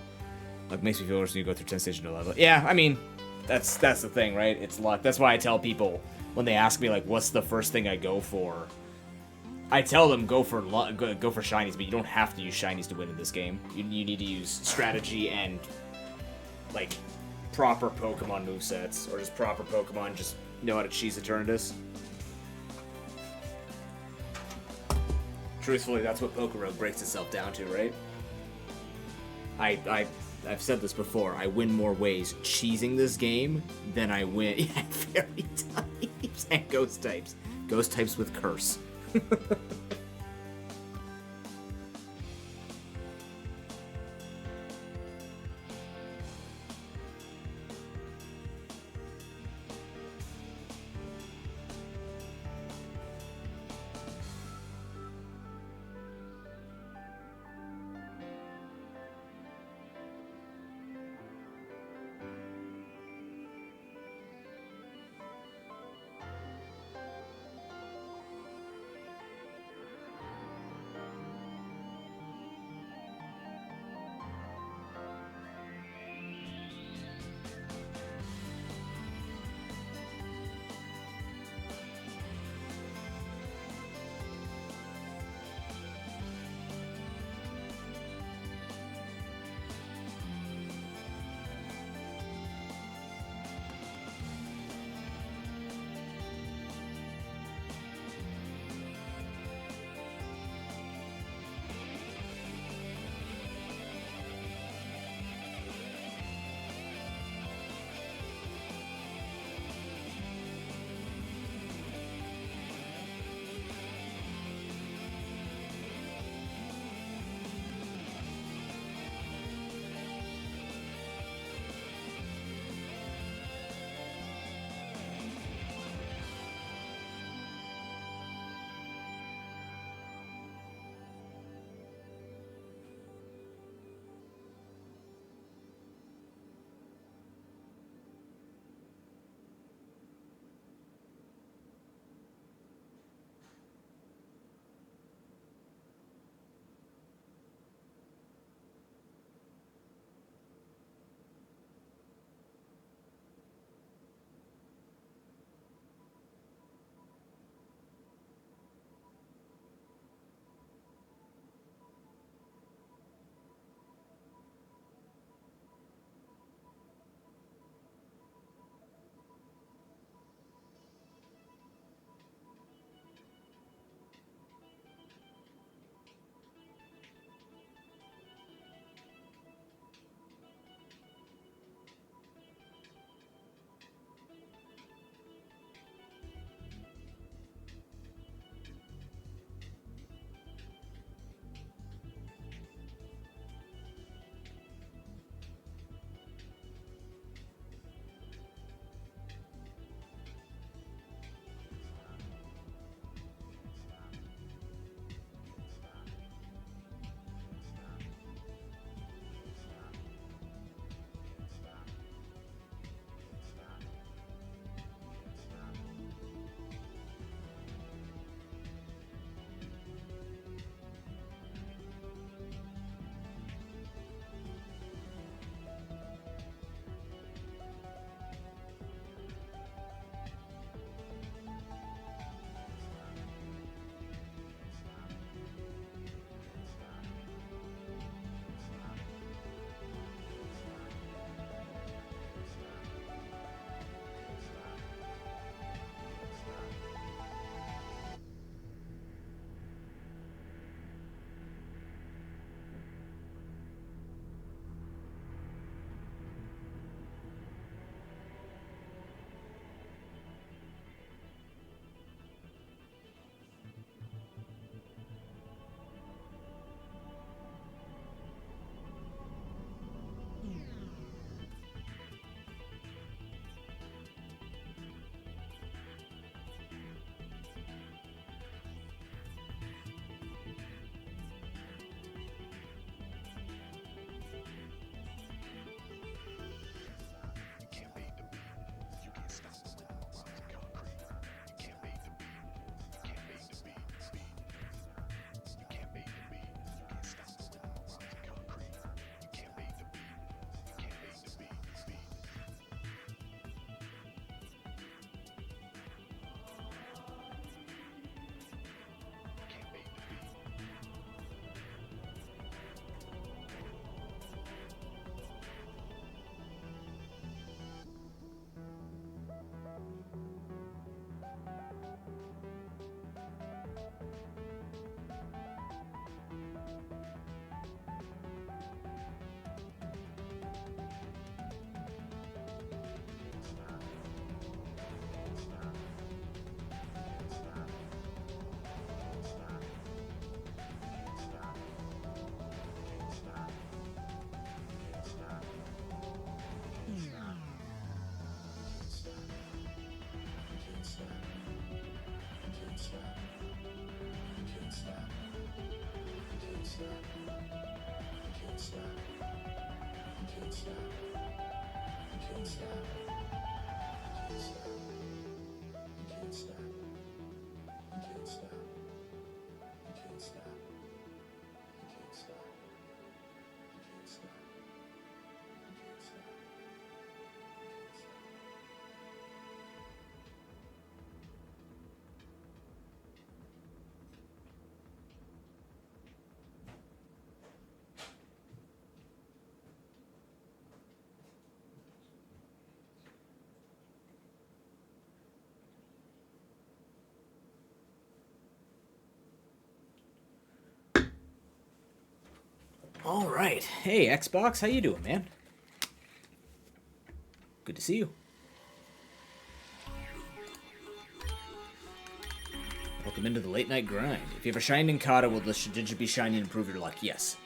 Speaker 1: Like, makes me feel worse when you go through 10 stages to level. Yeah, I mean, that's the thing, right? It's luck. That's why I tell people when they ask me, like, what's the first thing I go for? I tell them go for shinies, but you don't have to use shinies to win in this game. You need to use strategy and, like, proper Pokemon movesets, or just proper Pokemon just know how to cheese Eternatus. Truthfully, that's what PokeRogue breaks itself down to, right? I've said this before. I win more ways cheesing this game than I win. Yeah, fairy types and ghost types. Ghost types with curse. All right. Hey, Xbox, how you doing, man? Good to see you. Welcome into the late night grind. If you have a shiny Ninkata, will the Shedinja be shiny and improve your luck? Yes.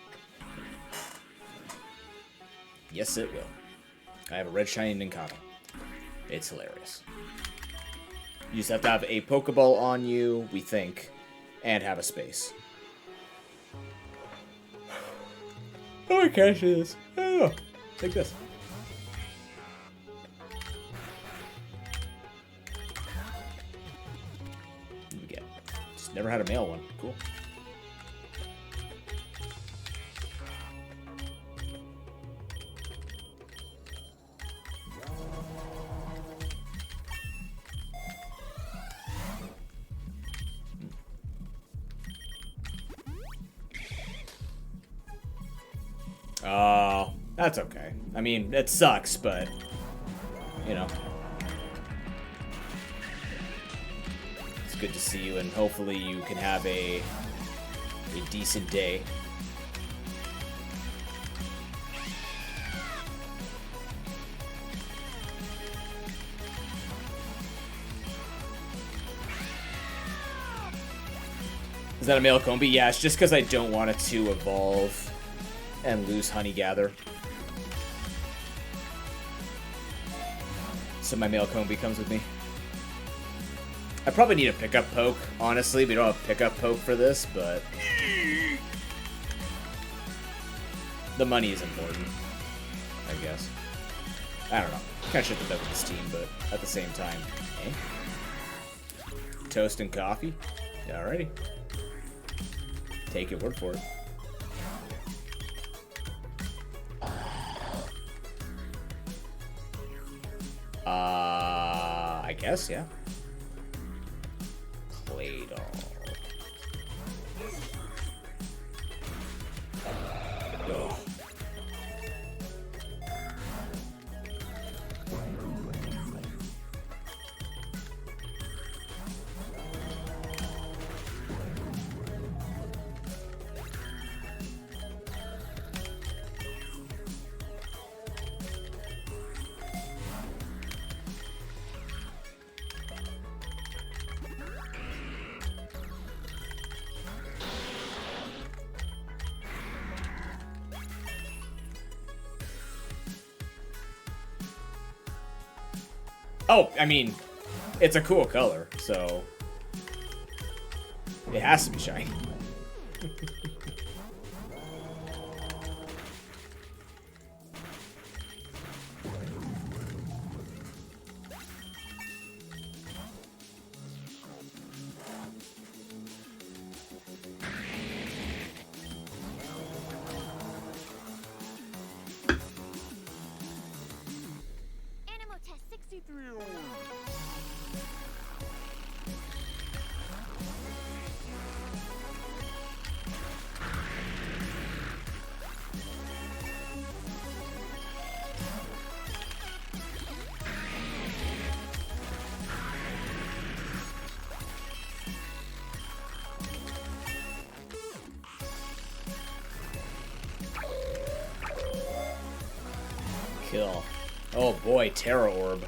Speaker 1: Yes, it will. I have a red shiny Ninkata. It's hilarious. You just have to have a Pokeball on you, we think, and have a space. Oh, I can't do this. Oh, take this. What do we get? Just never had a male one. Cool. Oh, that's okay. I mean, it sucks, but, you know. It's good to see you, and hopefully you can have a decent day. Is that a male Combi? Yeah, it's just because I don't want it to evolve and lose Honey Gather. So my male Combi comes with me. I probably need a pickup poke, honestly. We don't have pickup poke for this, but the money is important, I guess. I don't know. Kind of shit the bed with this team, but at the same time, eh? Toast and coffee? Alrighty. Take it, word for it. I guess, yeah. Claydol. Go. Oh, I mean, it's a cool color, so it has to be shiny. Kill. Oh boy, Terra Orb.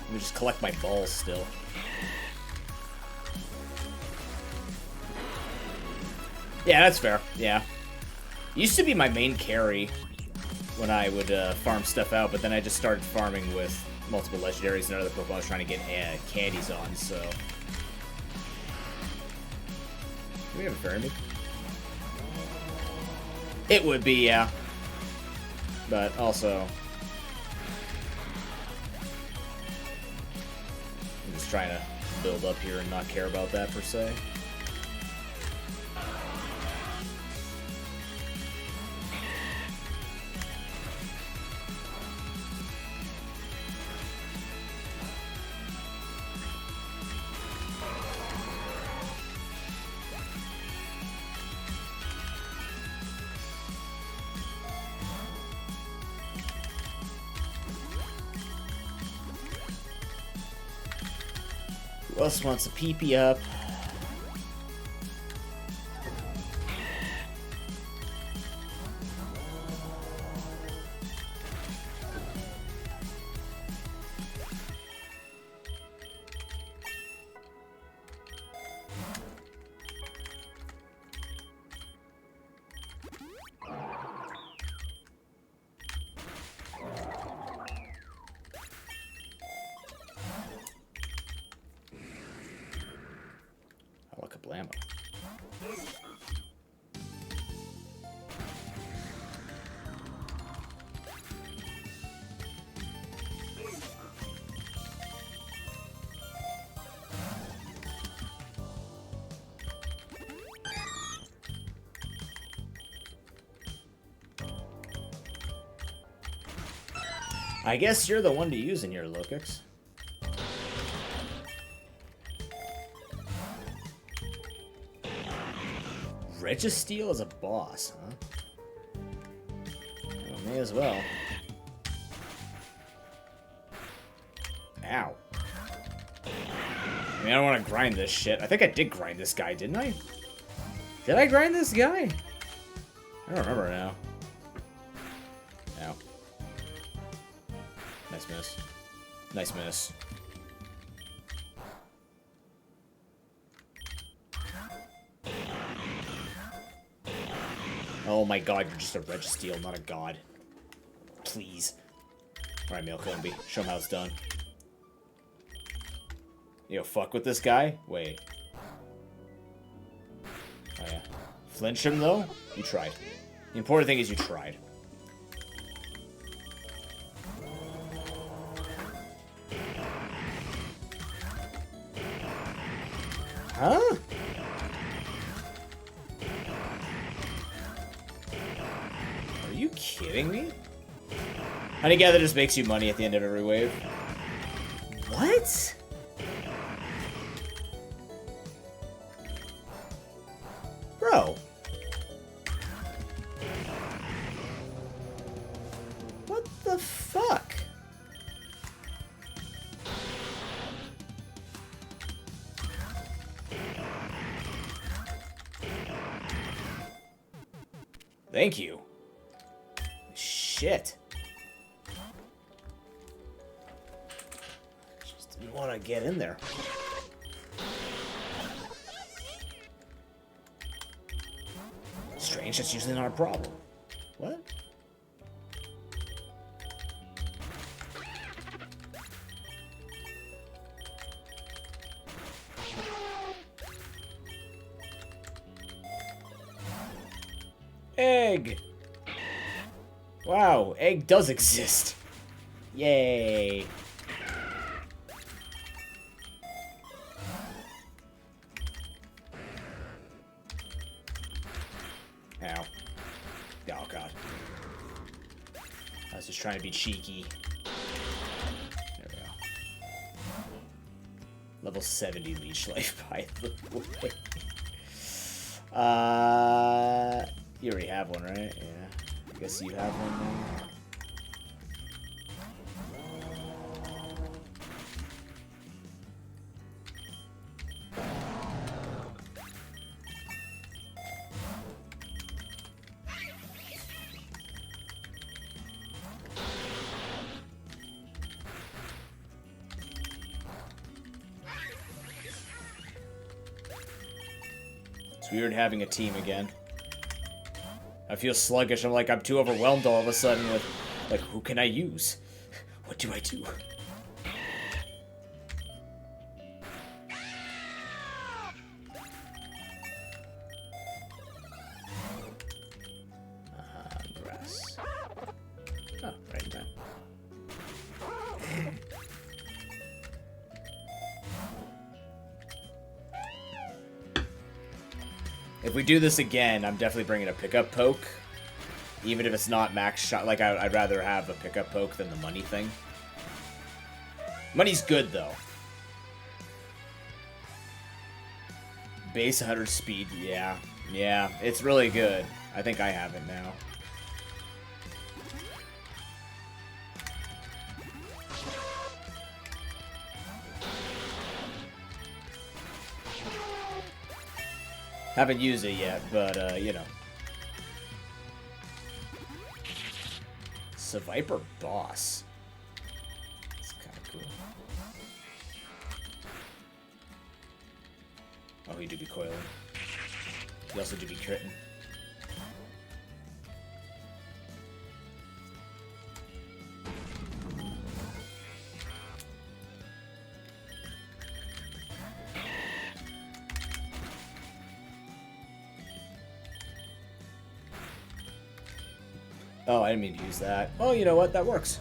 Speaker 1: Let me just collect my balls still. Yeah, that's fair. Yeah. Used to be my main carry when I would farm stuff out, but then I just started farming with multiple legendaries and other Pokemon I was trying to get candies on, so. Do we have a Fairy Moon? It would be, yeah. But also, I'm just trying to build up here and not care about that per se. Who else wants a pee-pee up? Blammo. I guess you're the one to use in here, Lokix. Registeel as a boss, huh? Well, may as well. Ow. I mean, I don't want to grind this shit. I think I did grind this guy, didn't I? Did I grind this guy? I don't remember now. Ow. Nice miss. Nice miss. Oh my god, you're just a Registeel, not a god. Please. Alright, Male Combi. Show him how it's done. Yo, fuck with this guy? Wait. Oh yeah. Flinch him though? You tried. The important thing is you tried. Huh? Are you kidding me? Honey Gather just makes you money at the end of every wave. What? Bro. What the fuck? Thank you. Shit. Just didn't want to get in there. Strange, that's usually not a problem. What? Egg! Wow, egg does exist. Yay. Ow. Oh, God. I was just trying to be cheeky. There we go. Level 70 leech life, by the way. You already have one, right? Yeah. I guess you have one now. It's weird having a team again. I feel sluggish. I'm like, I'm too overwhelmed all of a sudden with, like, who can I use? What do I do? If we do this again, I'm definitely bringing a pickup poke. Even if it's not max shot. Like, I'd rather have a pickup poke than the money thing. Money's good, though. Base 100 speed, yeah. Yeah, it's really good. I think I have it now. Haven't used it yet, but, you know. It's a Viper boss. It's kind of cool. Oh, he do be coiling. He also do be critting. Oh, I didn't mean to use that. Oh, you know what? That works.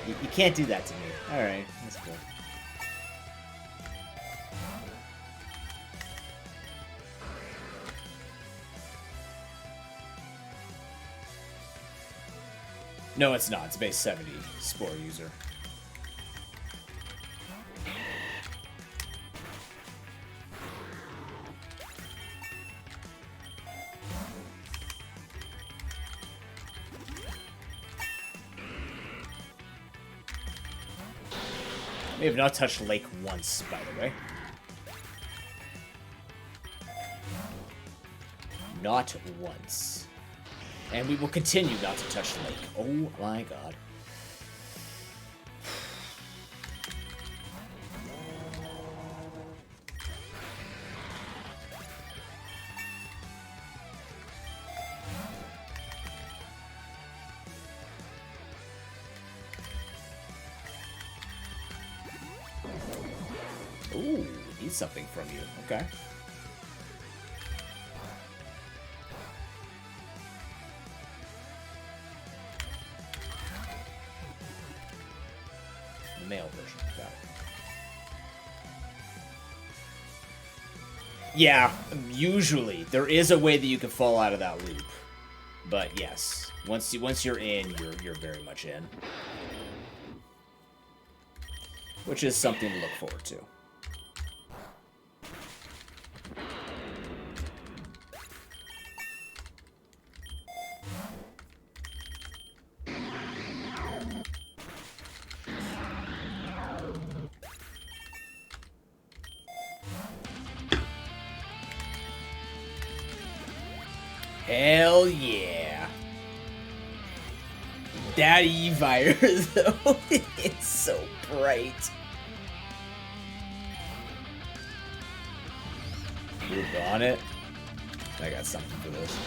Speaker 1: You can't do that to me. Alright, that's cool. No, it's not. It's base 70 Spore user. We have not touched Lake once, by the way. Not once. And we will continue not to touch the lake. Oh my god. Ooh, need something from you. Okay. The male version. Got it. Yeah, usually there is a way that you can fall out of that loop, but yes, once you're in, you're very much in, which is something to look forward to. Hell yeah. That E-Virus, though, it's so bright. Move on it. I got something for this.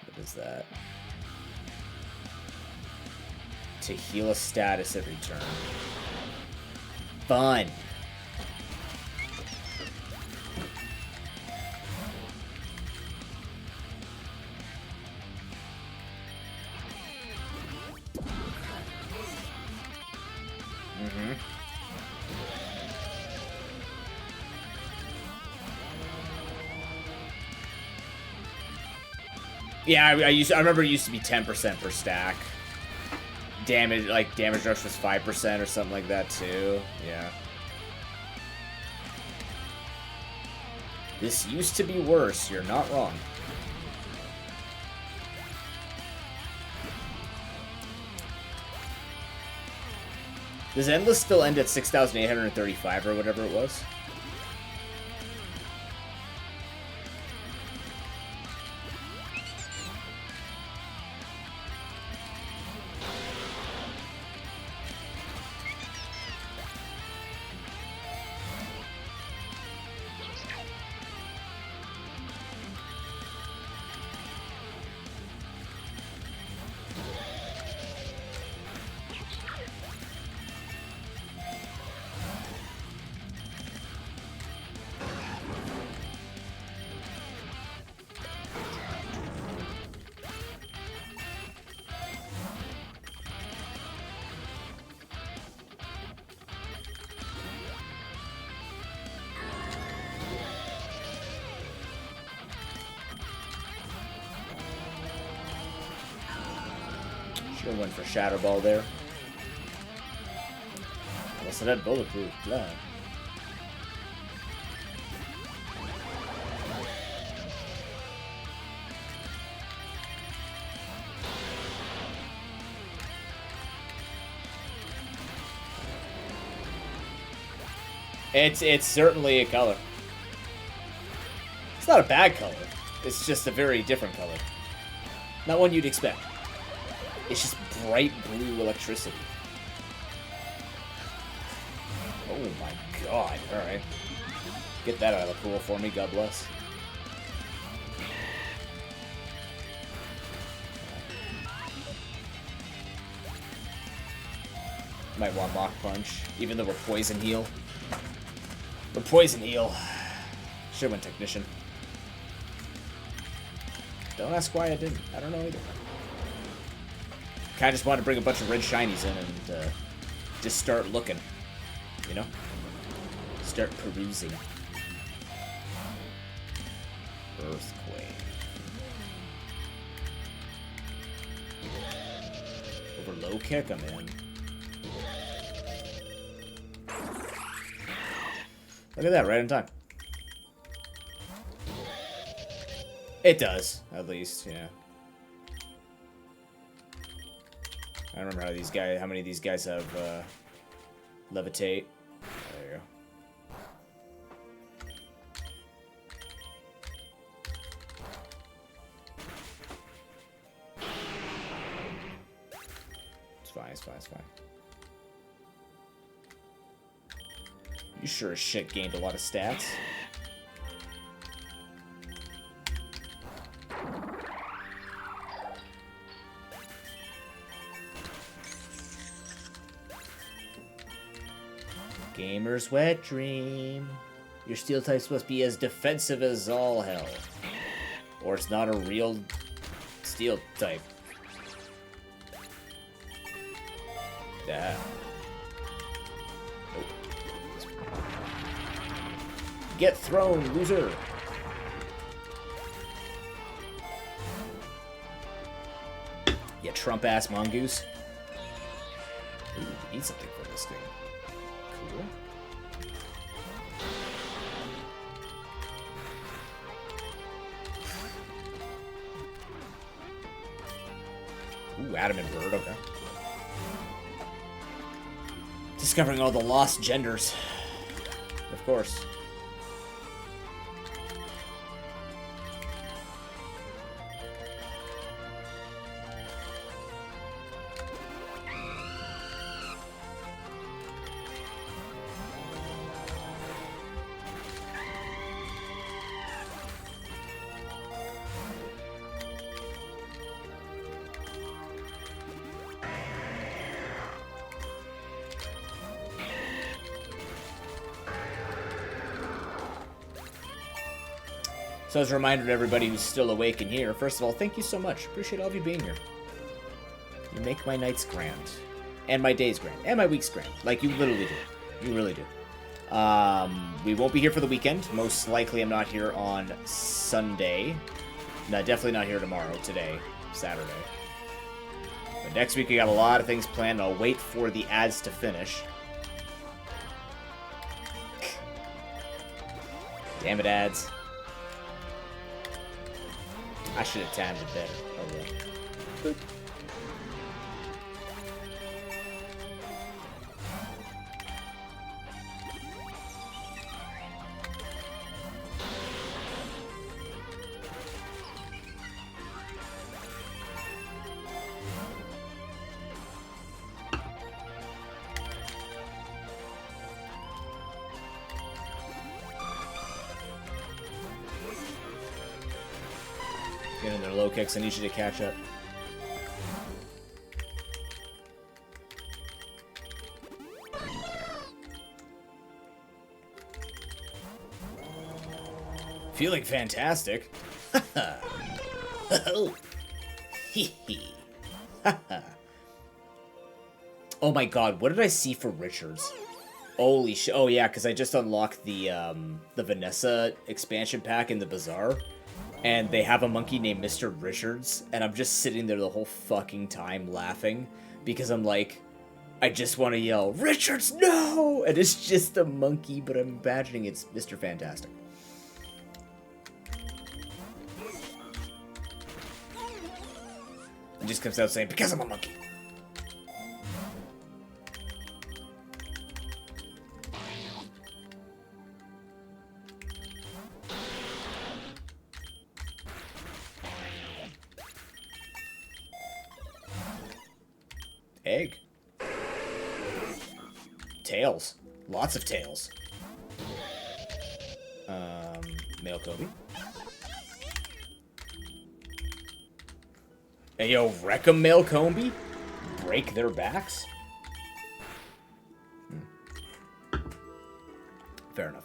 Speaker 1: What is that? To heal a status at return. Fun. Yeah, I remember it used to be 10% per stack. Damage, like, damage rush was 5% or something like that, too. Yeah. This used to be worse. You're not wrong. Does Endless still end at 6,835 or whatever it was? Should've went for Shadow Ball there. Unless it had Bulletproof. Blah. It's certainly a color. It's not a bad color. It's just a very different color. Not one you'd expect. It's just bright blue electricity. Oh my god. Alright. Get that out of the pool for me, God bless. Might want Lock Punch, even though we're Poison Heal. We're Poison Heal. Should've went Technician. Don't ask why I didn't. I don't know either. Kinda just wanted to bring a bunch of red shinies in and just start looking. You know? Start perusing. Earthquake. Over low kick, I'm in. Look at that, right in time. It does, at least, yeah. I don't remember how many of these guys have levitate. There you go. It's fine, it's fine, it's fine. You sure as shit gained a lot of stats. Gamer's wet dream. Your steel type's supposed to be as defensive as all hell. Or it's not a real steel type. Yeah. Get thrown, loser! You Trump-ass mongoose. Ooh, we need something for this thing. Cool. Ooh, Adamant Bird, okay. Discovering all the lost genders. Of course. So as a reminder to everybody who's still awake and here, first of all, thank you so much. Appreciate all of you being here. You make my nights grand. And my days grand. And my weeks grand. Like, you literally do. You really do. We won't be here for the weekend. Most likely I'm not here on Sunday. No, definitely not here tomorrow. Today. Saturday. But next week we got a lot of things planned. I'll wait for the ads to finish. Damn it, ads. I should have timed it better. Oh, well. Boop. Getting their low kicks, I need you to catch up. Feeling fantastic. Oh. Oh my god, what did I see for Richards? Holy shit. Oh yeah, because I just unlocked the Vanessa expansion pack in the Bazaar. and they have a monkey named Mr. Richards, and I'm just sitting there the whole fucking time laughing because I'm like, I just want to yell, Richards, no! And it's just a monkey, but I'm imagining it's Mr. Fantastic. It just comes out saying, because I'm a monkey. Egg. Tails. Lots of tails. Male Kobe. Hey, yo, wreck 'em, male Combi? Break their backs? Fair enough.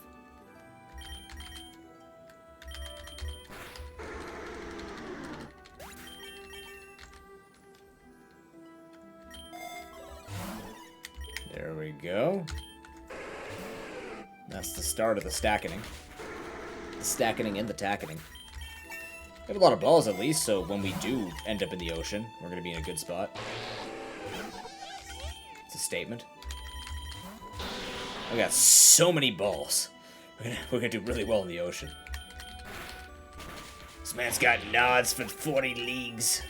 Speaker 1: There we go. That's the start of the stackening. The stackening and the tackening. We have a lot of balls at least, so when we do end up in the ocean, we're going to be in a good spot. It's a statement. We got so many balls. We're gonna do really well in the ocean. This man's got nods for 40 leagues.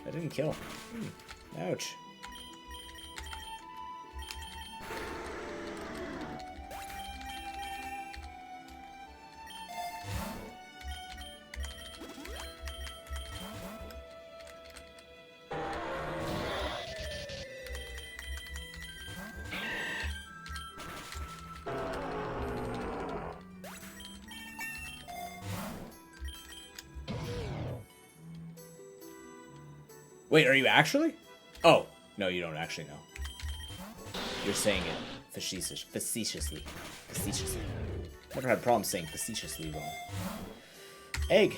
Speaker 1: That didn't kill. Ouch. Wait, are you actually? Oh, no, you don't actually know. You're saying it facetiously. Never had problems saying facetiously wrong. Egg.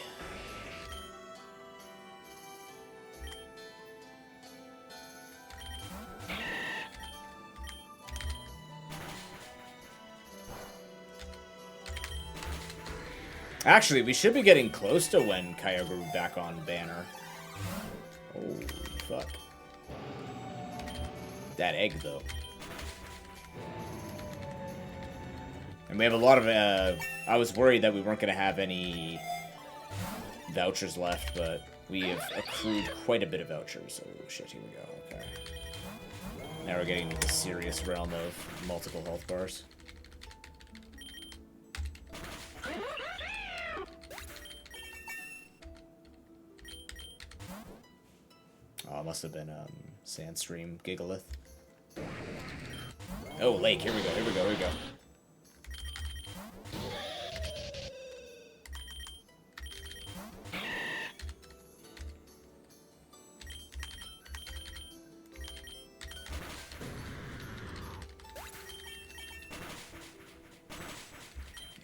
Speaker 1: Actually, we should be getting close to when Kyogre back on banner. Oh, fuck. That egg, though. And we have a lot of, I was worried that we weren't going to have any vouchers left, but we have accrued quite a bit of vouchers. Oh, shit, here we go. Okay. Now we're getting into the serious realm of multiple health bars. Oh, it must have been Sandstream Gigalith. Oh, lake. Here we go. Here we go. Here we go.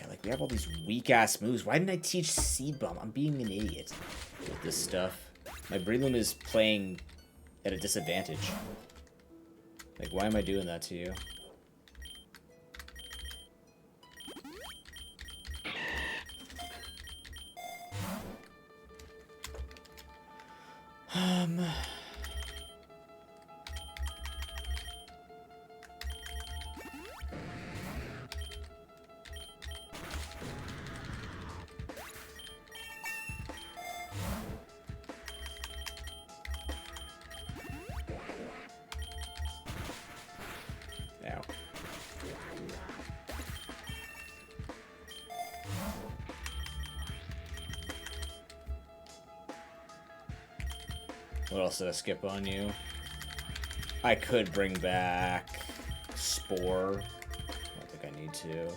Speaker 1: Yeah, like we have all these weak ass moves. Why didn't I teach Seed Bomb? I'm being an idiot with this stuff. My Breloom is playing at a disadvantage. Like, why am I doing that to you? Ow. What else did I skip on you? I could bring back Spore. I don't think I need to.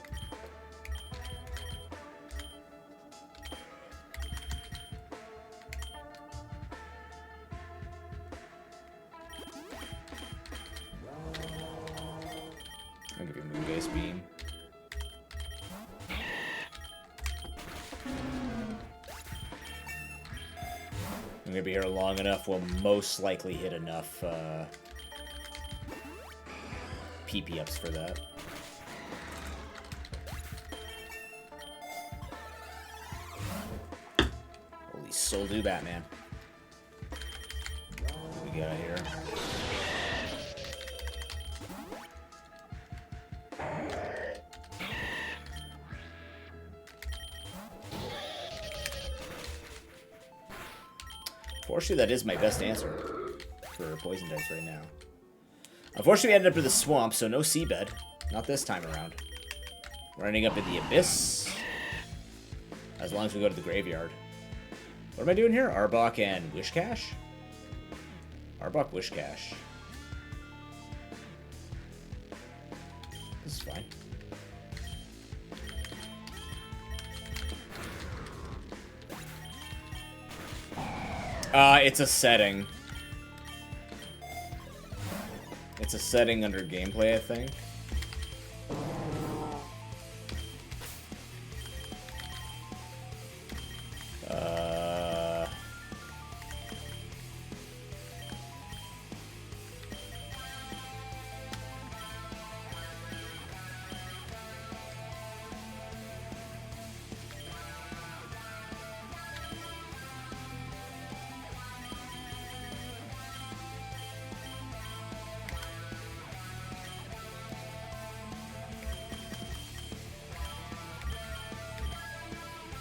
Speaker 1: I'll give you Moongaze Beam. I'm gonna be here long enough, we'll most likely hit enough PP ups for that. So do Batman. What we got here? Unfortunately, that is my best answer for poison types right now. Unfortunately, we ended up in the swamp, so no seabed. Not this time around. We're ending up in the abyss. As long as we go to the graveyard. What am I doing here? Arbok and Wishcash? Arbok, Wishcash. This is fine. It's a setting. It's a setting under gameplay, I think.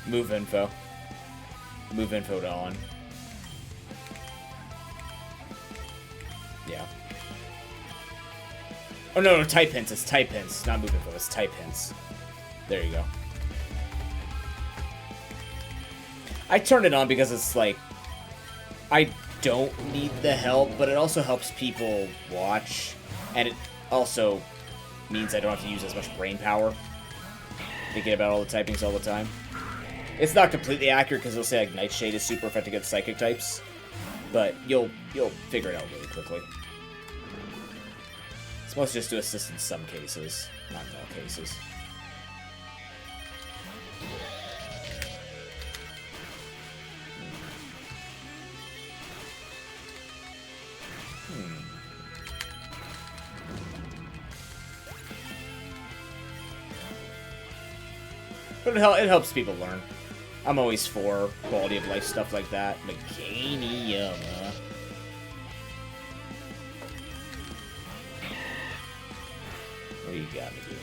Speaker 1: Move info. Move info to on. Yeah. Oh no, type hints. It's type hints. Not move info. It's type hints. There you go. I turned it on because it's like, I don't need the help, but it also helps people watch, and it also means I don't have to use as much brain power thinking about all the typings all the time. It's not completely accurate because it'll say like Nightshade is super effective against psychic types, but you'll figure it out really quickly. It's mostly just to assist in some cases, not in all cases. But it helps people learn. I'm always for quality of life stuff like that. Meganium. What do you got me doing?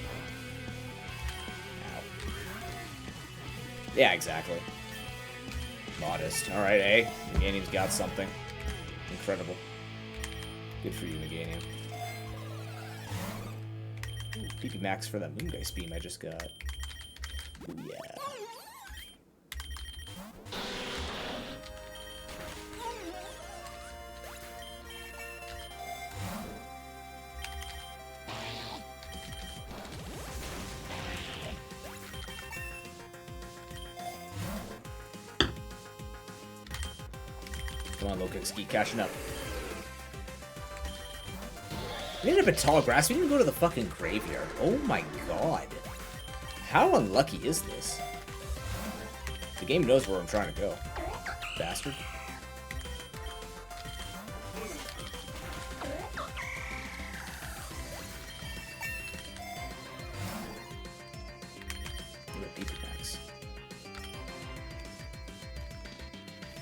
Speaker 1: Ow. Yeah, exactly. Modest. Alright, eh? Meganium's got something. Incredible. Good for you, Meganium. Ooh, PP max for that Moongeist beam I just got. Ooh, yeah. Come on, Lokix, keep catching up. We ended up at tall grass. We didn't even go to the fucking graveyard. Oh my god. How unlucky is this? The game knows where I'm trying to go. Bastard.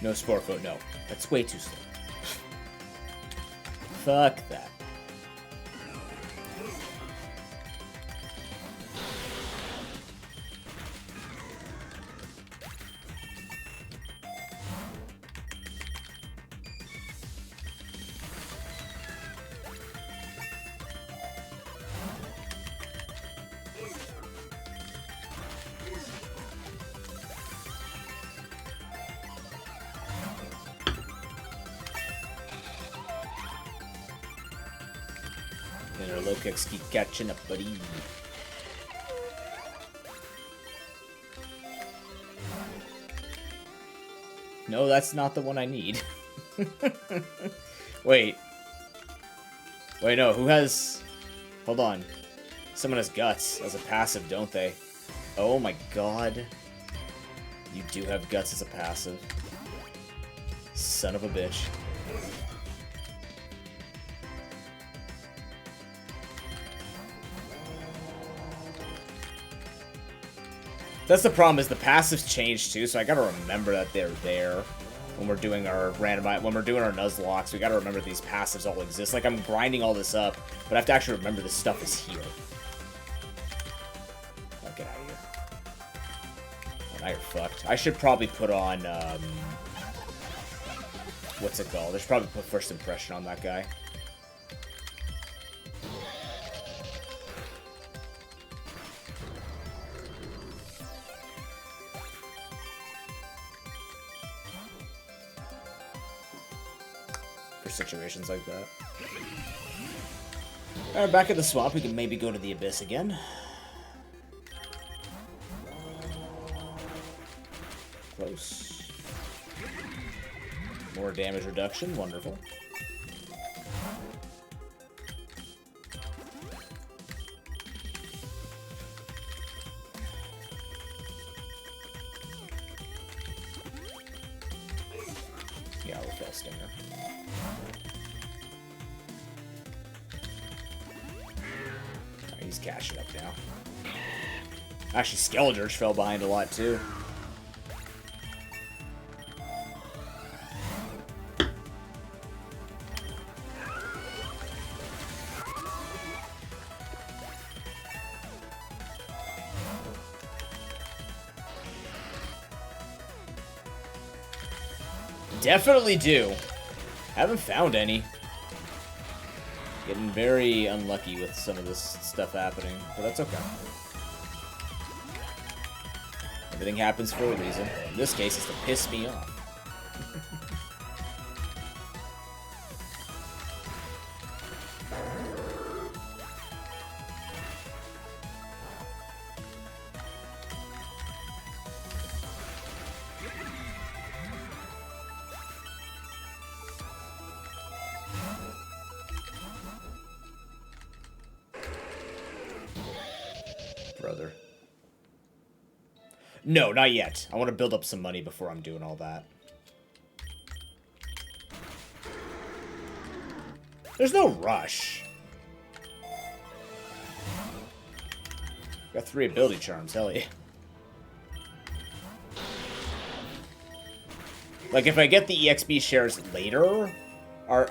Speaker 1: No Spore Foot, no. That's way too slow. Fuck that. And our low kicks keep catching up, buddy. No, that's not the one I need. Wait. Wait, no, who has... Hold on. Someone has Guts as a passive, don't they? Oh my god. You do have Guts as a passive. Son of a bitch. That's the problem, is the passives change too, so I gotta remember that they're there. when we're doing our Nuzlocke. We gotta remember these passives all exist. Like, I'm grinding all this up, but I have to actually remember this stuff is here. Oh, get out of here. Oh, now you're fucked. I should probably put on, what's it called? I should probably put First Impression on that guy. Situations like that. Alright, back at the swamp, we can maybe go to the Abyss again. Close. More damage reduction, wonderful. Yeah, we'll fail Stinger. He's cashing up now. Actually, Skeldurge fell behind a lot, too. Definitely do. Haven't found any. Getting very unlucky with some of this stuff happening, but that's okay. Everything happens for a reason. In this case, it's to piss me off. Brother. No, not yet. I want to build up some money before I'm doing all that. There's no rush. Got 3 ability charms, hell yeah. Like, if I get the EXP shares later,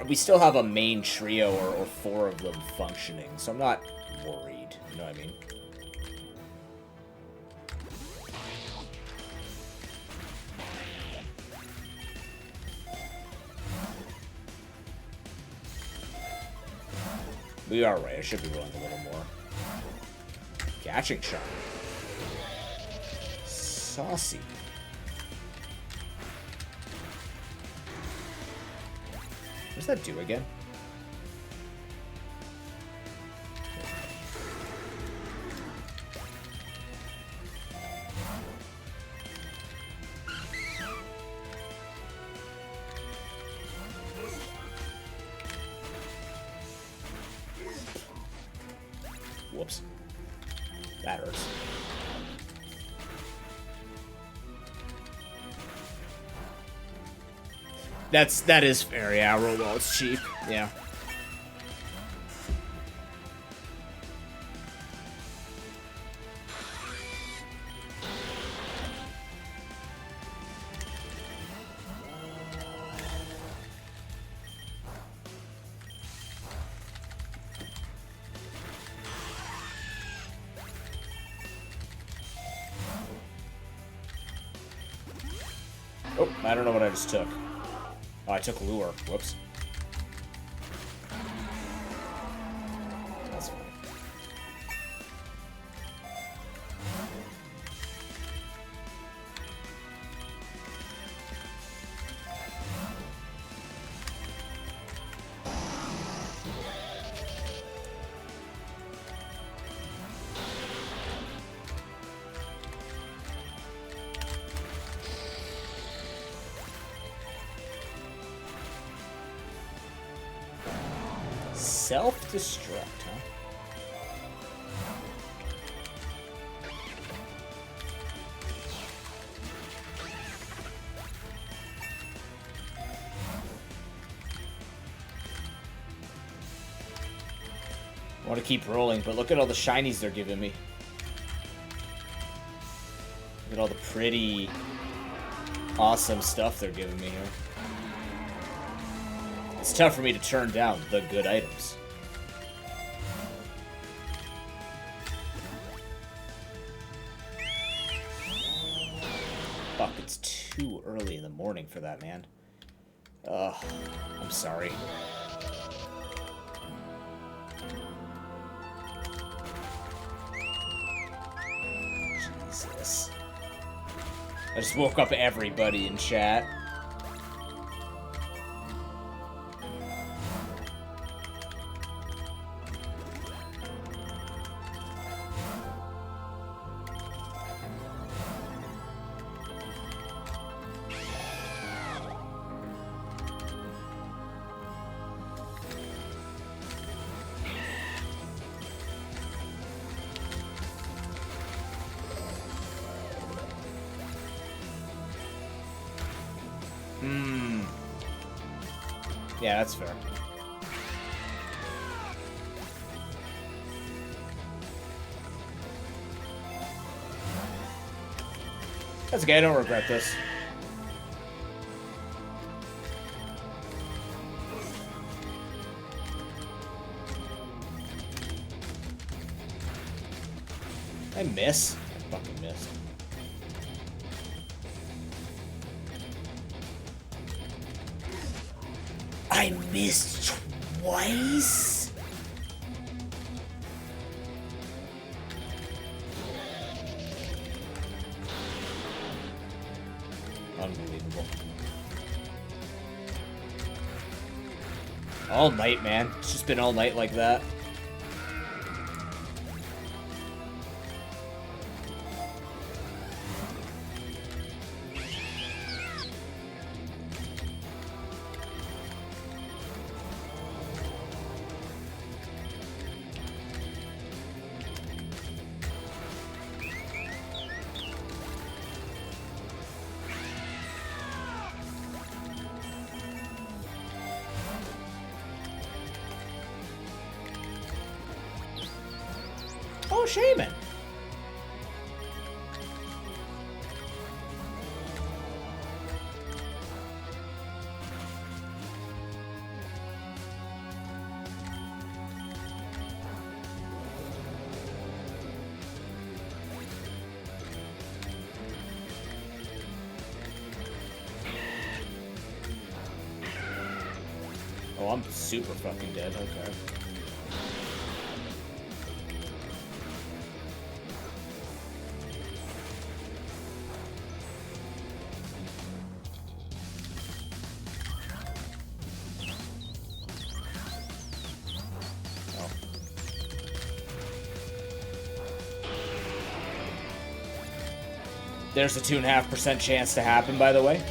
Speaker 1: we still have a main trio or 4 of them functioning, so I'm not worried, you know what I mean? We are right. I should be rolling a little more. Catching shot. Saucy. What does that do again? Whoops. That hurts. That is fair, yeah, roll well, it's cheap. Yeah. Oh, I don't know what I just took. Oh, I took Lure. Whoops. That's fine. Self-destruct, huh? I want to keep rolling, but look at all the shinies they're giving me. Look at all the pretty awesome stuff they're giving me here. It's tough for me to turn down the good items. Fuck, it's too early in the morning for that, man. Ugh, I'm sorry. Jesus. I just woke up everybody in chat. Yeah, that's fair. That's okay, I don't regret this. I miss? I fucking missed. I missed twice? Unbelievable. All night, man. It's just been all night like that. Oh, Shaman. Oh, I'm super fucking dead. Okay. There's a 2.5% chance to happen, by the way.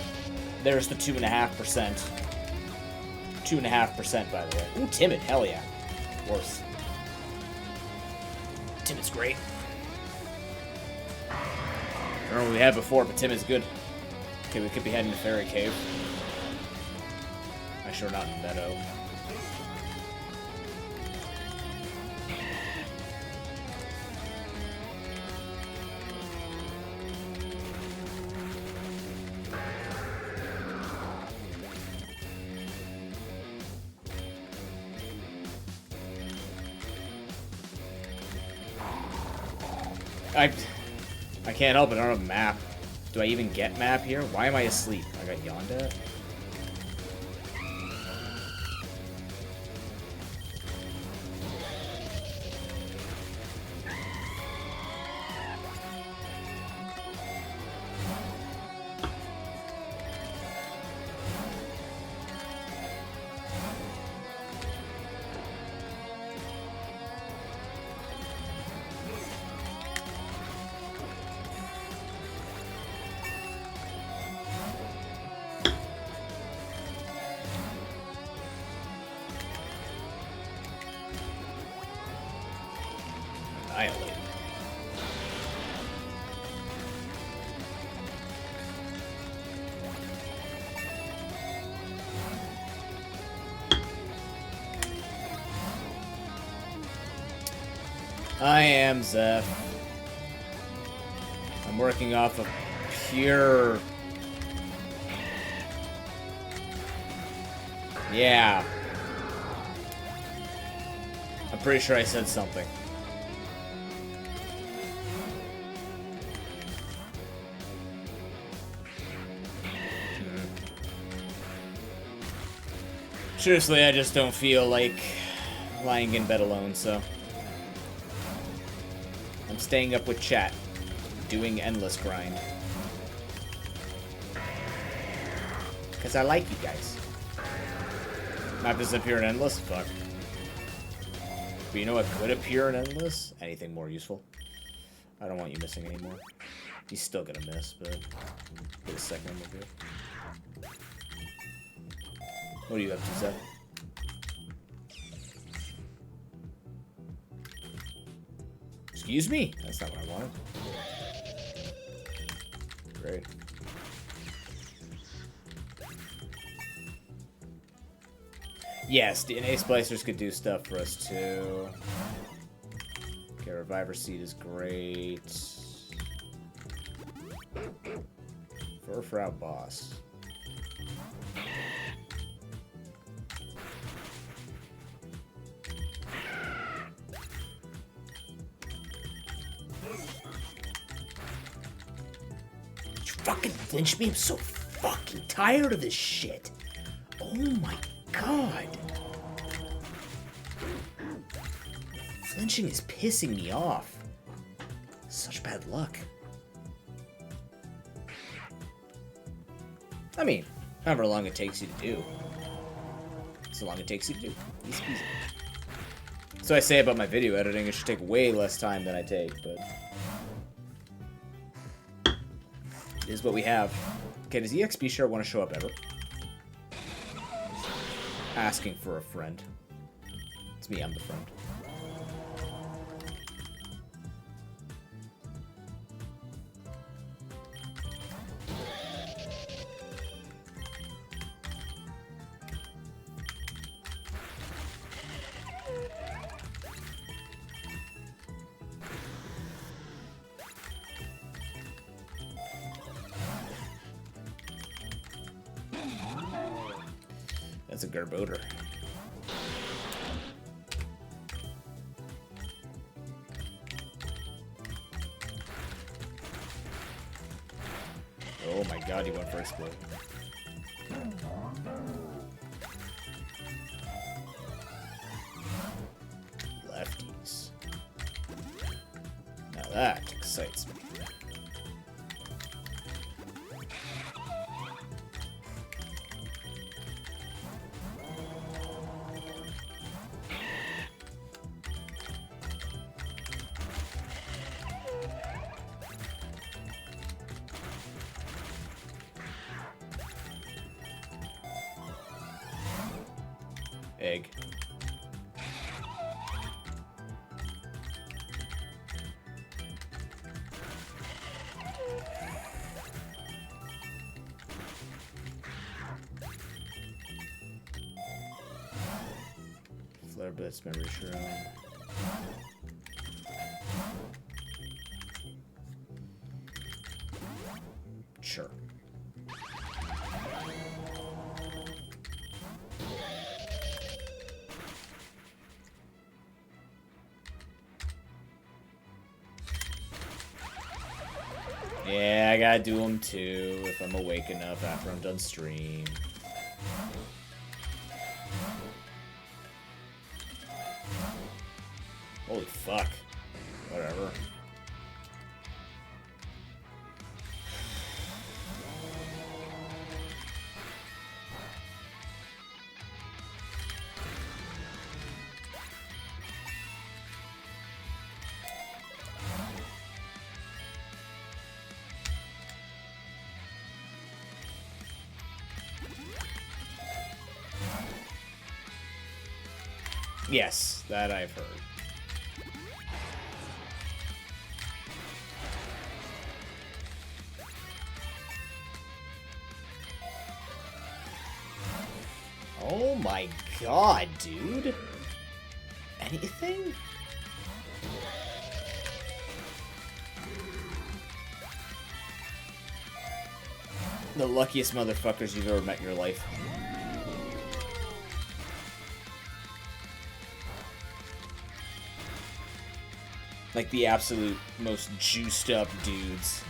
Speaker 1: There's the 2.5%. 2.5%, by the way. Ooh, Timid. Hell yeah. Worse. Timid's great. I don't know what we had before, but Timid's good. Okay, we could be heading to Fairy Cave. Actually, we're not in Meadow. I can't help it, I don't have a map. Do I even get map here? Why am I asleep? I got yawned at? Annihilate. I am Zeph. I'm working off of pure Yeah. I'm pretty sure I said something. Seriously, I just don't feel like lying in bed alone, so I'm staying up with chat, doing endless grind. Because I like you guys. Map doesn't appear in endless? Fuck. But you know what could appear in endless? Anything more useful. I don't want you missing anymore. He's still gonna miss, but get a second one will do. What are you up to, Seth? Excuse me? That's not what I wanted. Great. Yes, DNA splicers could do stuff for us too. Okay, Reviver Seed is great. Furfrout Boss. Fucking flinch me. I'm so fucking tired of this shit. Oh my god. Flinching is pissing me off. Such bad luck. I mean, however long it takes you to do. So long it takes you to do. Easy peasy. So I say about my video editing, it should take way less time than I take, but it is what we have. Okay, does EXP Share want to show up ever? Asking for a friend. It's me, I'm the friend. That's a Garbodor. Oh my god, he went for Explode. Lefties. Now that excites me. Egg. Flare Blitz, Memory Shroom. Sure. Yeah, I gotta do them too if I'm awake enough after I'm done stream. Holy fuck. Whatever. Yes, that I've heard. Oh my god, dude. Anything? The luckiest motherfuckers you've ever met in your life. Like the absolute most juiced up dudes.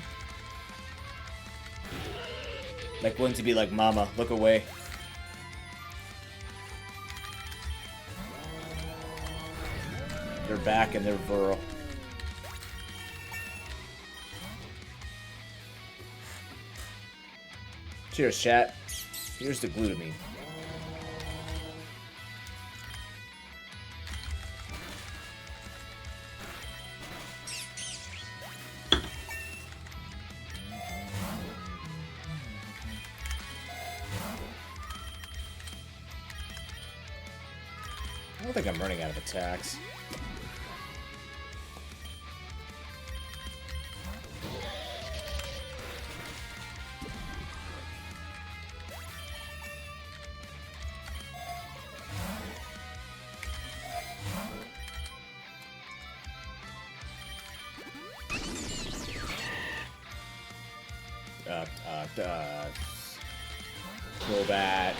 Speaker 1: Like willing to be like, Mama, look away. They're back and they're virile. Cheers, chat. Here's the glutamine. I don't think I'm running out of attacks. Go back.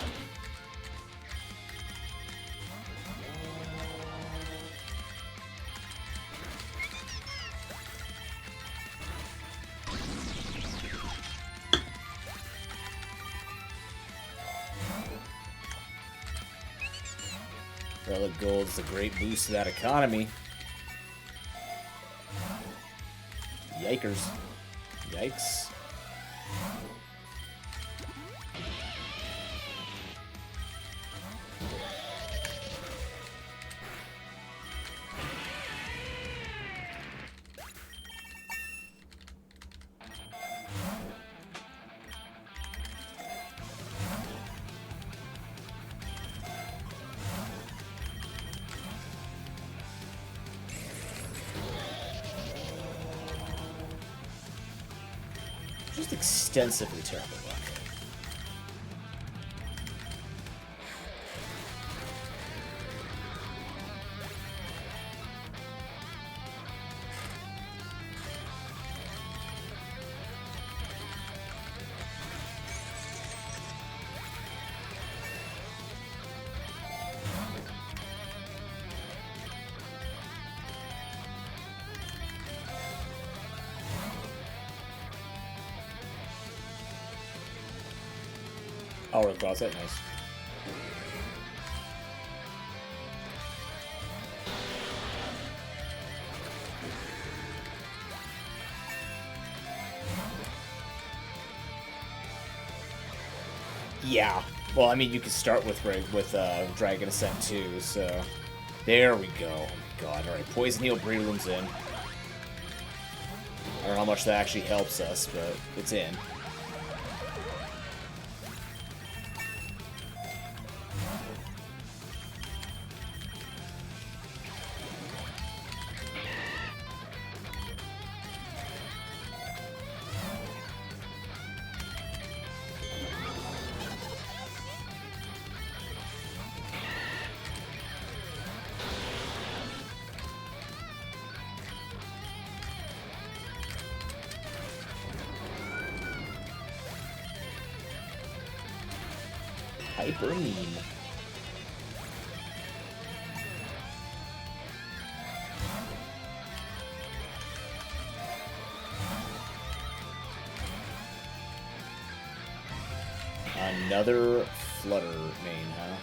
Speaker 1: Relic Gold's a great boost to that economy. Yikers. Yikes. Just extensively terrible luck. Oh, we're across it. Nice. Yeah. Well, I mean, you could start with Dragon Ascent too. So there we go. Oh my god. All right, Poison Heal Breloom's in. I don't know how much that actually helps us, but it's in. Hyper Mean. Another Flutter main, huh?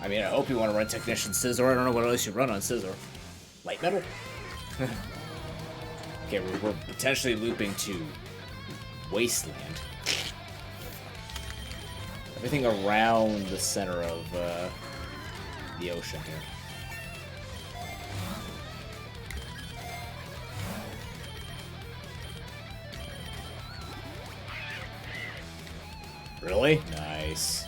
Speaker 1: I mean, I hope you want to run Technician Scizor. I don't know what else you run on Scizor. Light Metal? Okay, we're potentially looping to Wasteland. Everything around the center of the ocean here. Really? Nice.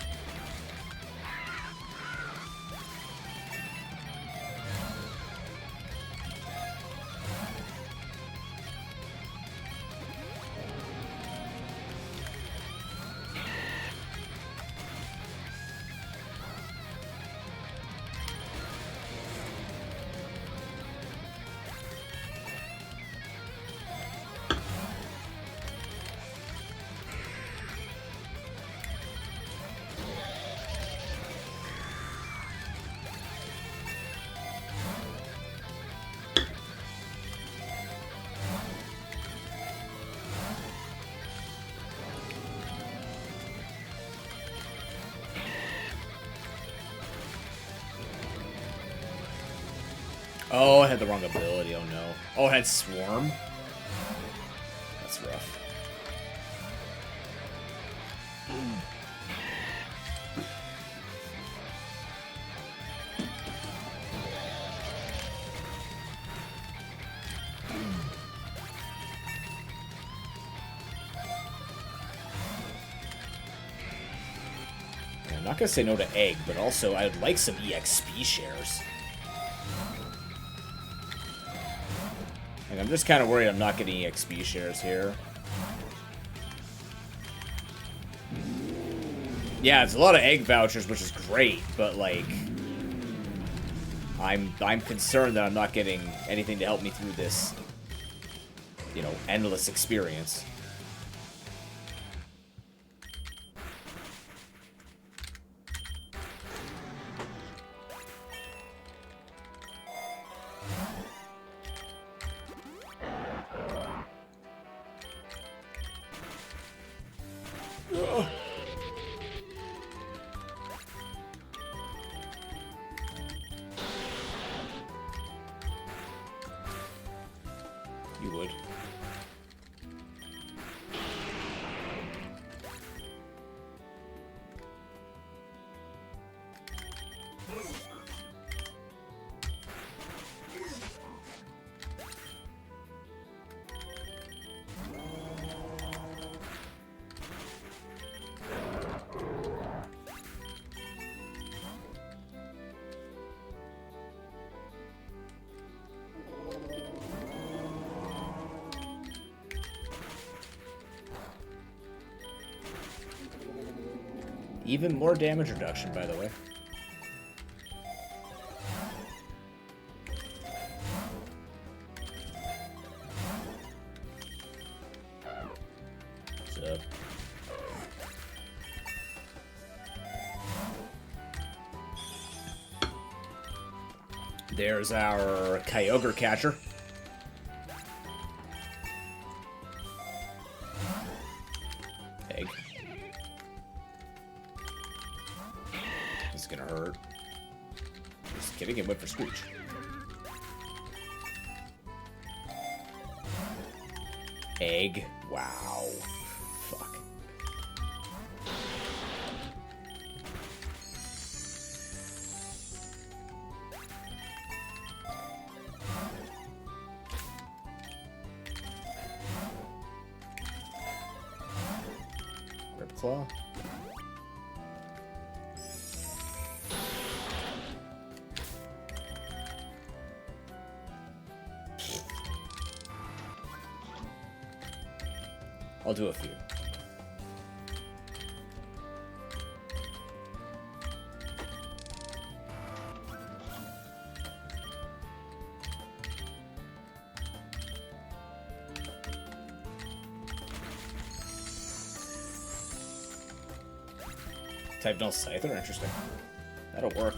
Speaker 1: Oh, I had the wrong ability. Oh, no. Oh, I had Swarm? That's rough. I'm not gonna say no to Egg, but also I'd like some EXP shares. Like, I'm just kind of worried I'm not getting EXP shares here. Yeah, it's a lot of egg vouchers, which is great, but like, I'm concerned that I'm not getting anything to help me through this, you know, endless experience. You would. Even more damage reduction, by the way. What's up? There's our Kyogre catcher. Egg. This is gonna hurt. Just kidding, it went for Screech. Egg. Wow. Fuck. Rip Claw. I'll do a few. Type null Scyther? Interesting. That'll work.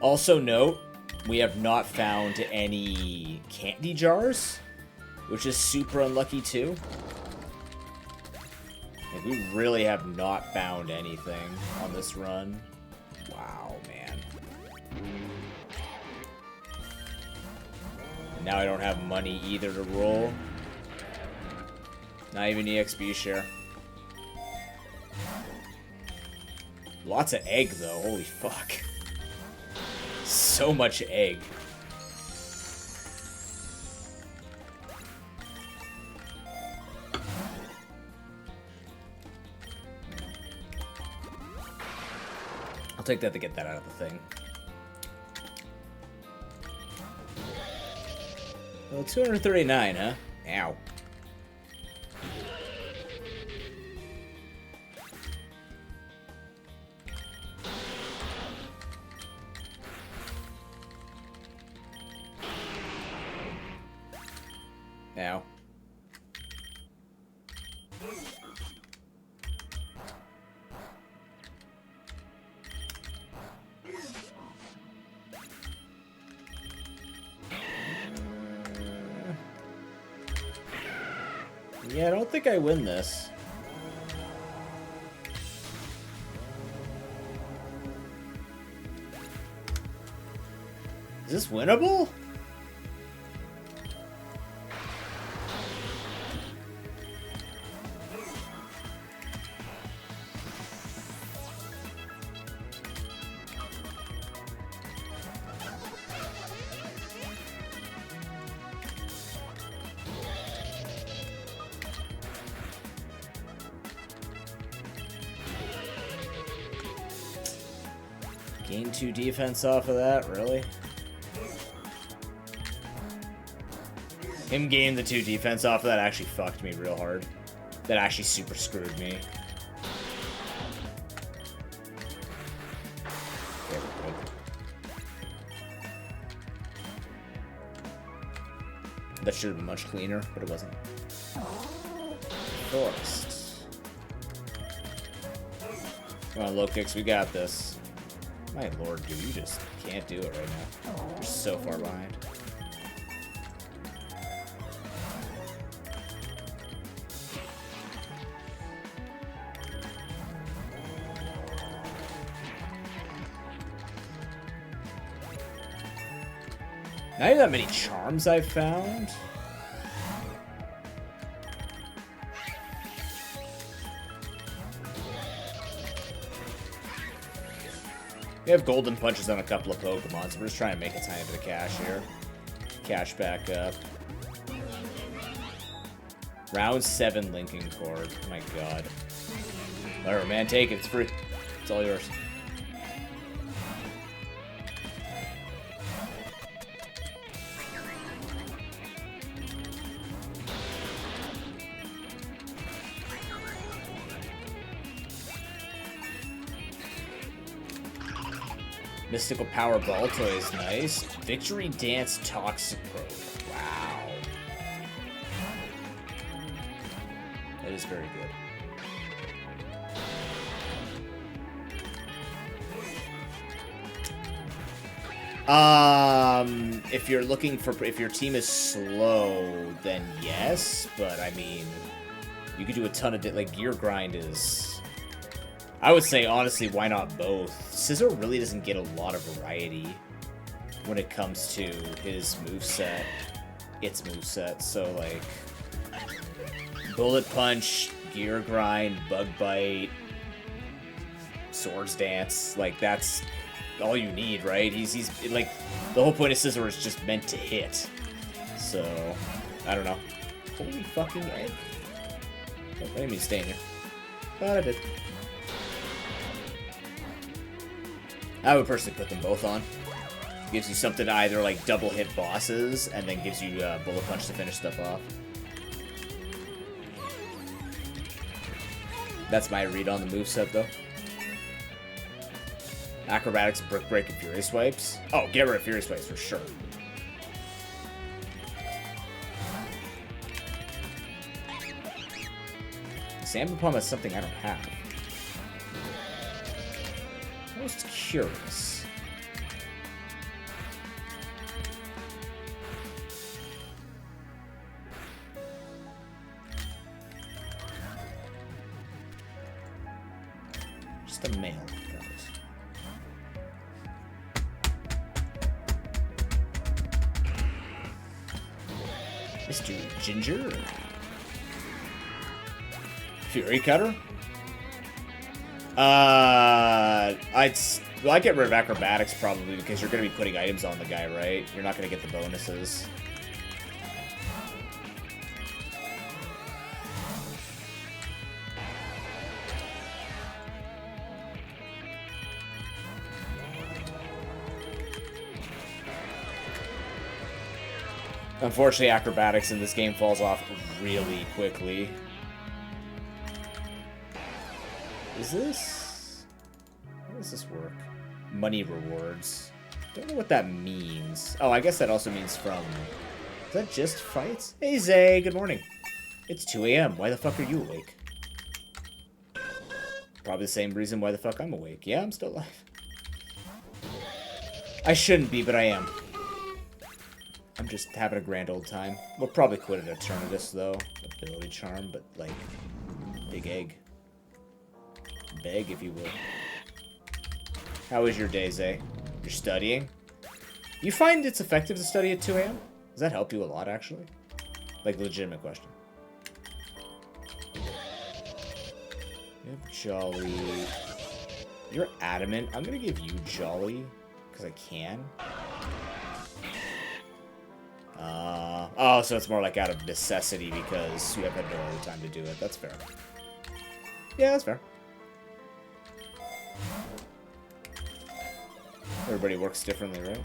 Speaker 1: Also note, we have not found any candy jars, which is super unlucky too. Like, we really have not found anything on this run. Wow, man. And now I don't have money either to roll. Not even EXP share. Lots of egg though, holy fuck. So much egg. I'll take that to get that out of the thing. Well, 239, huh? Ow. Ow. Yeah, I don't think I win this. Is this winnable? Gain 2 defense off of that, really? Him gaining the 2 defense off of that actually fucked me real hard. That actually super screwed me. There we go. That should have been much cleaner, but it wasn't. Forest. Come on, low kicks, we got this. My lord, dude, you just can't do it right now. You're so far behind. Not even that many charms I've found. We have golden punches on a couple of Pokemon, so we're just trying to make a tiny bit of cash here. Cash back up. Round 7 Lincoln Cord. Oh my god. Alright, man, take it. It's free. It's all yours. Mystical Power Balto is nice. Victory Dance Toxicroak. Wow. That is very good. If you're looking for, if your team is slow, then yes, but I mean, you could do a ton of, like, Gear Grind is, I would say, honestly, why not both? Scissor really doesn't get a lot of variety when it comes to his moveset, its moveset, so, like, Bullet Punch, Gear Grind, Bug Bite, Swords Dance, like, that's all you need, right? He's like, the whole point of Scissor is just meant to hit, so, I don't know. Holy fucking egg. I didn't mean to stay in here, but I did. I would personally put them both on. Gives you something to either, like, double hit bosses, and then gives you Bullet Punch to finish stuff off. That's my read on the moveset, though. Acrobatics, Brick Break, and Fury Swipes. Oh, get rid of Fury Swipes for sure. Sambapom is something I don't have. Most curious. Just a male, guys. Mr. Ginger. Fury Cutter? I'd get rid of Acrobatics probably because you're going to be putting items on the guy, right? You're not going to get the bonuses. Unfortunately, Acrobatics in this game falls off really quickly. Is this... How does this work? Money rewards. Don't know what that means. Oh, I guess that also means from... Is that just fights? Hey, Zay, good morning. It's 2 a.m. Why the fuck are you awake? Probably the same reason why the fuck I'm awake. Yeah, I'm still alive. I shouldn't be, but I am. I'm just having a grand old time. We'll probably quit at Eternatus, though. Ability Charm, but, like, big egg. Beg, if you will. How was your day, Zay? You're studying? You find it's effective to study at 2 a.m.? Does that help you a lot, actually? Like, legitimate question. You have Jolly. You're adamant. I'm gonna give you Jolly, because I can. Oh, so it's more like out of necessity because you have had no other time to do it. That's fair. Yeah, that's fair. Everybody works differently, right?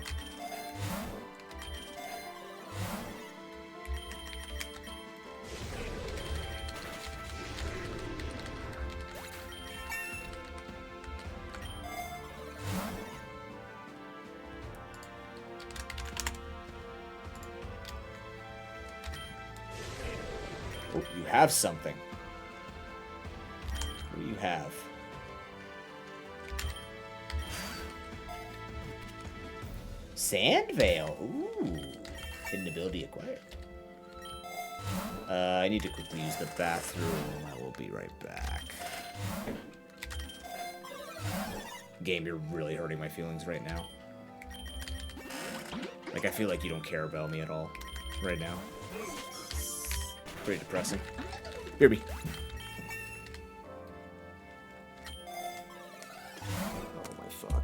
Speaker 1: Oh, you have something. What do you have? Sandvale. Ooh. Hidden ability acquired. I need to quickly use the bathroom. I will be right back. Game, you're really hurting my feelings right now. Like, I feel like you don't care about me at all right now. Pretty depressing. Here be. Oh my fuck.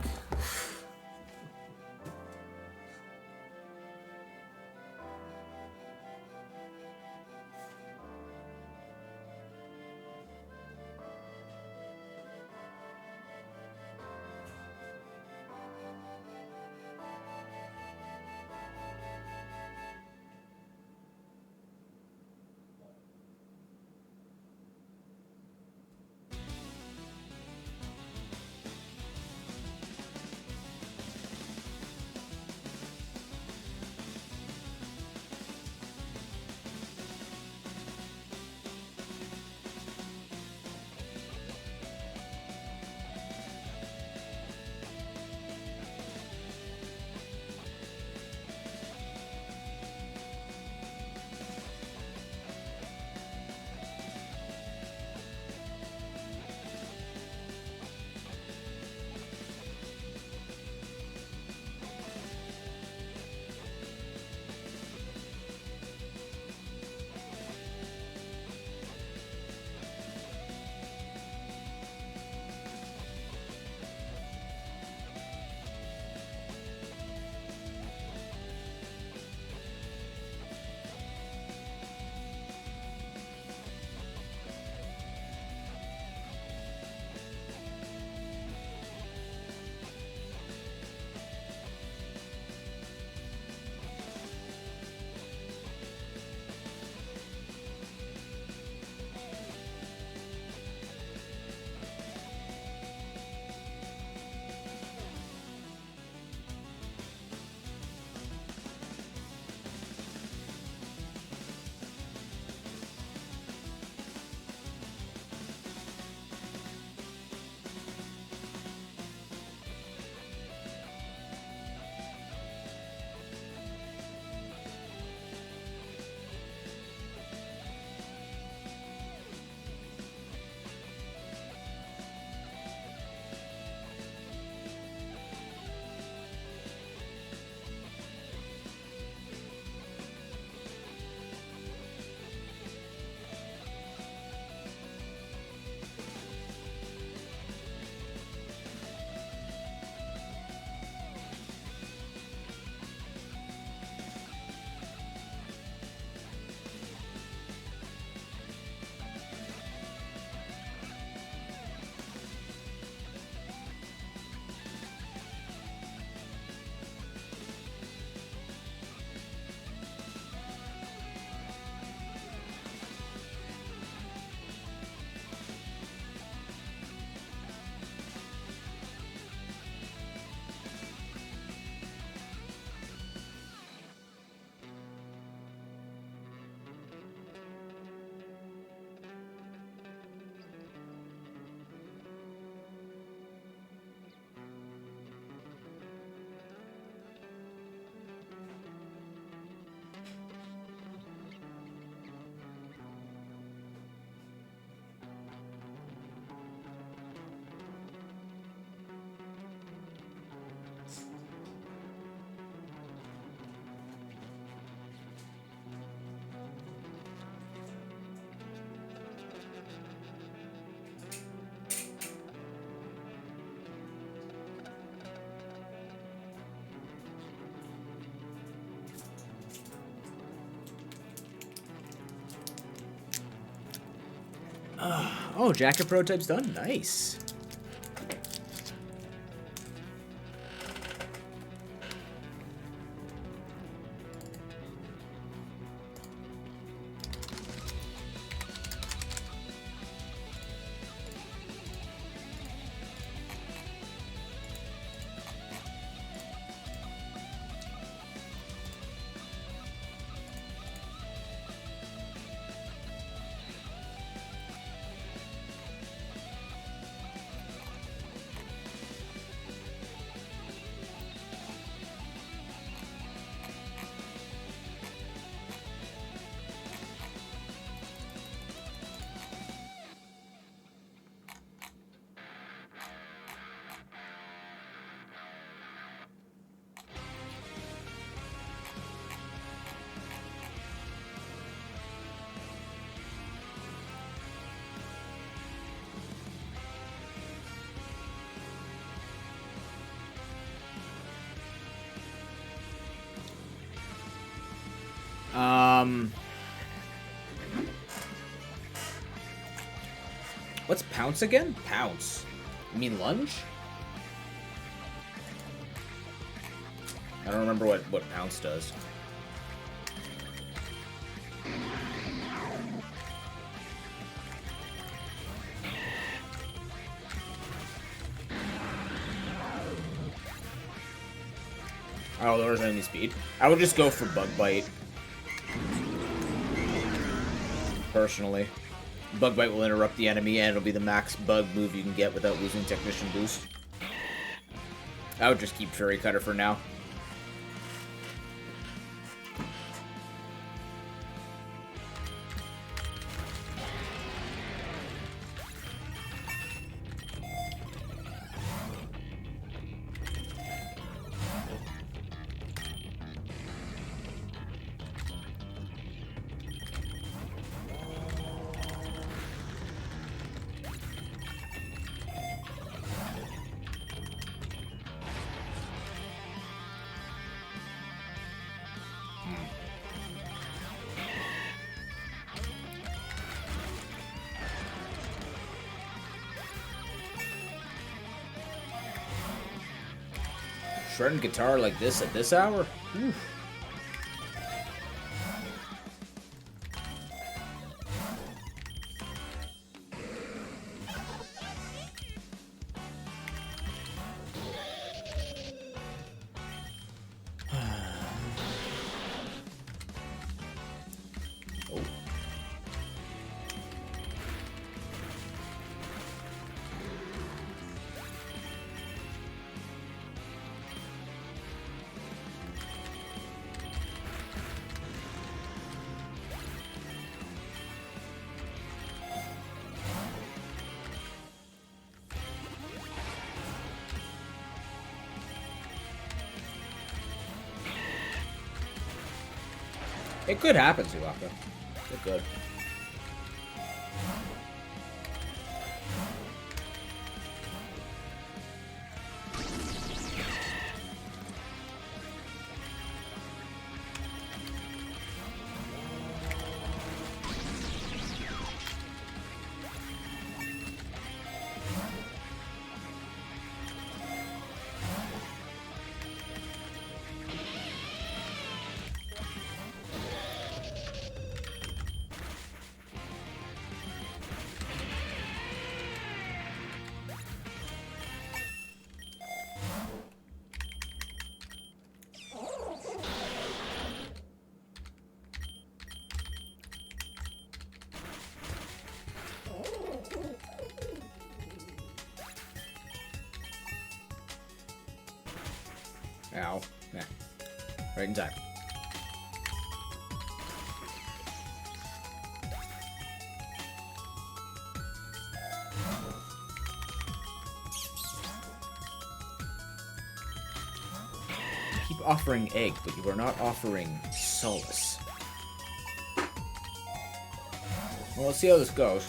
Speaker 1: Oh, jacket prototype's done. Nice. What's pounce again? Pounce. You mean lunge? I don't remember what pounce does. Oh, lowers enemy speed. I would just go for bug bite. Personally. Bug bite will interrupt the enemy and it'll be the max bug move you can get without losing technician boost. I would just keep Fury Cutter for now. Shredding guitar like this at this hour? Oof. It could happen, Suwaka. It could. Ow. Yeah. Right in time. You keep offering egg, but you are not offering solace. Well, let's see how this goes.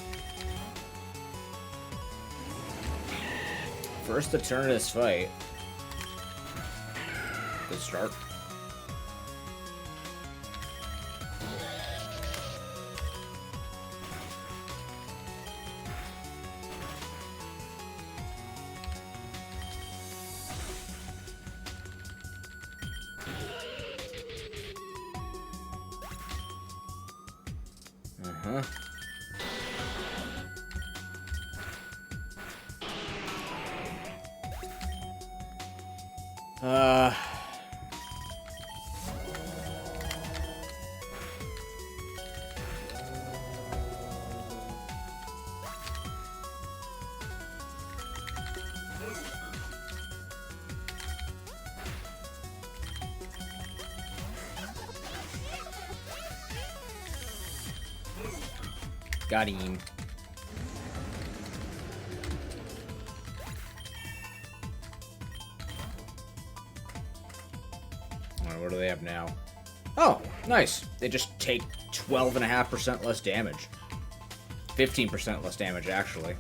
Speaker 1: First to turn this fight. Good start. Uh-huh. Got him. Alright, what do they have now? Oh, nice. They just take 12.5% less damage. 15% less damage, actually.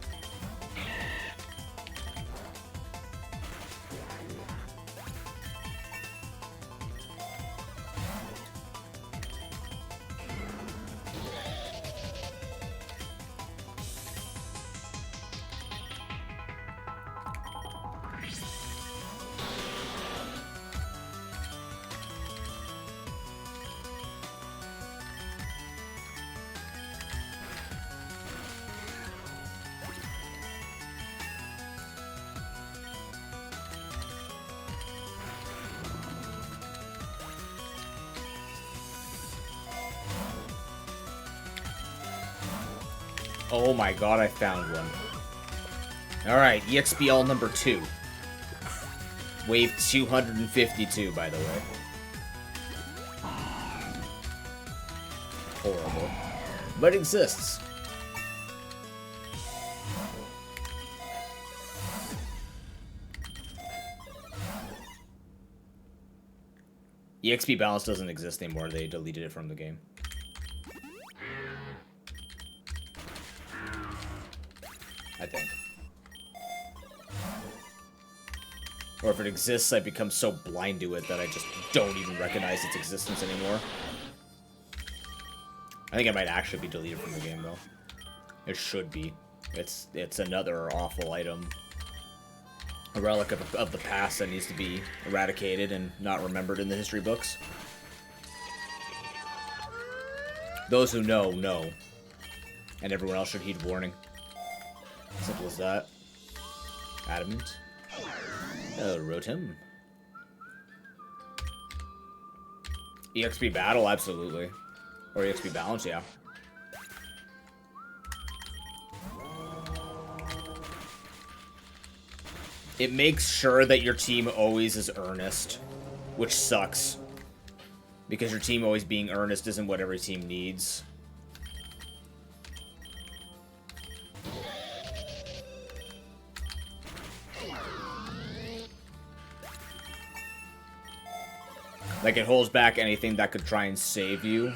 Speaker 1: Oh my god, I found one. Alright, EXPL number 2. Wave 252, by the way. Horrible. But it exists. EXP balance doesn't exist anymore. They deleted it from the game. I think. Or if it exists, I become so blind to it that I just don't even recognize its existence anymore. I think it might actually be deleted from the game, though. It should be. It's another awful item. A relic of the past that needs to be eradicated and not remembered in the history books. Those who know, know. And everyone else should heed warning. Simple as that. Adamant. Oh, Rotom. EXP battle, absolutely. Or EXP balance, yeah. It makes sure that your team always is earnest, which sucks. Because your team always being earnest isn't what every team needs. Like, it holds back anything that could try and save you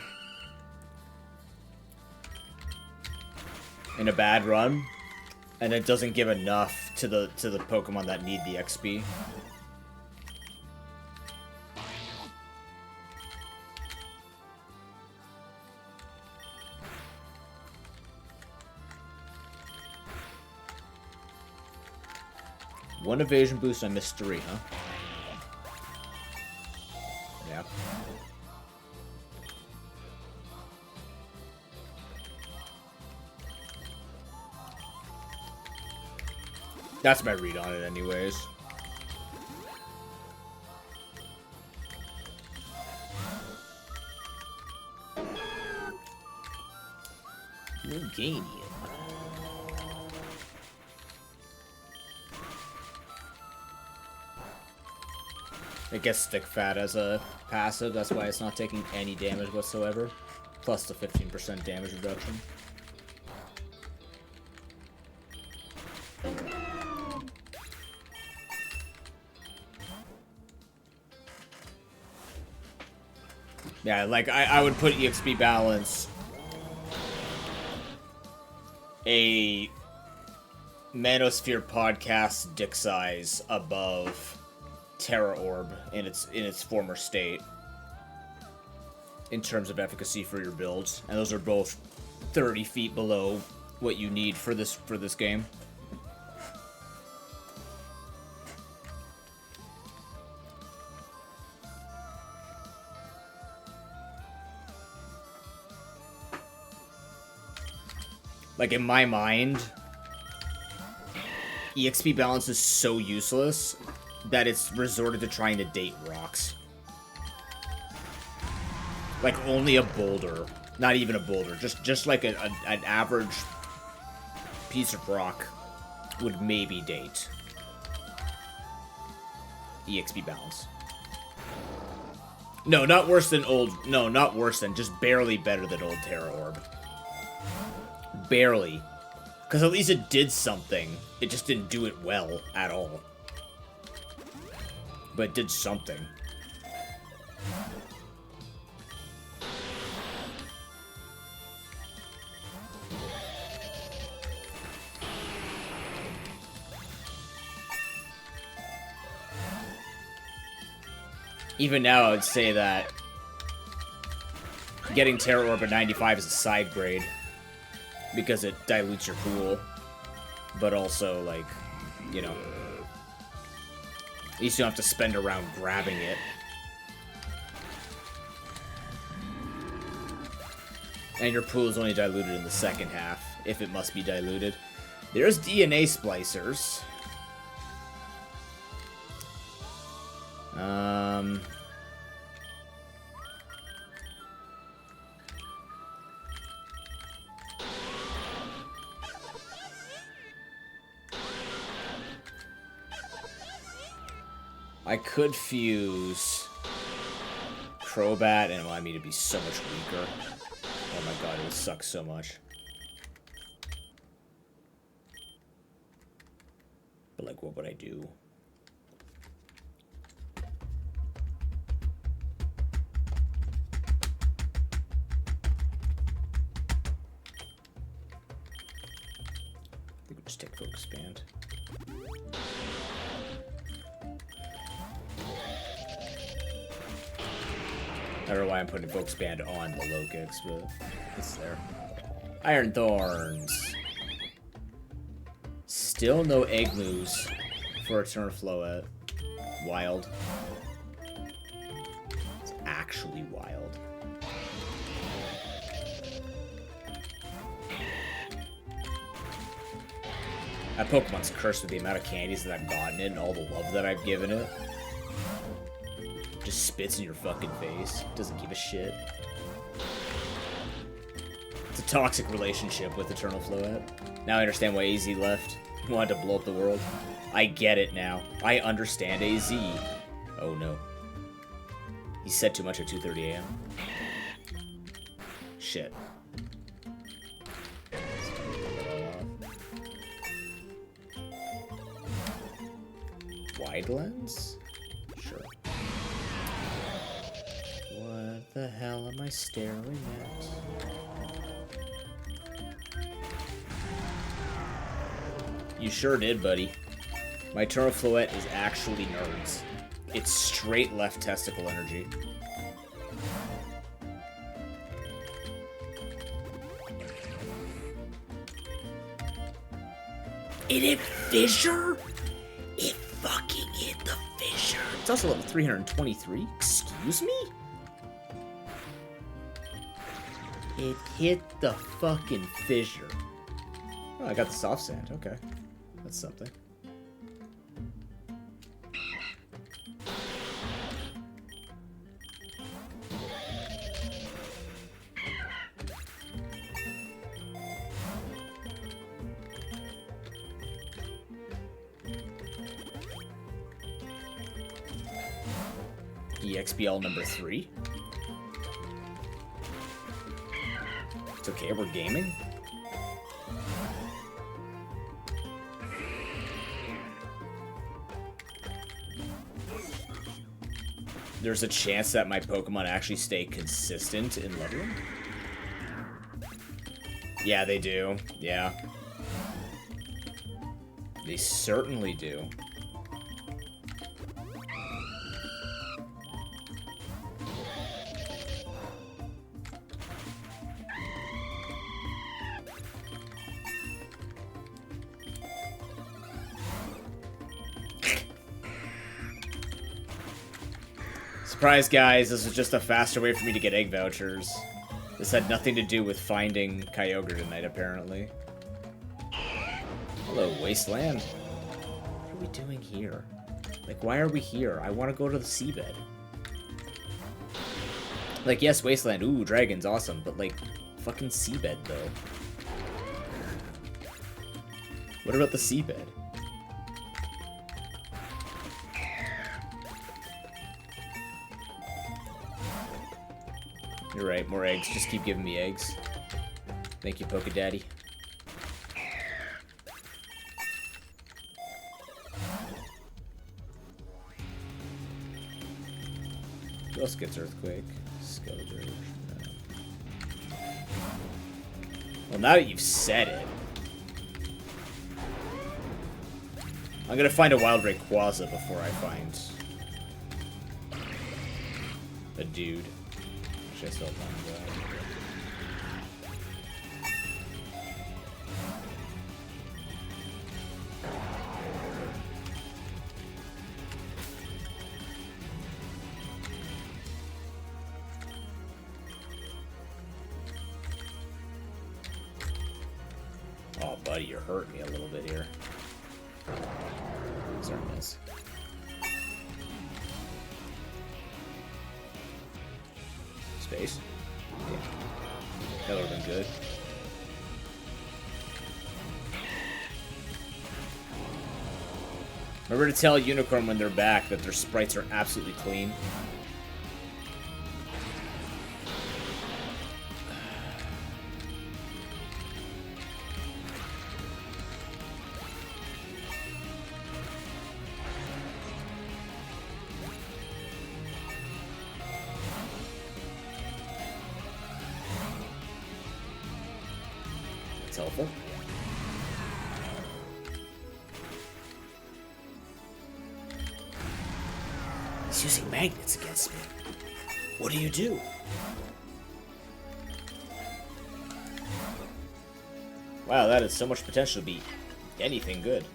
Speaker 1: in a bad run, and it doesn't give enough to the Pokemon that need the XP. One evasion boost, I missed 3, huh? Yeah. That's my read on it anyways. Meganium. It gets stick fat as a passive, that's why it's not taking any damage whatsoever. Plus the 15% damage reduction. Yeah, like, I would put EXP balance a Manosphere podcast dick size above Terra Orb in its former state in terms of efficacy for your builds, and those are both 30 feet below what you need for this game. Like, in my mind, EXP balance is so useless that it's resorted to trying to date rocks. Like, only a boulder. Not even a boulder. Just like an average piece of rock would maybe date EXP balance. No, not worse than old... No, not worse than. Just barely better than old Terra Orb. Barely. Because at least it did something. It just didn't do it well at all. But it did something. Even now, I would say that getting Terra Orb at 95 is a side grade. Because it dilutes your pool. But also, like, you know, at least you don't have to spend a round grabbing it. And your pool is only diluted in the second half, if it must be diluted. There's DNA splicers. I could fuse Crobat and allow me to be so much weaker. Oh my god, it would suck so much. But like, what would I do? I think we'll just take Focus Band. I don't know why I'm putting Focus Band on the Lokix, but it's there. Iron Thorns. Still no Egg moves for Eternal Floette. Wild. It's actually wild. That Pokemon's cursed with the amount of candies that I've gotten it and all the love that I've given it. Just spits in your fucking face. Doesn't give a shit. It's a toxic relationship with Eternal Floette. Now I understand why AZ left. He wanted to blow up the world. I get it now. I understand AZ. Oh no. He said too much at 2:30 a.m. Shit. Wide lens? Sure. What the hell am I staring at? You sure did, buddy. My Eternal Floette is actually nerds. It's straight left testicle energy. It hit fissure? It fucking hit the fissure. It's also level 323. Excuse me? It hit the fucking fissure. Oh, I got the soft sand. Okay. That's something. EXPL number 3. It's okay, we're gaming. There's a chance that my Pokemon actually stay consistent in leveling. Yeah, they do. Yeah. They certainly do. Surprise, guys, this was just a faster way for me to get egg vouchers. This had nothing to do with finding Kyogre tonight, apparently. Hello, Wasteland. What are we doing here? Like, why are we here? I want to go to the seabed. Like, yes, Wasteland. Ooh, dragons, awesome. But, like, fucking seabed, though. What about the seabed? You're right, more eggs. Just keep giving me eggs. Thank you, Poke Daddy. Who else gets Earthquake? Skeletor. No. Well, now that you've said it, I'm gonna find a Wild Rayquaza before I find a dude. Actually, I still have one. Oh, buddy, you're hurting me a little bit here. Sorry, miss. Space. Yeah. That would have been good. Remember to tell Unicorn when they're back that their sprites are absolutely clean. That's helpful. He's using magnets against me. What do you do? Wow, that has so much potential to be anything good.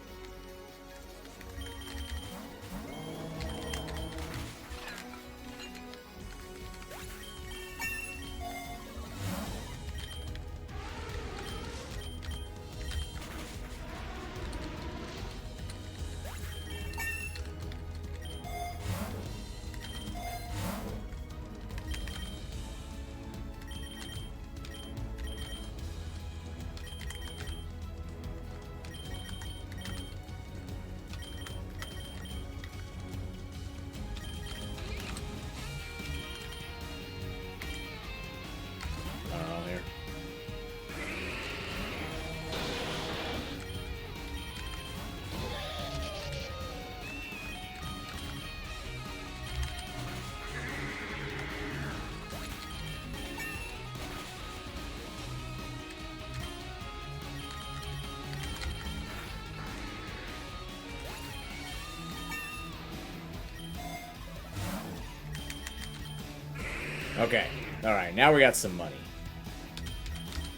Speaker 1: Okay. Alright, now we got some money.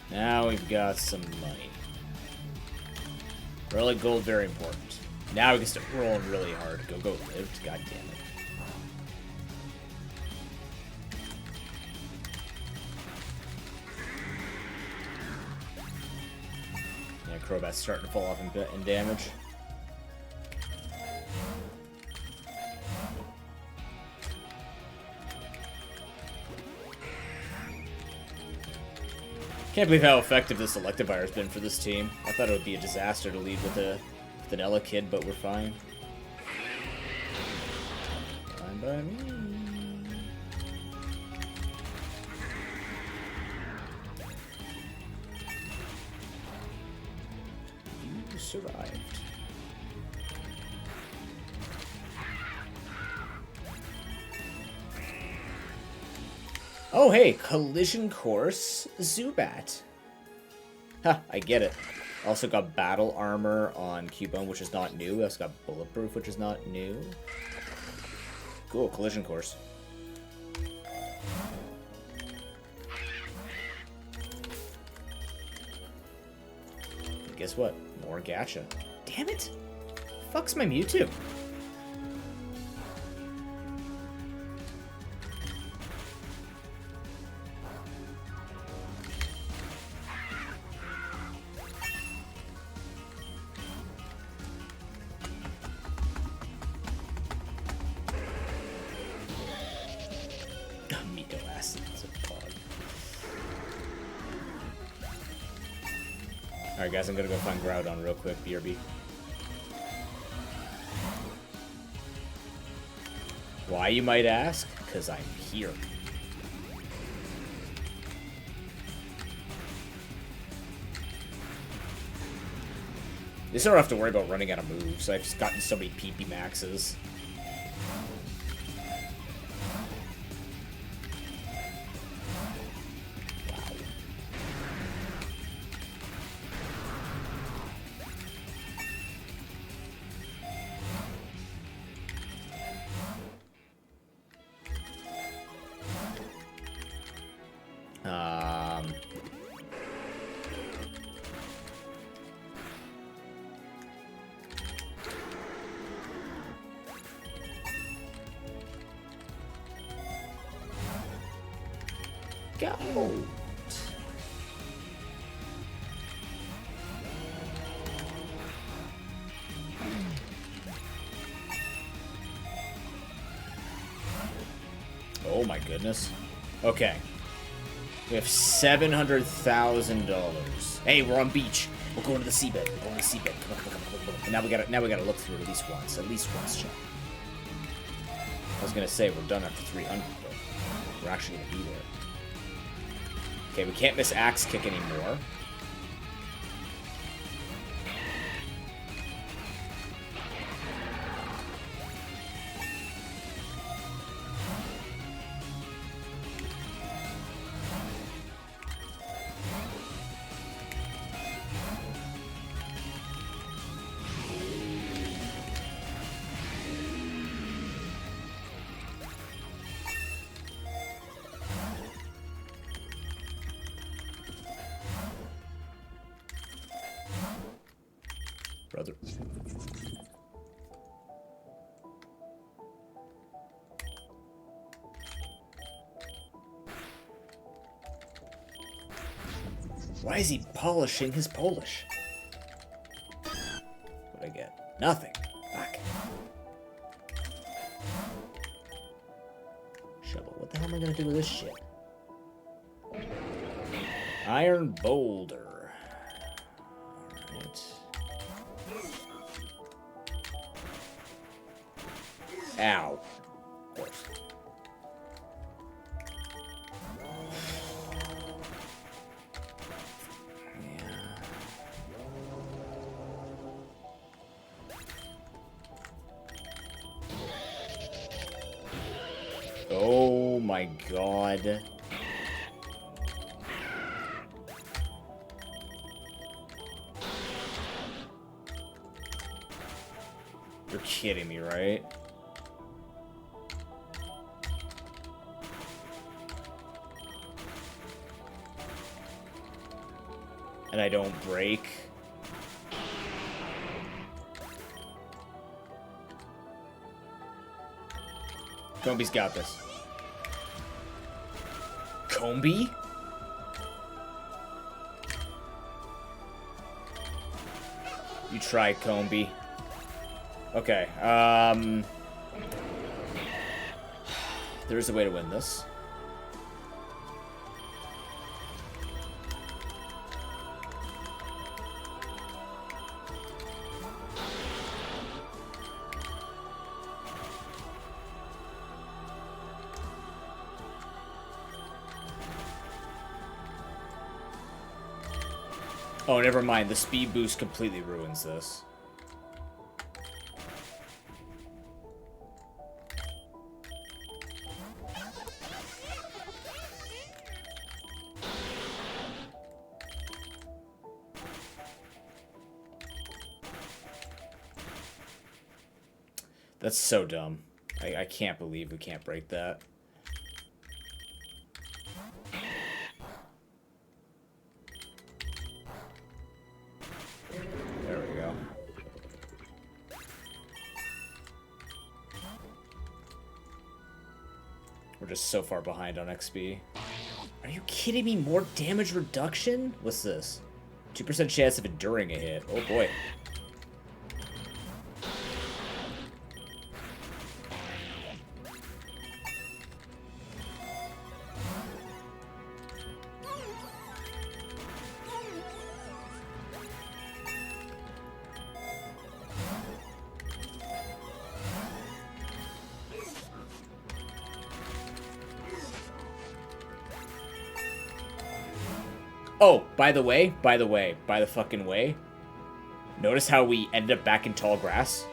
Speaker 1: Now we've got some money. Relic gold, very important. Now we can start rolling really hard. Go, live. God damn it. Yeah, Crobat's starting to fall off in damage. Can't believe how effective this Electivire has been for this team. I thought it would be a disaster to lead with a vanilla kid, but we're fine. Fine by me. You survived. Oh, hey, Collision Course Zubat. Ha, I get it. Also got Battle Armor on Cubone, which is not new. We also got Bulletproof, which is not new. Cool, Collision Course. And guess what? More gacha. Damn it! Fuck's my Mewtwo? Alright, guys, I'm gonna go find Groudon real quick, BRB. Why, you might ask? Because I'm here. At least I don't have to worry about running out of moves. I've just gotten so many PP maxes. Go. Oh my goodness. Okay. We have $700,000. Hey, we're on beach. We're going to the seabed. We're going to the seabed. Come on, come on, come on, come on. And now we gotta look through it at least once. At least once, Chuck. I was gonna say we're done after 300, but we're actually gonna be there. Okay, we can't miss Axe Kick anymore. Brother. Why is he polishing his Polish? What'd I get? Nothing. Fuck. Shovel. What the hell am I gonna do with this shit? Iron Boulder. Alright. Ow. Of course. Oh my god. You're kidding me, right? And I don't break. Comby's got this. Comby? You tried, Comby. Okay, there is a way to win this. Oh, never mind. The speed boost completely ruins this. That's so dumb. I can't believe we can't break that. There we go. We're just so far behind on XP. Are you kidding me? More damage reduction? What's this? 2% chance of enduring a hit. Oh boy. Oh, by the fucking way. Notice how we ended up back in tall grass?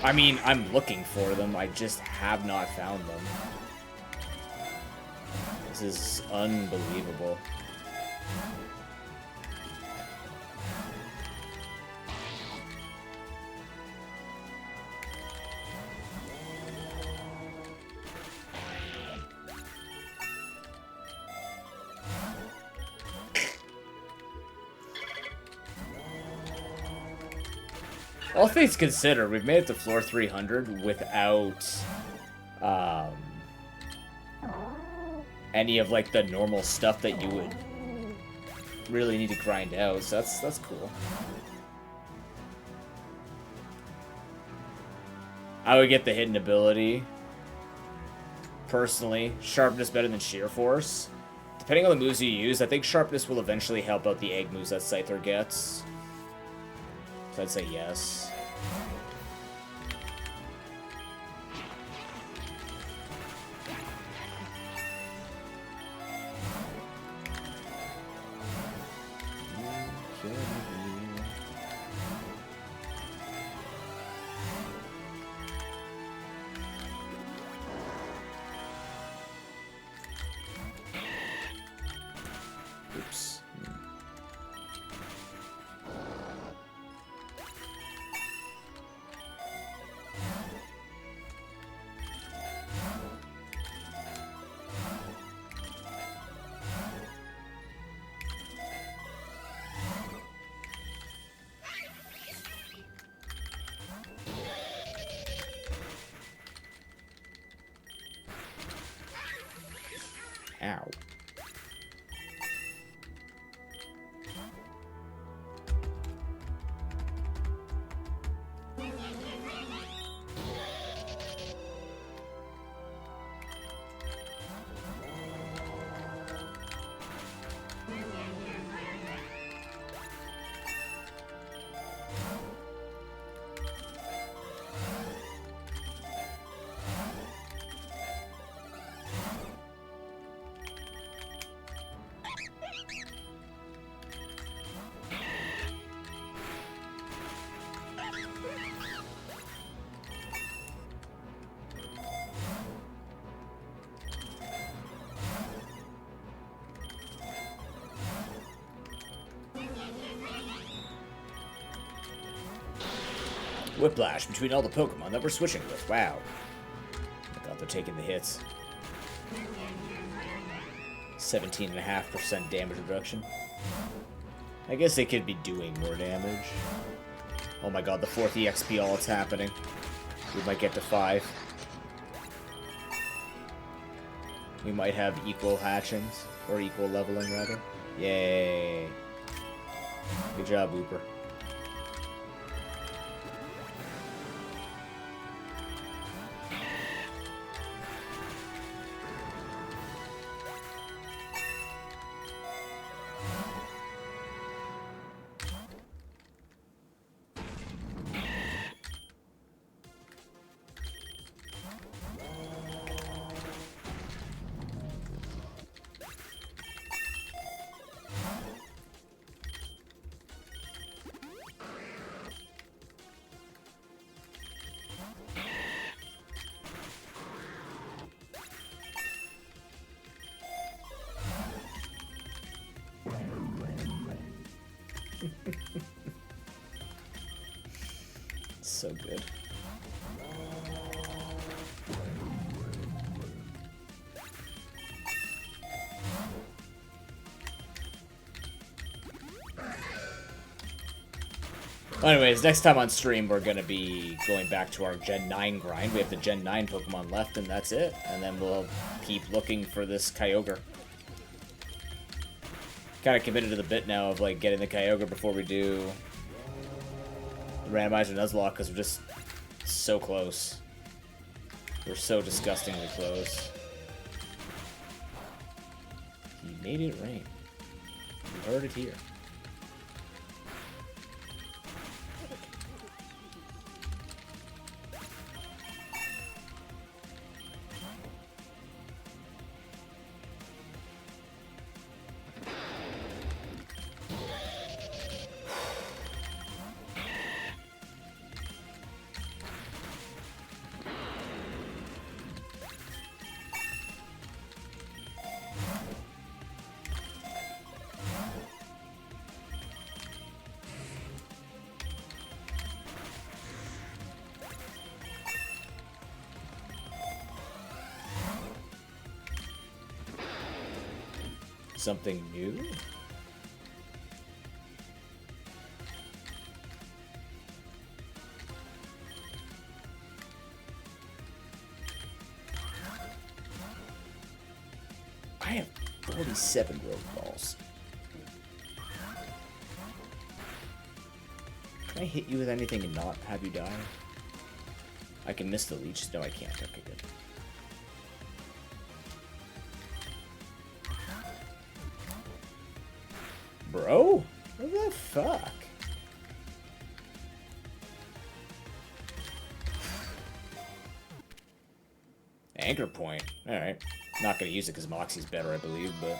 Speaker 1: I mean, I'm looking for them. I just have not found them. This is unbelievable. All things considered, we've made it to floor 300 without any of like the normal stuff that you would really need to grind out. So that's cool. I would get the hidden ability. Personally, sharpness better than sheer force. Depending on the moves you use, I think sharpness will eventually help out the egg moves that Scyther gets. So I'd say yes. Oops. Ow. Whiplash between all the Pokemon that we're switching with. Wow. I thought they're taking the hits. 17.5% damage reduction. I guess they could be doing more damage. Oh my god, the 4th EXP, all it's happening. We might get to 5. We might have equal hatchings. Or equal leveling, rather. Yay. Good job, Wooper. So good. Well, anyways, next time on stream, we're going to be going back to our Gen 9 grind. We have the Gen 9 Pokemon left, and that's it. And then we'll keep looking for this Kyogre. Kind of committed to the bit now of, like, getting the Kyogre before we do randomizer Nuzlocke, because we're just so close. We're so disgustingly close. He made it rain. You heard it here. Something new? I have 47 rogue balls. Can I hit you with anything and not have you die? I can miss the leeches. No, I can't. Okay, good. Bro? What the fuck? Anchor point. Alright. Not gonna use it because Moxie's better, I believe, but...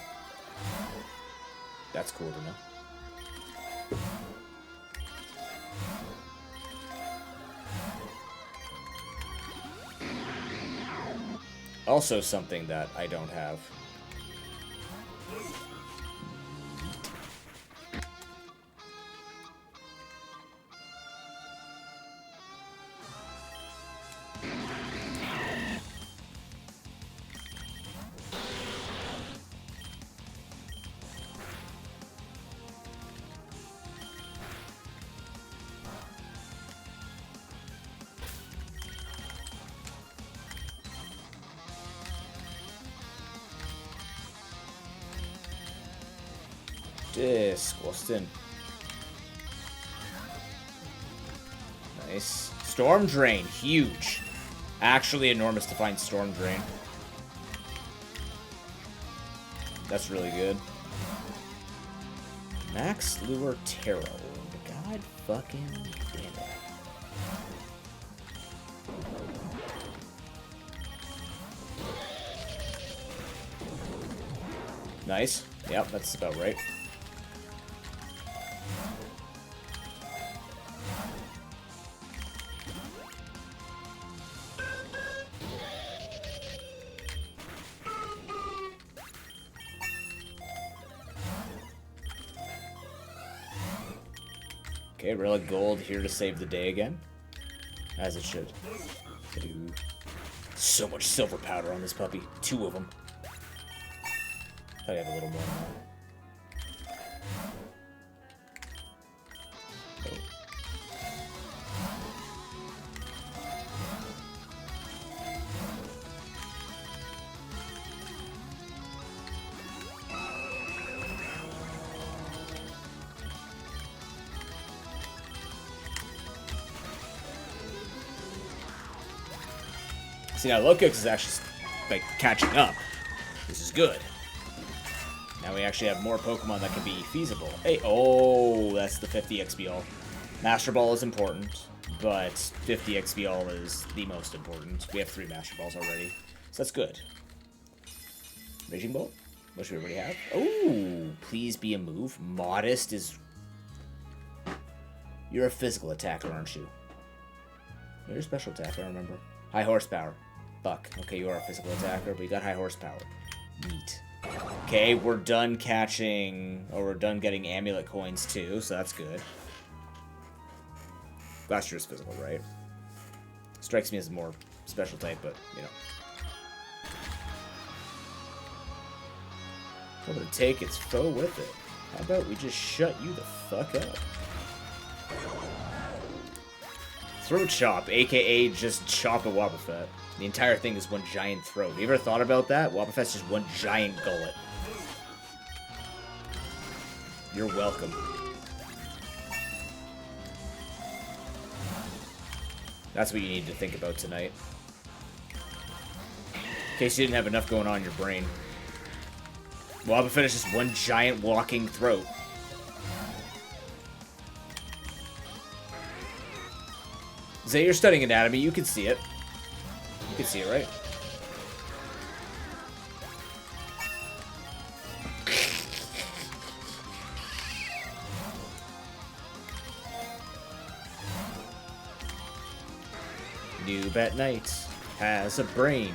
Speaker 1: that's cool to know. Also something that I don't have. Disgusting. Nice. Storm Drain, huge. Actually enormous to find Storm Drain. That's really good. Max Lure Tarot. God fucking damn it. Nice. Yep, that's about right. Okay, Relic Gold here to save the day again. As it should. So much silver powder on this puppy. 2 of them. Probably have a little more than that. See, now Lokix is actually, like, catching up. This is good. Now we actually have more Pokemon that can be feasible. Hey, oh, that's the 50 XP all. Master Ball is important, but 50 XP all is the most important. We have 3 Master Balls already, so that's good. Raging Bolt, which we already have. Oh, please be a move. Modest is... You're a physical attacker, aren't you? You're a special attacker, I remember. High horsepower. Fuck. Okay, you are a physical attacker, but you got high horsepower. Neat. Okay, we're done catching... Or we're done getting amulet coins, too, so that's good. Glacier is physical, right? Strikes me as more special type, but, you know. I'm gonna take its foe with it. How about we just shut you the fuck up? Throat Chop, aka just chop a Wobbuffet. The entire thing is one giant throat. You ever thought about that? Wobbuffet's just one giant gullet. You're welcome. That's what you need to think about tonight. In case you didn't have enough going on in your brain. Wobbuffet is just one giant walking throat. Zay, you're studying anatomy. You can see it. You can see it, right? Noob at night has a brain.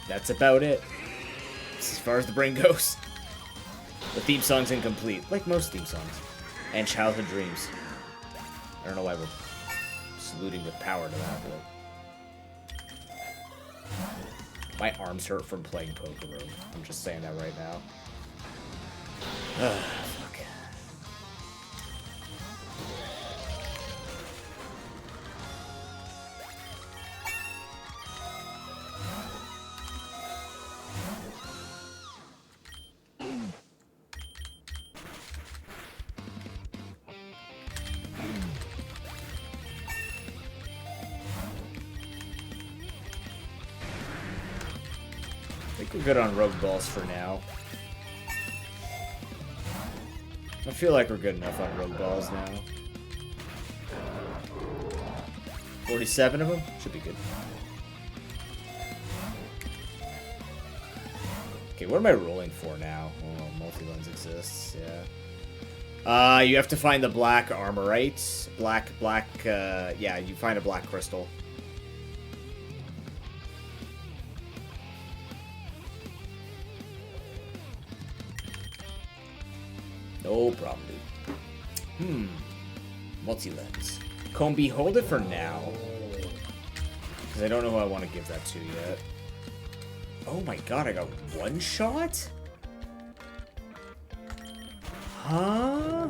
Speaker 1: That's about it. As far as the brain goes. The theme song's incomplete, like most theme songs. And childhood dreams. I don't know why we're saluting with power to that, but... My arms hurt from playing PokeRogue. I'm just saying that right now. Fuck. I think we're good on Rogue Balls for now. I feel like we're good enough on Rogue Balls now. 47 of them? Should be good. Okay, what am I rolling for now? Oh, multi-lens exists, yeah. You have to find the black armorite. Yeah, you find a black crystal. No problem, dude. Multi-lens. Combi, hold it for now. Because I don't know who I want to give that to yet. Oh my god, I got one shot? Huh?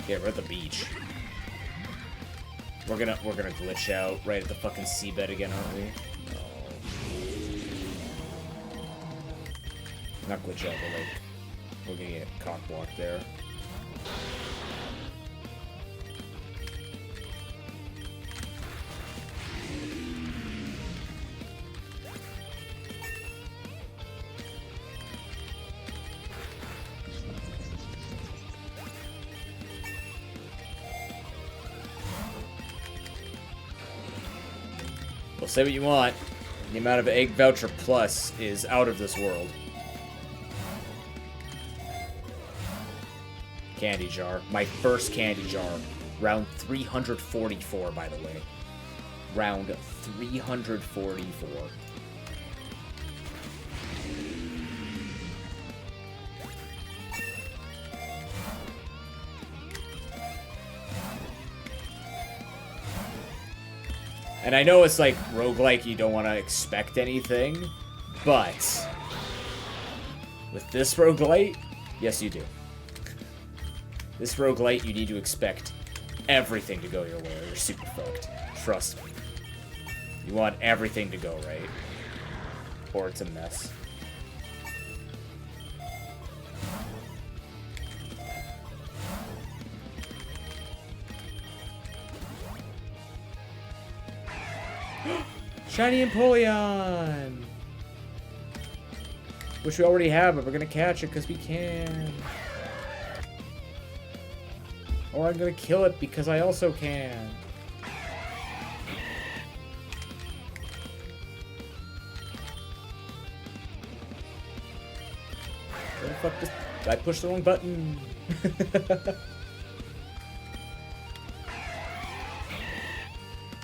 Speaker 1: Yeah, we're at the beach. We're gonna glitch out right at the fucking seabed again, aren't we? Oh. Not glitch out, but like we're gonna get cock blocked there. Well, say what you want. The amount of egg voucher plus is out of this world. Candy jar. My first candy jar. Round 344, by the way. Round 344. And I know it's like roguelike, you don't want to expect anything, but with this roguelite, yes you do. This roguelite, you need to expect everything to go your way or you're super fucked. Trust me. You want everything to go right, or it's a mess. Shiny Empoleon! Which we already have, but we're gonna catch it because we can. Or I'm gonna kill it because I also can. Where the fuck did I push the wrong button?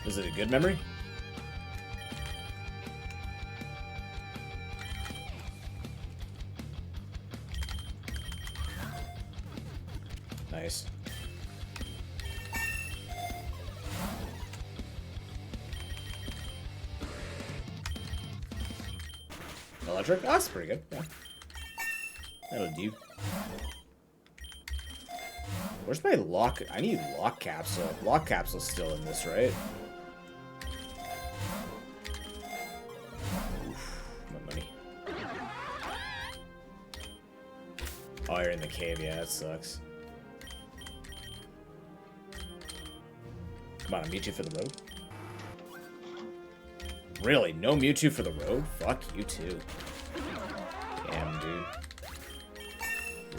Speaker 1: Was it a good memory? Nice. Electric? Oh, that's pretty good. Yeah. That'll do. Where's my lock? I need lock capsule. Lock capsule's still in this, right? Oof, no money. Oh, you're in the cave. Yeah, that sucks. Come on, I'll meet you for the road. Really? No Mewtwo for the road? Fuck you too. Damn, dude.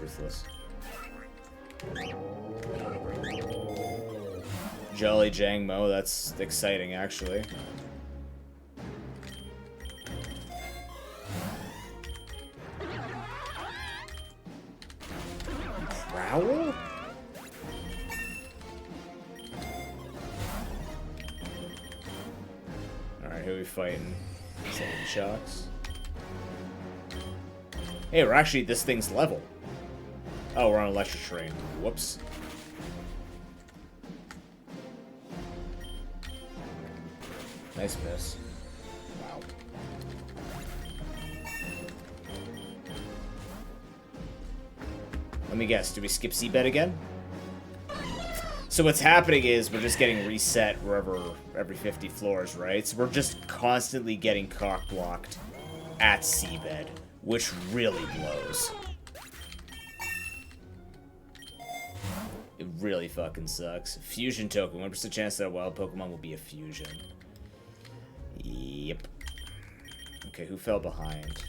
Speaker 1: Ruthless. Jolly Jangmo, that's exciting, actually. Prowl? Alright, who are we fighting? Sand Shocks. Hey, we're actually, this thing's level. Oh, we're on electric terrain. Whoops. Nice miss. Wow. Let me guess, do we skip seabed again? So what's happening is we're just getting reset wherever every 50 floors, right? So we're just constantly getting cock-blocked at seabed, which really blows. It really fucking sucks. Fusion token, 1% chance that a wild Pokemon will be a fusion. Yep. Okay, who fell behind?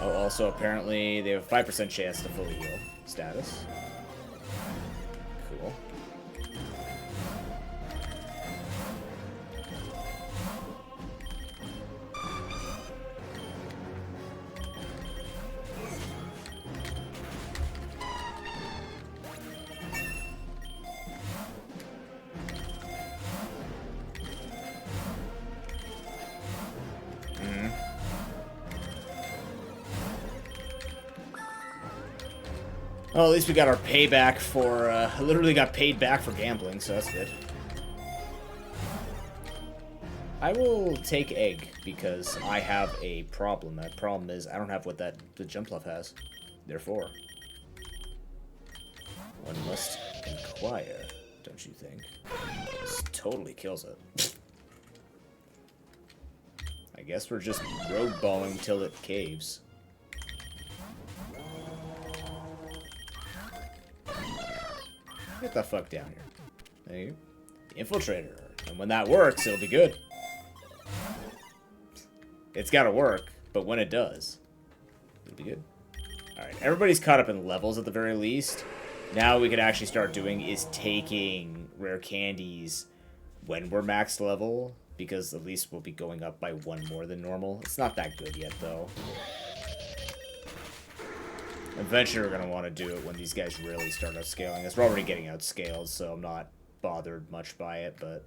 Speaker 1: Oh, also, apparently, they have a 5% chance to fully heal status. Cool. Well, at least we got our payback for, literally got paid back for gambling, so that's good. I will take egg, because I have a problem. That problem is, I don't have what the Jumpluff has. Therefore, one must inquire, don't you think? This totally kills it. I guess we're just road balling till it caves. Get the fuck down here. There you go. Infiltrator. And when that works, it'll be good. It's gotta work, but when it does, it'll be good. Alright, everybody's caught up in levels at the very least. Now we can actually start doing is taking rare candies when we're max level, because at least we'll be going up by one more than normal. It's not that good yet, though. Eventually we're going to want to do it when these guys really start outscaling us. We're already getting outscaled, so I'm not bothered much by it, but...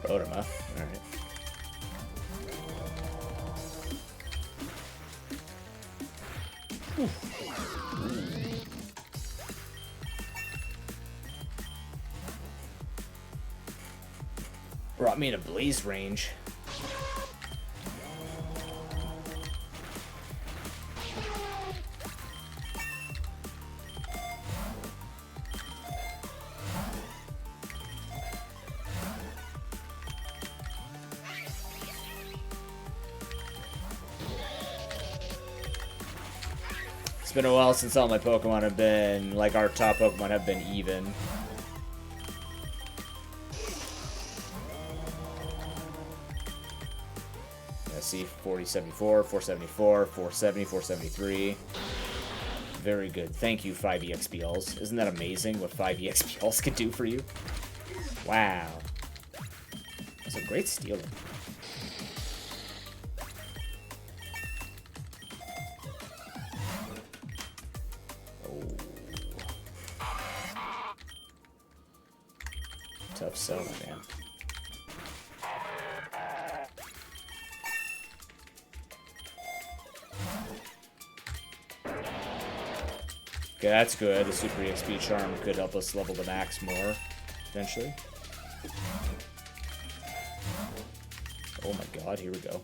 Speaker 1: Rode him, huh? Alright. Brought me to Blaze range. It's been a while since all my Pokemon have been, like our top Pokemon have been even. Let's see, 4074, 474, 470, 473. Very good. Thank you, 5 EXPLs. Isn't that amazing what 5 EXPLs can do for you? Wow. That's a great steal. Tough sell, man. Okay, that's good. The Super EXP Charm could help us level the max more, eventually. Oh my god, here we go.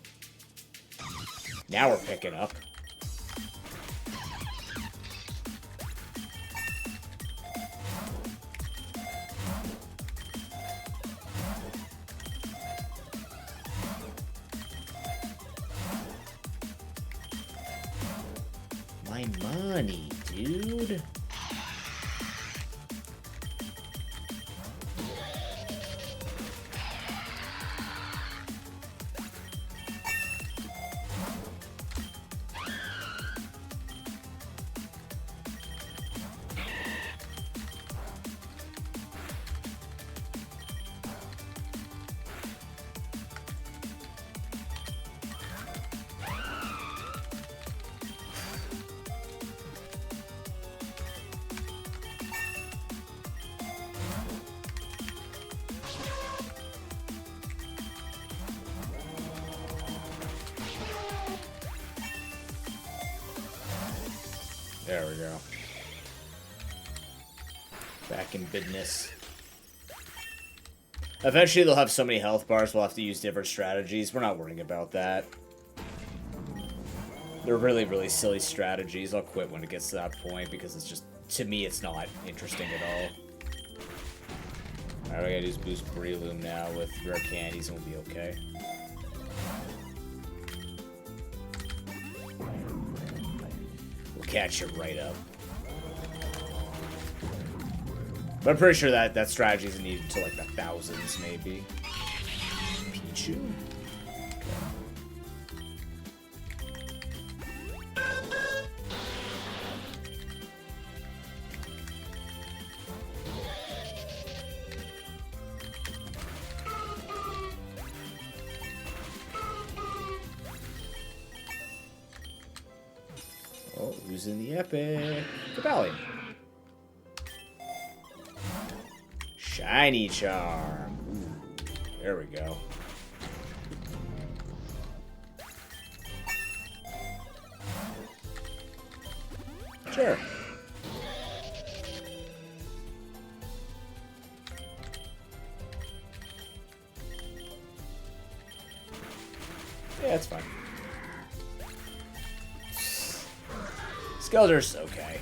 Speaker 1: Now we're picking up. my money, dude. There we go. Back in business. Eventually they'll have so many health bars we'll have to use different strategies. We're not worrying about that. They're really, really silly strategies. I'll quit when it gets to that point because it's just, to me, it's not interesting at all. Alright, we gotta just boost Breloom now with rare candies and we'll be okay. Catch it right up. But I'm pretty sure that strategy isn't needed until like the thousands, maybe. Pichu? Oh, who's in the epic? Cabali. Shiny Charm. Ooh, there we go. Sure. Yeah, that's fine. Skeldor's okay.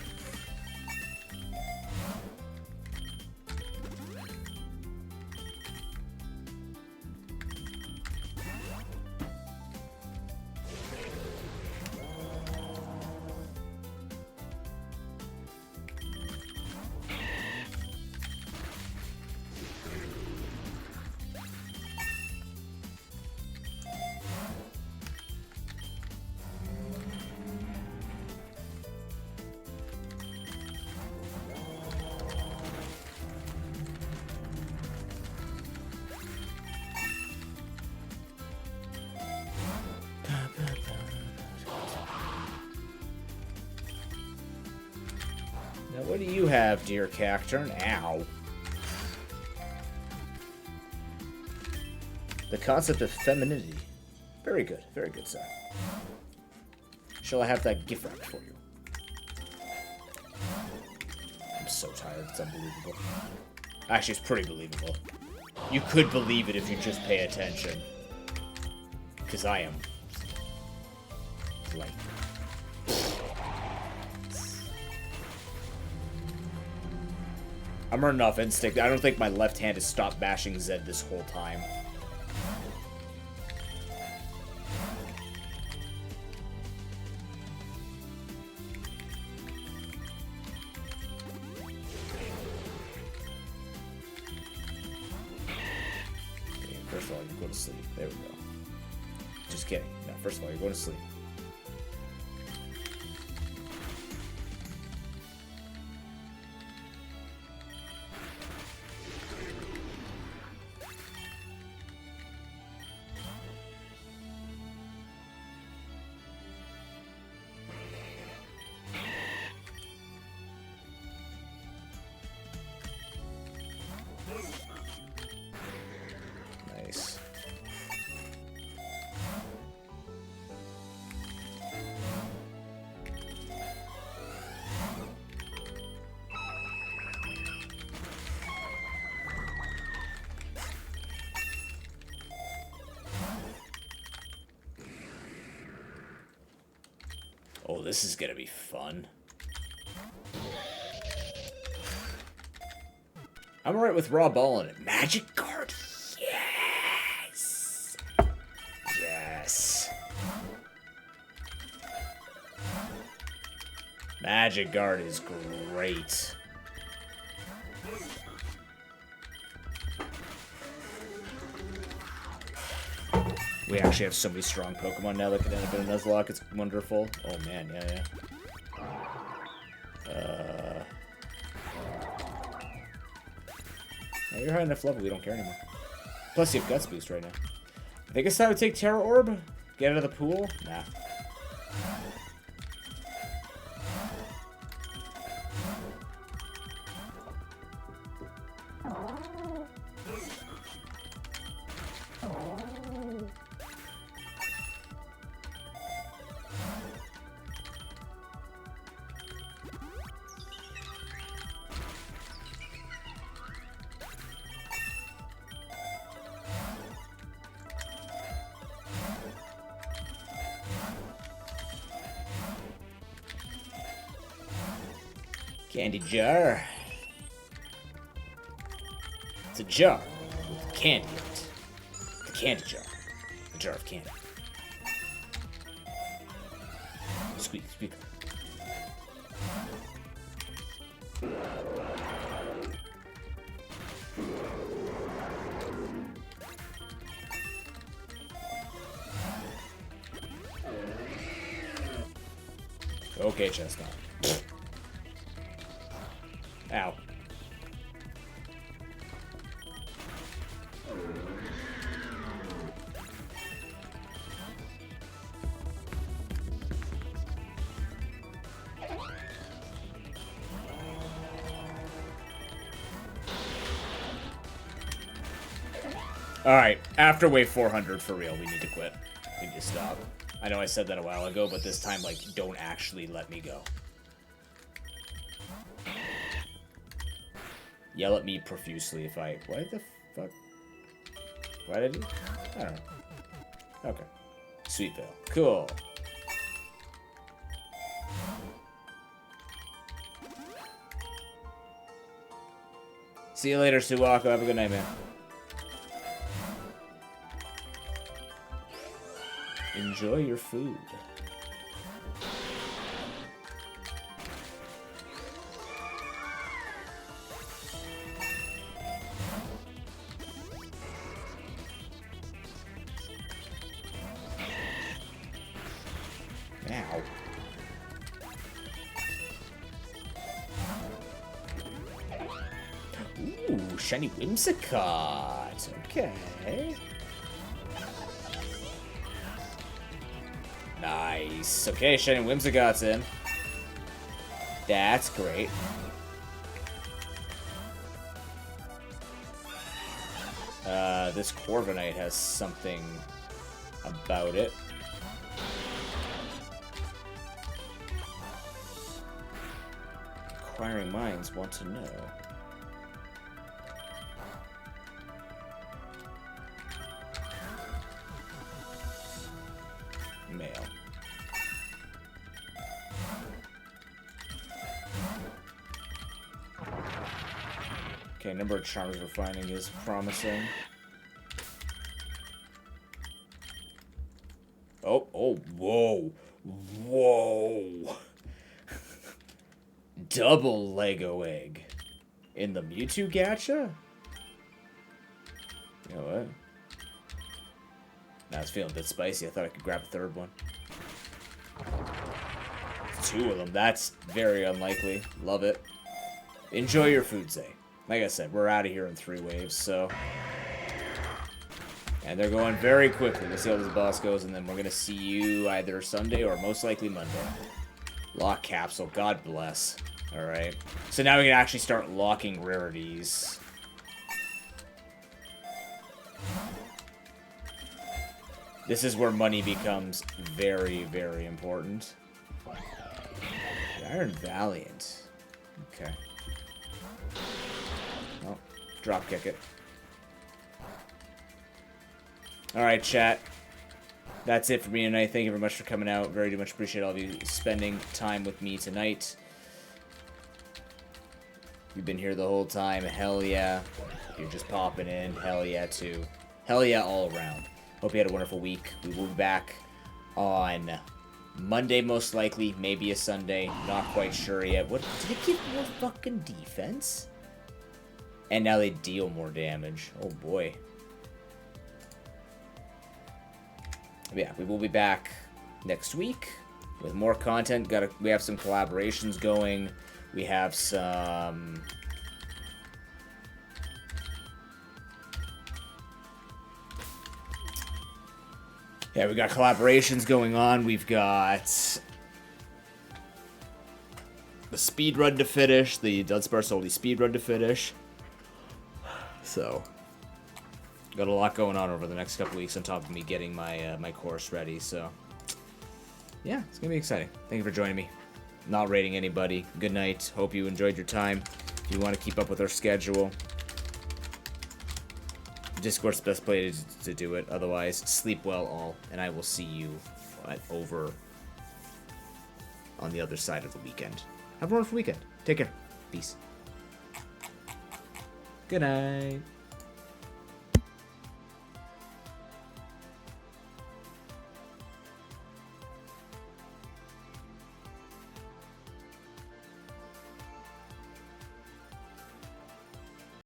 Speaker 1: Now, what do you have, dear Cacturn? Ow. The concept of femininity. Very good, sir. Shall I have that gift wrapped for you? I'm so tired, it's unbelievable. Actually, it's pretty believable. You could believe it if you just pay attention. Because I am. Like. I'm running off instinct. I don't think my left hand has stopped bashing Zed this whole time. Okay, first of all, you go to sleep. There we go. Just kidding. No, first of all, you're going to sleep. Nice. Oh, this is gonna be fun. I'm alright with raw ball in it. Magic card. Yes. Yes. Magic Guard is great. We actually have so many strong Pokemon now that can end up in a Nuzlocke. It's wonderful. Oh man, yeah. Now you're high enough level, we don't care anymore. Plus you have Guts Boost right now. I think it's time to take Terra Orb. Get out of the pool? Nah. Candy jar. It's a jar with candy in it. The candy jar. A jar of candy. Squeak, squeak. Okay, Chestnut. Ow. Alright, after wave 400 for real, we need to quit. We need to stop. I know I said that a while ago, but this time, like, don't actually let me go. Yell at me profusely if I... What the fuck? What did I do? I don't know. Okay. Sweet Veil. Cool. See you later, Suwako. Have a good night, man. Enjoy your food. Now. Ooh, shiny Whimsicott. Okay. Nice. Okay, shiny Whimsicott's in. That's great. This Corviknight has something about it. Inquiring minds want to know. Mail. Okay, number of charms we're finding is promising. Oh, whoa. Whoa. Double Lego egg. In the Mewtwo gacha? You know what? Now it's feeling a bit spicy. I thought I could grab a third one. 2 of them. That's very unlikely. Love it. Enjoy your food, Zay. Like I said, we're out of here in 3 waves, so... And they're going very quickly. We'll see how this boss goes, and then we're going to see you either Sunday or most likely Monday. Lock capsule. God bless. Alright. So now we can actually start locking rarities. This is where money becomes very, very important. The Iron Valiant. Okay. Oh, drop kick it. Alright, chat. That's it for me tonight. Thank you very much for coming out. Very much appreciate all of you spending time with me tonight. You've been here the whole time. Hell yeah. If you're just popping in, hell yeah too. Hell yeah all around. Hope you had a wonderful week. We will be back on Monday most likely, maybe a Sunday. Not quite sure yet. What did it give more fucking defense? And now they deal more damage. Oh boy. Yeah, we will be back next week with more content. We have some collaborations going. We have some... Yeah, we got collaborations going on. We've got the speedrun to finish, the Dunsparce only speedrun to finish. So, got a lot going on over the next couple weeks on top of me getting my my course ready. So, yeah, it's gonna be exciting. Thank you for joining me. Not rating anybody. Good night. Hope you enjoyed your time. If you want to keep up with our schedule, Discord's the best place to do it. Otherwise, sleep well all, and I will see you over on the other side of the weekend. Have a wonderful weekend. Take care. Peace. Good night.